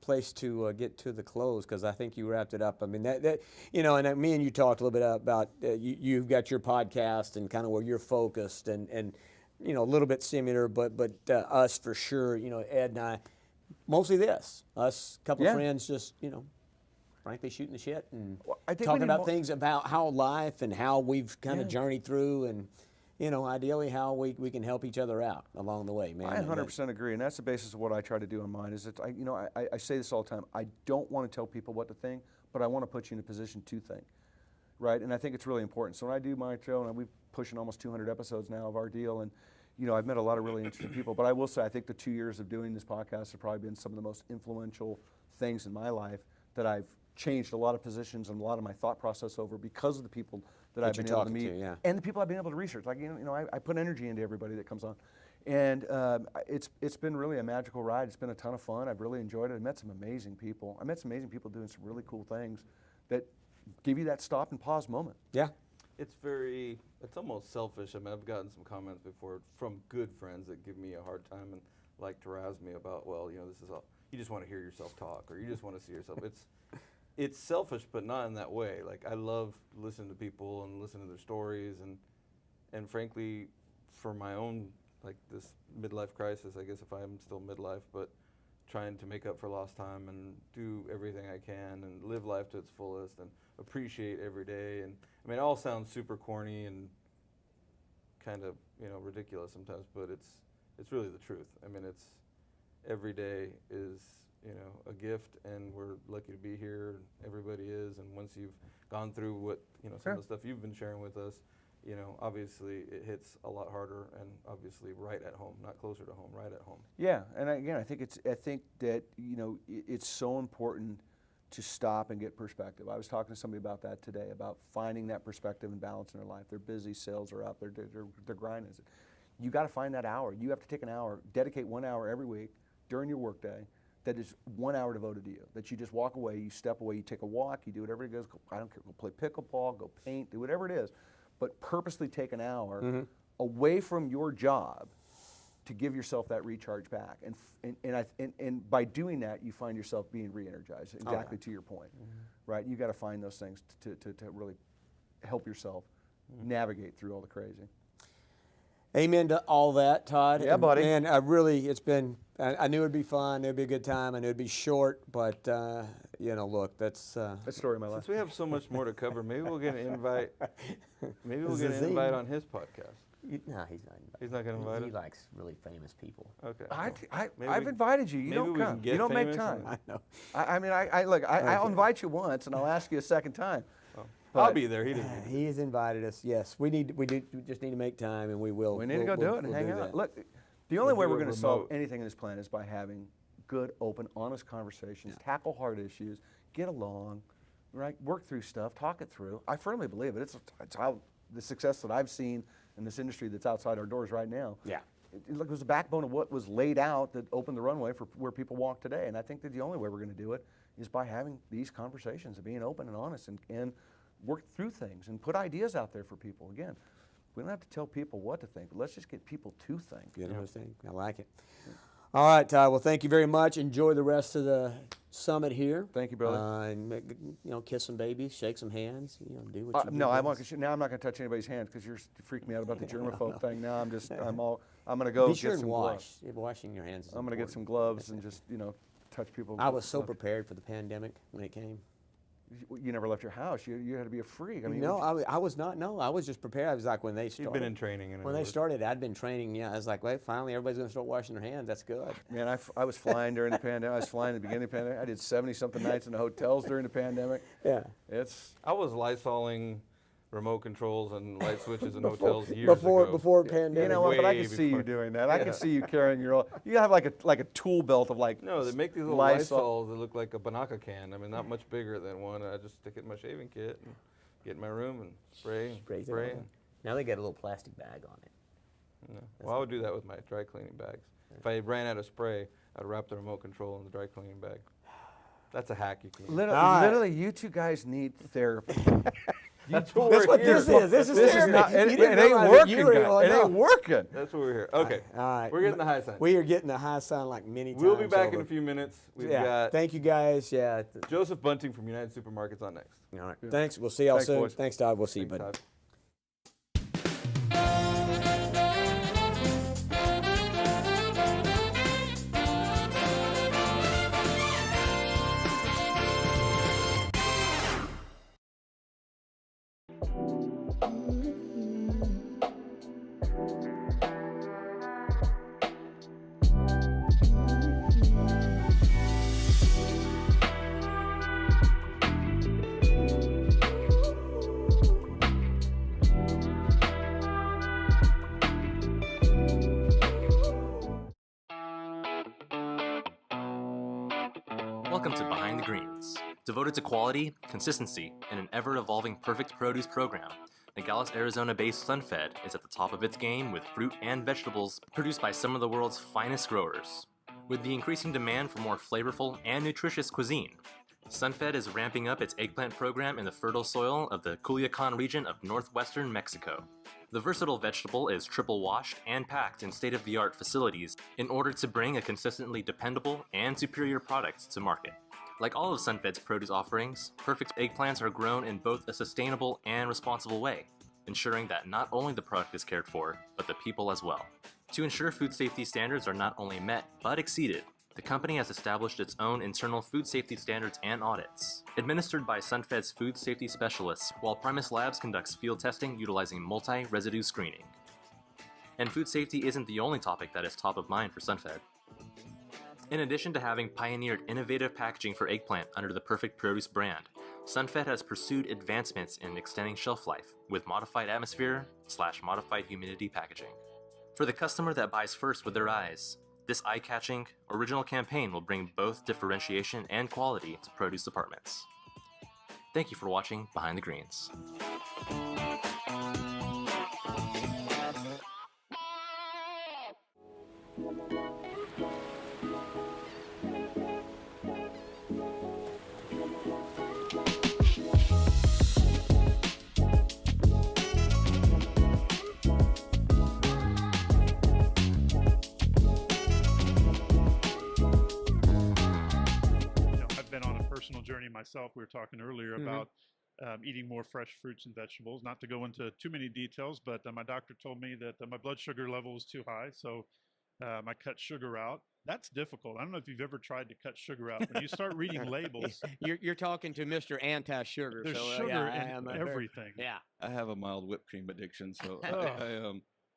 place to get to the close, because I think you wrapped it up. I mean, that you know, and me and you talked a little bit about you've got your podcast and kind of where you're focused, and you know, a little bit similar, but us for sure. You know, Ed and I, mostly us, couple of friends, just, you know, frankly shooting the shit and talking about things about how life and how we've kind of journeyed through, and you know, ideally how we can help each other out along the way, man. I 100% agree, and that's the basis of what I try to do on mine. Is that I say this all the time. I don't want to tell people what to think, but I want to put you in a position to think, right? And I think it's really important. So when I do my show, and we're pushing almost 200 episodes now of our deal, and you know, I've met a lot of really interesting people. But I will say, I think the 2 years of doing this podcast have probably been some of the most influential things in my life, that I've changed a lot of positions and a lot of my thought process over because of the people that I've been able to meet, and the people I've been able to research. Like, you know, I put energy into everybody that comes on, and it's been really a magical ride. It's been a ton of fun. I've really enjoyed it. I met some amazing people. I met some amazing people doing some really cool things that give you that stop and pause moment. Yeah. It's almost selfish. I mean, I've gotten some comments before from good friends that give me a hard time, and like to razz me about, well, this is all, you just want to hear yourself talk, or you just want to see yourself. It's selfish, but not in that way. Like, I love listening to people and listening to their stories, and frankly, for my own, like, this midlife crisis, I guess, if I'm still midlife, but trying to make up for lost time and do everything I can and live life to its fullest and appreciate every day. And I mean, it all sounds super corny and kind of, ridiculous sometimes, but it's really the truth. I mean, it's every day is, a gift, and we're lucky to be here. Everybody is, and once you've gone through what, some of the stuff you've been sharing with us, obviously it hits a lot harder, and obviously right at home, not closer to home, right at home. Yeah, and again, I think that it's so important to stop and get perspective. I was talking to somebody about that today, about finding that perspective and balance in their life. They're busy, sales are up, they're grinding. You got to find that hour. You have to take an hour, dedicate 1 hour every week during your workday. That is 1 hour devoted to you. That you just walk away, you step away, you take a walk, you do whatever it goes. I don't care. Go play pickleball, go paint, do whatever it is, but purposely take an hour away from your job to give yourself that recharge back. And by doing that, you find yourself being re-energized. Exactly to your point, right? You got to find those things to really help yourself navigate through all the crazy. Amen to all that, Todd. Yeah, buddy. Man, I knew it'd be fun. It'd be a good time. I knew it'd be short, but look, that's the story of my life. Since we have so much more to cover, maybe we'll get an invite. Maybe we'll get an invite on his podcast. No, he's not invited. He's not going to invite us? He likes really famous people. Okay. I've invited you. You don't come. You don't make time. I know. I mean, I'll invite you once, and I'll ask you a second time. I'll be there. He has invited us. Yes, we just need to make time, and we will. We need to go do it and hang out. Look, the only way we're going to solve anything in this planet is by having good, open, honest conversations, tackle hard issues, get along, right? Work through stuff, talk it through. I firmly believe it. It's how the success that I've seen in this industry that's outside our doors right now. Yeah. It was the backbone of what was laid out that opened the runway for where people walk today. And I think that the only way we're going to do it is by having these conversations and being open and honest and work through things and put ideas out there for people. Again, we don't have to tell people what to think. Let's just get people to think. You know what I'm saying? I like it. All right, Todd. Well, thank you very much. Enjoy the rest of the summit here. Thank you, brother. And kiss some babies, shake some hands. Do what you do. No, I'm not going to touch anybody's hands because you're freaking me out about the germaphobe thing. Now I'm going to go be sure get some gloves. Washing your hands is I'm going to get some gloves and just touch people. I was so prepared for the pandemic when it came. You never left your house. You had to be a freak. I mean, no, I was not. No, I was just prepared. I was like when they started. You've been in training. When they started, I'd been training. Yeah, I was like, wait, finally everybody's going to start washing their hands. That's good. Man, I was flying during the pandemic. I was flying at the beginning of the pandemic. I did 70-something nights in the hotels during the pandemic. Yeah. I was Lysoling remote controls and light switches in hotels years ago. Before pandemic. You know what? But I can see you doing that. I can see you carrying your own. You have like a tool belt of like. No, they make these little Lysols that look like a Banaka can. I mean, not much bigger than one. I just stick it in my shaving kit and get in my room and spray. Now they got a little plastic bag on it. No. Well, I would do that with my dry cleaning bags. If I ran out of spray, I'd wrap the remote control in the dry cleaning bag. That's a hack you can. Literally, you two guys need therapy. That's what this is. This is therapy. Not, it ain't working. It ain't working. That's what we're here. Okay. All right. We're getting the high sign. We are getting the high sign like many times. We'll be back over. in a few minutes. We've got thank you guys. Yeah. Joseph Bunting from United Supermarkets on next. All right. Yeah. Thanks. We'll see y'all soon. Boys. Thanks, Todd. We'll see you, buddy. Todd. Welcome to Behind the Greens. Devoted to quality, consistency, and an ever-evolving perfect produce program, Nogales, Arizona-based SunFed is at the top of its game with fruit and vegetables produced by some of the world's finest growers. With the increasing demand for more flavorful and nutritious cuisine, SunFed is ramping up its eggplant program in the fertile soil of the Culiacan region of northwestern Mexico. The versatile vegetable is triple washed and packed in state-of-the-art facilities in order to bring a consistently dependable and superior product to market. Like all of Sunfed's produce offerings, perfect eggplants are grown in both a sustainable and responsible way, ensuring that not only the product is cared for, but the people as well. To ensure food safety standards are not only met, but exceeded, the company has established its own internal food safety standards and audits, administered by Sunfed's food safety specialists, while Primus Labs conducts field testing utilizing multi-residue screening. And food safety isn't the only topic that is top of mind for Sunfed. In addition to having pioneered innovative packaging for eggplant under the Perfect Produce brand, Sunfed has pursued advancements in extending shelf life with modified atmosphere/modified humidity packaging. For the customer that buys first with their eyes, this eye-catching, original campaign will bring both differentiation and quality to produce departments. Thank you for watching Behind the Greens. Personal journey myself. We were talking earlier about eating more fresh fruits and vegetables. Not to go into too many details, but my doctor told me that my blood sugar level was too high, so I cut sugar out. That's difficult. I don't know if you've ever tried to cut sugar out. When you start reading labels, you're talking to Mr. Anti-Sugar. There's so, sugar yeah, in everything. I have a mild whipped cream addiction, so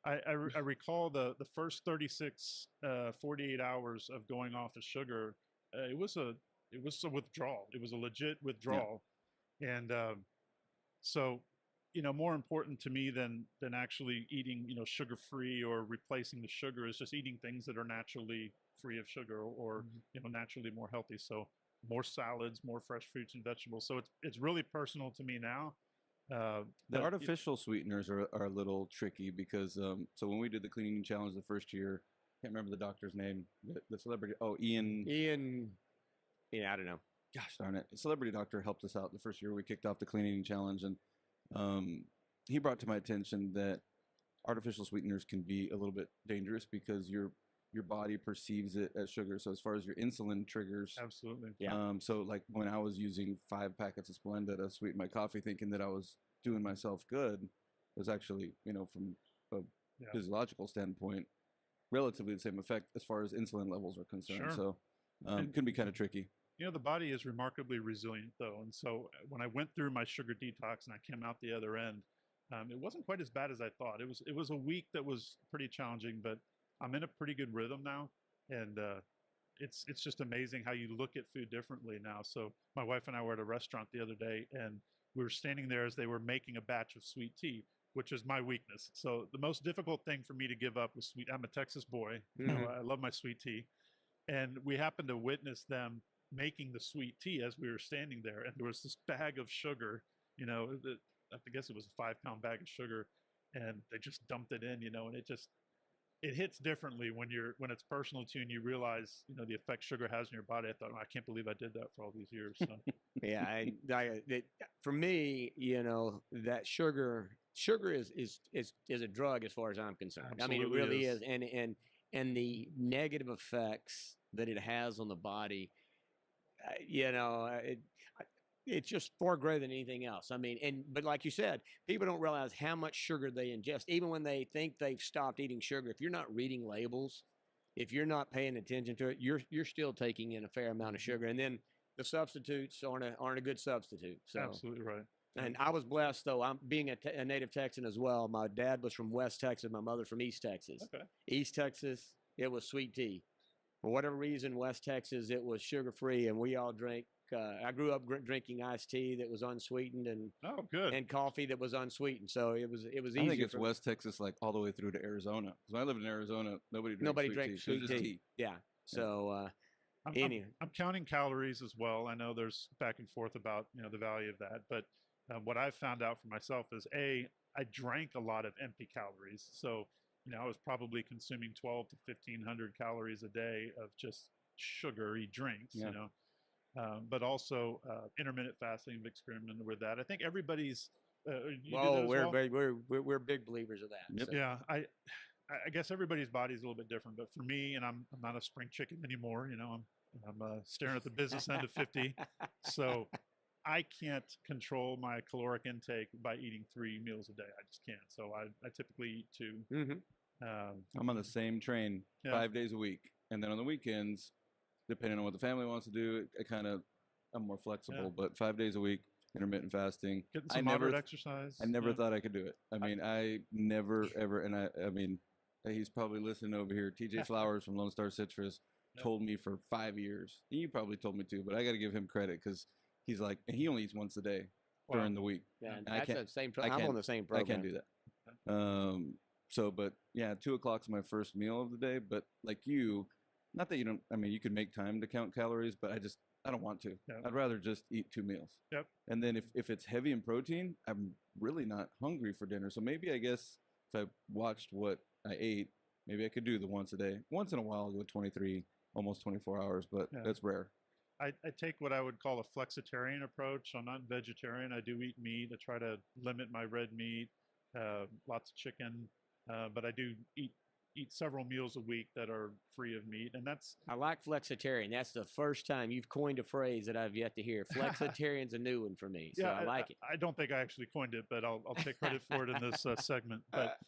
I recall the first 36, 48 hours of going off of sugar. It was a withdrawal. It was a legit withdrawal. Yeah. And so, more important to me than actually eating, sugar-free or replacing the sugar is just eating things that are naturally free of sugar or naturally more healthy. So more salads, more fresh fruits and vegetables. So it's really personal to me now. The artificial sweeteners are a little tricky because so when we did the cleaning challenge the first year, can't remember the doctor's name, the celebrity. Oh, Ian. Yeah, I don't know. Gosh darn it. A celebrity doctor helped us out the first year we kicked off the clean eating challenge, and he brought to my attention that artificial sweeteners can be a little bit dangerous because your body perceives it as sugar. So as far as your insulin triggers. Absolutely. Yeah. So like when I was using 5 packets of Splenda to sweeten my coffee thinking that I was doing myself good, it was actually, from a physiological standpoint, relatively the same effect as far as insulin levels are concerned. Sure. So it can be kind of tricky. The body is remarkably resilient, though. And so when I went through my sugar detox and I came out the other end, it wasn't quite as bad as I thought. It was a week that was pretty challenging, but I'm in a pretty good rhythm now. And it's just amazing how you look at food differently now. So my wife and I were at a restaurant the other day, and we were standing there as they were making a batch of sweet tea, which is my weakness. So the most difficult thing for me to give up was sweet. I'm a Texas boy. I love my sweet tea. And we happened to witness them making the sweet tea as we were standing there, and there was this bag of sugar, I guess it was a 5-pound bag of sugar, and they just dumped it in, and it hits differently when it's personal to you and you realize, the effect sugar has in your body. I thought, I can't believe I did that for all these years. So. Yeah, for me, that sugar is a drug as far as I'm concerned. Absolutely I mean, it really is. And the negative effects that it has on the body, it's just far greater than anything else. I mean, but like you said, people don't realize how much sugar they ingest. Even when they think they've stopped eating sugar, if you're not reading labels, if you're not paying attention to it, you're still taking in a fair amount of sugar. And then the substitutes aren't a good substitute. So. Absolutely right. And I was blessed, though. I'm being a native Texan as well. My dad was from West Texas. My mother's from East Texas. Okay. East Texas, it was sweet tea. For whatever reason, West Texas, it was sugar-free, and we all drank. I grew up drinking iced tea that was unsweetened, and and coffee that was unsweetened. So it was easier. I think it's West Texas, like all the way through to Arizona. Because when I lived in Arizona, nobody drank sweet tea. Yeah. So I'm counting calories as well. I know there's back and forth about the value of that, but what I've found out for myself is I drank a lot of empty calories. So I was probably consuming 1,200 to 1,500 calories a day of just sugary drinks. But also intermittent fasting. I've experimented with that. I think everybody's You do that as well? We're big believers of that. Yep. So. Yeah, I guess everybody's body is a little bit different, but for me, and I'm not a spring chicken anymore. You know, I'm staring at the business end of 50, so I can't control my caloric intake by eating 3 meals a day. I just can't. So I typically eat 2. I'm on the same train 5 days a week, and then on the weekends, depending on what the family wants to do, I'm more flexible. But 5 days a week, intermittent fasting. Getting some moderate exercise. I never thought I could do it. I mean, I never ever, and I mean, he's probably listening over here. TJ Flowers from Lone Star Citrus told me for 5 years. You probably told me too, but I got to give him credit because he's like, and he only eats once a day during the week. Yeah, and that's the same. I'm on the same program. I can't do that. But yeah, 2 o'clock's my first meal of the day. But like you, not that you don't. I mean, you could make time to count calories, but I don't want to. I'd rather just eat 2 meals. Yep. And then if it's heavy in protein, I'm really not hungry for dinner. So maybe I guess if I watched what I ate, maybe I could do the once a day. Once in a while, I'll go 23, almost 24 hours, but that's rare. I take what I would call a flexitarian approach. I'm not vegetarian. I do eat meat. I try to limit my red meat, lots of chicken, but I do eat several meals a week that are free of meat, and that's. I like flexitarian. That's the first time you've coined a phrase that I've yet to hear. Flexitarian's a new one for me, so I like it. I don't think I actually coined it, but I'll take credit for it in this segment. But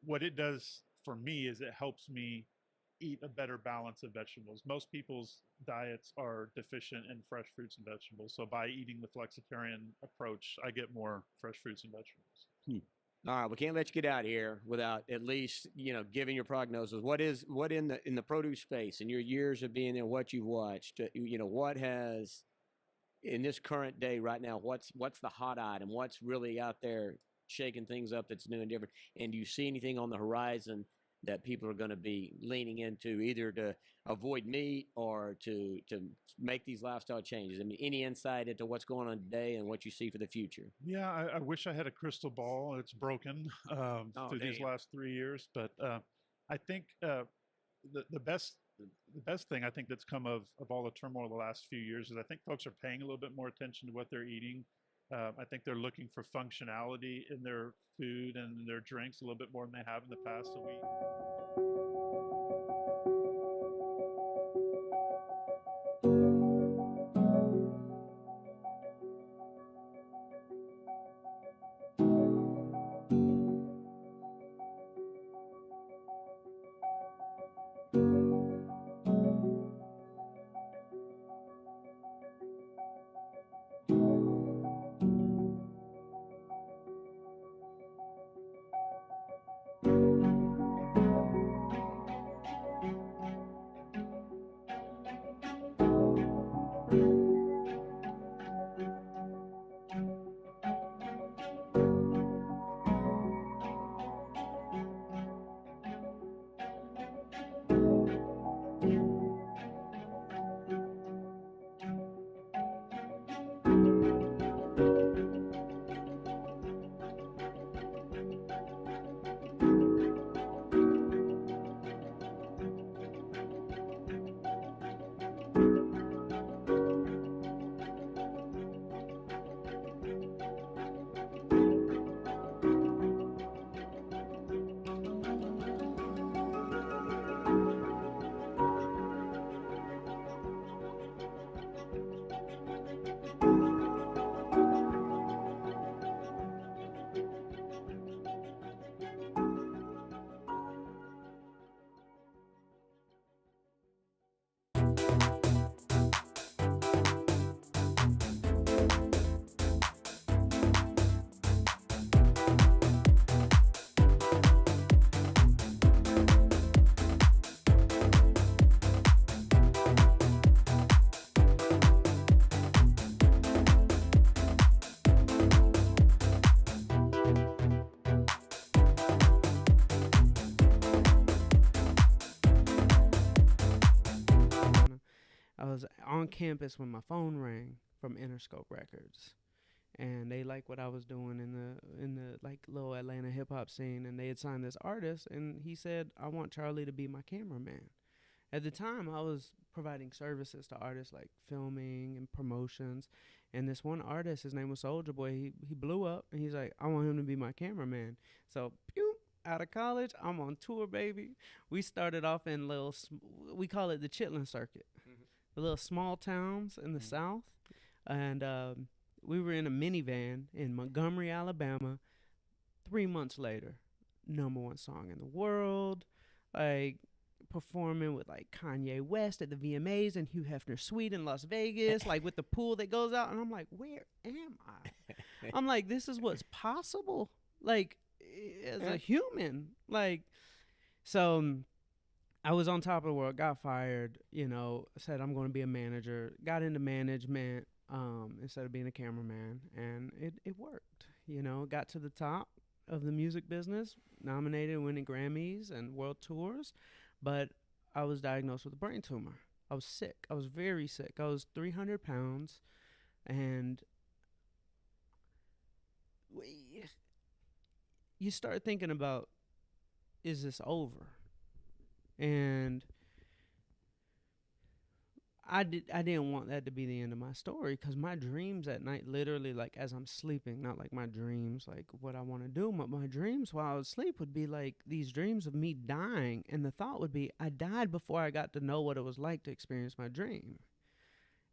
what it does for me is it helps me eat a better balance of vegetables. Most people's diets are deficient in fresh fruits and vegetables. So by eating the flexitarian approach, I get more fresh fruits and vegetables. All right, we can't let you get out of here without at least giving your prognosis. What in the produce space in your years of being there, what you've watched, what has in this current day right now, what's the hot item? What's really out there shaking things up that's new and different? And do you see anything on the horizon that people are going to be leaning into, either to avoid meat or to make these lifestyle changes? I mean, any insight into what's going on today and what you see for the future? Yeah, I wish I had a crystal ball. It's broken through these last 3 years, but I think the best thing I think that's come of all the turmoil the last few years is I think folks are paying a little bit more attention to what they're eating. I think they're looking for functionality in their food and their drinks a little bit more than they have in the past. So I was on campus when my phone rang from Interscope Records, and they liked what I was doing in the like little Atlanta hip hop scene, and they had signed this artist, and he said, "I want Charlie to be my cameraman." At the time, I was providing services to artists like filming and promotions, And this one artist, his name was Soulja Boy, he blew up, and he's like, I want him to be my cameraman. So, pew, out of college, I'm on tour, baby. We started off in we call it the Chitlin Circuit, the little small towns in the South. And we were in a minivan in Montgomery, Alabama. 3 months later, #1 song in the world, like performing with like Kanye West at the VMAs and Hugh Hefner's suite in Las Vegas, like with the pool that goes out. And I'm like, where am I? I'm like, this is what's possible, like as a human. Like, so I was on top of the world, got fired, said I'm going to be a manager, got into management instead of being a cameraman, and it worked. Got to the top of the music business, nominated, winning Grammys and world tours, but I was diagnosed with a brain tumor. I was sick. I was very sick. I was 300 pounds, and you start thinking about, is this over? And I didn't want that to be the end of my story, because my dreams at night, literally, like as I'm sleeping, not like my dreams, like what I want to do, but my dreams while I would sleep would be like these dreams of me dying. And the thought would be, I died before I got to know what it was like to experience my dream.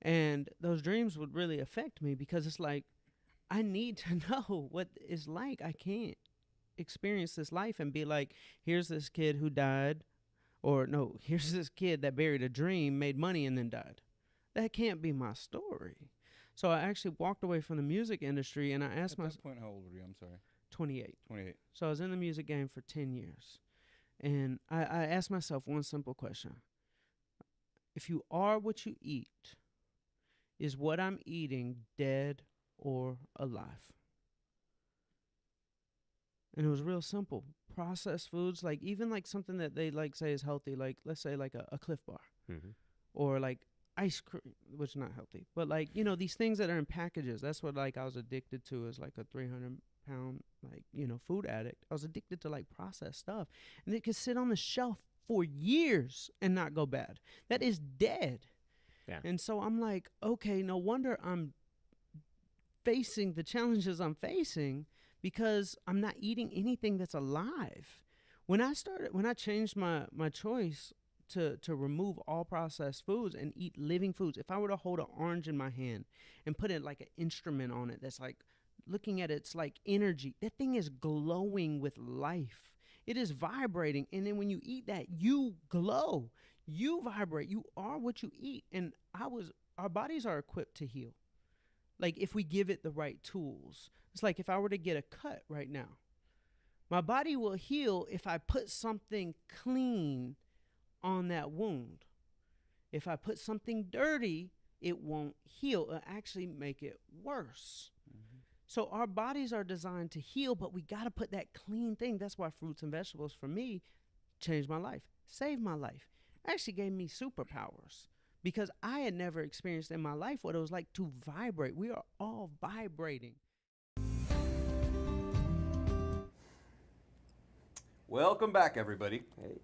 And those dreams would really affect me, because it's like, I need to know what it's like. I can't experience this life and be like, here's this kid who died. Or no, here's this kid that buried a dream, made money, and then died. That can't be my story. So I actually walked away from the music industry, and I asked myself. At that point, how old were you? I'm sorry. 28. 28. So I was in the music game for 10 years. And I asked myself one simple question. If you are what you eat, is what I'm eating dead or alive? And it was real simple. Processed foods, like even like something that they like say is healthy, like let's say like a Cliff Bar, or like ice cream, which is not healthy, but like, these things that are in packages. That's what like I was addicted to as like a 300-pound like, food addict. I was addicted to like processed stuff, and it could sit on the shelf for years and not go bad. That is dead. Yeah. And so I'm like, okay, no wonder I'm facing the challenges I'm facing, because I'm not eating anything that's alive. When I changed my choice to remove all processed foods and eat living foods, if I were to hold an orange in my hand and put it like an instrument on it that's like looking at its like energy, that thing is glowing with life. It is vibrating. And then when you eat that, you glow, you vibrate, you are what you eat. And our bodies are equipped to heal. Like if we give it the right tools. It's like if I were to get a cut right now, my body will heal if I put something clean on that wound. If I put something dirty, it won't heal. It'll actually make it worse. So our bodies are designed to heal, but we got to put that clean thing. That's why fruits and vegetables for me changed my life, saved my life, actually gave me superpowers. Because I had never experienced in my life what it was like to vibrate. We are all vibrating. Welcome back, everybody. Hey,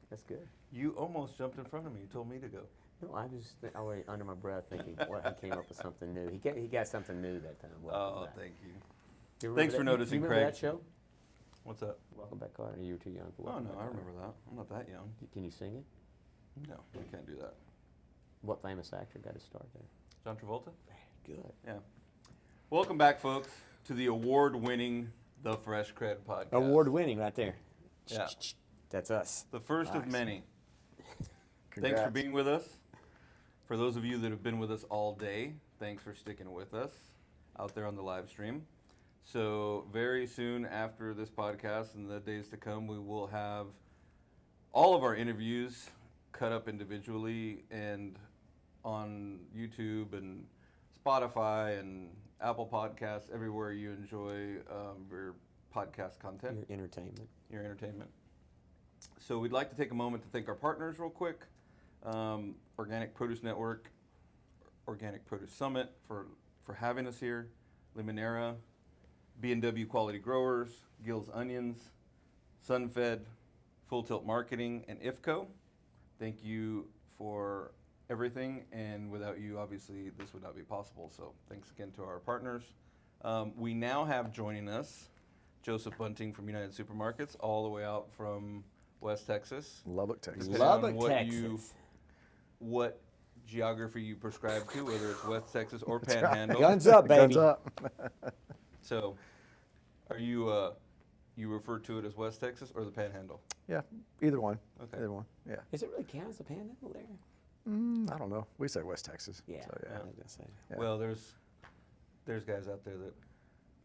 that's good. You almost jumped in front of me. You told me to go. No, I went under my breath thinking, well, he came up with something new. He got something new that time. Welcome back. Thank you. You Thanks for noticing, you Craig. remember that show? What's up? Welcome Back, Carter. You were too young for Welcome Oh, no, Back, I Carter. remember that. I'm not that young. Can you sing it? No, I can't do that. What famous actor got his start there? John Travolta? Good. Yeah. Welcome back, folks, to the award-winning The Fresh CrEd podcast. Award-winning right there. Yeah. That's us. The first of Nice. many. Thanks for Congrats. being with us. For those of you that have been with us all day, thanks for sticking with us out there on the live stream. So very soon after this podcast and the days to come, we will have all of our interviews cut up individually and on YouTube and Spotify and Apple Podcasts, everywhere you enjoy your podcast content. Your entertainment. So we'd like to take a moment to thank our partners real quick. Organic Produce Network, Organic Produce Summit for having us here, Limonera, B&W Quality Growers, Gill's Onions, SunFed, Full Tilt Marketing, and IFCO. Thank you for everything, and without you, obviously, this would not be possible. So thanks again to our partners. We now have joining us Joseph Bunting from United Supermarkets, all the way out from West Texas. Lubbock, Texas. Lubbock, Texas. What geography you prescribe to, whether it's West Texas or Panhandle. Guns up, baby. Guns up. So, are you you refer to it as West Texas or the Panhandle? Yeah, either one. Okay. Either one. Yeah. Is it really count as a Panhandle there? I don't know. We say West Texas. Yeah. So, yeah. I was gonna say. Yeah. Well, there's guys out there that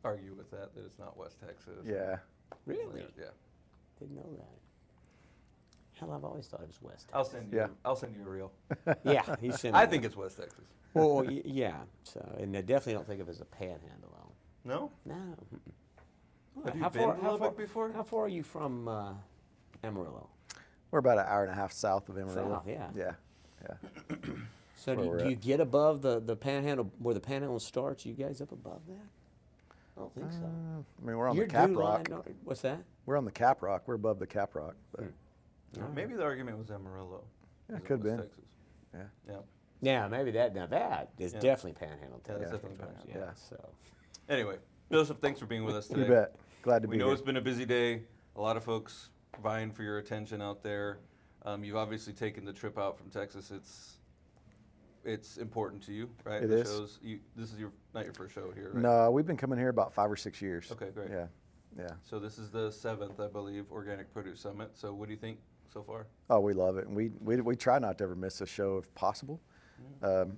argue with that it's not West Texas. Yeah. Really? Yeah. Didn't know that. Hell, I've always thought it was West Texas. I'll send you. I'll send you a reel. Yeah, he sent. I think it's West Texas. Well, yeah. So, and I definitely don't think of it as a Panhandle. No. No. Have you been to Lubbock before? How far are you from Amarillo? We're about an hour and a half south of Amarillo. South, yeah. Yeah. So do you get above the Panhandle, where the Panhandle starts? You guys up above that? I don't think so. I mean, we're on You're the Cap due Rock. line, what's that? We're on the Cap Rock. We're above the Cap Rock. But Maybe the argument was Amarillo. Yeah, it could have been. Texas. Yeah. Yeah. Yeah, maybe that. Now that is definitely Panhandle. Yeah, that's Texas. definitely Panhandle. Yeah. So. Anyway, Joseph, thanks for being with us today. You bet. Glad to be We know here. it's been a busy day. A lot of folks vying for your attention out there. You've obviously taken the trip out from Texas. It's important to you, right? It the is. Shows, this is not your first show here, right? No, we've been coming here about 5 or 6 years. Okay, great. Yeah. Yeah. So this is the 7th, I believe, Organic Produce Summit. So what do you think so far? Oh, we love it, and we try not to ever miss a show if possible.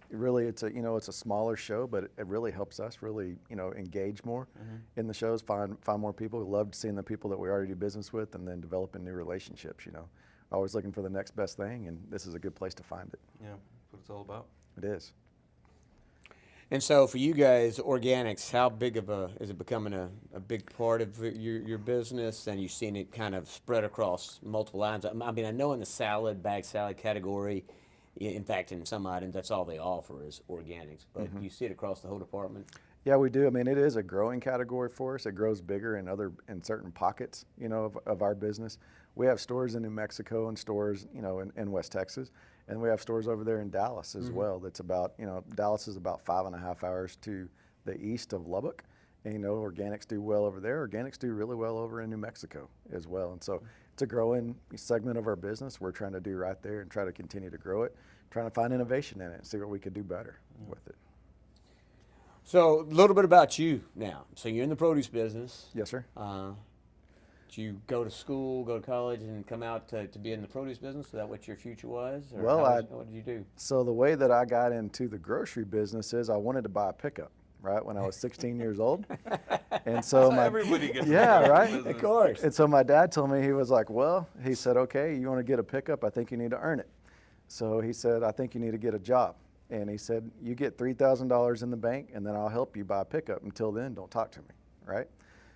Really, it's a smaller show, but it really helps us really engage more in the shows, find more people. We loved seeing the people that we already do business with, and then developing new relationships. Always looking for the next best thing, and this is a good place to find it. Yeah, that's what it's all about. It is. And so for you guys, organics, how big is it becoming a big part of your business? And you've seen it kind of spread across multiple lines. I mean, I know in the bag salad category, in fact, in some items, that's all they offer is organics. But do you see it across the whole department? Yeah, we do. I mean, it is a growing category for us. It grows bigger in certain pockets, of our business. We have stores in New Mexico and stores, in West Texas. And we have stores over there in Dallas as well. That's about, Dallas is about 5.5 hours to the east of Lubbock. And, organics do well over there. Organics do really well over in New Mexico as well. And so it's a growing segment of our business. We're trying to do right there and try to continue to grow it, trying to find innovation in it and see what we could do better with it. So a little bit about you now. So you're in the produce business. Yes, sir. Did you go to school, go to college, and come out to be in the produce business? Is that what your future was? Or Well, what did you do? So the way that I got into the grocery business is I wanted to buy a pickup, right, when I was 16 years old. And so everybody gets right? Of course. And so my dad told me, he was like, well, he said, okay, you want to get a pickup? I think you need to earn it. So he said, I think you need to get a job. And he said, you get $3,000 in the bank, and then I'll help you buy a pickup. Until then, don't talk to me, right?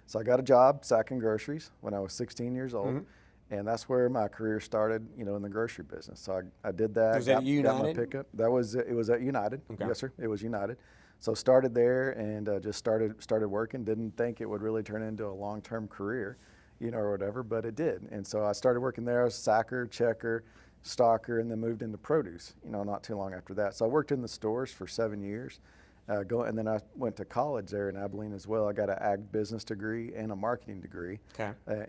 So I got a job sacking groceries when I was 16 years old, and that's where my career started, in the grocery business. So I did that. Was that got United? my pickup. It was at United. Okay. Yes, sir. It was United. So started there and just started working. Didn't think it would really turn into a long-term career, or whatever, but it did. And so I started working there as sacker, checker, stocker, and then moved into produce, not too long after that. So I worked in the stores for 7 years. And then I went to college there in Abilene as well. I got an ag business degree and a marketing degree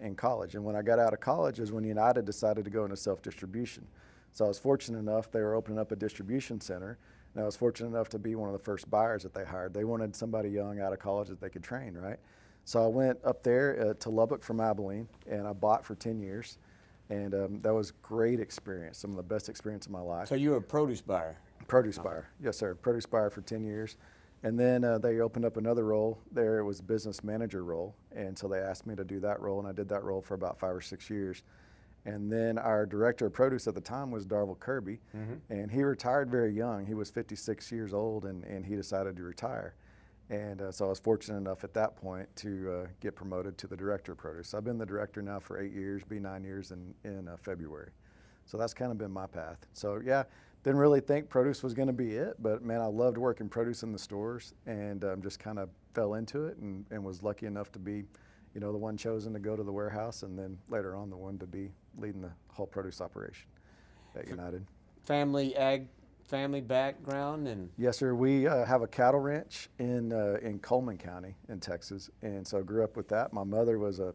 in college. And when I got out of college is when United decided to go into self-distribution. So I was fortunate enough, they were opening up a distribution center, and I was fortunate enough to be one of the first buyers that they hired. They wanted somebody young out of college that they could train, right? So I went up there to Lubbock from Abilene, and I bought for 10 years. And that was great experience, some of the best experience of my life. So you were a produce buyer? Produce buyer, yes, sir. Produce buyer for 10 years. And then they opened up another role there. It was business manager role. And so they asked me to do that role, and I did that role for about 5 or 6 years. And then our director of produce at the time was Darville Kirby, and he retired very young. He was 56 years old, and he decided to retire. And so I was fortunate enough at that point to get promoted to the director of produce. I've been the director now for 8 years, be 9 years in February. So that's kind of been my path. So yeah, didn't really think produce was going to be it, but man, I loved working produce in the stores, and just kind of fell into it, and was lucky enough to be, the one chosen to go to the warehouse, and then later on the one to be leading the whole produce operation at United. Family ag family background and? Yes, sir. We have a cattle ranch in Coleman County in Texas, and so grew up with that. My mother was a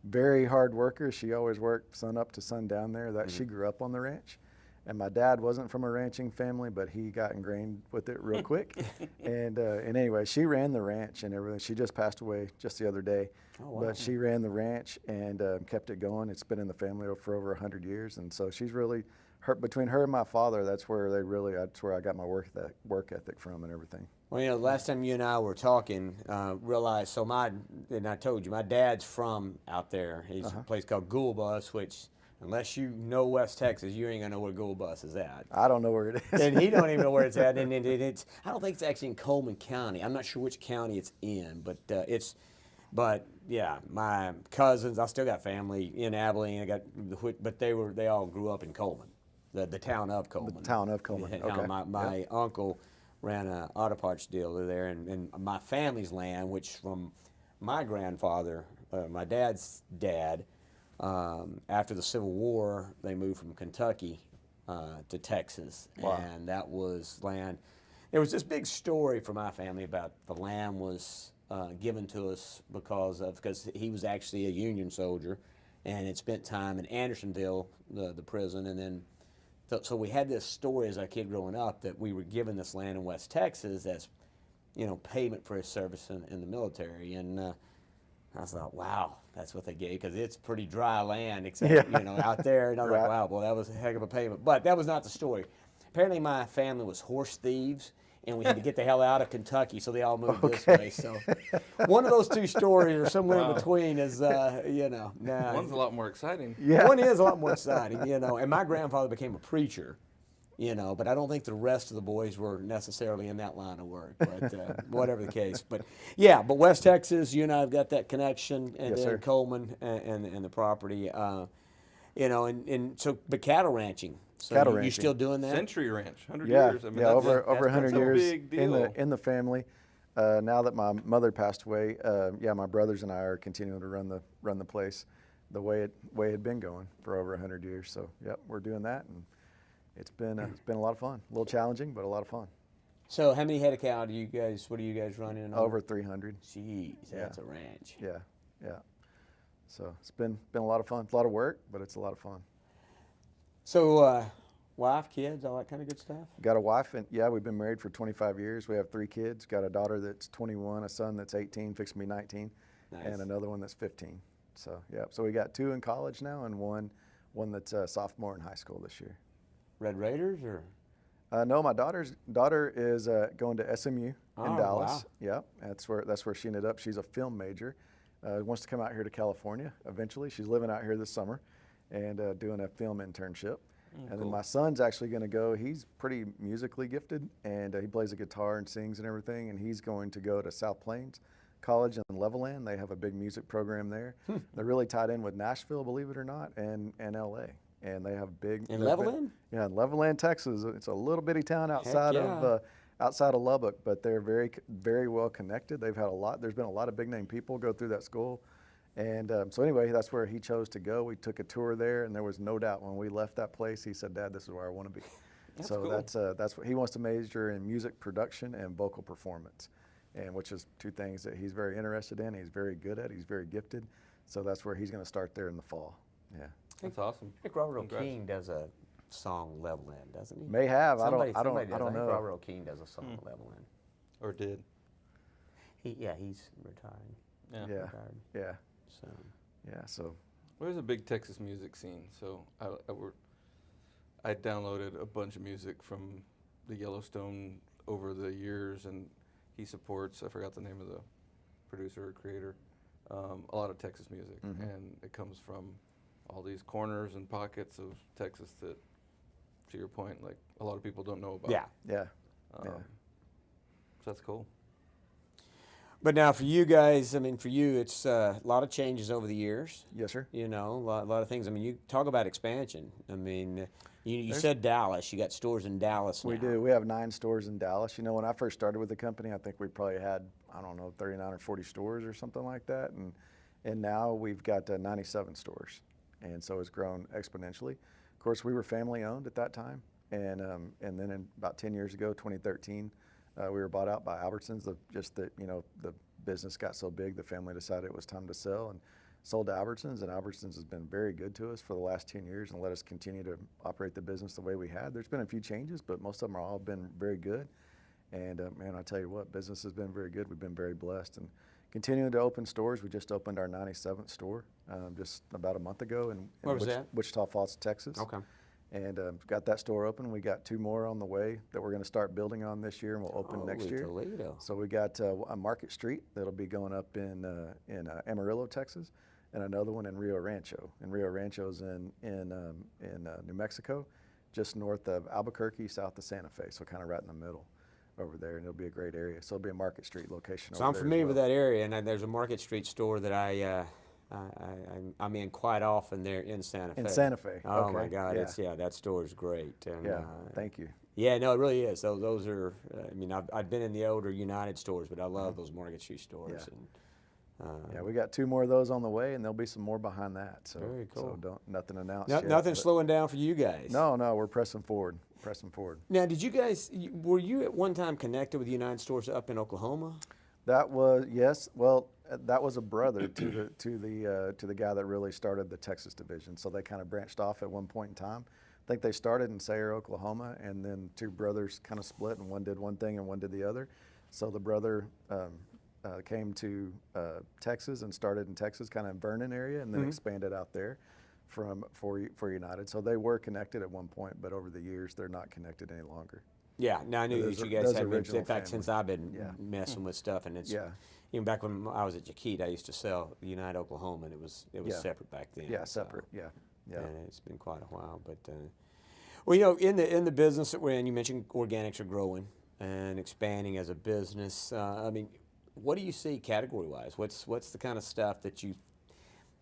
very hard worker. She always worked sun up to sundown there. That she grew up on the ranch. And my dad wasn't from a ranching family, but he got ingrained with it real quick. And anyway, she ran the ranch and everything. She just passed away just the other day. Oh, wow. But she ran the ranch and kept it going. It's been in the family for over 100 years. And so she's really, between her and my father, that's where I got my work ethic from and everything. Well, you know, last time you and I were talking, realized, and I told you, my dad's from out there. He's a place called Goulbus, which, unless you know West Texas, you ain't gonna know where Goulbus is at. I don't know where it is. And he don't even know where it's at. And it's, I don't think it's actually in Coleman County. I'm not sure which county it's in, but yeah, my cousins, I still got family in Abilene. But they all grew up in Coleman, the town of Coleman. The town of Coleman. Okay. My uncle ran an auto parts dealer there, and my family's land, which from my grandfather, my dad's dad. After the Civil War, they moved from Kentucky to Texas, and that was land. There was this big story for my family about the land was given to us because he was actually a Union soldier, and had spent time in Andersonville, the prison, and then so we had this story as a kid growing up that we were given this land in West Texas as, you know, payment for his service in the military, and I thought, wow, that's what they gave, because it's pretty dry land, except you know, out there. And I was like, wow, well, that was a heck of a payment. But that was not the story. Apparently, my family was horse thieves, and we had to get the hell out of Kentucky, so they all moved this way. So one of those two stories, or somewhere in between, is you know. One's a lot more exciting. Yeah. One is a lot more exciting, you know. And my grandfather became a preacher. You know, but I don't think the rest of the boys were necessarily in that line of work, but whatever the case. But yeah, but West Texas, you and I have got that connection, and Yes, sir. Coleman and the property, you know, and so, but cattle ranching. So Cattle you ranching. still doing that? Century Ranch, 100 Yeah, years. I mean, yeah, that's over 100 that's a years big deal. in the family. Now that my mother passed away, yeah, my brothers and I are continuing to run the place the way it had been going for over 100 years. So, yep, we're doing that, and it's been a lot of fun. A little challenging, but a lot of fun. So how many head of cow what are you guys running? Over 300. Jeez, that's a ranch. Yeah, yeah. So it's been a lot of fun. It's a lot of work, but it's a lot of fun. So wife, kids, all that kind of good stuff? Got a wife, and yeah, we've been married for 25 years. We have 3 kids. Got a daughter that's 21, a son that's 18, fixing to be 19, and another one that's 15. So yeah, so we got 2 in college now, and one that's a sophomore in high school this year. Red Raiders or? No, my daughter is going to SMU in Dallas. Wow. Yeah, that's where she ended up. She's a film major. Wants to come out here to California eventually. She's living out here this summer and doing a film internship. And then my son's actually going to go. He's pretty musically gifted, and he plays the guitar and sings and everything. And he's going to go to South Plains College in Levelland. They have a big music program there. They're really tied in with Nashville, believe it or not, and LA. And they have big in Levelland. Yeah, in Levelland, Texas. It's a little bitty town outside of Lubbock, but they're very, very well connected. They've had there's been a lot of big name people go through that school. And so anyway, that's where he chose to go. We took a tour there, and there was no doubt when we left that place, he said, "Dad, this is where I want to be." That's so cool. that's what he wants to major in: music production and vocal performance, and which is 2 things that he's very interested in. He's very good at. He's very gifted. So that's where he's going to start there in the fall. Yeah. That's awesome. I think Robert O'Keefe does a song Levelland, doesn't he? May have. Somebody I don't does. know. I think Robert O'Keefe does a song Levelland. Or did. He's retiring. Yeah. Retired. Yeah. So. Yeah. So. Well, there's a big Texas music scene. So I downloaded a bunch of music from the Yellowstone over the years, and he supports. I forgot the name of the producer or creator. A lot of Texas music, and it comes from all these corners and pockets of Texas that, to your point, like a lot of people don't know about. Yeah. So that's cool. But now for you guys, I mean, for you, it's a lot of changes over the years. Yes, sir. You know, a lot of things. I mean, you talk about expansion. I mean, you said Dallas. You got stores in Dallas now. We do. We have 9 stores in Dallas. You know, when I first started with the company, I think we probably had, 39 or 40 stores or something like that. And now we've got 97 stores. And so it's grown exponentially. Of course, we were family owned at that time. and then about 10 years ago, 2013, we were bought out by Albertsons. The business got so big, the family decided it was time to sell and sold to Albertsons, and Albertsons has been very good to us for the last 10 years and let us continue to operate the business the way we had. There's been a few changes, but most of them are all been very good. And man, I tell you what, business has been very good. We've been very blessed and continuing to open stores. We just opened our 97th store just about a month ago in Where was that? Wichita Falls, Texas. Okay. And got that store open. We got 2 more on the way that we're going to start building on this year, and we'll open next year. Toledo. So we got a Market Street that'll be going up in Amarillo, Texas, and another one in Rio Rancho. And Rio Rancho's in New Mexico, just north of Albuquerque, south of Santa Fe. So kind of right in the middle over there, and it'll be a great area. So it'll be a Market Street location. So I'm familiar with that area, and there's a Market Street store that I'm in quite often there in Santa Fe. In Santa Fe. Oh okay. my God, Yeah. that store is great. And, Yeah, thank you. Yeah, no, it really is. Those are. I mean, I've been in the older United stores, but I love those Market Street stores. Yeah. And, Yeah, we got 2 more of those on the way, and there'll be some more behind that. So, Very cool. So nothing announced yet. Nothing but slowing down for you guys. No, we're pressing forward. Pressing forward. Now, did you guys? Were you at one time connected with United Stores up in Oklahoma? That was yes. Well, that was a brother to the guy that really started the Texas division. So they kind of branched off at one point in time. I think they started in Sayre, Oklahoma, and then 2 brothers kind of split, and one did one thing and one did the other. So the brother came to Texas and started in Texas, kind of in Vernon area, and then expanded out there for United. So they were connected at one point, but over the years they're not connected any longer. Yeah, now I knew that you guys had been, in fact, since I've been Yeah. messing with stuff, and it's, Yeah. even back when I was at Jaquita, I used to sell United Oklahoma, and it was Yeah. separate back then. Yeah, so, separate. Yeah. And it's been quite a while, but well, in the business that we're in, you mentioned organics are growing and expanding as a business. I mean, what do you see category-wise? What's the kind of stuff that you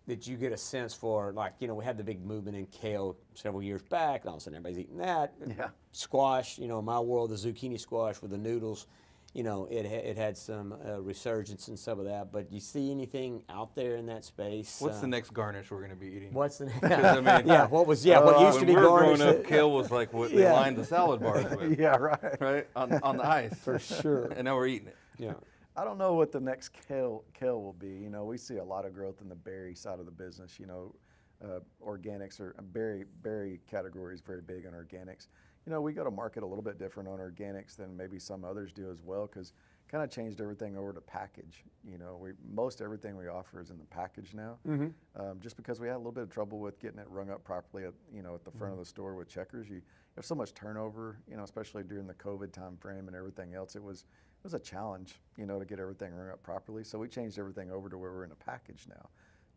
get a sense for? Like, we had the big movement in kale several years back, and all of a sudden everybody's eating that. Yeah. Squash, in my world, the zucchini squash with the noodles, it had some resurgence in some of that. But do you see anything out there in that space? What's the next garnish we're going to be eating? What's the next? I mean, what used to be when we were garnish? growing up, kale was like what they lined the salad bars with. Yeah, right. Right on the ice. For sure. And now we're eating it. Yeah. I don't know what the next kale will be. We see a lot of growth in the berry side of the business. Organics are berry category is very big on organics. We go to market a little bit different on organics than maybe some others do as well, because kind of changed everything over to package. Most everything we offer is in the package now, just because we had a little bit of trouble with getting it rung up properly at the front of the store with checkers. You have so much turnover, especially during the COVID time frame and everything else. It was a challenge, to get everything rung up properly. So we changed everything over to where we're in a package now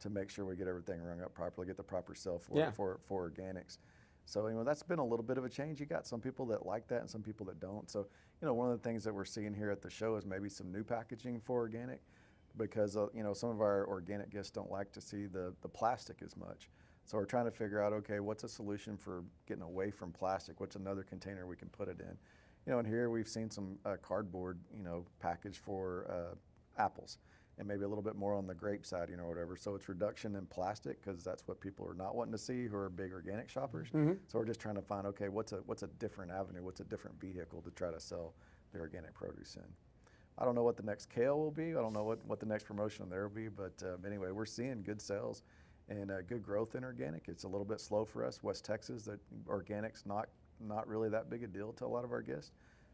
to make sure we get everything rung up properly, get the proper sell for organics. So, that's been a little bit of a change. You got some people that like that and some people that don't. So, one of the things that we're seeing here at the show is maybe some new packaging for organic, because, some of our organic guests don't like to see the plastic as much. So we're trying to figure out, okay, what's a solution for getting away from plastic? What's another container we can put it in? And here we've seen some cardboard, package for apples, and maybe a little bit more on the grape side, whatever. So it's reduction in plastic, because that's what people are not wanting to see who are big organic shoppers. So we're just trying to find, okay, what's a different avenue, what's a different vehicle to try to sell the organic produce in. I don't know what the next kale will be. I don't know what the next promotion there will be, but anyway, we're seeing good sales and good growth in organic. It's a little bit slow for us. West Texas, the organic's not really that big a deal to a lot of our guests.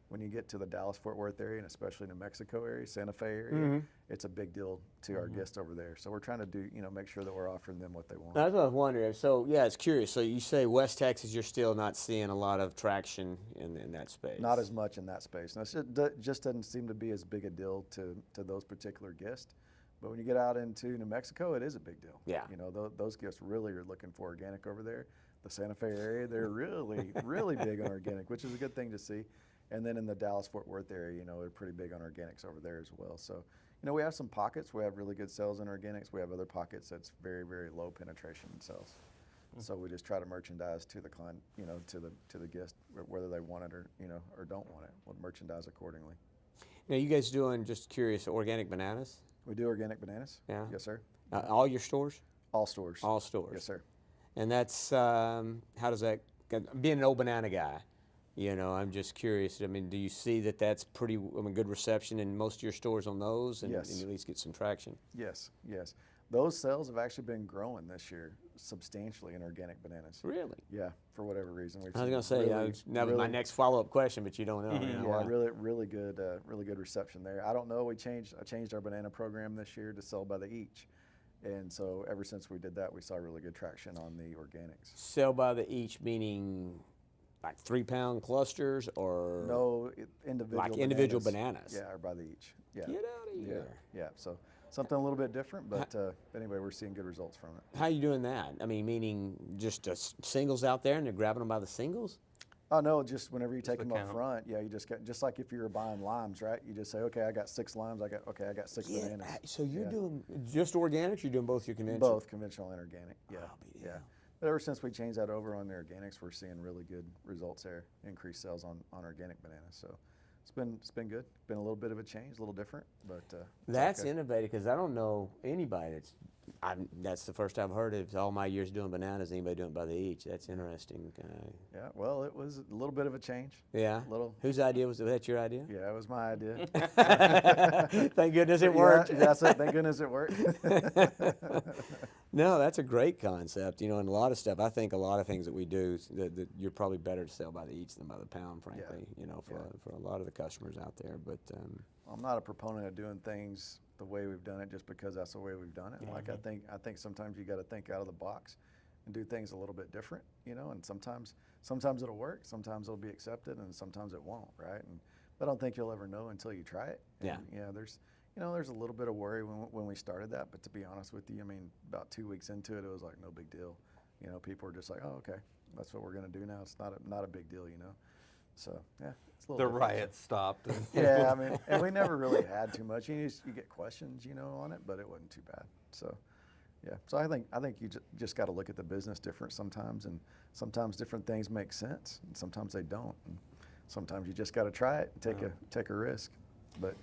When you get to the Dallas-Fort Worth area, and especially New Mexico area, Santa Fe area, it's a big deal to our guests over there. So we're trying to do, make sure that we're offering them what they want. That's what I was wondering. So yeah, it's curious. So you say West Texas, you're still not seeing a lot of traction in that space. Not as much in that space. Now, it just doesn't seem to be as big a deal to those particular guests. But when you get out into New Mexico, it is a big deal. Yeah. Those guests really are looking for organic over there. The Santa Fe area, they're really, really big on organic, which is a good thing to see. And then in the Dallas-Fort Worth area, they're pretty big on organics over there as well. So, we have some pockets. We have really good sales in organics. We have other pockets that's very, very low penetration in sales. So we just try to merchandise to the client, to the guest, whether they want it or don't want it. We'll merchandise accordingly. Now, you guys doing, just curious, organic bananas? We do organic bananas. Yeah. Yes, sir. All your stores? All stores. All stores. Yes, sir. And that's how does that? Being an old banana guy, You know, I'm just curious. I mean, do you see that that's pretty good reception in most of your stores on those, and, Yes. and at least get some traction? Yes, yes. Those sales have actually been growing this year substantially in organic bananas. Really? Yeah, for whatever reason. We've I was seen going to say that was my next follow-up question, but you don't know. Yeah, really good reception there. I don't know. I changed our banana program this year to sell by the each, and so ever since we did that, we saw really good traction on the organics. Sell by the each meaning like 3-pound clusters, or no, individual like individual bananas. Yeah, or by the each. Yeah. Get out of here. Yeah. So something a little bit different, but anyway, we're seeing good results from it. How are you doing that? I mean, meaning just singles out there, and they're grabbing them by the singles? Oh no, just whenever you take them count. up front, yeah, you just like if you were buying limes, right? You just say, okay, I got 6 limes. I got 6 bananas. So you're doing just organics? You're doing both your conventional? Both conventional and organic. Yeah, yeah. But ever since we changed that over on the organics, we're seeing really good results there. Increased sales on organic bananas. So it's been good. Been a little bit of a change, a little different, but that's innovative, because I don't know anybody that's the first I've heard of all my years doing bananas. Anybody doing it by the each? That's interesting. Yeah, well, it was a little bit of a change. Yeah. Whose idea was that? Your idea? Yeah, it was my idea. Thank goodness it worked. Yeah, that's it. Thank goodness it worked. No, that's a great concept. You know, and a lot of stuff. I think a lot of things that we do, that you're probably better to sell by the each than by the pound, frankly. You know, for a lot of the customers out there. But I'm not a proponent of doing things the way we've done it just because that's the way we've done it. Like I think sometimes you got to think out of the box and do things a little bit different. You know, and sometimes it'll work, sometimes it'll be accepted, and sometimes it won't. Right? And I don't think you'll ever know until you try it. And, there's a little bit of worry when we started that, but to be honest with you, I mean, about 2 weeks into it, it was like no big deal. You know, people were just like, oh, okay, that's what we're gonna do now. It's not a big deal, you know. So yeah, it's a little. The riot stopped. Yeah, I mean, and we never really had too much. You get questions, you know, on it, but it wasn't too bad. So yeah, so I think you just got to look at the business different sometimes, and sometimes different things make sense, and sometimes they don't. And sometimes you just got to try it and take a risk, but.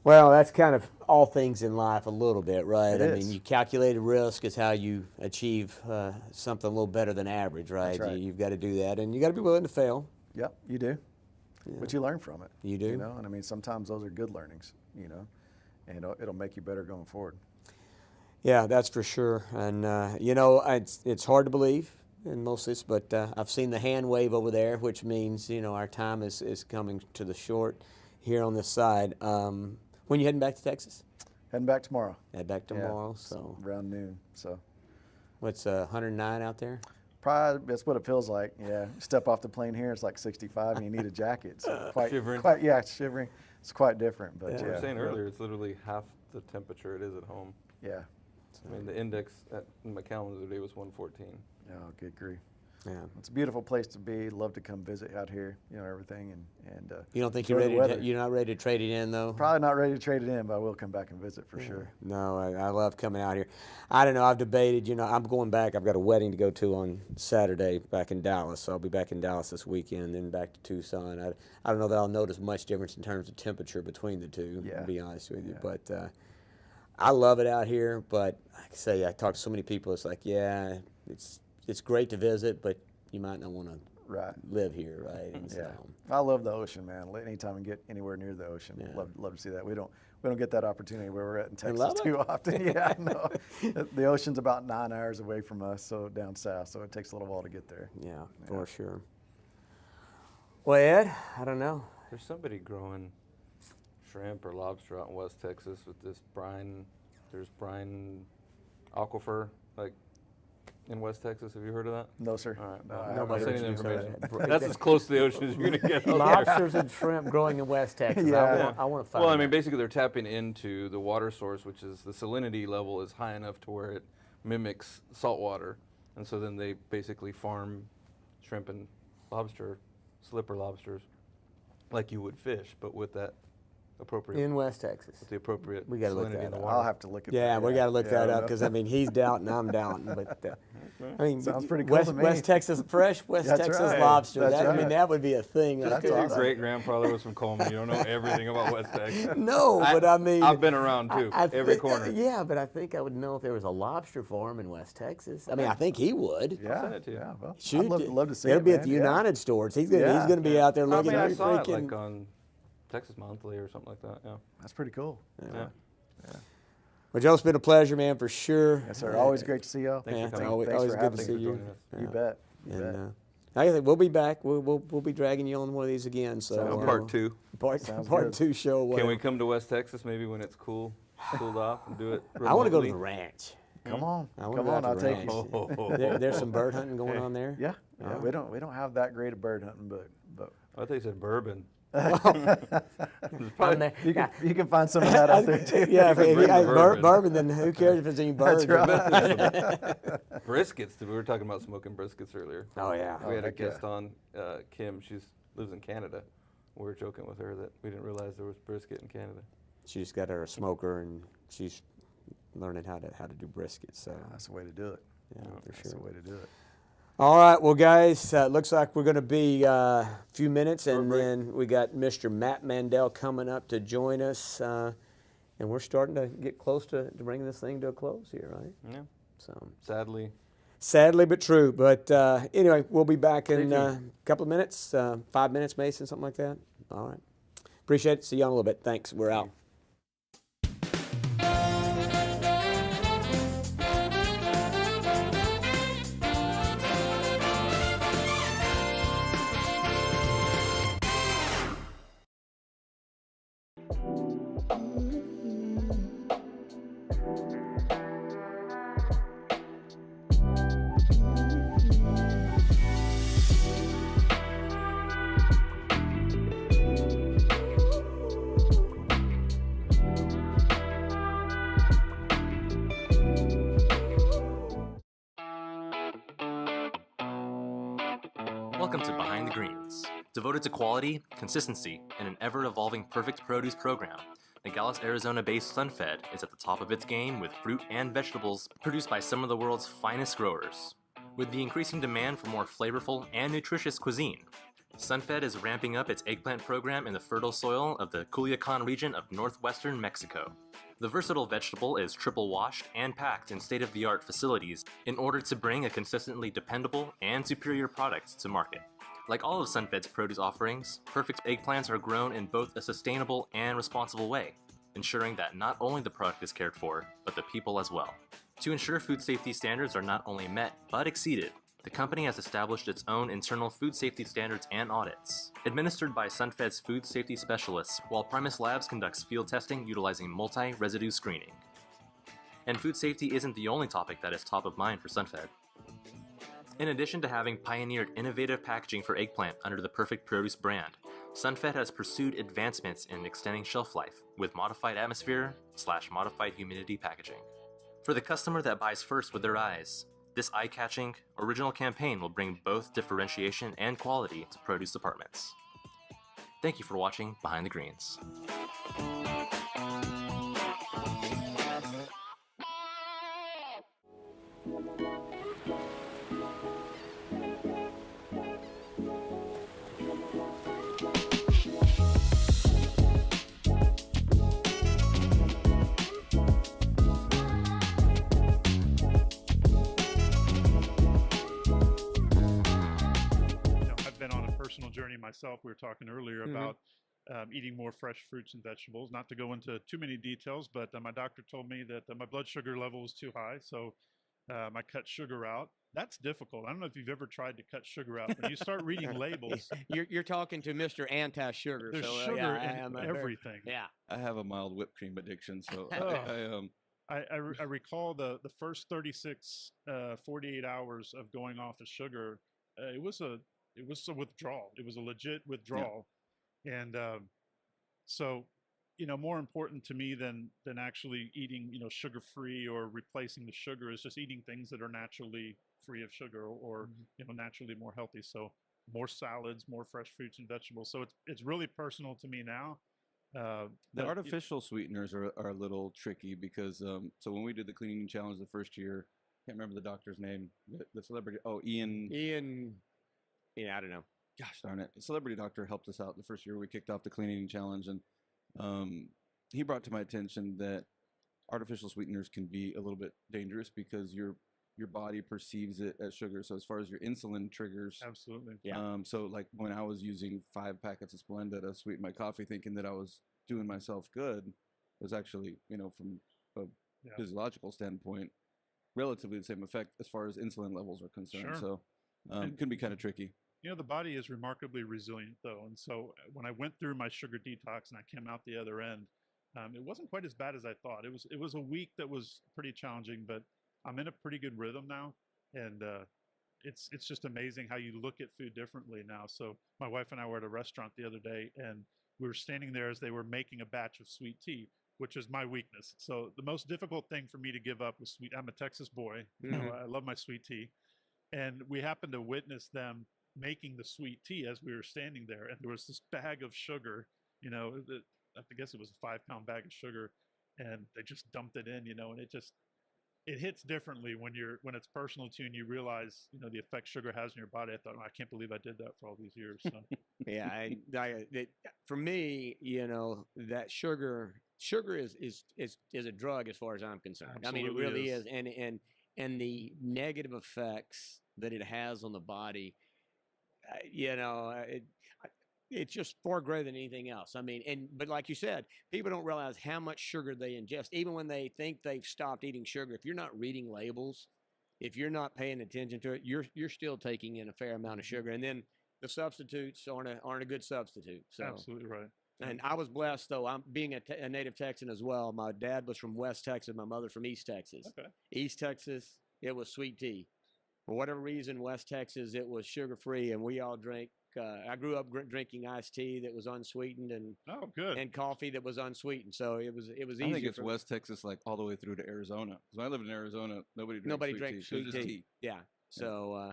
Well, that's kind of all things in life a little bit, right? I mean, you calculated risk is how you achieve something a little better than average, right? That's right. You've got to do that, and you got to be willing to fail. Yep, you do. Yeah. But you learn from it. You do. You know, and I mean, sometimes those are good learnings, you know, and it'll make you better going forward. Yeah, that's for sure. And, you know, it's hard to believe in most of this, but I've seen the hand wave over there, which means, you know, our time is coming to the short here on this side. When you heading back to Texas? Heading back tomorrow. Head back tomorrow, yeah, so. Around noon, so. What's 109 out there? Probably, that's what it feels like, yeah. You step off the plane here, it's like 65, and you need a jacket. So shivering. Shivering. It's quite different, but yeah. We were saying earlier, it's literally half the temperature it is at home. Yeah. I mean, the index in my calendar today was 114. Oh, good grief. Yeah. It's a beautiful place to be. Love to come visit out here, you know, everything. And you don't think you're not ready to trade it in, though? Probably not ready to trade it in, but I will come back and visit for sure. No, I love coming out here. I don't know, I've debated, you know, I'm going back. I've got a wedding to go to on Saturday back in Dallas, so I'll be back in Dallas this weekend and then back to Tucson. I don't know that I'll notice much difference in terms of temperature between the two, to be honest with you. But I love it out here, but like I say, I talk to so many people, it's like, yeah, it's great to visit, but you might not want to live here, right? And yeah, I love the ocean, man. Anytime we get anywhere near the ocean, love to see that. We don't get that opportunity where we're at in Texas too often. Yeah, no. The ocean's about 9 hours away from us, so down south, so it takes a little while to get there. Yeah, for sure. Well, Ed, I don't know. There's somebody growing shrimp or lobster out in West Texas with this brine. There's brine aquifer, like. In West Texas, have you heard of that? No, sir. All right. No, Nobody heard any you information. say That's as close to the ocean as you're going to get. Lobsters and shrimp growing in West Texas. Yeah. I want to find Well, I mean, basically they're tapping into the water source, which is the salinity level is high enough to where it mimics salt water. And so then they basically farm shrimp and lobster, slipper lobsters, like you would fish, but with that appropriate. In West Texas. With the appropriate we gotta look salinity that in the up. water. I'll have to look at that. Yeah, we got to look that up because, I mean, he's doubting, I'm doubting. But I mean, Sounds pretty cool West, to me. West Texas fresh, West That's Texas right. lobster. That's I mean, right. that would be a thing. Just right because there. your great grandfather was from Coleman, you don't know everything about West Texas. No, but I mean, I've been around too, every corner. Yeah, but I think I would know if there was a lobster farm in West Texas. I mean, I think he would. Yeah, send it to you. yeah. Well, Shoot, I'd love to see it'll it. be at man. the Yeah. United stores. He's gonna be out there I looking mean, I at saw it freaking. like on Texas Monthly or something like that. Yeah. That's pretty cool. Yeah. Well, Joe, it's been a pleasure, man, for sure. Yes, sir. Always great to see y'all. Yeah, for it's coming. always, Thanks always for good having to us. see Thanks for you. joining us. You bet. You bet. I think we'll be back. We'll be dragging you on one of these again. So Sounds Part two. Sounds Part good. 2 show. Can we come to West Texas maybe when it's cooled off and do it remotely? I want to go to the ranch. Come on. I wanna Come go out on. to I'll the take ranch. you. There's some bird hunting going on there. Yeah. Yeah. We don't have that great of bird hunting, but I thought you said bourbon. On there. you can find some of that out there too. Yeah, if Bring you the got bourbon. bourbon, then who cares if it's any birds? Briskets. We were talking about smoking briskets earlier. Oh, yeah. We had a heck yeah. guest on, Kim. She lives in Canada. We were joking with her that we didn't realize there was brisket in Canada. She just got her a smoker, and she's learning how to do brisket. So That's the way to do it. yeah, for That's sure. the way to do it. All right, well, guys, looks like we're going to be a few minutes, Short and break. then we got Mr. Matt Mandel coming up to join us, and we're starting to get close to bringing this thing to a close here, right? Yeah. So Sadly. but true. But anyway, we'll be back in Stay a tuned. couple of minutes, 5 minutes, Mason, something like that. All right. Appreciate it. See you in a little bit. Thanks. We're out. Welcome to Behind the Greens. Devoted to quality, consistency, and an ever-evolving perfect produce program, Nogales, Arizona-based SunFed is at the top of its game with fruit and vegetables produced by some of the world's finest growers. With the increasing demand for more flavorful and nutritious cuisine, SunFed is ramping up its eggplant program in the fertile soil of the Culiacan region of northwestern Mexico. The versatile vegetable is triple washed and packed in state-of-the-art facilities in order to bring a consistently dependable and superior product to market. Like all of SunFed's produce offerings, perfect eggplants are grown in both a sustainable and responsible way, ensuring that not only the product is cared for, but the people as well. To ensure food safety standards are not only met, but exceeded, the company has established its own internal food safety standards and audits, administered by SunFed's food safety specialists, while Primus Labs conducts field testing utilizing multi-residue screening. And food safety isn't the only topic that is top of mind for SunFed. In addition to having pioneered innovative packaging for eggplant under the Perfect Produce brand, SunFed has pursued advancements in extending shelf life with modified atmosphere/modified humidity packaging. For the customer that buys first with their eyes, this eye-catching, original campaign will bring both differentiation and quality to produce departments. Thank you for watching Behind the Greens. I've been on a personal journey myself. We were talking earlier about eating more fresh fruits and vegetables. Not to go into too many details, but my doctor told me that my blood sugar level was too high, so I cut sugar out. That's difficult. I don't know if you've ever tried to cut sugar out. When you start reading labels, You're talking to Mr. Anti-Sugar. there's so, sugar yeah, in I'm everything. Yeah. I have a mild whipped cream addiction, so I recall the first 36, 48 hours of going off of sugar. It was a withdrawal. It was a legit withdrawal, and so more important to me than actually eating sugar free or replacing the sugar is just eating things that are naturally free of sugar or naturally more healthy. So more salads, more fresh fruits and vegetables. So it's really personal to me now. the artificial sweeteners are a little tricky because so when we did the cleaning challenge the first year, can't remember the doctor's name, the celebrity. Oh, Ian. Yeah, I don't know. Gosh darn it. A celebrity doctor helped us out the first year we kicked off the clean eating challenge. And he brought to my attention that artificial sweeteners can be a little bit dangerous because your body perceives it as sugar. So as far as your insulin triggers. Absolutely. Yeah. So like when I was using 5 packets of Splenda to sweeten my coffee, thinking that I was doing myself good, was actually, from a physiological standpoint, relatively the same effect as far as insulin levels are concerned. Sure. So it can be kind of tricky. The body is remarkably resilient, though. And so when I went through my sugar detox and I came out the other end, it wasn't quite as bad as I thought. It was a week that was pretty challenging, but I'm in a pretty good rhythm now. And it's just amazing how you look at food differently now. So my wife and I were at a restaurant the other day, and we were standing there as they were making a batch of sweet tea, which is my weakness. So the most difficult thing for me to give up was sweet. I'm a Texas boy. I love my sweet tea. And we happened to witness them making the sweet tea as we were standing there, and there was this bag of sugar, I guess it was a 5-pound bag of sugar, and they just dumped it in, and it hits differently when it's personal to you and you realize, the effect sugar has on your body. I thought, I can't believe I did that for all these years. So. Yeah, for me, that sugar is a drug as far as I'm concerned. Absolutely. I mean, it really is. And the negative effects that it has on the body, it's just far greater than anything else. I mean, but like you said, people don't realize how much sugar they ingest. Even when they think they've stopped eating sugar, if you're not reading labels, if you're not paying attention to it, you're still taking in a fair amount of sugar. And then the substitutes aren't a good substitute. So. Absolutely right. And I was blessed, though. I'm being a native Texan as well. My dad was from West Texas. My mother from East Texas. Okay. East Texas, it was sweet tea. For whatever reason, West Texas, it was sugar-free, and we all drank. I grew up drinking iced tea that was unsweetened, and and coffee that was unsweetened. So it was easy. I think it's West Texas, like all the way through to Arizona. Because when I lived in Arizona, nobody drank sweet tea. Yeah. So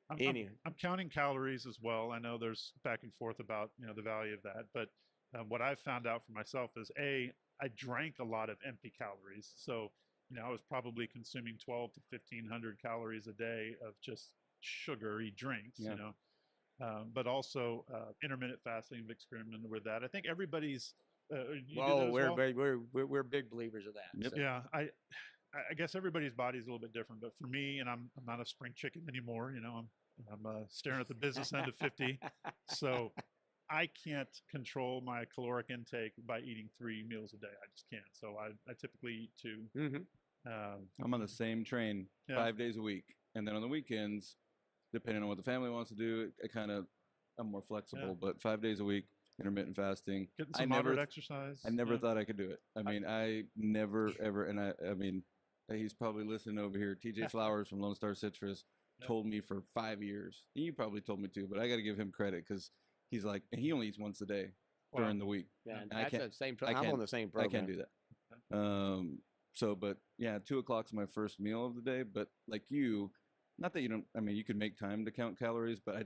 I'm counting calories as well. I know there's back and forth about the value of that, but what I've found out for myself is I drank a lot of empty calories. So I was probably consuming 12 to 1,500 calories a day of just sugary drinks. But also intermittent fasting. I've experimented with that. I think everybody's. We're big believers of that. Yep. So. Yeah, I guess everybody's body is a little bit different, but for me, and I'm not a spring chicken anymore. I'm staring at the business end of 50, so I can't control my caloric intake by eating 3 meals a day. I just can't. So I typically eat 2. Mm-hmm. I'm on the same train 5 days a week, and then on the weekends, depending on what the family wants to do, I'm more flexible. But 5 days a week, intermittent fasting. Getting some moderate exercise. I never thought I could do it. I mean, I never ever, and I mean, he's probably listening over here. TJ Flowers from Lone Star Citrus told me for 5 years. You probably told me too, but I got to give him credit because he's like, he only eats once a day during the week. Yeah, I can't. I'm on the same program. I can't do that. But yeah, 2 o'clock's my first meal of the day. But like you, not that you don't. I mean, you can make time to count calories, but I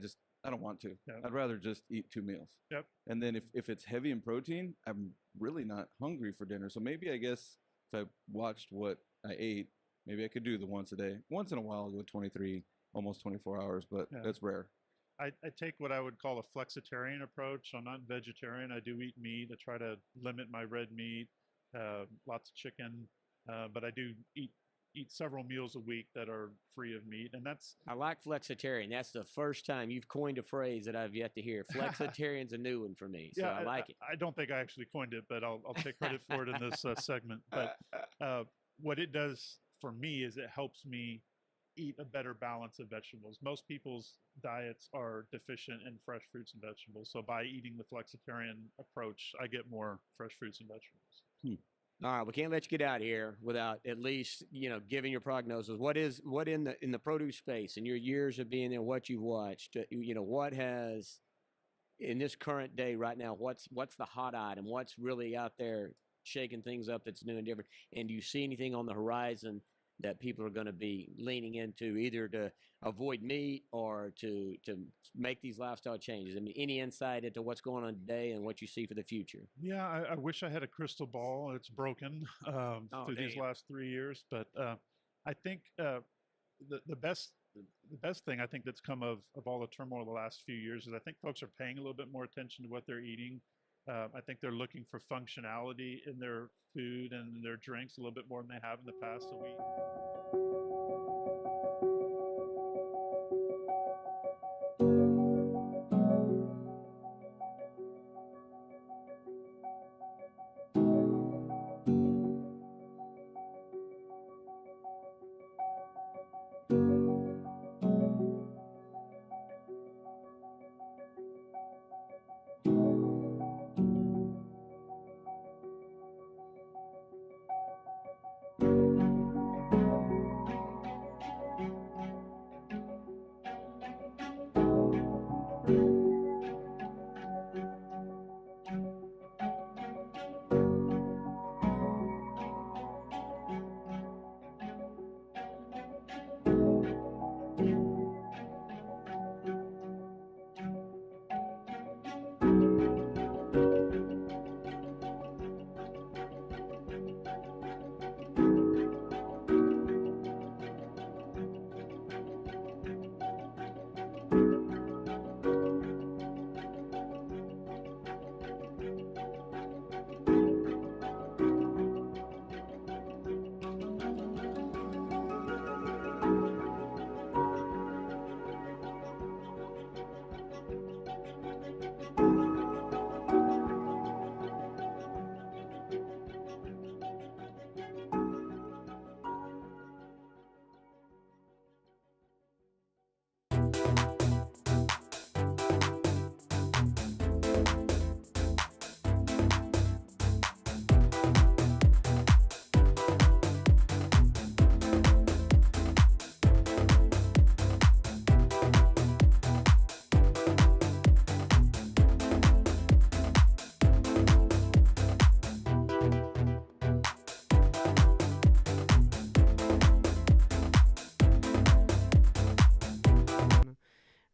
don't want to. I'd rather just eat 2 meals. Yep. And then if it's heavy in protein, I'm really not hungry for dinner. So maybe I guess if I watched what I ate, maybe I could do the once a day. Once in a while, I'll go 23, almost 24 hours, but that's rare. I take what I would call a flexitarian approach. I'm not vegetarian. I do eat meat. I try to limit my red meat, lots of chicken, but I do eat several meals a week that are free of meat, and that's. I like flexitarian. That's the first time you've coined a phrase that I've yet to hear. Flexitarian's a new one for me, so I like it. I don't think I actually coined it, but I'll take credit for it in this segment. But what it does for me is it helps me eat a better balance of vegetables. Most people's diets are deficient in fresh fruits and vegetables. So by eating the flexitarian approach, I get more fresh fruits and vegetables. All right, we can't let you get out of here without at least giving your prognosis. What in the produce space in your years of being there, what you've watched, what has in this current day right now, what's the hot item? What's really out there shaking things up that's new and different? And do you see anything on the horizon that people are going to be leaning into, either to avoid meat or to make these lifestyle changes? I mean, any insight into what's going on today and what you see for the future? Yeah, I wish I had a crystal ball. It's broken through these last 3 years. But I think the best thing I think that's come of all the turmoil the last few years is I think folks are paying a little bit more attention to what they're eating. I think they're looking for functionality in their food and their drinks a little bit more than they have in the past. So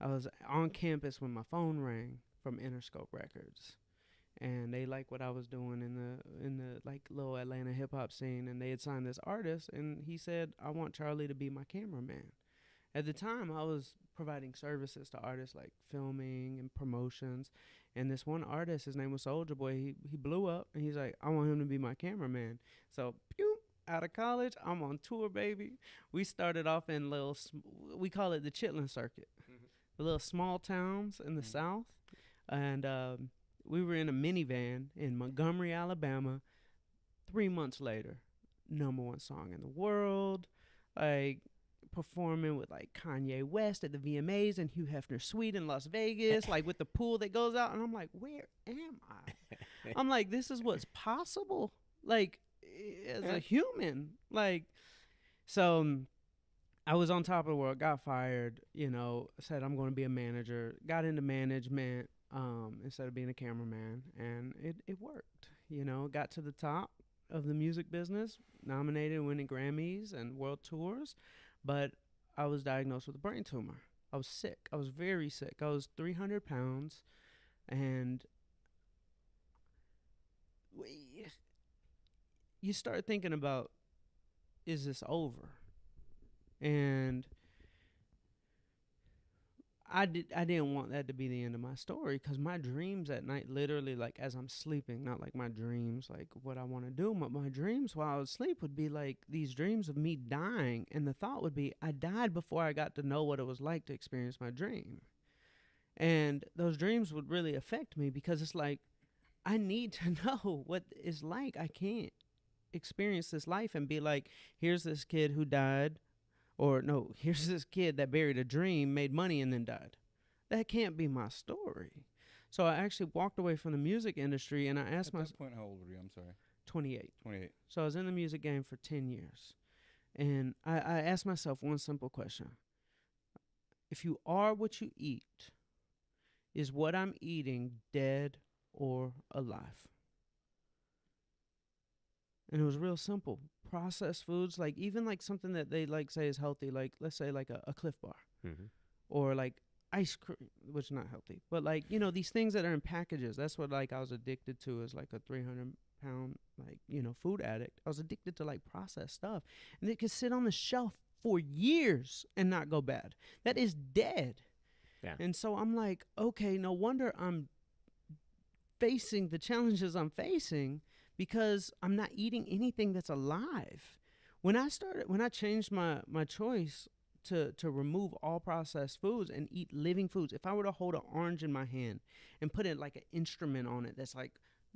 I was on campus when my phone rang from Interscope Records, and they liked what I was doing in the like little Atlanta hip hop scene, and they had signed this artist, and he said, "I want Charlie to be my cameraman." At the time, I was providing services to artists like filming and promotions, and this one artist, his name was Soulja Boy. He blew up, and he's like, "I want him to be my cameraman." So, pew, out of college, I'm on tour, baby. We started off in we call it the Chitlin Circuit, the little small towns in the South, and we were in a minivan in Montgomery, Alabama. 3 months later, #1 song in the world, like performing with like Kanye West at the VMAs and Hugh Hefner's suite in Las Vegas, like with the pool that goes out, and I'm like, where am I? I'm like, this is what's possible, like as a human, like. So I was on top of the world, got fired, said I'm going to be a manager, got into management instead of being a cameraman, and it worked, got to the top of the music business, nominated, winning Grammys and world tours, but I was diagnosed with a brain tumor. I was sick. I was very sick. I was 300 pounds, and you start thinking about, is this over? And I didn't want that to be the end of my story, because my dreams at night, literally, like as I'm sleeping, not like my dreams, like what I want to do, but my dreams while I was asleep would be like these dreams of me dying. And the thought would be, I died before I got to know what it was like to experience my dream. And those dreams would really affect me, because it's like, I need to know what it's like. I can't experience this life and be like, here's this kid who died. Or no, here's this kid that buried a dream, made money, and then died. That can't be my story. So I actually walked away from the music industry, and I asked myself. At that point, how old were you? I'm sorry. 28. 28. So I was in the music game for 10 years. And I asked myself one simple question. If you are what you eat, is what I'm eating dead or alive? And it was real simple. Processed foods, like even like something that they like say is healthy, like let's say like a Cliff Bar, or like ice cream, which is not healthy, but like these things that are in packages. That's what like I was addicted to, as like a 300-pound like food addict. I was addicted to like processed stuff, and it could sit on the shelf for years and not go bad. That is dead. Yeah. And so I'm like, okay, no wonder I'm facing the challenges I'm facing, because I'm not eating anything that's alive. When I changed my choice to remove all processed foods and eat living foods, if I were to hold an orange in my hand and put it like an instrument on it that's like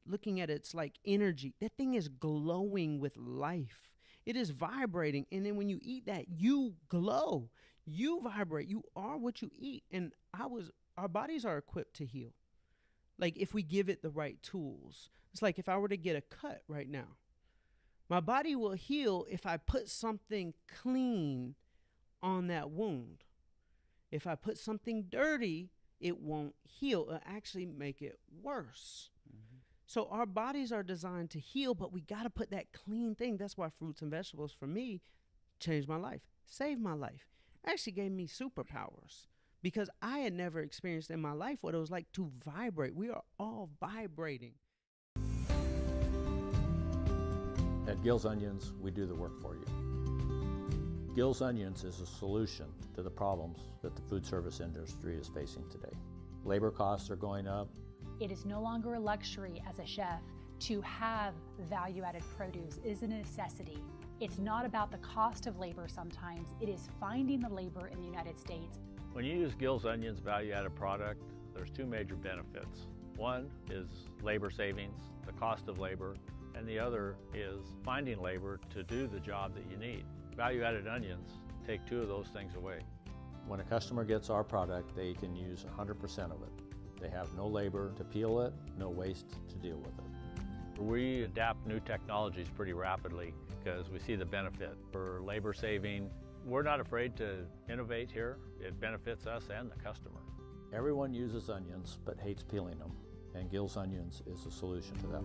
looking at it's like energy, that thing is glowing with life. It is vibrating. And then when you eat that, you glow, you vibrate, you are what you eat. And our bodies are equipped to heal. Like if we give it the right tools. It's like if I were to get a cut right now, my body will heal if I put something clean on that wound. If I put something dirty, it won't heal. It'll actually make it worse. Mm-hmm. So our bodies are designed to heal, but we got to put that clean thing. That's why fruits and vegetables for me changed my life, saved my life, actually gave me superpowers, because I had never experienced in my life what it was like to vibrate. We are all vibrating. At Gill's Onions, we do the work for you. Gill's Onions is a solution to the problems that the food service industry is facing today. Labor costs are going up. It is no longer a luxury as a chef to have value-added produce. It is a necessity. It's not about the cost of labor sometimes. It is finding the labor in the United States. When you use Gill's Onions value-added product, there's two major benefits. One is labor savings, the cost of labor, and the other is finding labor to do the job that you need. Value-added onions take two of those things away. When a customer gets our product, they can use 100% of it. They have no labor to peel it, no waste to deal with it. We adapt new technologies pretty rapidly because we see the benefit for labor saving. We're not afraid to innovate here. It benefits us and the customer. Everyone uses onions but hates peeling them, and Gill's Onions is a solution to that.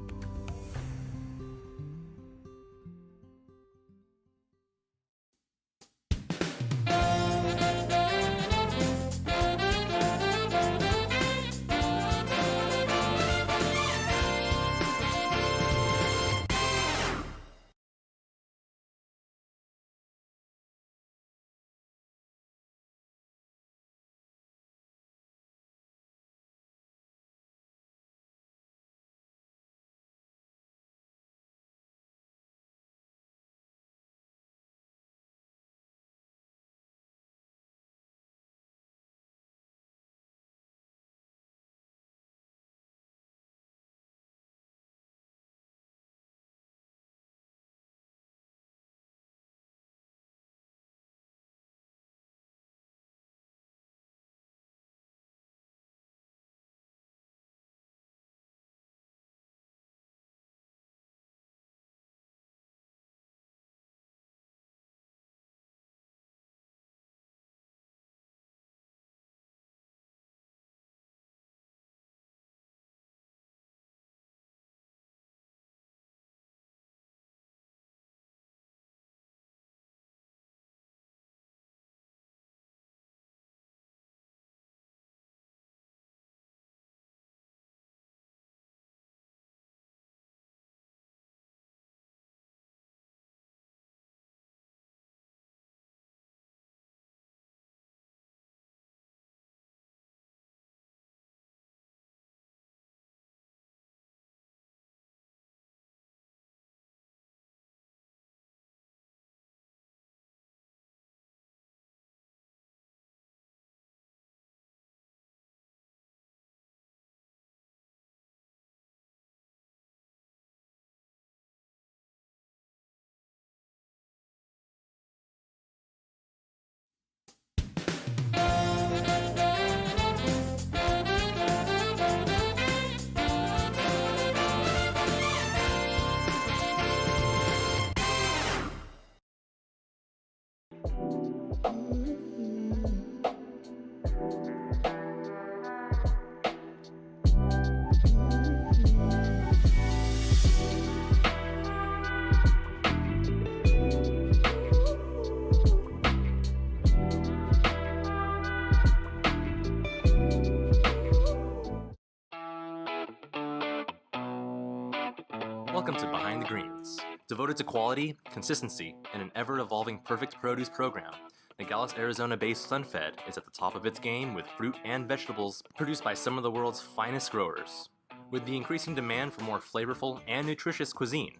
Devoted to quality, consistency, and an ever-evolving perfect produce program, Nogales, Arizona-based SunFed is at the top of its game with fruit and vegetables produced by some of the world's finest growers. With the increasing demand for more flavorful and nutritious cuisine,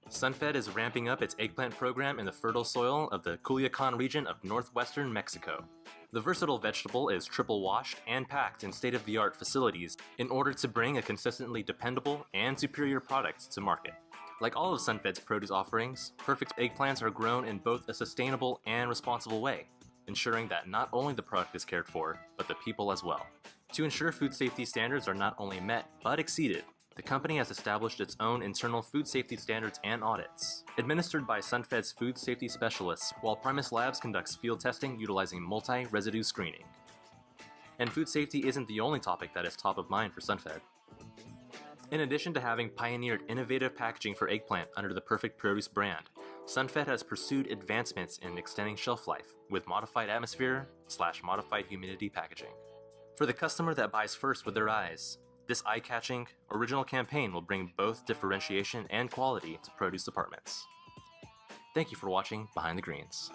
SunFed is ramping up its eggplant program in the fertile soil of the Culiacan region of northwestern Mexico. The versatile vegetable is triple washed and packed in state-of-the-art facilities in order to bring a consistently dependable and superior product to market. Like all of SunFed's produce offerings, perfect eggplants are grown in both a sustainable and responsible way, ensuring that not only the product is cared for, but the people as well. To ensure food safety standards are not only met, but exceeded, the company has established its own internal food safety standards and audits, administered by SunFed's food safety specialists, while Primus Labs conducts field testing utilizing multi-residue screening. And food safety isn't the only topic that is top of mind for SunFed. In addition to having pioneered innovative packaging for eggplant under the Perfect Produce brand, SunFed has pursued advancements in extending shelf life with modified atmosphere/modified humidity packaging. For the customer that buys first with their eyes, this eye-catching, original campaign will bring both differentiation and quality to produce departments. Thank you for watching Behind the Greens.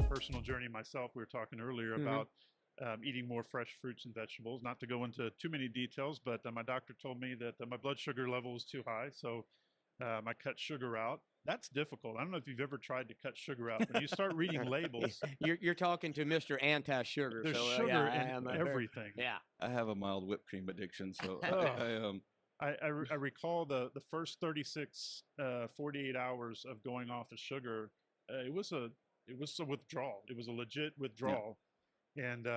Personal journey myself. We were talking earlier about eating more fresh fruits and vegetables. Not to go into too many details, but my doctor told me that my blood sugar level was too high, so I cut sugar out. That's difficult. I don't know if you've ever tried to cut sugar out. When you start reading labels, you're talking to Mr. Anti-Sugar. There's so, sugar yeah, in everything. Yeah, I have a mild whipped cream addiction, so I recall the first 36, 48 hours of going off of sugar. It was a withdrawal. It was a legit withdrawal. Yeah. And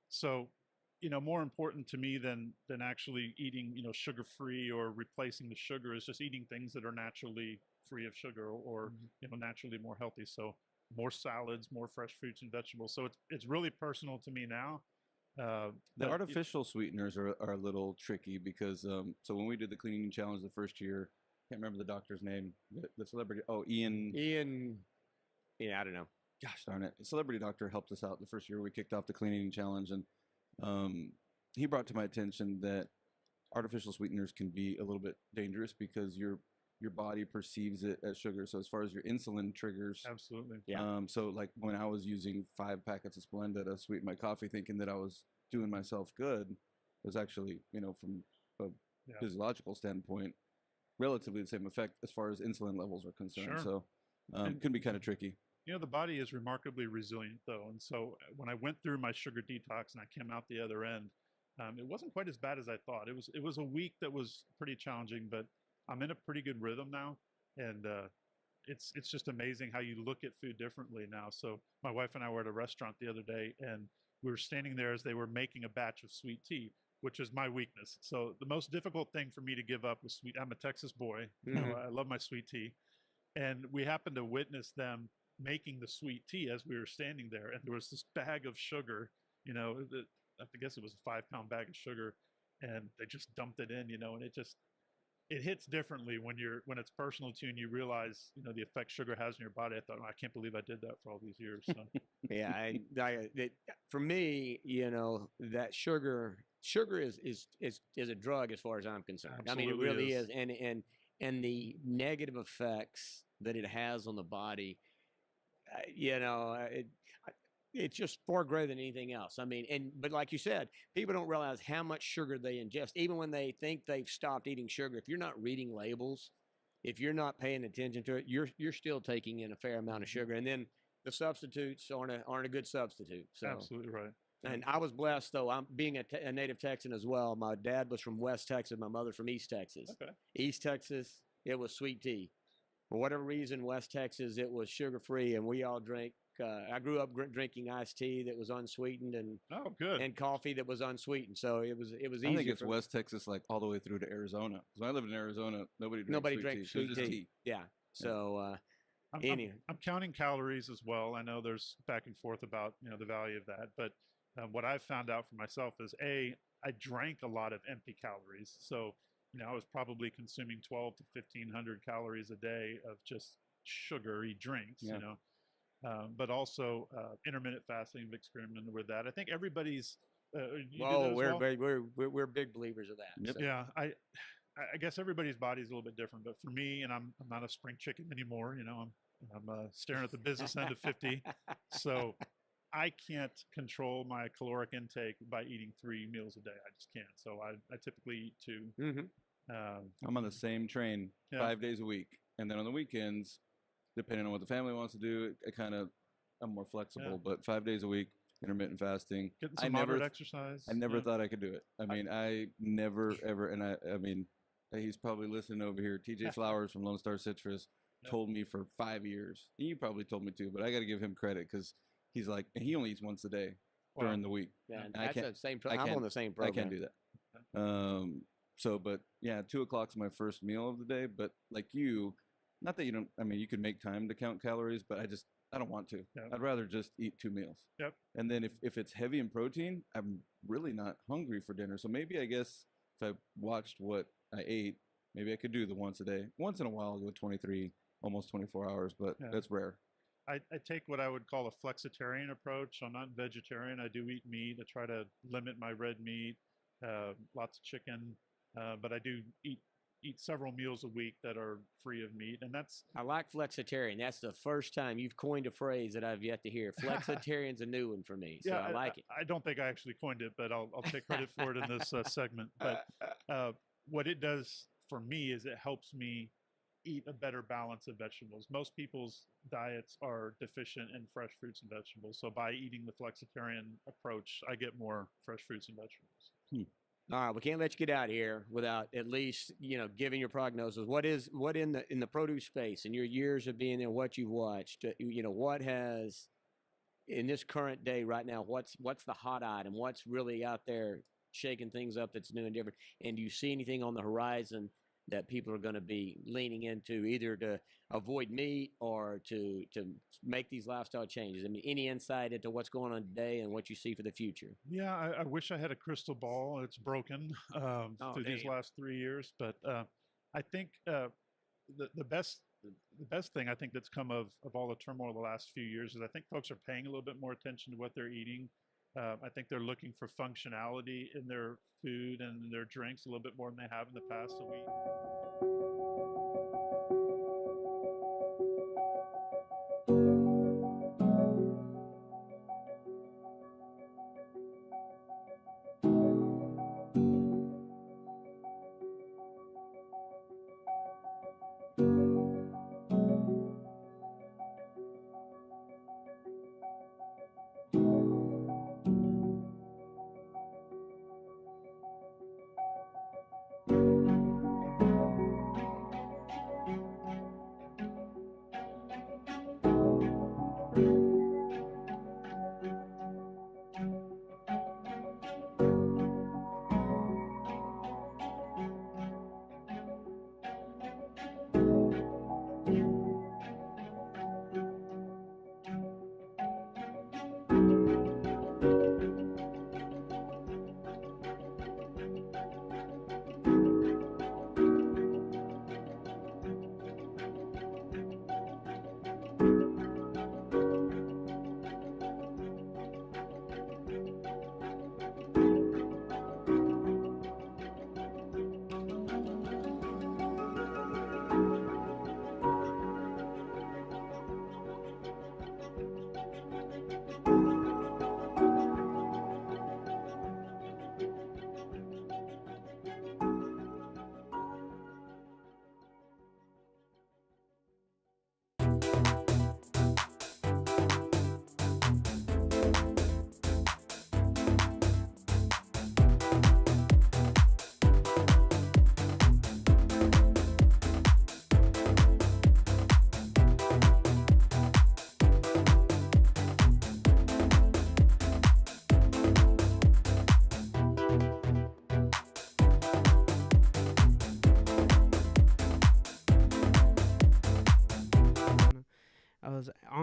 so, more important to me than actually eating, sugar-free or replacing the sugar is just eating things that are naturally free of sugar or naturally more healthy. So more salads, more fresh fruits and vegetables. So it's really personal to me now. The artificial sweeteners are a little tricky because so when we did the cleaning challenge the first year, can't remember the doctor's name, the celebrity. Oh, Ian. Yeah, I don't know. Gosh darn it. A celebrity doctor helped us out the first year we kicked off the cleaning challenge, and he brought to my attention that artificial sweeteners can be a little bit dangerous because your body perceives it as sugar. So as far as your insulin triggers. Absolutely. Yeah. So like when I was using 5 packets of Splenda to sweeten my coffee thinking that I was doing myself good, it was actually, from a physiological standpoint, relatively the same effect as far as insulin levels are concerned. Sure. So it can be kind of tricky. The body is remarkably resilient, though. And so when I went through my sugar detox and I came out the other end, it wasn't quite as bad as I thought. It was a week that was pretty challenging, but I'm in a pretty good rhythm now. And it's just amazing how you look at food differently now. So my wife and I were at a restaurant the other day, and we were standing there as they were making a batch of sweet tea, which is my weakness. So the most difficult thing for me to give up was sweet. I'm a Texas boy. I love my sweet tea. And we happened to witness them making the sweet tea as we were standing there. And there was this bag of sugar, I guess it was a 5-pound bag of sugar, and they just dumped it in, and it hits differently when it's personal to you and you realize, the effect sugar has in your body. I thought, I can't believe I did that for all these years. So. Yeah. For me, that sugar is a drug as far as I'm concerned. Absolutely. I mean, it really is. And the negative effects that it has on the body, it's just far greater than anything else. I mean, but like you said, people don't realize how much sugar they ingest. Even when they think they've stopped eating sugar, if you're not reading labels, if you're not paying attention to it, you're still taking in a fair amount of sugar. And then the substitutes aren't a good substitute. So. Absolutely right. And I was blessed, though. I'm being a native Texan as well. My dad was from West Texas. My mother from East Texas. Okay. East Texas, it was sweet tea. For whatever reason, West Texas, it was sugar-free, and we all drank. I grew up drinking iced tea that was unsweetened, and and coffee that was unsweetened. So it was easy. I think it's West Texas, like all the way through to Arizona. Because when I lived in Arizona, nobody drank sweet tea. Yeah. So I'm counting calories as well. I know there's back and forth about the value of that, but what I've found out for myself is I drank a lot of empty calories. So I was probably consuming 12 to 1,500 calories a day of just sugary drinks. Yeah. But also intermittent fasting. I've experimented with that. I think everybody's. We're big believers of that. Yep. So. Yeah, I guess everybody's body is a little bit different, but for me, and I'm not a spring chicken anymore. I'm staring at the business end of 50, so I can't control my caloric intake by eating 3 meals a day. I just can't. So I typically eat 2. Mm-hmm. I'm on the same train 5 days a week, and then on the weekends, depending on what the family wants to do, I'm more flexible. But 5 days a week, intermittent fasting. Getting some moderate exercise. I never thought I could do it. I mean, I never ever, and I mean, he's probably listening over here. TJ Flowers from Lone Star Citrus told me for 5 years. You probably told me too, but I got to give him credit because he's like, and he only eats once a day during the week. Yeah, that's the same. I'm on the same program. I can't do that. But yeah, 2 o'clock's my first meal of the day. But like you, not that you don't. I mean, you can make time to count calories, but I don't want to. I'd rather just eat 2 meals. Yep. And then if it's heavy in protein, I'm really not hungry for dinner. So maybe I guess if I watched what I ate, maybe I could do the once a day. Once in a while, I'll go 23, almost 24 hours, but that's rare. I take what I would call a flexitarian approach. I'm not vegetarian. I do eat meat. I try to limit my red meat, lots of chicken, but I do eat several meals a week that are free of meat, and that's. I like flexitarian. That's the first time you've coined a phrase that I've yet to hear. Flexitarian's a new one for me, so I like it. I don't think I actually coined it, but I'll take credit for it in this segment. But what it does for me is it helps me eat a better balance of vegetables. Most people's diets are deficient in fresh fruits and vegetables, so by eating the flexitarian approach, I get more fresh fruits and vegetables. All right, we can't let you get out of here without at least giving your prognosis. What in the produce space in your years of being there, what you've watched, what has in this current day right now, what's the hot item? What's really out there shaking things up that's new and different? And do you see anything on the horizon that people are going to be leaning into, either to avoid meat or to make these lifestyle changes? I mean, any insight into what's going on today and what you see for the future? Yeah, I wish I had a crystal ball. It's broken through these last 3 years, but I think the best thing I think that's come of all the turmoil the last few years is I think folks are paying a little bit more attention to what they're eating. I think they're looking for functionality in their food and their drinks a little bit more than they have in the past. So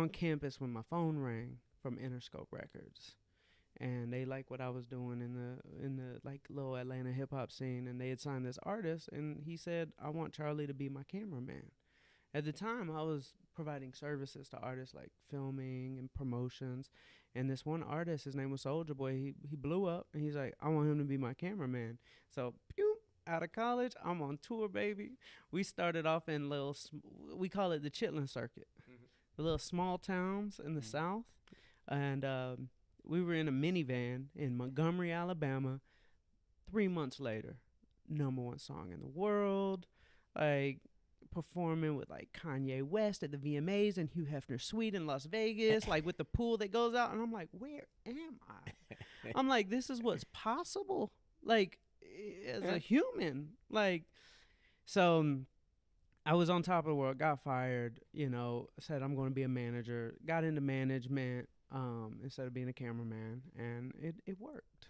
on campus when my phone rang from Interscope Records, and they liked what I was doing in the like little Atlanta hip hop scene, and they had signed this artist, and he said, I want Charlie to be my cameraman. At the time, I was providing services to artists like filming and promotions, and this one artist, his name was Soulja Boy, he blew up, and he's like, I want him to be my cameraman. So, pew, out of college, I'm on tour, baby. We started off in we call it the Chitlin Circuit, the little small towns in the South, and we were in a minivan in Montgomery, Alabama. 3 months later, #1 song in the world, like performing with like Kanye West at the VMAs and Hugh Hefner's suite in Las Vegas, like with the pool that goes out. And I'm like, where am I? I'm like, this is what's possible, like as a human. Like, so I was on top of the world, got fired, said I'm going to be a manager, got into management instead of being a cameraman, and it worked.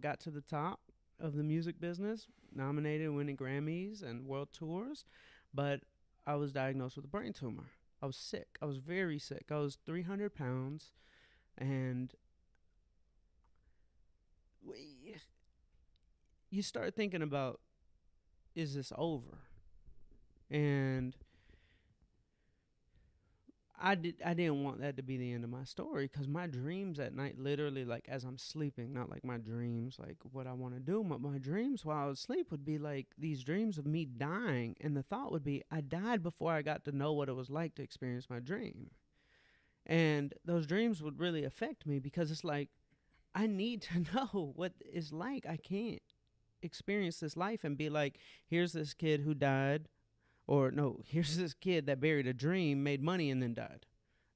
Got to the top of the music business, nominated, winning Grammys and world tours, but I was diagnosed with a brain tumor. I was sick. I was very sick. I was 300 pounds, and you start thinking about, is this over? And I didn't want that to be the end of my story, because my dreams at night, literally, like as I'm sleeping, not like my dreams, like what I want to do, but my dreams while I was asleep would be like these dreams of me dying. And the thought would be, I died before I got to know what it was like to experience my dream. And those dreams would really affect me, because it's like, I need to know what it's like. I can't experience this life and be like, here's this kid who died. Or no, here's this kid that buried a dream, made money, and then died.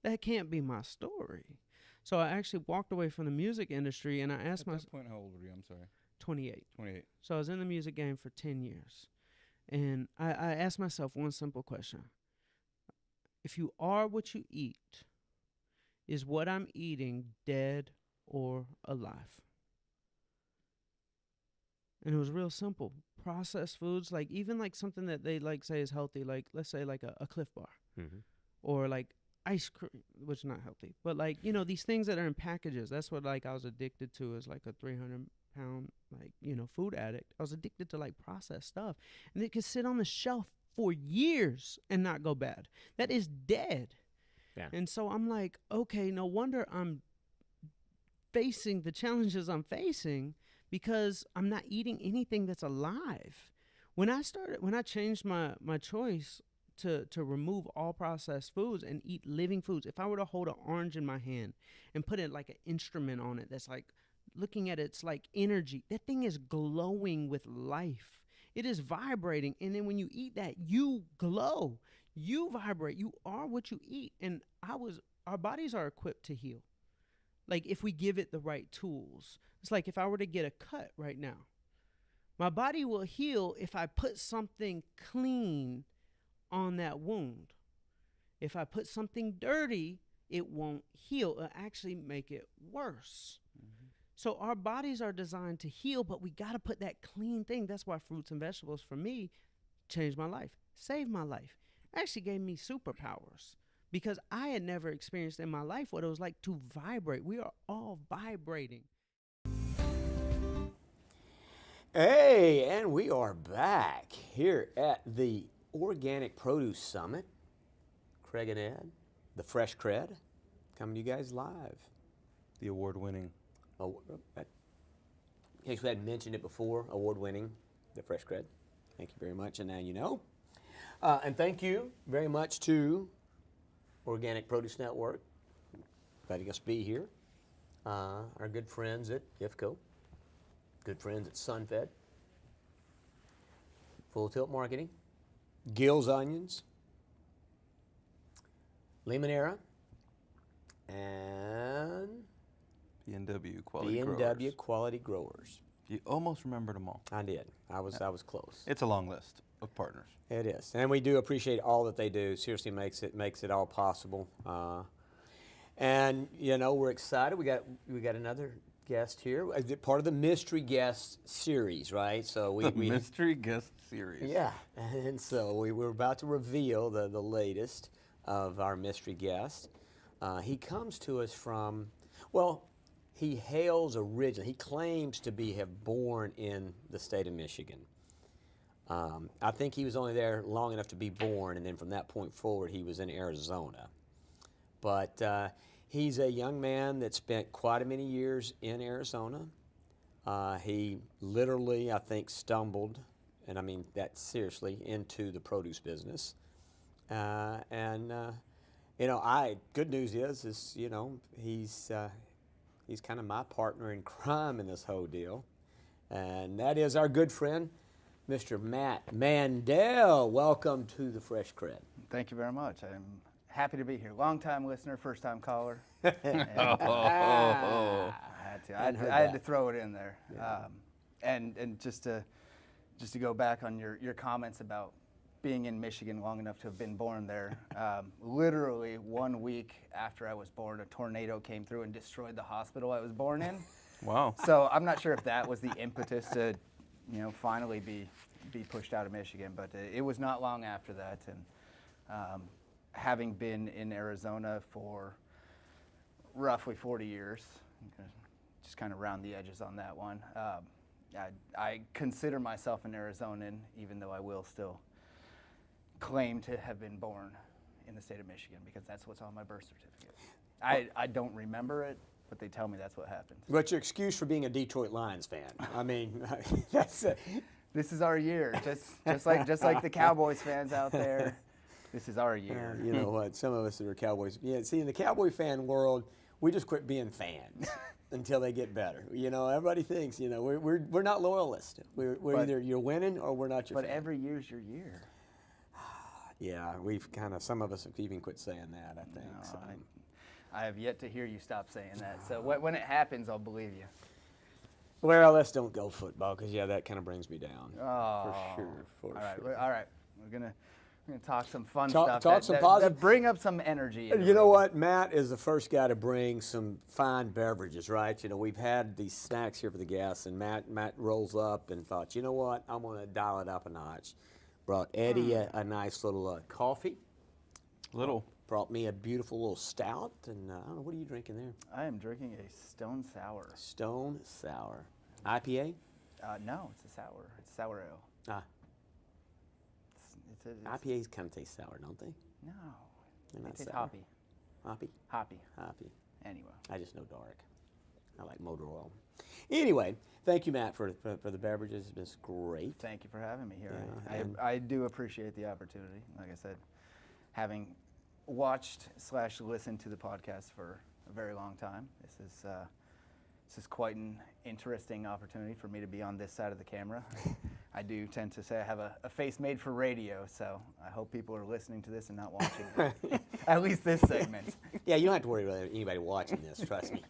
That can't be my story. So I actually walked away from the music industry, and I asked myself. At that point, how old were you? I'm sorry. 28. 28. So I was in the music game for 10 years. And I asked myself one simple question. If you are what you eat, is what I'm eating dead or alive? And it was real simple. Processed foods, like even like something that they like say is healthy, like let's say like a Cliff Bar, or like ice cream, which is not healthy, but like, these things that are in packages. That's what like I was addicted to as like a 300-pound like, food addict. I was addicted to like processed stuff, and it could sit on the shelf for years and not go bad. That is dead. Yeah. And so I'm like, okay, no wonder I'm facing the challenges I'm facing, because I'm not eating anything that's alive. When I changed my choice to remove all processed foods and eat living foods, if I were to hold an orange in my hand and put it like an instrument on it that's like looking at its like energy, that thing is glowing with life. It is vibrating. And then when you eat that, you glow, you vibrate, you are what you eat. And our bodies are equipped to heal. Like if we give it the right tools. It's like if I were to get a cut right now, my body will heal if I put something clean on that wound. If I put something dirty, it won't heal. It'll actually make it worse. So our bodies are designed to heal, but we got to put that clean thing. That's why fruits and vegetables, for me, changed my life, saved my life, actually gave me superpowers. Because I had never experienced in my life what it was like to vibrate. We are all vibrating. Hey, and we are back here at the Organic Produce Summit. Craig and Ed, the Fresh CrEd, coming to you guys live. The award-winning. In case we hadn't mentioned it before, award-winning, the Fresh CrEd. Thank you very much, and now you know. And thank you very much to Organic Produce Network, letting us be here. Our good friends at IFCO, good friends at SunFed, Full Tilt Marketing, Gill's Onions, Limonera, and B&W Quality Growers. B&W Quality Growers. You almost remembered them all. I did. I was close. It's a long list of partners. It is, and we do appreciate all that they do. Seriously, makes it all possible. And we're excited. We got another guest here. Part of the mystery guest series, right? So we mystery guest series. Yeah, and so we're about to reveal the latest of our mystery guest. He comes to us from, well, he hails originally. He claims to have born in the state of Michigan. I think he was only there long enough to be born, and then from that point forward, he was in Arizona. But he's a young man that spent quite a many years in Arizona. He literally, I think, stumbled, and I mean that seriously, into the produce business. You know, good news is you know, he's kind of my partner in crime in this whole deal, and that is our good friend, Mr. Matt Mandel. Welcome to the Fresh CrEd. Thank you very much. I'm happy to be here. Long-time listener, first-time caller. Oh. I had to throw it in there. Yeah. And just to go back on your comments about being in Michigan long enough to have been born there, literally 1 week after I was born, a tornado came through and destroyed the hospital I was born in. Wow. So I'm not sure if that was the impetus to, you know, finally be pushed out of Michigan, but it was not long after that. And having been in Arizona for roughly 40 years, just kind of round the edges on that one. I consider myself an Arizonan, even though I will still claim to have been born in the state of Michigan, because that's what's on my birth certificate. I don't remember it, but they tell me that's what happened. What's your excuse for being a Detroit Lions fan? I mean, that's this is our year, just like the Cowboys fans out there. This is our year. You know what? Some of us that are Cowboys. Yeah, see, in the Cowboy fan world, we just quit being fans until they get better. You know, everybody thinks, you know, we're not loyalists. We're either you're winning or we're not your fan. But every year's your year. Yeah, we've some of us have even quit saying that, I think. No, So. I have yet to hear you stop saying that. So when it happens, I'll believe you. Well, let's don't go football, because, yeah, that kind of brings me down. Oh. For sure. All right. We're gonna talk some fun Talk stuff. some positive. That bring up some energy. You know what? Matt is the first guy to bring some fine beverages, right? You know, we've had these snacks here for the guests, and Matt rolls up and thought, you know what? I'm going to dial it up a notch. Brought Eddie a nice little coffee. Brought me a beautiful little stout, and I don't know, what are you drinking there? I am drinking a Stone Sour. Stone Sour. IPA? No, it's a sour. It's sour ale. Ah. It's IPAs kind of taste sour, don't they? No. They're not They taste sour. hoppy. Hoppy? Hoppy. Anyway. I just know dark. I like motor oil. Anyway, thank you, Matt, for the beverages. It's been great. Thank you for having me here. Yeah, I do appreciate the opportunity. Like I said, having watched / listened to the podcast for a very long time, this is quite an interesting opportunity for me to be on this side of the camera. I do tend to say I have a face made for radio, so I hope people are listening to this and not watching at least this segment. Yeah, you don't have to worry about anybody watching this, trust me.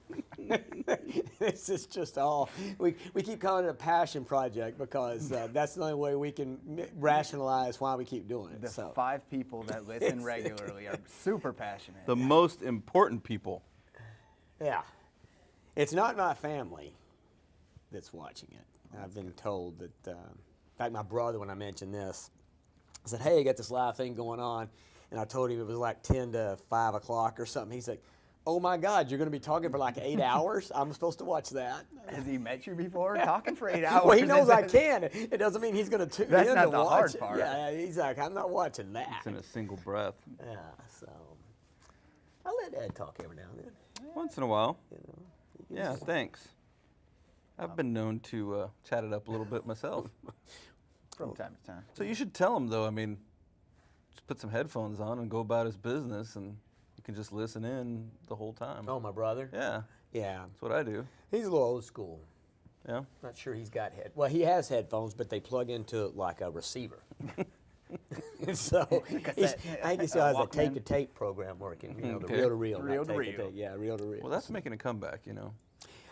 This is just all, we keep calling it a passion project because that's the only way we can rationalize why we keep doing it. The 5 people that listen regularly are super passionate. The most important people. Yeah. It's not my family that's watching it. I've been told that, in fact, my brother, when I mentioned this, I said, hey, I got this live thing going on. And I told him it was like 10 to 5 o'clock or something. He's like, oh my God, you're going to be talking for like 8 hours? I'm supposed to watch that. Has he met you before? Talking for 8 hours? Well, he knows I can. It doesn't mean he's going to tune in That's not to the watch hard it. part. Yeah, he's like, I'm not watching that. It's in a single breath. Yeah, so I let Ed talk every now and then. Once in a while. You know, Yeah, thanks. I've been known to chat it up a little bit myself. From time to time. So you should tell him, though, I mean, just put some headphones on and go about his business, and you can just listen in the whole time. Oh, my brother? Yeah. Yeah. That's what I do. He's a little old school. Yeah? Not sure he's got well, he has headphones, but they plug into like a receiver. So I think he still has a tape-to-tape program working, you know, the reel-to-reel. Reel-to-reel. Yeah, reel-to-reel. Well, that's making a comeback, you know.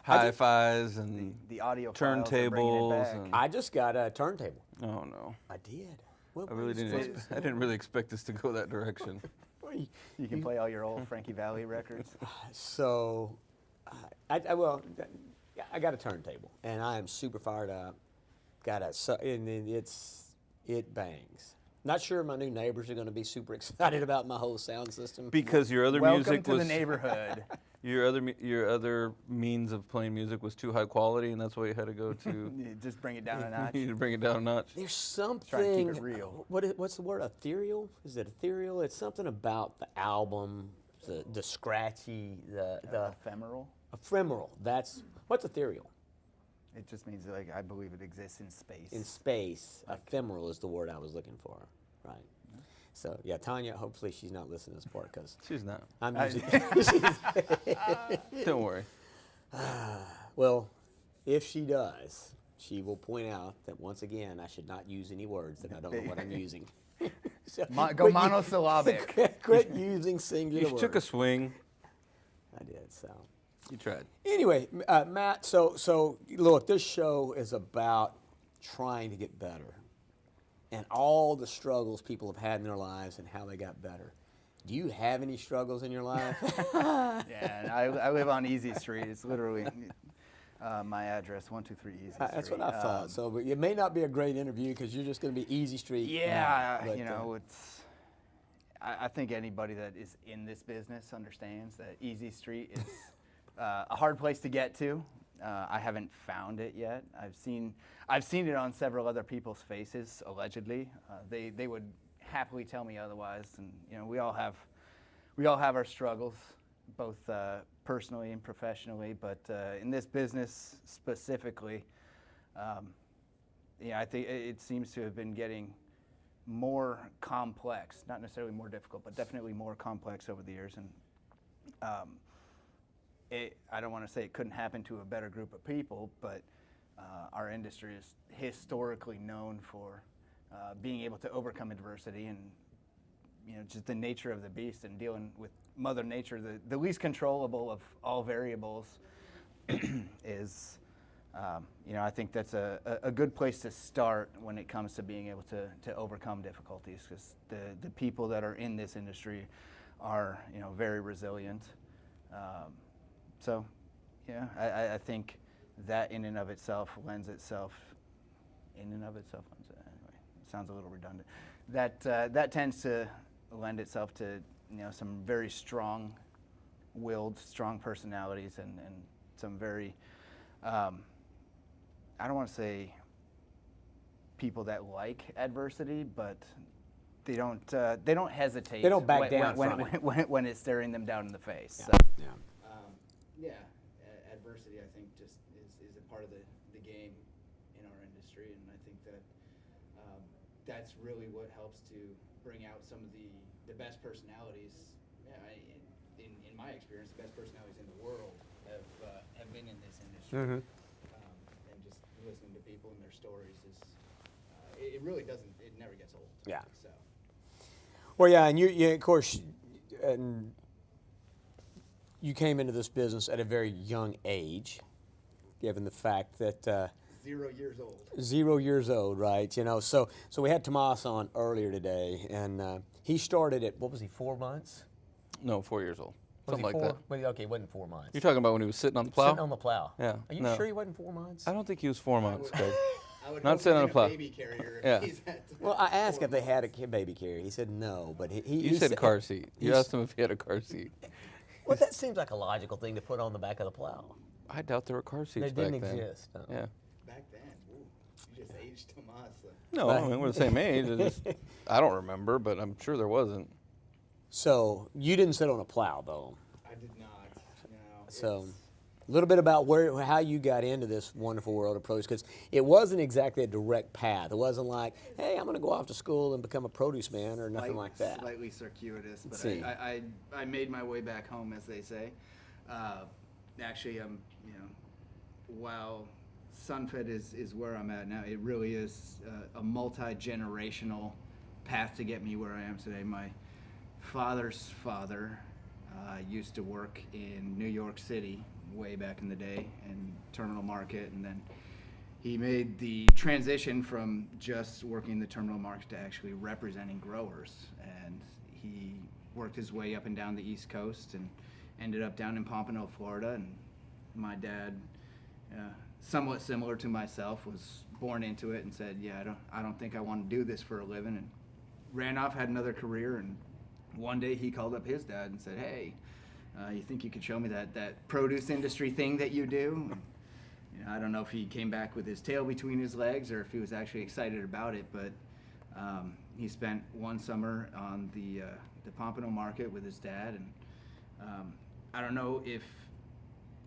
Hi-Fis and the audio files are bringing it turntables. back. And I just got a turntable. oh, no. I did. I didn't really expect this to go that direction. You can play all your old Frankie Valli records. So, I got a turntable, and I am super fired up. It bangs. Not sure my new neighbors are going to be super excited about my whole sound system. Because your other Welcome music to was the neighborhood. your other means of playing music was too high quality, and that's why you had to go to. You just bring it down a notch. You need to bring it down a notch. There's something. Trying to keep it real. What's the word? Ethereal? Is it ethereal? It's something about the album, the scratchy, the ephemeral. Ephemeral. That's what's ethereal. It just means like I believe it exists in space. In space, ephemeral is the word I was looking for. Right. So yeah, Tanya. Hopefully she's not listening to this part because she's not. I'm using. Don't worry. Well, if she does, she will point out that once again I should not use any words that I don't know what I'm using. So Go monosyllabic. Quit using singular You words. took a swing. I did. So. You tried. Anyway, Matt. So look, this show is about trying to get better, and all the struggles people have had in their lives and how they got better. Do you have any struggles in your life? Yeah, and I live on Easy Street. It's literally my address, 123 Easy Street. That's what I thought. So, but it may not be a great interview because you're just going to be Easy Street. Yeah, but, you know, it's. I think anybody that is in this business understands that Easy Street is a hard place to get to. I haven't found it yet. I've seen it on several other people's faces. Allegedly, they would happily tell me otherwise. And you know, we all have our struggles, both personally and professionally. But in this business specifically, I think it seems to have been getting more complex. Not necessarily more difficult, but definitely more complex over the years. And I don't want to say it couldn't happen to a better group of people, but our industry is historically known for being able to overcome adversity, and you know, just the nature of the beast and dealing with Mother Nature, the least controllable of all variables, is I think that's a good place to start when it comes to being able to overcome difficulties, because the people that are in this industry are very resilient. So, yeah, I think that in and of itself lends itself. Anyway, it sounds a little redundant. That tends to lend itself to some very strong-willed, strong personalities, and some very I don't want to say people that like adversity, but they don't hesitate. They don't back down when it's staring them down in the face. Yeah. So. Yeah. Adversity, I think, just is a part of the game in our industry, and I think that that's really what helps to bring out some of the best personalities. Yeah, in my experience, the best personalities in the world have been in this industry. And just listening to people and their stories is it really doesn't. It never gets old. Yeah. So. Well, yeah, and you of course, and you came into this business at a very young age, given the fact that 0 years old. 0 years old, right? So we had Tomas on earlier today, and he started at, what was he, 4 months? No, 4 years old. Was Something he like 4? that. Well, okay, it wasn't 4 months. You're talking about when he was sitting on the plow? Sitting on the plow. Yeah. Are you sure he wasn't 4 months? I don't think he was 4 months, Craig. Not sitting on a plow. Baby carrier Yeah. Well, I asked if they had a baby carrier. He said no, but You said car seat. You asked him if he had a car seat. Well, that seems like a logical thing to put on the back of the plow. I doubt there were car seats They back didn't then. exist. No. Yeah. Back then, you just aged Tomas. No, I mean, we're the same age. I don't remember, but I'm sure there wasn't. So you didn't sit on a plow, though. I did not. No. So a little bit about how you got into this wonderful world of produce, because it wasn't exactly a direct path. It wasn't like, hey, I'm going to go off to school and become a produce man or nothing like that. Slightly circuitous, but See. I made my way back home, as they say. Actually, while Sunfed is where I'm at now, it really is a multi-generational path to get me where I am today. My father's father used to work in New York City way back in the day in terminal market, and then he made the transition from just working the terminal market to actually representing growers, and he worked his way up and down the East Coast and ended up down in Pompano, Florida. And my dad, somewhat similar to myself, was born into it and said, yeah, I don't think I want to do this for a living, and ran off, had another career, and one day he called up his dad and said, "Hey, you think you could show me that produce industry thing that you do?" You know, I don't know if he came back with his tail between his legs or if he was actually excited about it, but he spent one summer on the Pompano market with his dad, and I don't know if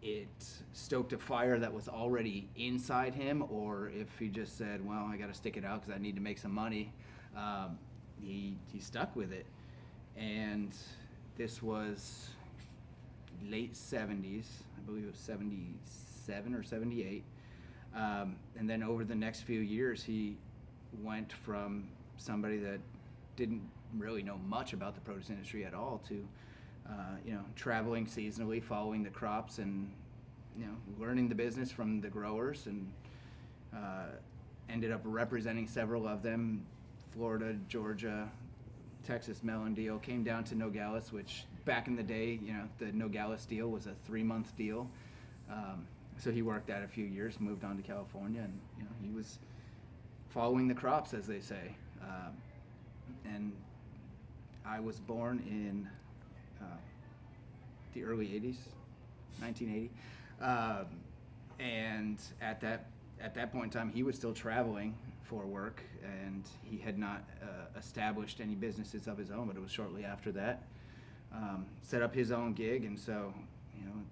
it stoked a fire that was already inside him or if he just said, well, I got to stick it out because I need to make some money. He stuck with it, and this was late 70s, I believe it was 77 or 78, and then over the next few years he went from somebody that didn't really know much about the produce industry at all to traveling seasonally, following the crops, and learning the business from the growers, and ended up representing several of them: Florida, Georgia, Texas melon deal. Came down to Nogales, which back in the day, the Nogales deal was a 3-month deal. So he worked that a few years, moved on to California, and he was following the crops, as they say. And I was born in the early 80s, 1980, and at that point in time, he was still traveling for work, and he had not established any businesses of his own. But it was shortly after that, set up his own gig, and so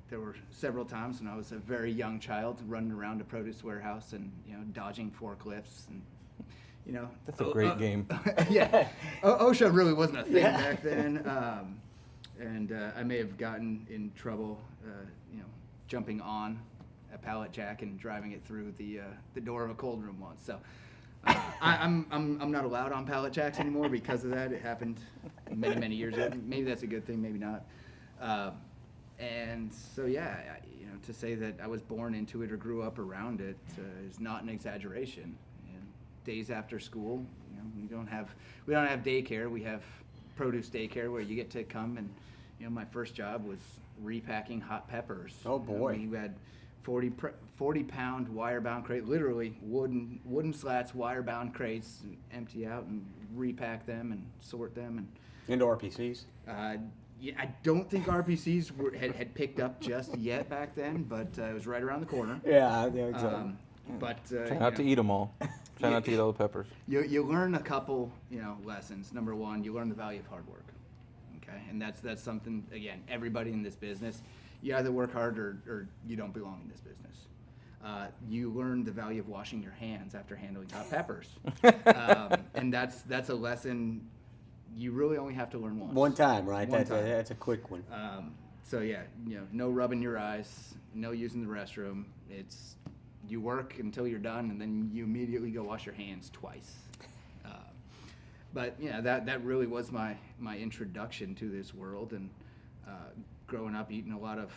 there were several times when I was a very young child running around a produce warehouse and dodging forklifts and. That's a great game. Yeah, OSHA really wasn't a thing back then, and I may have gotten in trouble, jumping on a pallet jack and driving it through the door of a cold room once. So I'm not allowed on pallet jacks anymore because of that. It happened many years ago. Maybe that's a good thing, maybe not. And so to say that I was born into it or grew up around it is not an exaggeration. Days after school, we don't have daycare. We have produce daycare where you get to come and, my first job was repacking hot peppers. Oh boy! We had 40-pound wire-bound crate, literally wooden slats, wire-bound crates, and empty out and repack them and sort them and. Into RPCs. Yeah, I don't think RPCs had picked up just yet back then, but it was right around the corner. Yeah, exactly. But try not to eat them all. Try not to eat all the peppers. You learn a couple, lessons. Number one, you learn the value of hard work. Okay, and that's something, again, everybody in this business, you either work hard or you don't belong in this business. You learn the value of washing your hands after handling hot peppers, and that's a lesson you really only have to learn once. One time, right? One time. That's a quick one. So no rubbing your eyes, no using the restroom. It's you work until you're done, and then you immediately go wash your hands twice. But that really was my introduction to this world, and growing up eating a lot of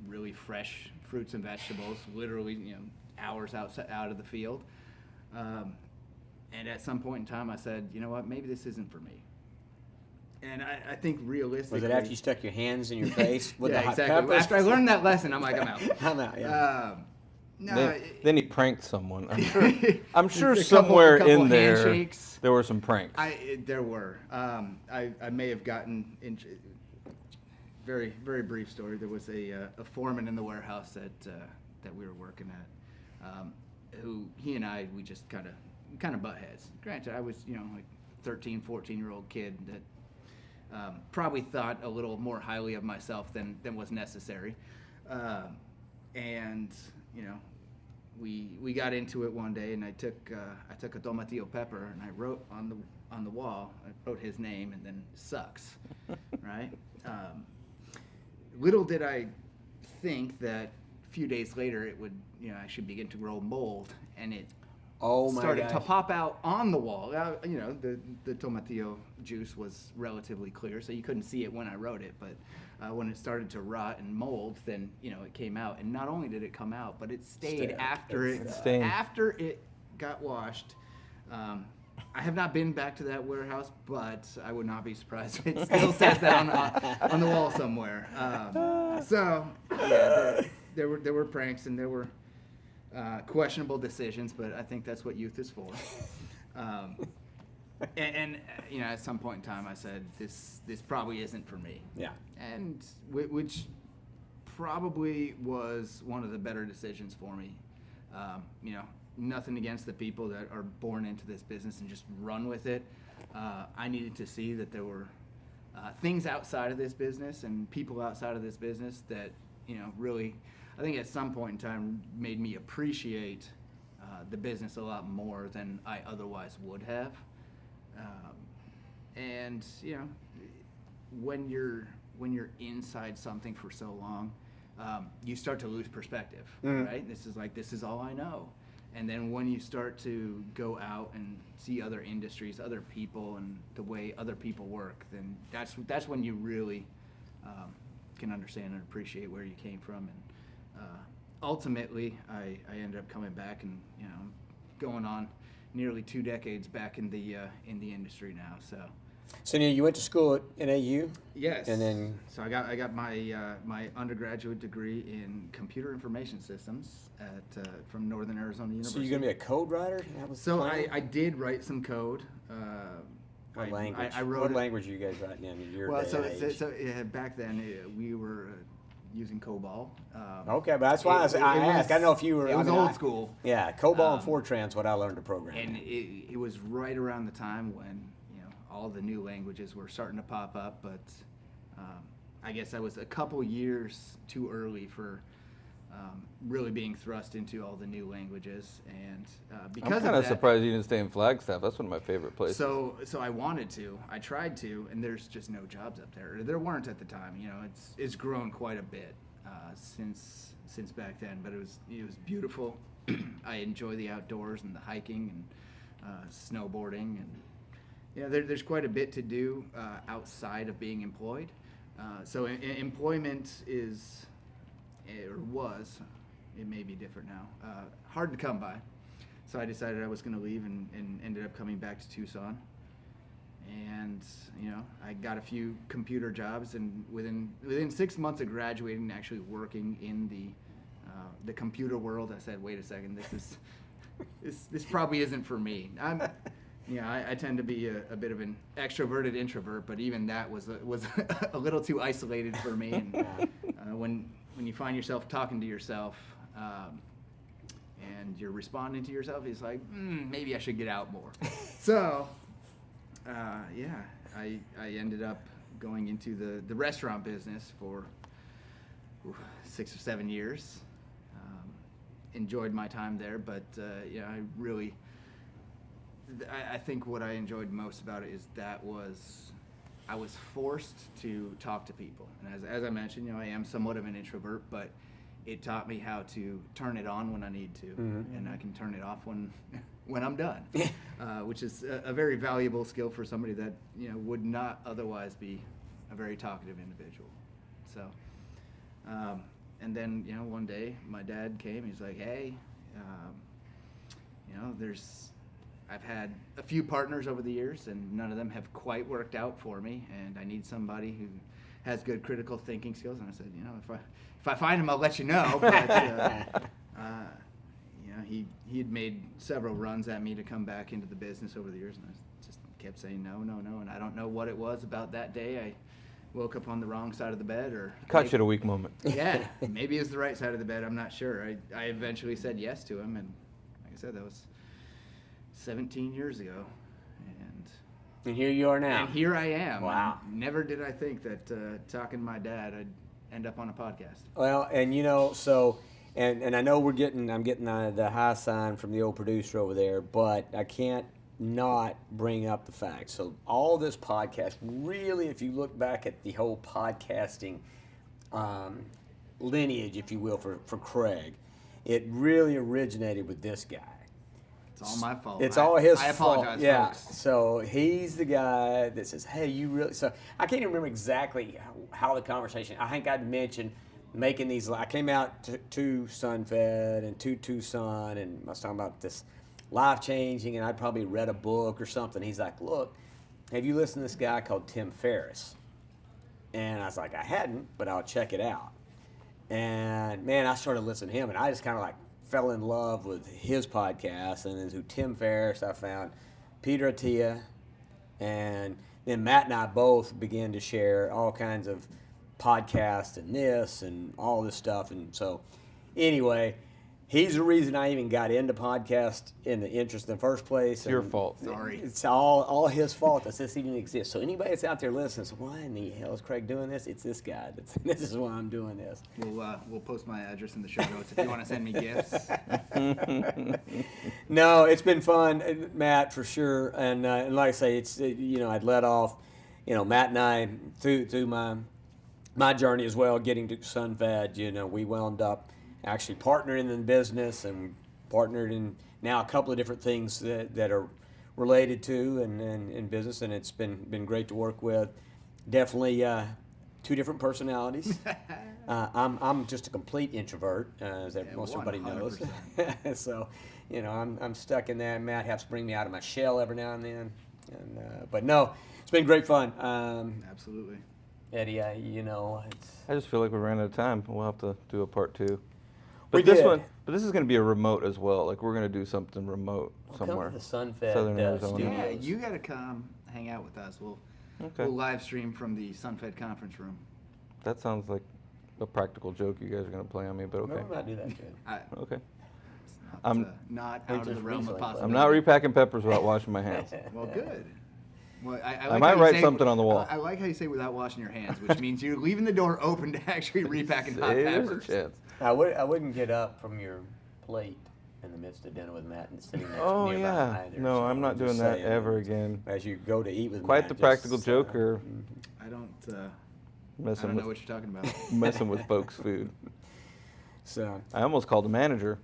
really fresh fruits and vegetables, literally hours out of the field. And at some point in time, I said, you know what, maybe this isn't for me. And I think realistically... Was it after you stuck your hands in your face with the hot exactly. peppers? After I learned that lesson, I'm like, I'm out. I'm out, yeah. No, then he pranked someone. I'm sure somewhere in there handshakes. There were some pranks. There were. I may have gotten in. Very brief story. There was a foreman in the warehouse that we were working at, who he and I, we just kind of butt heads. Granted, I was like 13, 14-year-old kid that probably thought a little more highly of myself than was necessary, and we got into it one day, and I took a tomatillo pepper, and I wrote on the wall, I wrote his name, and then sucks, right? Little did I think that a few days later it would I should begin to grow mold, and it started to pop out on the wall. The tomatillo juice was relatively clear, so you couldn't see it when I wrote it, but when it started to rot and mold, then it came out. And not only did it come out, but it stayed after it got washed. I have not been back to that warehouse, but I would not be surprised if it still says that on the wall somewhere. There were pranks, and there were questionable decisions, but I think that's what youth is for. and you know, at some point in time, I said, this probably isn't for me. Yeah. And which probably was one of the better decisions for me. You know, nothing against the people that are born into this business and just run with it. I needed to see that there were things outside of this business and people outside of this business that, you know, really, I think at some point in time made me appreciate the business a lot more than I otherwise would have. And you know, when you're inside something for so long, you start to lose perspective, right? This is all I know. And then when you start to go out and see other industries, other people, and the way other people work, then that's when you really can understand and appreciate where you came from. And ultimately, I ended up coming back, and you know, going on nearly 2 decades back in the industry now. So now you went to school at NAU? Yes. And then So I got my undergraduate degree in computer information systems at from Northern Arizona University. So you're gonna be a code writer? That was the So plan? I did write some code. What language? I wrote what it. language are you guys writing in your Well, day so, and so, age? so yeah, back then we were using COBOL. Okay, but that's why I asked. I don't know if you were. It was I mean, old school. Yeah, COBOL and Fortran's what I learned to program. And it was right around the time when, you know, all the new languages were starting to pop up, but I guess I was a couple years too early for really being thrust into all the new languages, and because I'm kind of of that, surprised you didn't stay in Flagstaff. That's one of my favorite places. So I wanted to, I tried to, and there's just no jobs up there. There weren't at the time. You know, it's grown quite a bit since back then, but it was beautiful. I enjoy the outdoors and the hiking and snowboarding, and yeah, there's quite a bit to do outside of being employed. So employment is, or was, it may be different now, hard to come by. So I decided I was going to leave and ended up coming back to Tucson. And you know, I got a few computer jobs, and within 6 months of graduating and actually working in the computer world, I said, wait a second, this probably isn't for me. I tend to be a bit of an extroverted introvert, but even that was a little too isolated for me. And when you find yourself talking to yourself and you're responding to yourself, it's like, maybe I should get out more. So I ended up going into the restaurant business for 6 or 7 years. Enjoyed my time there, but I think what I enjoyed most about it is I was forced to talk to people. And as I mentioned, you know, I am somewhat of an introvert, but it taught me how to turn it on when I need to, and I can turn it off when I'm done, which is a very valuable skill for somebody that, you know, would not otherwise be a very talkative individual. So, and then, you know, one day my dad came. He's like, hey, you know, I've had a few partners over the years, and none of them have quite worked out for me, and I need somebody who has good critical thinking skills. And I said, you know, if I find him, I'll let you know. But you know, he had made several runs at me to come back into the business over the years, and I just kept saying no. And I don't know what it was about that day. I woke up on the wrong side of the bed, or Caught you at a weak moment. Yeah, maybe it was the right side of the bed. I'm not sure. I eventually said yes to him, and like I said, that was 17 years ago, and here you are now. And here I am. Wow. Never did I think that talking to my dad, I'd end up on a podcast. Well, and you know, so, and I know I'm getting the high sign from the old producer over there, but I can't not bring up the fact. So all this podcast, really, if you look back at the whole podcasting lineage, if you will, for CrEd, it really originated with this guy. It's all my fault. It's all his fault. I apologize, yeah. folks. So he's the guy that says, hey, you really... So I can't even remember exactly how the conversation... I think I'd mentioned making these... I came out to Sunfed and to Tucson, and I was talking about this life-changing, and I'd probably read a book or something. He's like, look, have you listened to this guy called Tim Ferriss? And I was like, I hadn't, but I'll check it out. And, man, I started listening to him, and I just kind of like fell in love with his podcast, and then through Tim Ferriss, I found Peter Attia, And then Matt and I both began to share all kinds of podcasts and this and all this stuff. And so anyway, he's the reason I even got into podcast in the interest in the first place. It's your fault. Sorry. It's all his fault that this even exists. So anybody that's out there listening, so why in the hell is Craig doing this? It's this guy. This is why I'm doing this. We'll post my address in the show notes if you want to send me gifts. No, it's been fun, Matt, for sure. And like I say, I'd let off, Matt and I through my journey as well, getting to SunFed. We wound up actually partnering in the business and partnered in now a couple of different things that are related to and in business, and it's been great to work with. Definitely two different personalities. I'm just a complete introvert, as most everybody knows. So, I'm stuck in that. Matt has to bring me out of my shell every now and then. But no, it's been great fun. Absolutely. Eddie, I just feel like we ran out of time. We'll have to do a part 2. But We this did. but this is going to be a remote as well. Like we're going to do something remote somewhere. Come to the SunFed Southern Arizona. studios. Yeah, you got to come hang out with us. We'll live stream from the SunFed conference room. That sounds like a practical joke you guys are going to play on me, but okay. No, we're not do that, Jay. Okay. It's not out of the realm of possibility. I'm not repacking peppers without washing my hands. Well, good. Well, I might write something on the wall. I like how you say without washing your hands, which means you're leaving the door open to actually repacking hot There's peppers. a chance. I wouldn't get up from your plate in the midst of dinner with Matt and sitting next Oh nearby yeah. either. No, So I'm not just doing that saying, ever again. As you go to eat with Quite Matt, the just, practical joker. I don't Messing know with, what you're talking about. Messing with folks' food. So I almost called the manager.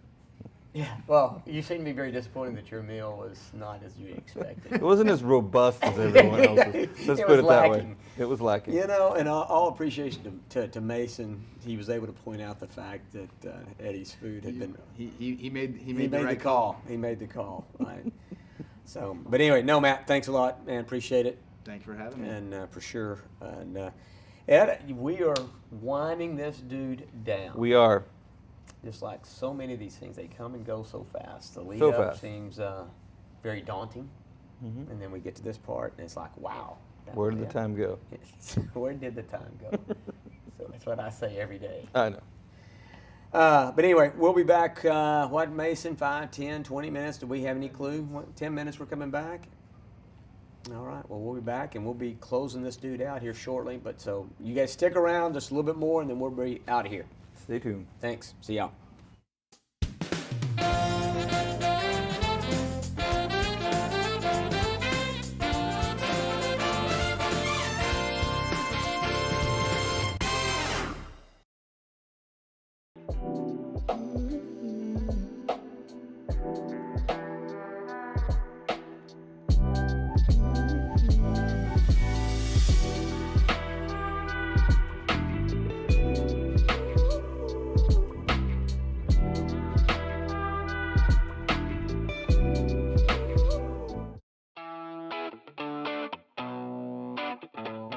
yeah. Well, you seem to be very disappointed that your meal was not as you expected. It wasn't as robust as everyone else's. Let's It put was it that way. lacking. It was lacking. And all appreciation to Mason, he was able to point out the fact that Eddie's food had been. He made the right call. He made the call. Right. So, but anyway, no, Matt, thanks a lot, man. Appreciate it. Thanks for having me. And for sure. And Ed, we are winding this dude down. We are. Just like so many of these things, they come and go so fast. The lead So up fast. seems very daunting, and then we get to this part, and it's like, wow. Where did the time go? Where did the time go? So that's what I say every day. I know. But anyway, we'll be back, Mason, 5, 10, 20 minutes? Do we have any clue? 10 minutes we're coming back? All right, well, we'll be back, and we'll be closing this dude out here shortly. But so you guys stick around just a little bit more, and then we'll be out of here. Stay tuned. Thanks. See y'all.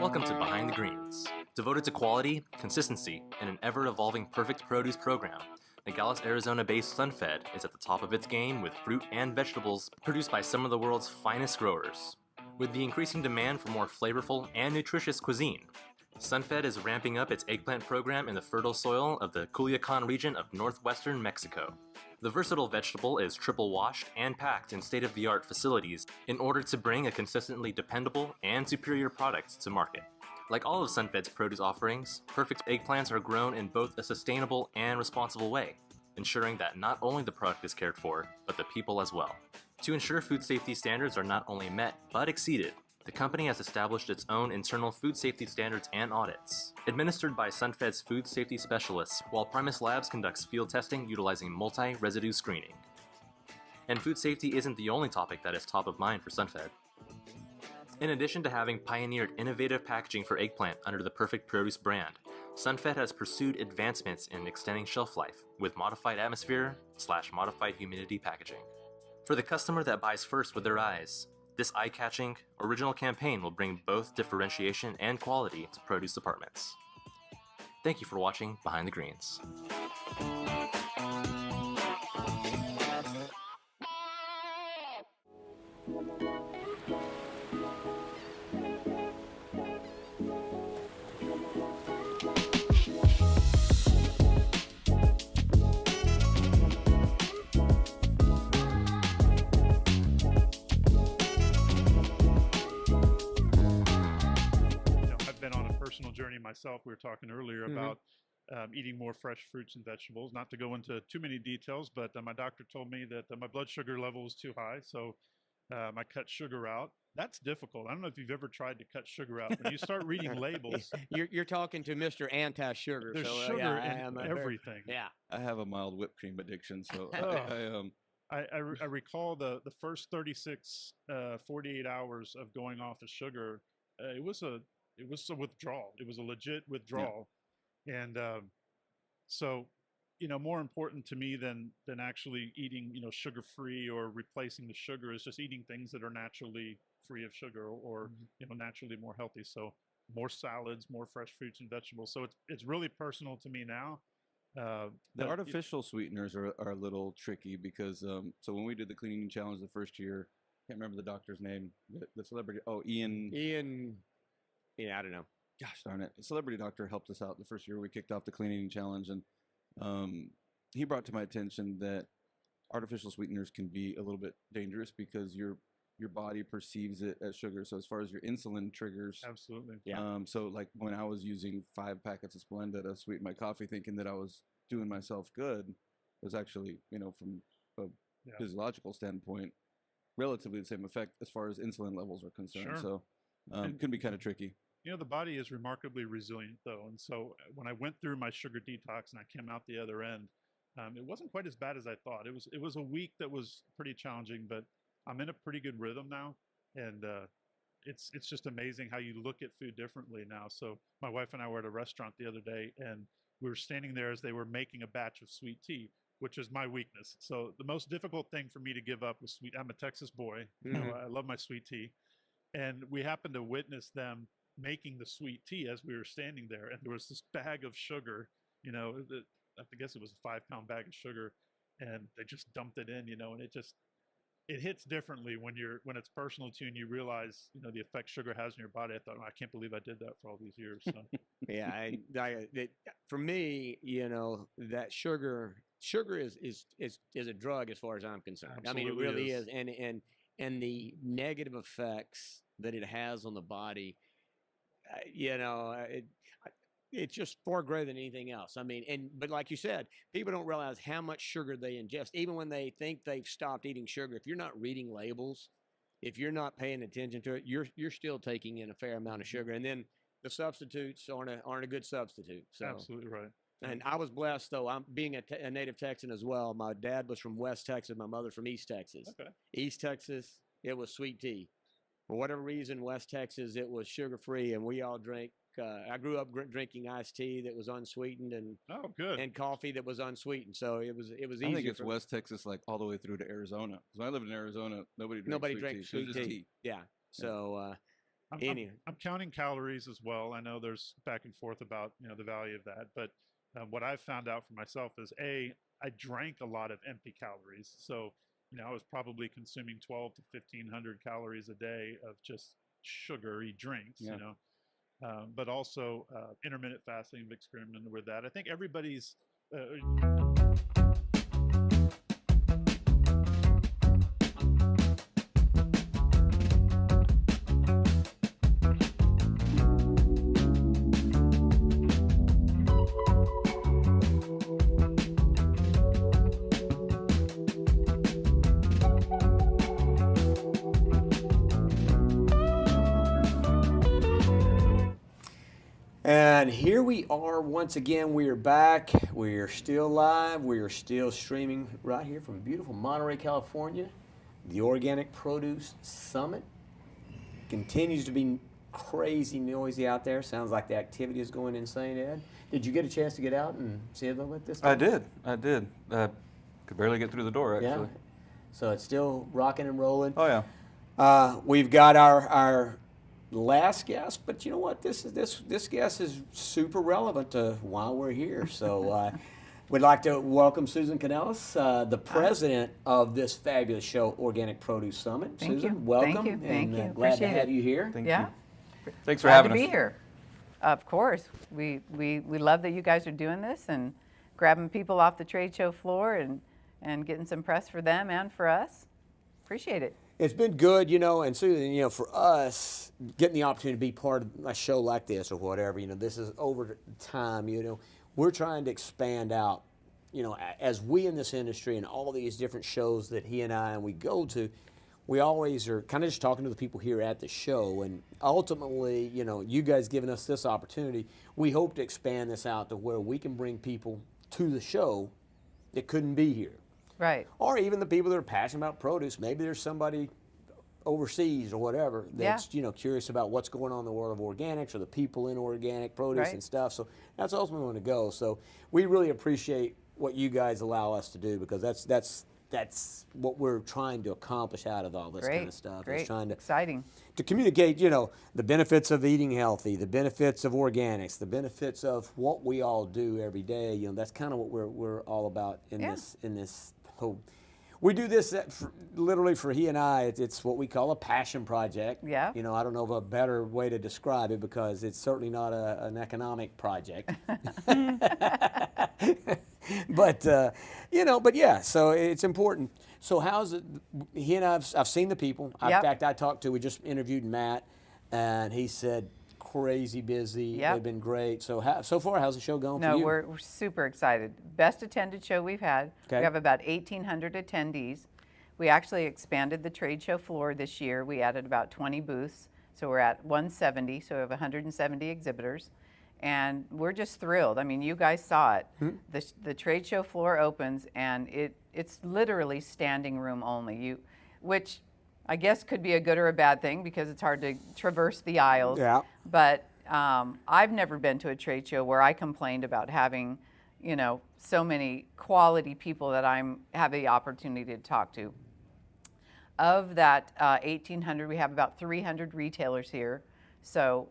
Welcome to Behind the Greens, devoted to quality, consistency, and an ever-evolving perfect produce program. Nogales, Arizona-based SunFed is at the top of its game with fruit and vegetables produced by some of the world's finest growers. With the increasing demand for more flavorful and nutritious cuisine, SunFed is ramping up its eggplant program in the fertile soil of the Culiacan region of northwestern Mexico. The versatile vegetable is triple washed and packed in state-of-the-art facilities in order to bring a consistently dependable and superior product to market. Like all of SunFed's produce offerings, perfect eggplants are grown in both a sustainable and responsible way, ensuring that not only the product is cared for, but the people as well. To ensure food safety standards are not only met, but exceeded, the company has established its own internal food safety standards and audits, administered by SunFed's food safety specialists, while Primus Labs conducts field testing utilizing multi-residue screening. And food safety isn't the only topic that is top of mind for SunFed. In addition to having pioneered innovative packaging for eggplant under the Perfect Produce brand, SunFed has pursued advancements in extending shelf life with modified atmosphere/modified humidity packaging. For the customer that buys first with their eyes, this eye-catching, original campaign will bring both differentiation and quality to produce departments. Thank you for watching Behind the Greens. journey myself. We were talking earlier Mhm. about eating more fresh fruits and vegetables. Not to go into too many details, but my doctor told me that my blood sugar level was too high, so I cut sugar out. That's difficult. I don't know if you've ever tried to cut sugar out. When you start reading labels, You're talking to Mr. Anti-Sugar. there's so sugar yeah, in I'm a everything. yeah. I have a mild whipped cream addiction, so Oh. I recall the first 36, 48 hours of going off of sugar. It was a withdrawal. It was a legit withdrawal, and so more important to me than actually eating sugar free or replacing the sugar is just eating things that are naturally free of sugar or naturally more healthy. So more salads, more fresh fruits and vegetables. So it's really personal to me now. The but artificial sweeteners are a little tricky because so when we did the cleaning challenge the first year, can't remember the doctor's name, the celebrity. Oh, Ian. Yeah, I don't know. Gosh darn it! A celebrity doctor helped us out the first year we kicked off the cleaning challenge, and he brought to my attention that artificial sweeteners can be a little bit dangerous because your body perceives it as sugar. So as far as your insulin triggers, absolutely. Yeah. So like when I was using 5 packets of Splenda to sweeten my coffee, thinking that I was doing myself good, it was actually from a physiological standpoint, relatively the same effect as far as insulin levels are concerned. Sure. So it can be kind of tricky. The body is remarkably resilient, though. And so when I went through my sugar detox and I came out the other end, it wasn't quite as bad as I thought. It was a week that was pretty challenging, but I'm in a pretty good rhythm now. And it's just amazing how you look at food differently now. So my wife and I were at a restaurant the other day, and we were standing there as they were making a batch of sweet tea, which is my weakness. So the most difficult thing for me to give up was sweet. I'm a Texas boy. I love my sweet tea. And we happened to witness them making the sweet tea as we were standing there, and there was this bag of sugar, I guess it was a 5-pound bag of sugar, and they just dumped it in, and it hits differently when it's personal to you and you realize the effect sugar has in your body. I thought, I can't believe I did that for all these years. So. Yeah, for me, that sugar is a drug as far as I'm concerned. Absolutely I mean, it really is. and the negative effects that it has on the body, it's just far greater than anything else. I mean, but like you said, people don't realize how much sugar they ingest. Even when they think they've stopped eating sugar, if you're not reading labels, if you're not paying attention to it, you're still taking in a fair amount of sugar. And then the substitutes aren't a good substitute. So. Absolutely right. And I was blessed, though. I'm being a native Texan as well. My dad was from West Texas. My mother from East Texas. Okay. East Texas, it was sweet tea. For whatever reason, West Texas, it was sugar-free, and we all drank. I grew up drinking iced tea that was unsweetened, and and coffee that was unsweetened. So it was easy. I think it's West Texas, like all the way through to Arizona. Because when I lived in Arizona, nobody drank sweet tea. Yeah. So I'm counting calories as well. I know there's back and forth about the value of that, but what I've found out for myself is I drank a lot of empty calories. So I was probably consuming 12 to 1,500 calories a day of just sugary drinks. Yeah. But also intermittent fasting. I've experimented with that. I think everybody's. And here we are once again. We are back. We are still live. We are still streaming right here from beautiful Monterey, California. The Organic Produce Summit continues to be crazy noisy out there. Sounds like the activity is going insane, Ed. Did you get a chance to get out and see a little bit this time? I did. Could barely get through the door, actually. Yeah. So it's still rocking and rolling. Oh, yeah. We've got our last guest, but you know what? This guest is super relevant to why we're here. So we'd like to welcome Susan Canellis, the president of this fabulous show, Organic Produce Summit. Thank Susan, you. welcome. Thank you. Thank you. Glad to Appreciate have it. you here. Thank yeah. you. Thanks for Glad having to us. be here. Of course. We love that you guys are doing this and grabbing people off the trade show floor and getting some press for them and for us. Appreciate it. It's been good, and so, for us, getting the opportunity to be part of a show like this or whatever, this is over time, we're trying to expand out, as we in this industry and all these different shows that he and we go to, we always are kind of just talking to the people here at the show, and ultimately, you guys giving us this opportunity, we hope to expand this out to where we can bring people to the show that couldn't be here. Right. Or even the people that are passionate about produce. Maybe there's somebody overseas or whatever that's curious about what's going on in the world of organics or the people in organic produce and stuff. So that's ultimately where we want to go. So we really appreciate what you guys allow us to do, because that's what we're trying to accomplish out of all this kind of stuff. Great. Is trying to Exciting. To communicate, the benefits of eating healthy, the benefits of organics, the benefits of what we all do every day. That's kind of what we're all about in this whole. We do this literally for he and I. It's what we call a passion project. Yeah. I don't know of a better way to describe it, because it's certainly not an economic project. But yeah. So it's important. So how's it? He and I've seen the people. In fact, we just interviewed Matt, and he said crazy busy. Yep. They've been great. So so far, how's the show going for you? No, we're super excited. Best attended show we've had. Okay. We have about 1,800 attendees. We actually expanded the trade show floor this year. We added about 20 booths, so we're at 170. So we have 170 exhibitors, and we're just thrilled. I mean, you guys saw it. The trade show floor opens, and it's literally standing room only. Which I guess could be a good or a bad thing, because it's hard to traverse the aisles. Yeah. But I've never been to a trade show where I complained about having, so many quality people that have the opportunity to talk to. Of that 1,800, we have about 300 retailers here. So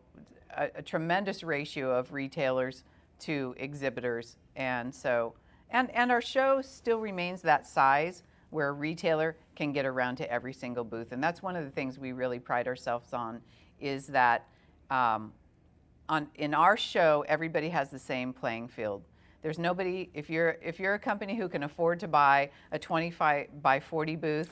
a tremendous ratio of retailers to exhibitors. And so, and our show still remains that size where a retailer can get around to every single booth. And that's one of the things we really pride ourselves on, is that in our show, everybody has the same playing field. There's nobody, if you're a company who can afford to buy a 25 by 40 booth,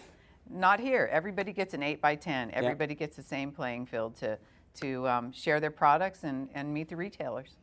not here. Everybody gets an 8 by 10. Everybody gets the same playing field to share their products and meet the retailers.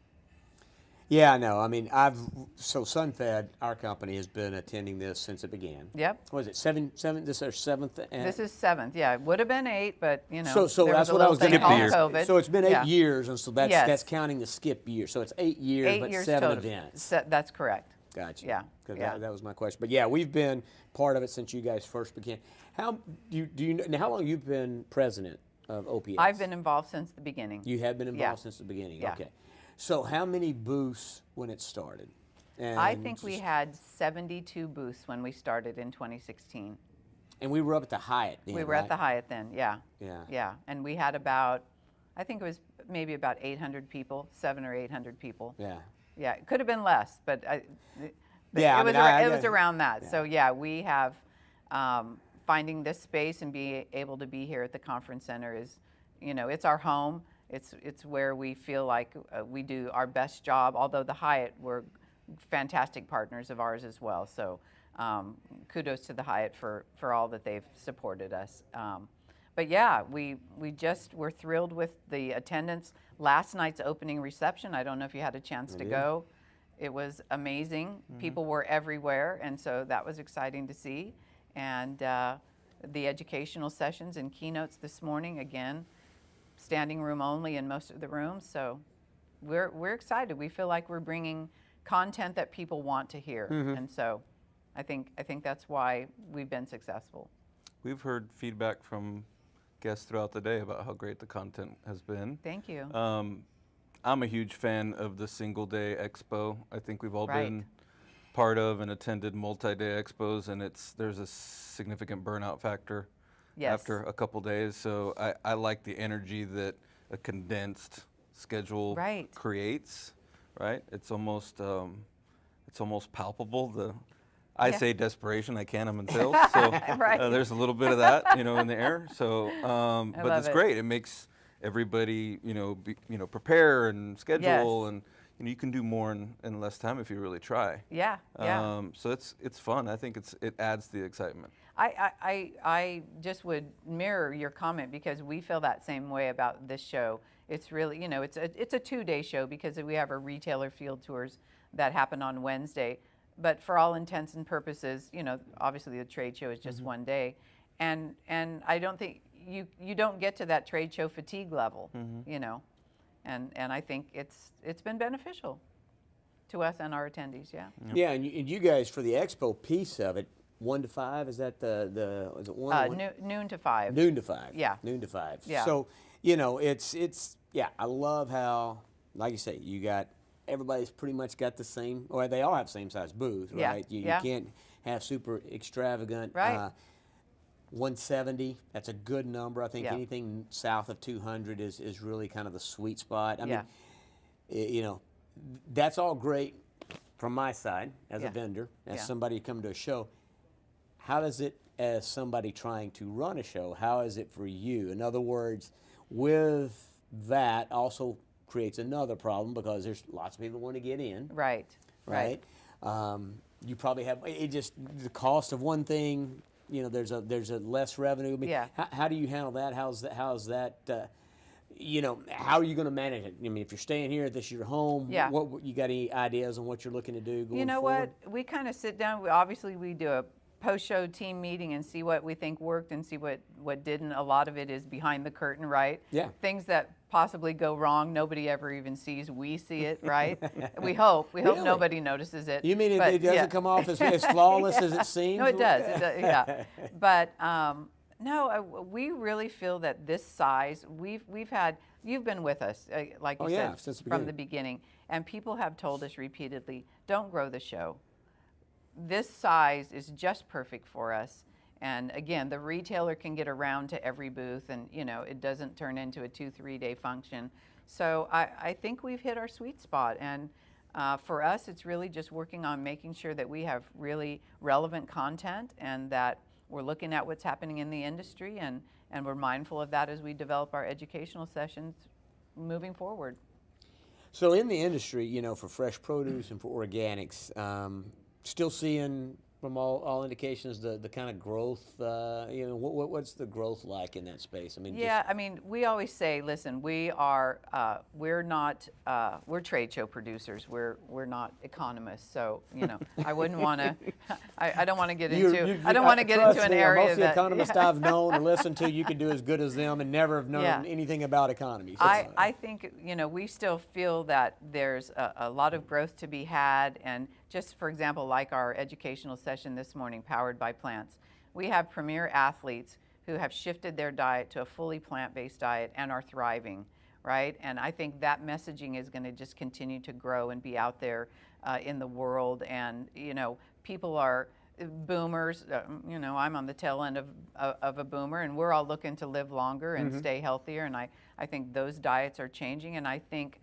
Yeah, no. I mean, SunFed, our company, has been attending this since it began. Yep. What is it, seven? This is our seventh? This is seventh, yeah. It would have been 8, but, So there that's was a what I little was thing going to called do. COVID. So it's been 8 years, and so that's counting the skip year. So it's 8 years, 8 but years 7 total. events. That's correct. Gotcha. Yeah. That was my question. But yeah, we've been part of it since you guys first began. How long you've been president of OPS? I've been involved since the beginning. You have been involved since the beginning. Yeah. Okay. So how many booths when it started? I think we had 72 booths when we started in 2016. And we were up at the Hyatt then, We were at the Hyatt then, yeah. Yeah. Yeah, and we had about, I think it was maybe about 800 people, 700 or 800 people. Yeah. Yeah, it could have been less, but it was around that. Yeah. So yeah, we have, finding this space and being able to be here at the conference center is, it's our home. It's where we feel like we do our best job, although the Hyatt were fantastic partners of ours as well. So kudos to the Hyatt for all that they've supported us. But yeah, we're thrilled with the attendance. Last night's opening reception, I don't know if you had a chance to go. It was amazing. Mm-hmm. People were everywhere, and so that was exciting to see. And the educational sessions and keynotes this morning, again, standing room only in most of the rooms. So we're excited. We feel like we're bringing content that people want to hear. Mm-hmm. And so I think that's why we've been successful. We've heard feedback from guests throughout the day about how great the content has been. Thank you. I'm a huge fan of the single-day expo. I think we've all been part of and attended multi-day expos, and there's a significant burnout factor after a couple days. So I like the energy that a condensed schedule creates. Right? It's almost palpable. I say desperation. I can't. I'm in sales, so there's a little bit of that, in the air. So, but it's great. It makes everybody, prepare and schedule, and you can do more in less time if you really try. Yeah, yeah. So it's fun. I think it adds the excitement. I just would mirror your comment because we feel that same way about this show. It's really, it's a 2-day show because we have our retailer field tours that happen on Wednesday. But for all intents and purposes, obviously the trade show is just one day. And I don't think you don't get to that trade show fatigue level, and I think it's been beneficial to us and our attendees. Yeah. Yeah, and you guys for the expo piece of it, 1 to 5, is that is it 1? Noon to 5. Noon to 5. Yeah. Noon to 5. Yeah. So it's I love how, like you say, you got everybody's pretty much got the same, or they all have the same size booth, right? You can't have super extravagant. Right. 170, that's a good number. I think anything south of 200 is really kind of the sweet spot. I mean, that's all great from my side as a vendor, as somebody coming to a show. How does it, as somebody trying to run a show, how is it for you? In other words, with that also creates another problem because there's lots of people who want to get in. Right. Right. You probably have the cost of one thing. There's a less revenue. I mean, how do you handle that? How's that? How are you going to manage it? I mean, if you're staying here, this is your home. Yeah. What you got any ideas on what you're looking to do going forward? You know what? We kind of sit down. We do a post-show team meeting and see what we think worked and see what didn't. A lot of it is behind the curtain, right? Yeah. Things that possibly go wrong, nobody ever even sees. We see it, right? We hope. We hope nobody notices it. You mean it doesn't come off as flawless as it seems? No, it does. Yeah. But no, we really feel that this size, we've had. You've been with us, like you said, since from the beginning, and people have told us repeatedly, don't grow the show. This size is just perfect for us. And again, the retailer can get around to every booth and, it doesn't turn into a 2-3 day function. So I think we've hit our sweet spot. And for us, it's really just working on making sure that we have really relevant content and that we're looking at what's happening in the industry and we're mindful of that as we develop our educational sessions moving forward. So in the industry, for fresh produce and for organics, still seeing from all indications the kind of growth, what's the growth like in that space? I mean, we always say, listen, we're trade show producers. We're not economists. So, I wouldn't want to, I don't want to get into, I don't want to get into an area most of the that. economists I've known or listened to, you can do as good as them and never have known anything about economy. So I think, we still feel that there's a lot of growth to be had. And just for example, like our educational session this morning, Powered by Plants, we have premier athletes who have shifted their diet to a fully plant-based diet and are thriving, right? And I think that messaging is going to just continue to grow and be out there in the world. And, people are boomers, I'm on the tail end of a boomer, and we're all looking to live longer and stay healthier. And I think those diets are changing. And I think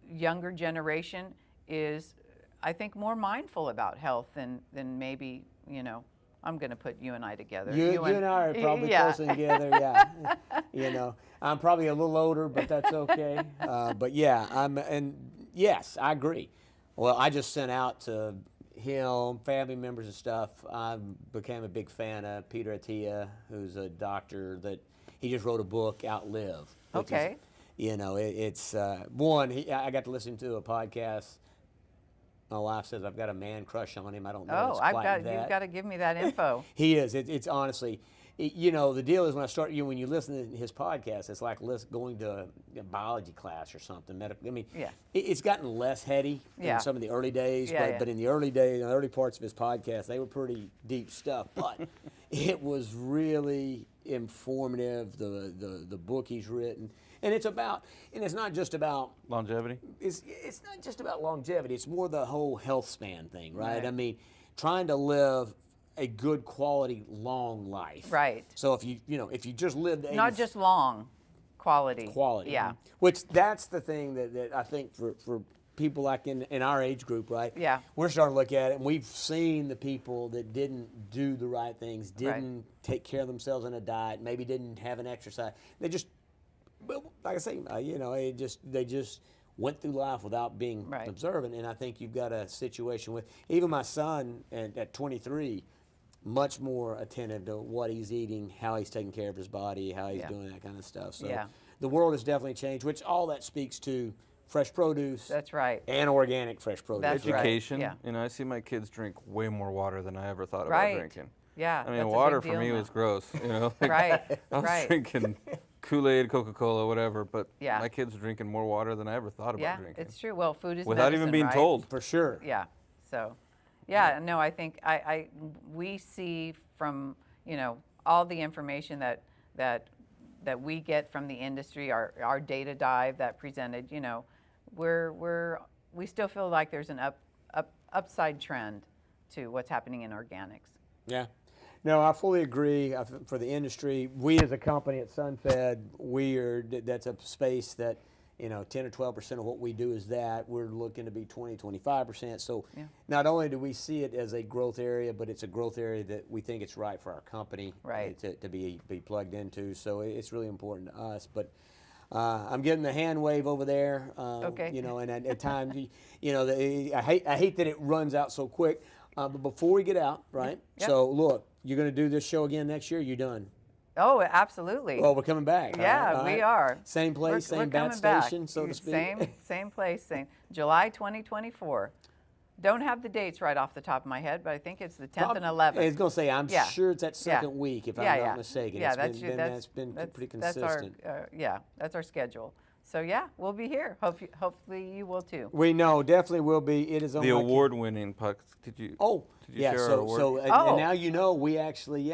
younger generation is, I think, more mindful about health than maybe, I'm going to put you and I together. You and I are probably closer together, yeah. I'm probably a little older, but that's okay. But yes, I agree. Well, I just sent out to him, family members and stuff. I became a big fan of Peter Attia, who's a doctor that he just wrote a book, Outlive. Okay. It's I got to listen to a podcast. My wife says I've got a man crush on him. I don't know. You've got to give me that info. He is. It's honestly, the deal is when when you listen to his podcast, it's like going to a biology class or something. It's gotten less heady in some of the early days, but in the early days, in the early parts of his podcast, they were pretty deep stuff. But it was really informative. The book he's written. And it's not just about longevity. It's not just about longevity. It's more the whole health span thing, right? I mean, trying to live a good quality long life. Right. So if you just lived not just long, quality. Quality. Yeah. Which that's the thing that I think for people like in our age group, right? Yeah. We're starting to look at it, and we've seen the people that didn't do the right things, didn't take care of themselves on a diet, maybe didn't have an exercise. They just But like I say, they just went through life without being observant. And I think you've got a situation with even my son at 23, much more attentive to what he's eating, how he's taking care of his body, how he's doing that kind of stuff. So the world has definitely changed, which all that speaks to fresh produce. That's right. And organic fresh produce. That's Education. right. You know, I see my kids drink way more water than I ever thought Right. about drinking. Yeah, I mean, that's a water big for me deal was now. gross. You know, like, Right, I was right. drinking Kool-Aid, Coca-Cola, whatever, but Yeah. my kids are drinking more water than I ever thought about drinking. It's true. Well, food is without medicine, even being right? told. For sure. Yeah. So, yeah. No, I think we see from all the information that we get from the industry, our data dive that presented. We still feel like there's an upside trend to what's happening in organics. Yeah. No, I fully agree. For the industry, we as a company at SunFed, that's a space that, 10 or 12% of what we do is that. We're looking to be 20, 25%. So not only do we see it as a growth area, but it's a growth area that we think it's right for our company to be plugged into. So it's really important to us. But I'm getting the hand wave over there. Okay. And at times, I hate that it runs out so quick. But before we get out, right? Yep. So look, you're going to do this show again next year. You done? Oh, absolutely. Well, we're coming back. Yeah, we are. Same place, We're same bat coming back. station, so to speak. Same place, same. July 2024. Don't have the dates right off the top of my head, but I think it's the 10th and 11th. I was going to say, I'm sure it's that second week, if I'm not mistaken. Yeah, that's been pretty consistent. That's our schedule. So yeah, we'll be here. Hopefully you will too. We know, definitely will be. It is on the award-winning puck. Did you share our award? And now we actually, you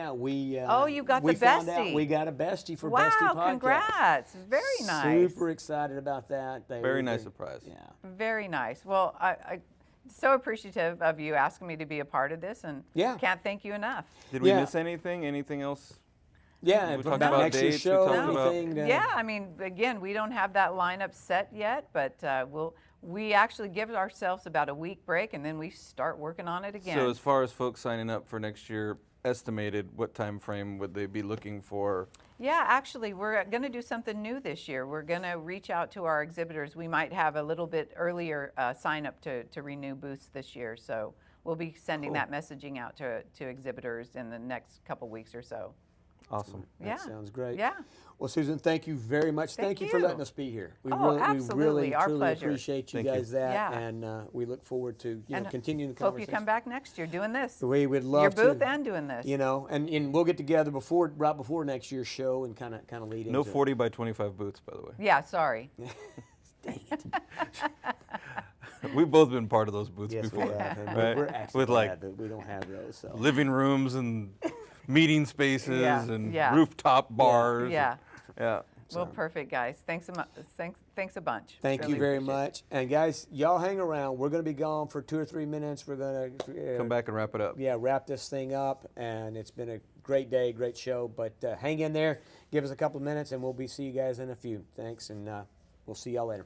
got the found out bestie. we got a bestie for wow, Bestie Podcast. Wow, congrats. Very nice. Super excited about that. Very nice surprise. Yeah. Very nice. Well, I so appreciative of you asking me to be a part of this, and can't thank you enough. Did we miss anything? Anything else? Yeah, we talked about next year's dates. show, we talked anything. Yeah, I mean, again, we don't have that lineup set yet, but we actually give ourselves about a week break, and then we start working on it again. So as far as folks signing up for next year, estimated what time frame would they be looking for? Yeah, actually, we're going to do something new this year. We're going to reach out to our exhibitors. We might have a little bit earlier sign up to renew booths this year, so we'll be sending that messaging out to exhibitors in the next couple weeks or so. Awesome. That sounds great. Yeah. Well, Susan, thank you very much. Thank you for letting us be here. We absolutely. We really, Our truly pleasure. appreciate you Thank guys you. that, Yeah. and we look forward to continuing the Hope conversation. you come back next year doing this. We would love your booth to, and doing this. And we'll get together right before next year's show and kind of lead into No 40 by 25 booths, by the way. Yeah, sorry. Dang it. We've both been part of those booths Yes, before. we have. And right? we're actually With glad that we don't have those. So. living rooms and meeting spaces and rooftop bars. Yeah. Yeah. Well, perfect, guys. Thanks a bunch. Thank Really you very appreciate it. much. And guys, y'all hang around. We're going to be gone for 2 or 3 minutes. We're going to Come back and wrap it up. Yeah, wrap this thing up. And it's been a great day, great show. But hang in there. Give us a couple of minutes, and we'll see you guys in a few. Thanks, and we'll see y'all later.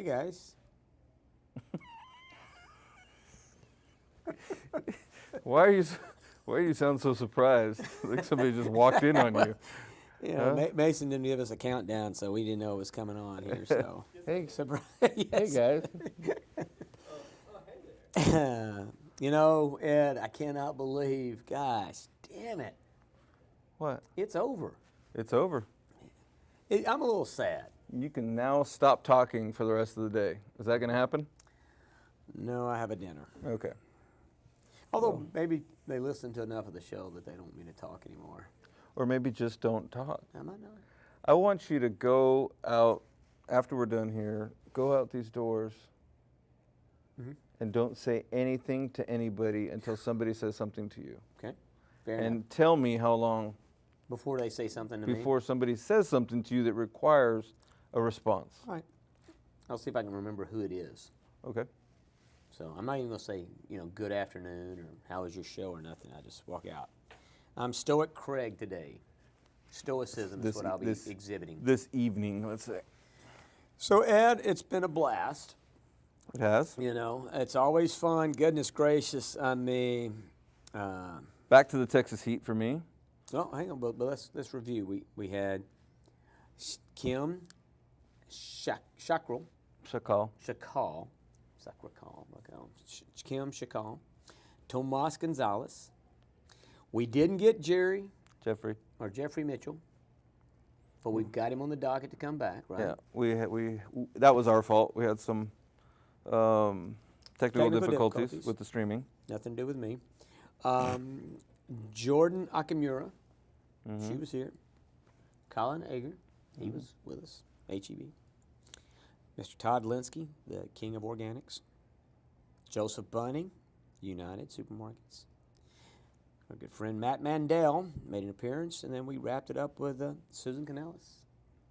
guys. Why are you sound so surprised? Like somebody just walked in on you. You know, Mason didn't give us a countdown, so we didn't know it was coming on here. So Hey, surprise! hey guys. You know, Ed, I cannot believe. Gosh, damn it! What? It's over. It's over. I'm a little sad. You can now stop talking for the rest of the day. Is that going to happen? No, I have a dinner. Okay. Although maybe they listen to enough of the show that they don't want me to talk anymore. Or maybe just don't talk. I might not. I want you to go out, after we're done here, go out these doors and don't say anything to anybody until somebody says something to you. Okay. Fair and enough. tell me how long Before they say something to me. before somebody says something to you that requires a response. All right. I'll see if I can remember who it is. Okay. So I'm not even going to say, you know, good afternoon or how was your show or nothing. I just walk out. I'm Stoic Craig today. Stoicism is what I'll be exhibiting. This evening, let's say. So, Ed, it's been a blast. It has. You know, it's always fun. Goodness gracious on me. Back to the Texas heat for me. Oh, hang on, but let's review. We had Kim Shakral. Kim Shakal. Tomas Gonzalez. We didn't get Jeffrey Mitchell, but we've got him on the docket to come back, right? Yeah, we that was our fault. We had some technical difficulties with the streaming. Nothing to do with me. Jordan Akamura, she was here. Colin Ager, he was with us, HEB. Mr. Todd Linsky, the king of organics. Joseph Bunning, United Supermarkets. Our good friend Matt Mandel made an appearance, and then we wrapped it up with Susan Canellis,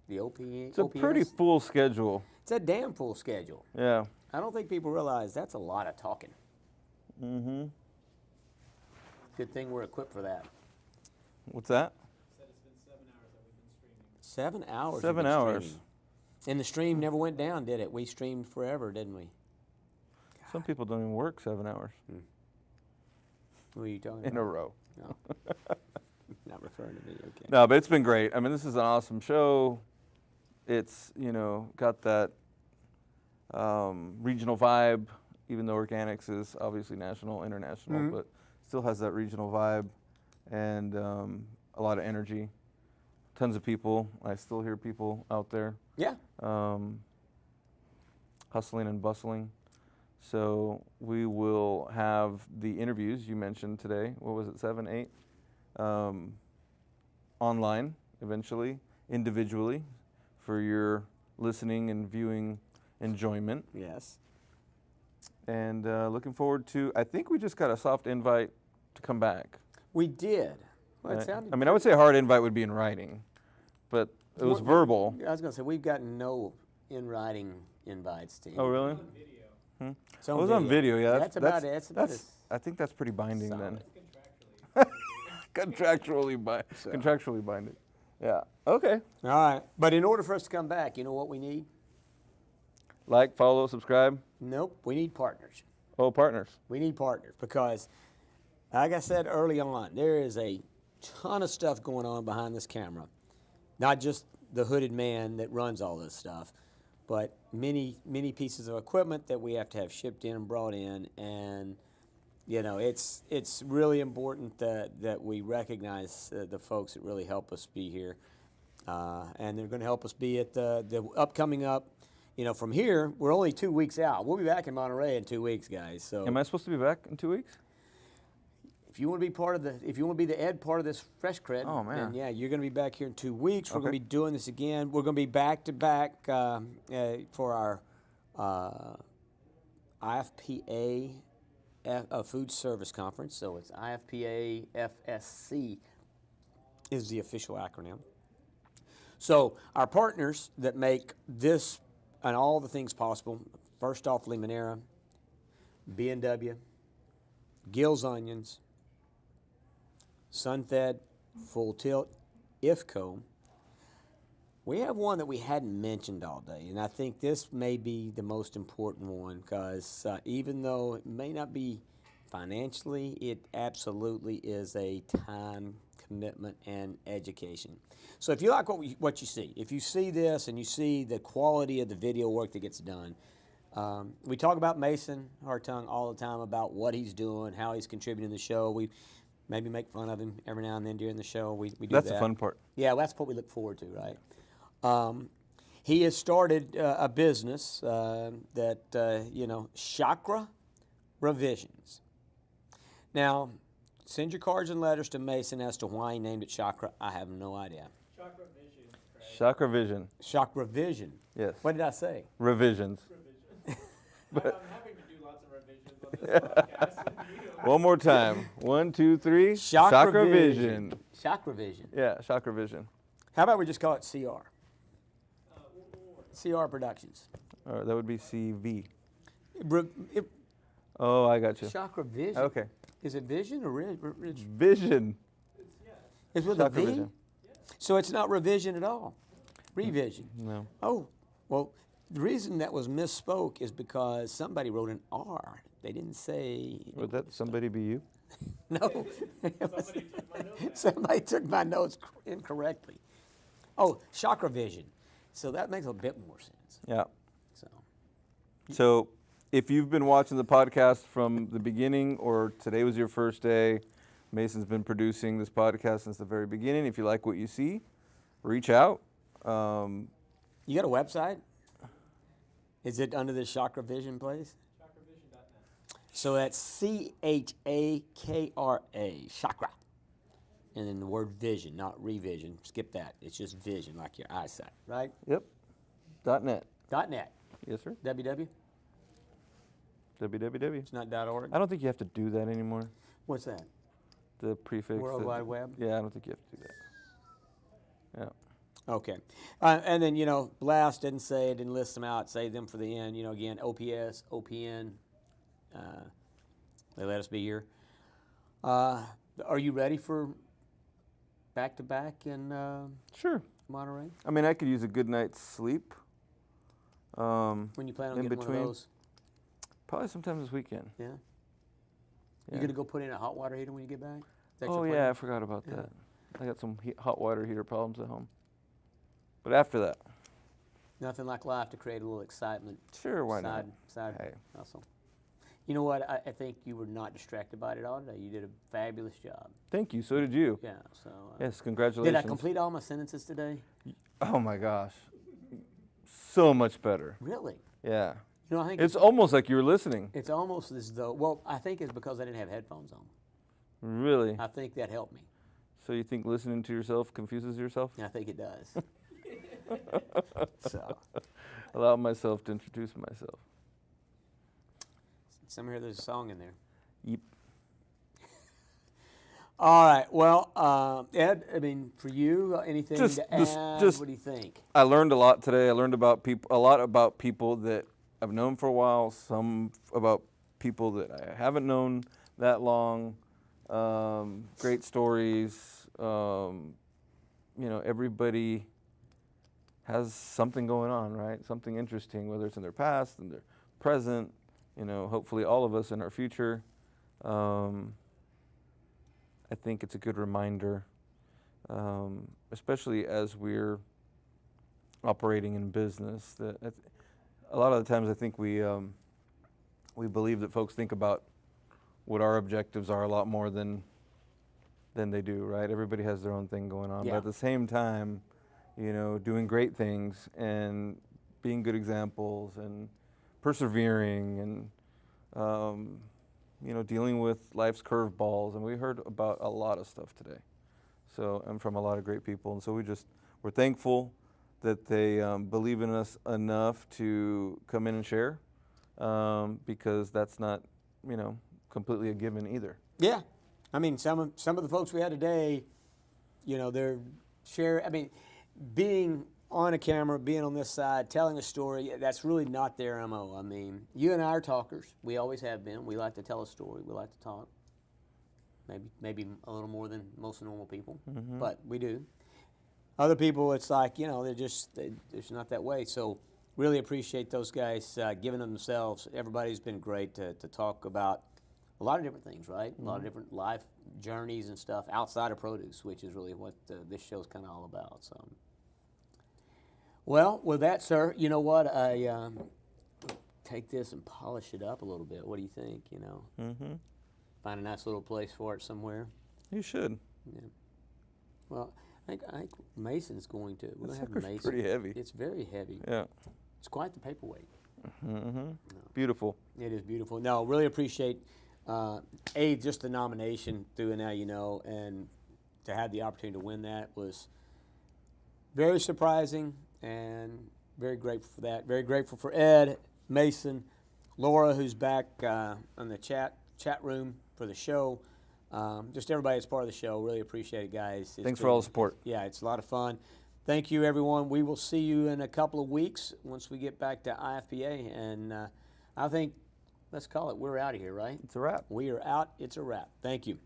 the OPS. It's a pretty full schedule. It's a damn full schedule. Yeah. I don't think people realize that's a lot of talking. Mm-hmm. Good thing we're equipped for that. What's that? Said it's been 7 hours that we've been streaming. 7 hours. 7 hours. Streaming. And the stream never went down, did it? We streamed forever, didn't we? Some people don't even work 7 hours. Who are you talking about? In a row. No. Not referring to me, okay. No, but it's been great. I mean, this is an awesome show. It's, you know, got that regional vibe, even though organics is obviously national, international, but still has that regional vibe and a lot of energy. Tons of people. I still hear people out there. Yeah. Hustling and bustling. So we will have the interviews you mentioned today. What was it, 7, 8? Online, eventually, individually, for your listening and viewing enjoyment. Yes. And looking forward to, I think we just got a soft invite to come back. We did. Well, Right? it sounded I mean, I would say a hard invite would be in writing, but it was verbal. I was going to say, we've gotten no in-writing invites to Oh, really? It's It on was on video, yeah. That's about it. That's about as I think that's pretty binding solid. then. Contractually binding. Yeah. Okay. All right. But in order for us to come back, you know what we need? Like, follow, subscribe. Nope. We need partners. Oh, partners. We need partners because, like I said early on, there is a ton of stuff going on behind this camera. Not just the hooded man that runs all this stuff, but many, many pieces of equipment that we have to have shipped in and brought in. And, you know, it's really important that we recognize the folks that really help us be here. And they're going to help us be at the upcoming up. You know, from here, we're only 2 weeks out. We'll be back in Monterey in 2 weeks, guys. So, Am I supposed to be back in 2 weeks? if you want to be part of if you want to be the Ed part of this Fresh CrEd, Oh, man. then yeah, you're going to be back here in 2 weeks. We're Okay. going to be doing this again. We're going to be back to back for our IFPA Food Service Conference. So it's IFPA FSC is the official acronym. So our partners that make this and all the things possible, first off, Limonera, B&W, Gill's Onions, Sunfed, Full Tilt, IFCO, We have one that we hadn't mentioned all day, and I think this may be the most important one because even though it may not be financially, it absolutely is a time commitment and education. So if you like what you see, if you see this and you see the quality of the video work that gets done, we talk about Mason Hartung all the time about what he's doing, how he's contributing to the show. We maybe make fun of him every now and then during the show. We do That's that. the fun part. Yeah, that's what we look forward to, right? He has started a business that, Chakra Revisions. Now, send your cards and letters to Mason as to why he named it Chakra. I have no idea. Chakra Vision. Chakra Vision. Chakra Vision. Yes. What did I say? Revisions. I'm having to do lots of revisions on this podcast with you. One more time. 1, 2, 3. Chakra Vision. Chakra Vision. Yeah, Chakra Vision. How about we just call it CR? CR Productions. That would be CV. It, Oh, I got you. Chakra Vision. Okay. Is it Vision or Vision. It's with Chakra a V? Vision. So it's not revision at all. Revision. No. Oh, well, the reason that was misspoke is because somebody wrote an R. They didn't say. Would that somebody be you? No. Somebody took my notes incorrectly. Oh, Chakra Vision. So that makes a bit more sense. Yeah. So if you've been watching the podcast from the beginning or today was your first day, Mason's been producing this podcast since the very beginning. If you like what you see, reach out. You got a website? Is it under the Chakra Vision place? ChakraVision.net. So that's CHAKRA, Chakra. And then the word vision, not revision. Skip that. It's just vision, like your eyesight, right? Yep. .net. .net. Yes, sir. www. www. It's not .org. I don't think you have to do that anymore. What's that? The prefix. World Wide Web? Yeah, I don't think you have to do that. Yeah. Okay. And then, Blast didn't say it, didn't list them out, save them for the end. Again, OPS, OPN, they let us be here. Are you ready for back-to-back in Sure. Monterey? I mean, I could use a good night's sleep. When you plan on in getting between. one of those? Probably sometime this weekend. Yeah. Yeah. You going to go put in a hot water heater when you get back? Is that Oh, your plan? yeah, I forgot about that. I got some hot water heater problems at home. But after that. Nothing like life to create a little excitement. Sure, why not? Side hustle. You know what? I think you were not distracted by it all today. You did a fabulous job. Thank you. So did you. Yeah. So. Yes, congratulations. Did I complete all my sentences today? Oh my gosh. So much better. Really? Yeah. I think it's almost like you were listening. It's almost as though. Well, I think it's because I didn't have headphones on. Really? I think that helped me. So you think listening to yourself confuses yourself? I think it does. So. Allow myself to introduce myself. Somewhere there's a song in there. Yep. All right. Well, Ed, I mean, for you, anything to add? What do you think? I learned a lot today. I learned a lot about people that I've known for a while, some about people that I haven't known that long. Great stories. Everybody has something going on, right? Something interesting, whether it's in their past and their present. Hopefully all of us in our future. I think it's a good reminder, especially as we're operating in business, that a lot of the times I think we believe that folks think about what our objectives are a lot more than they do, right? Everybody has their own thing going on, Yeah. but at the same time, doing great things and being good examples and persevering and dealing with life's curveballs, and we heard about a lot of stuff today. So, and from a lot of great people, and so we're thankful that they believe in us enough to come in and share, because that's not, completely a given either. Yeah, I mean, some of the folks we had today, they're being on a camera, being on this side, telling a story, that's really not their MO. I mean, you and I are talkers. We always have been. We like to tell a story. We like to talk. Maybe a little more than most normal people, but we do. Other people, it's like, they're just not that way. So really appreciate those guys giving them themselves. Everybody's been great to talk about a lot of different things, right? A lot of different life journeys and stuff outside of produce, which is really what this show's kind of all about. So, well, with that, sir, you know what? I take this and polish it up a little bit. What do you think? Mm-hmm. Find a nice little place for it somewhere. You should. Yeah. Well, I think Mason's going to. We're That going to have sucker's Mason. pretty heavy. It's very heavy. Yeah. It's quite the paperweight. Mm-hmm. No. Beautiful. It is beautiful. No, really appreciate just the nomination through Now You Know, and to have the opportunity to win that was very surprising, and very grateful for that. Very grateful for Ed, Mason, Laura, who's back on the chat room for the show. Just everybody that's part of the show. Really appreciate it, guys. Thanks for all the support. Yeah, it's a lot of fun. Thank you, everyone. We will see you in a couple of weeks once we get back to IFPA. And I think, let's call it, we're out of here, right? It's a wrap. We are out. It's a wrap. Thank you.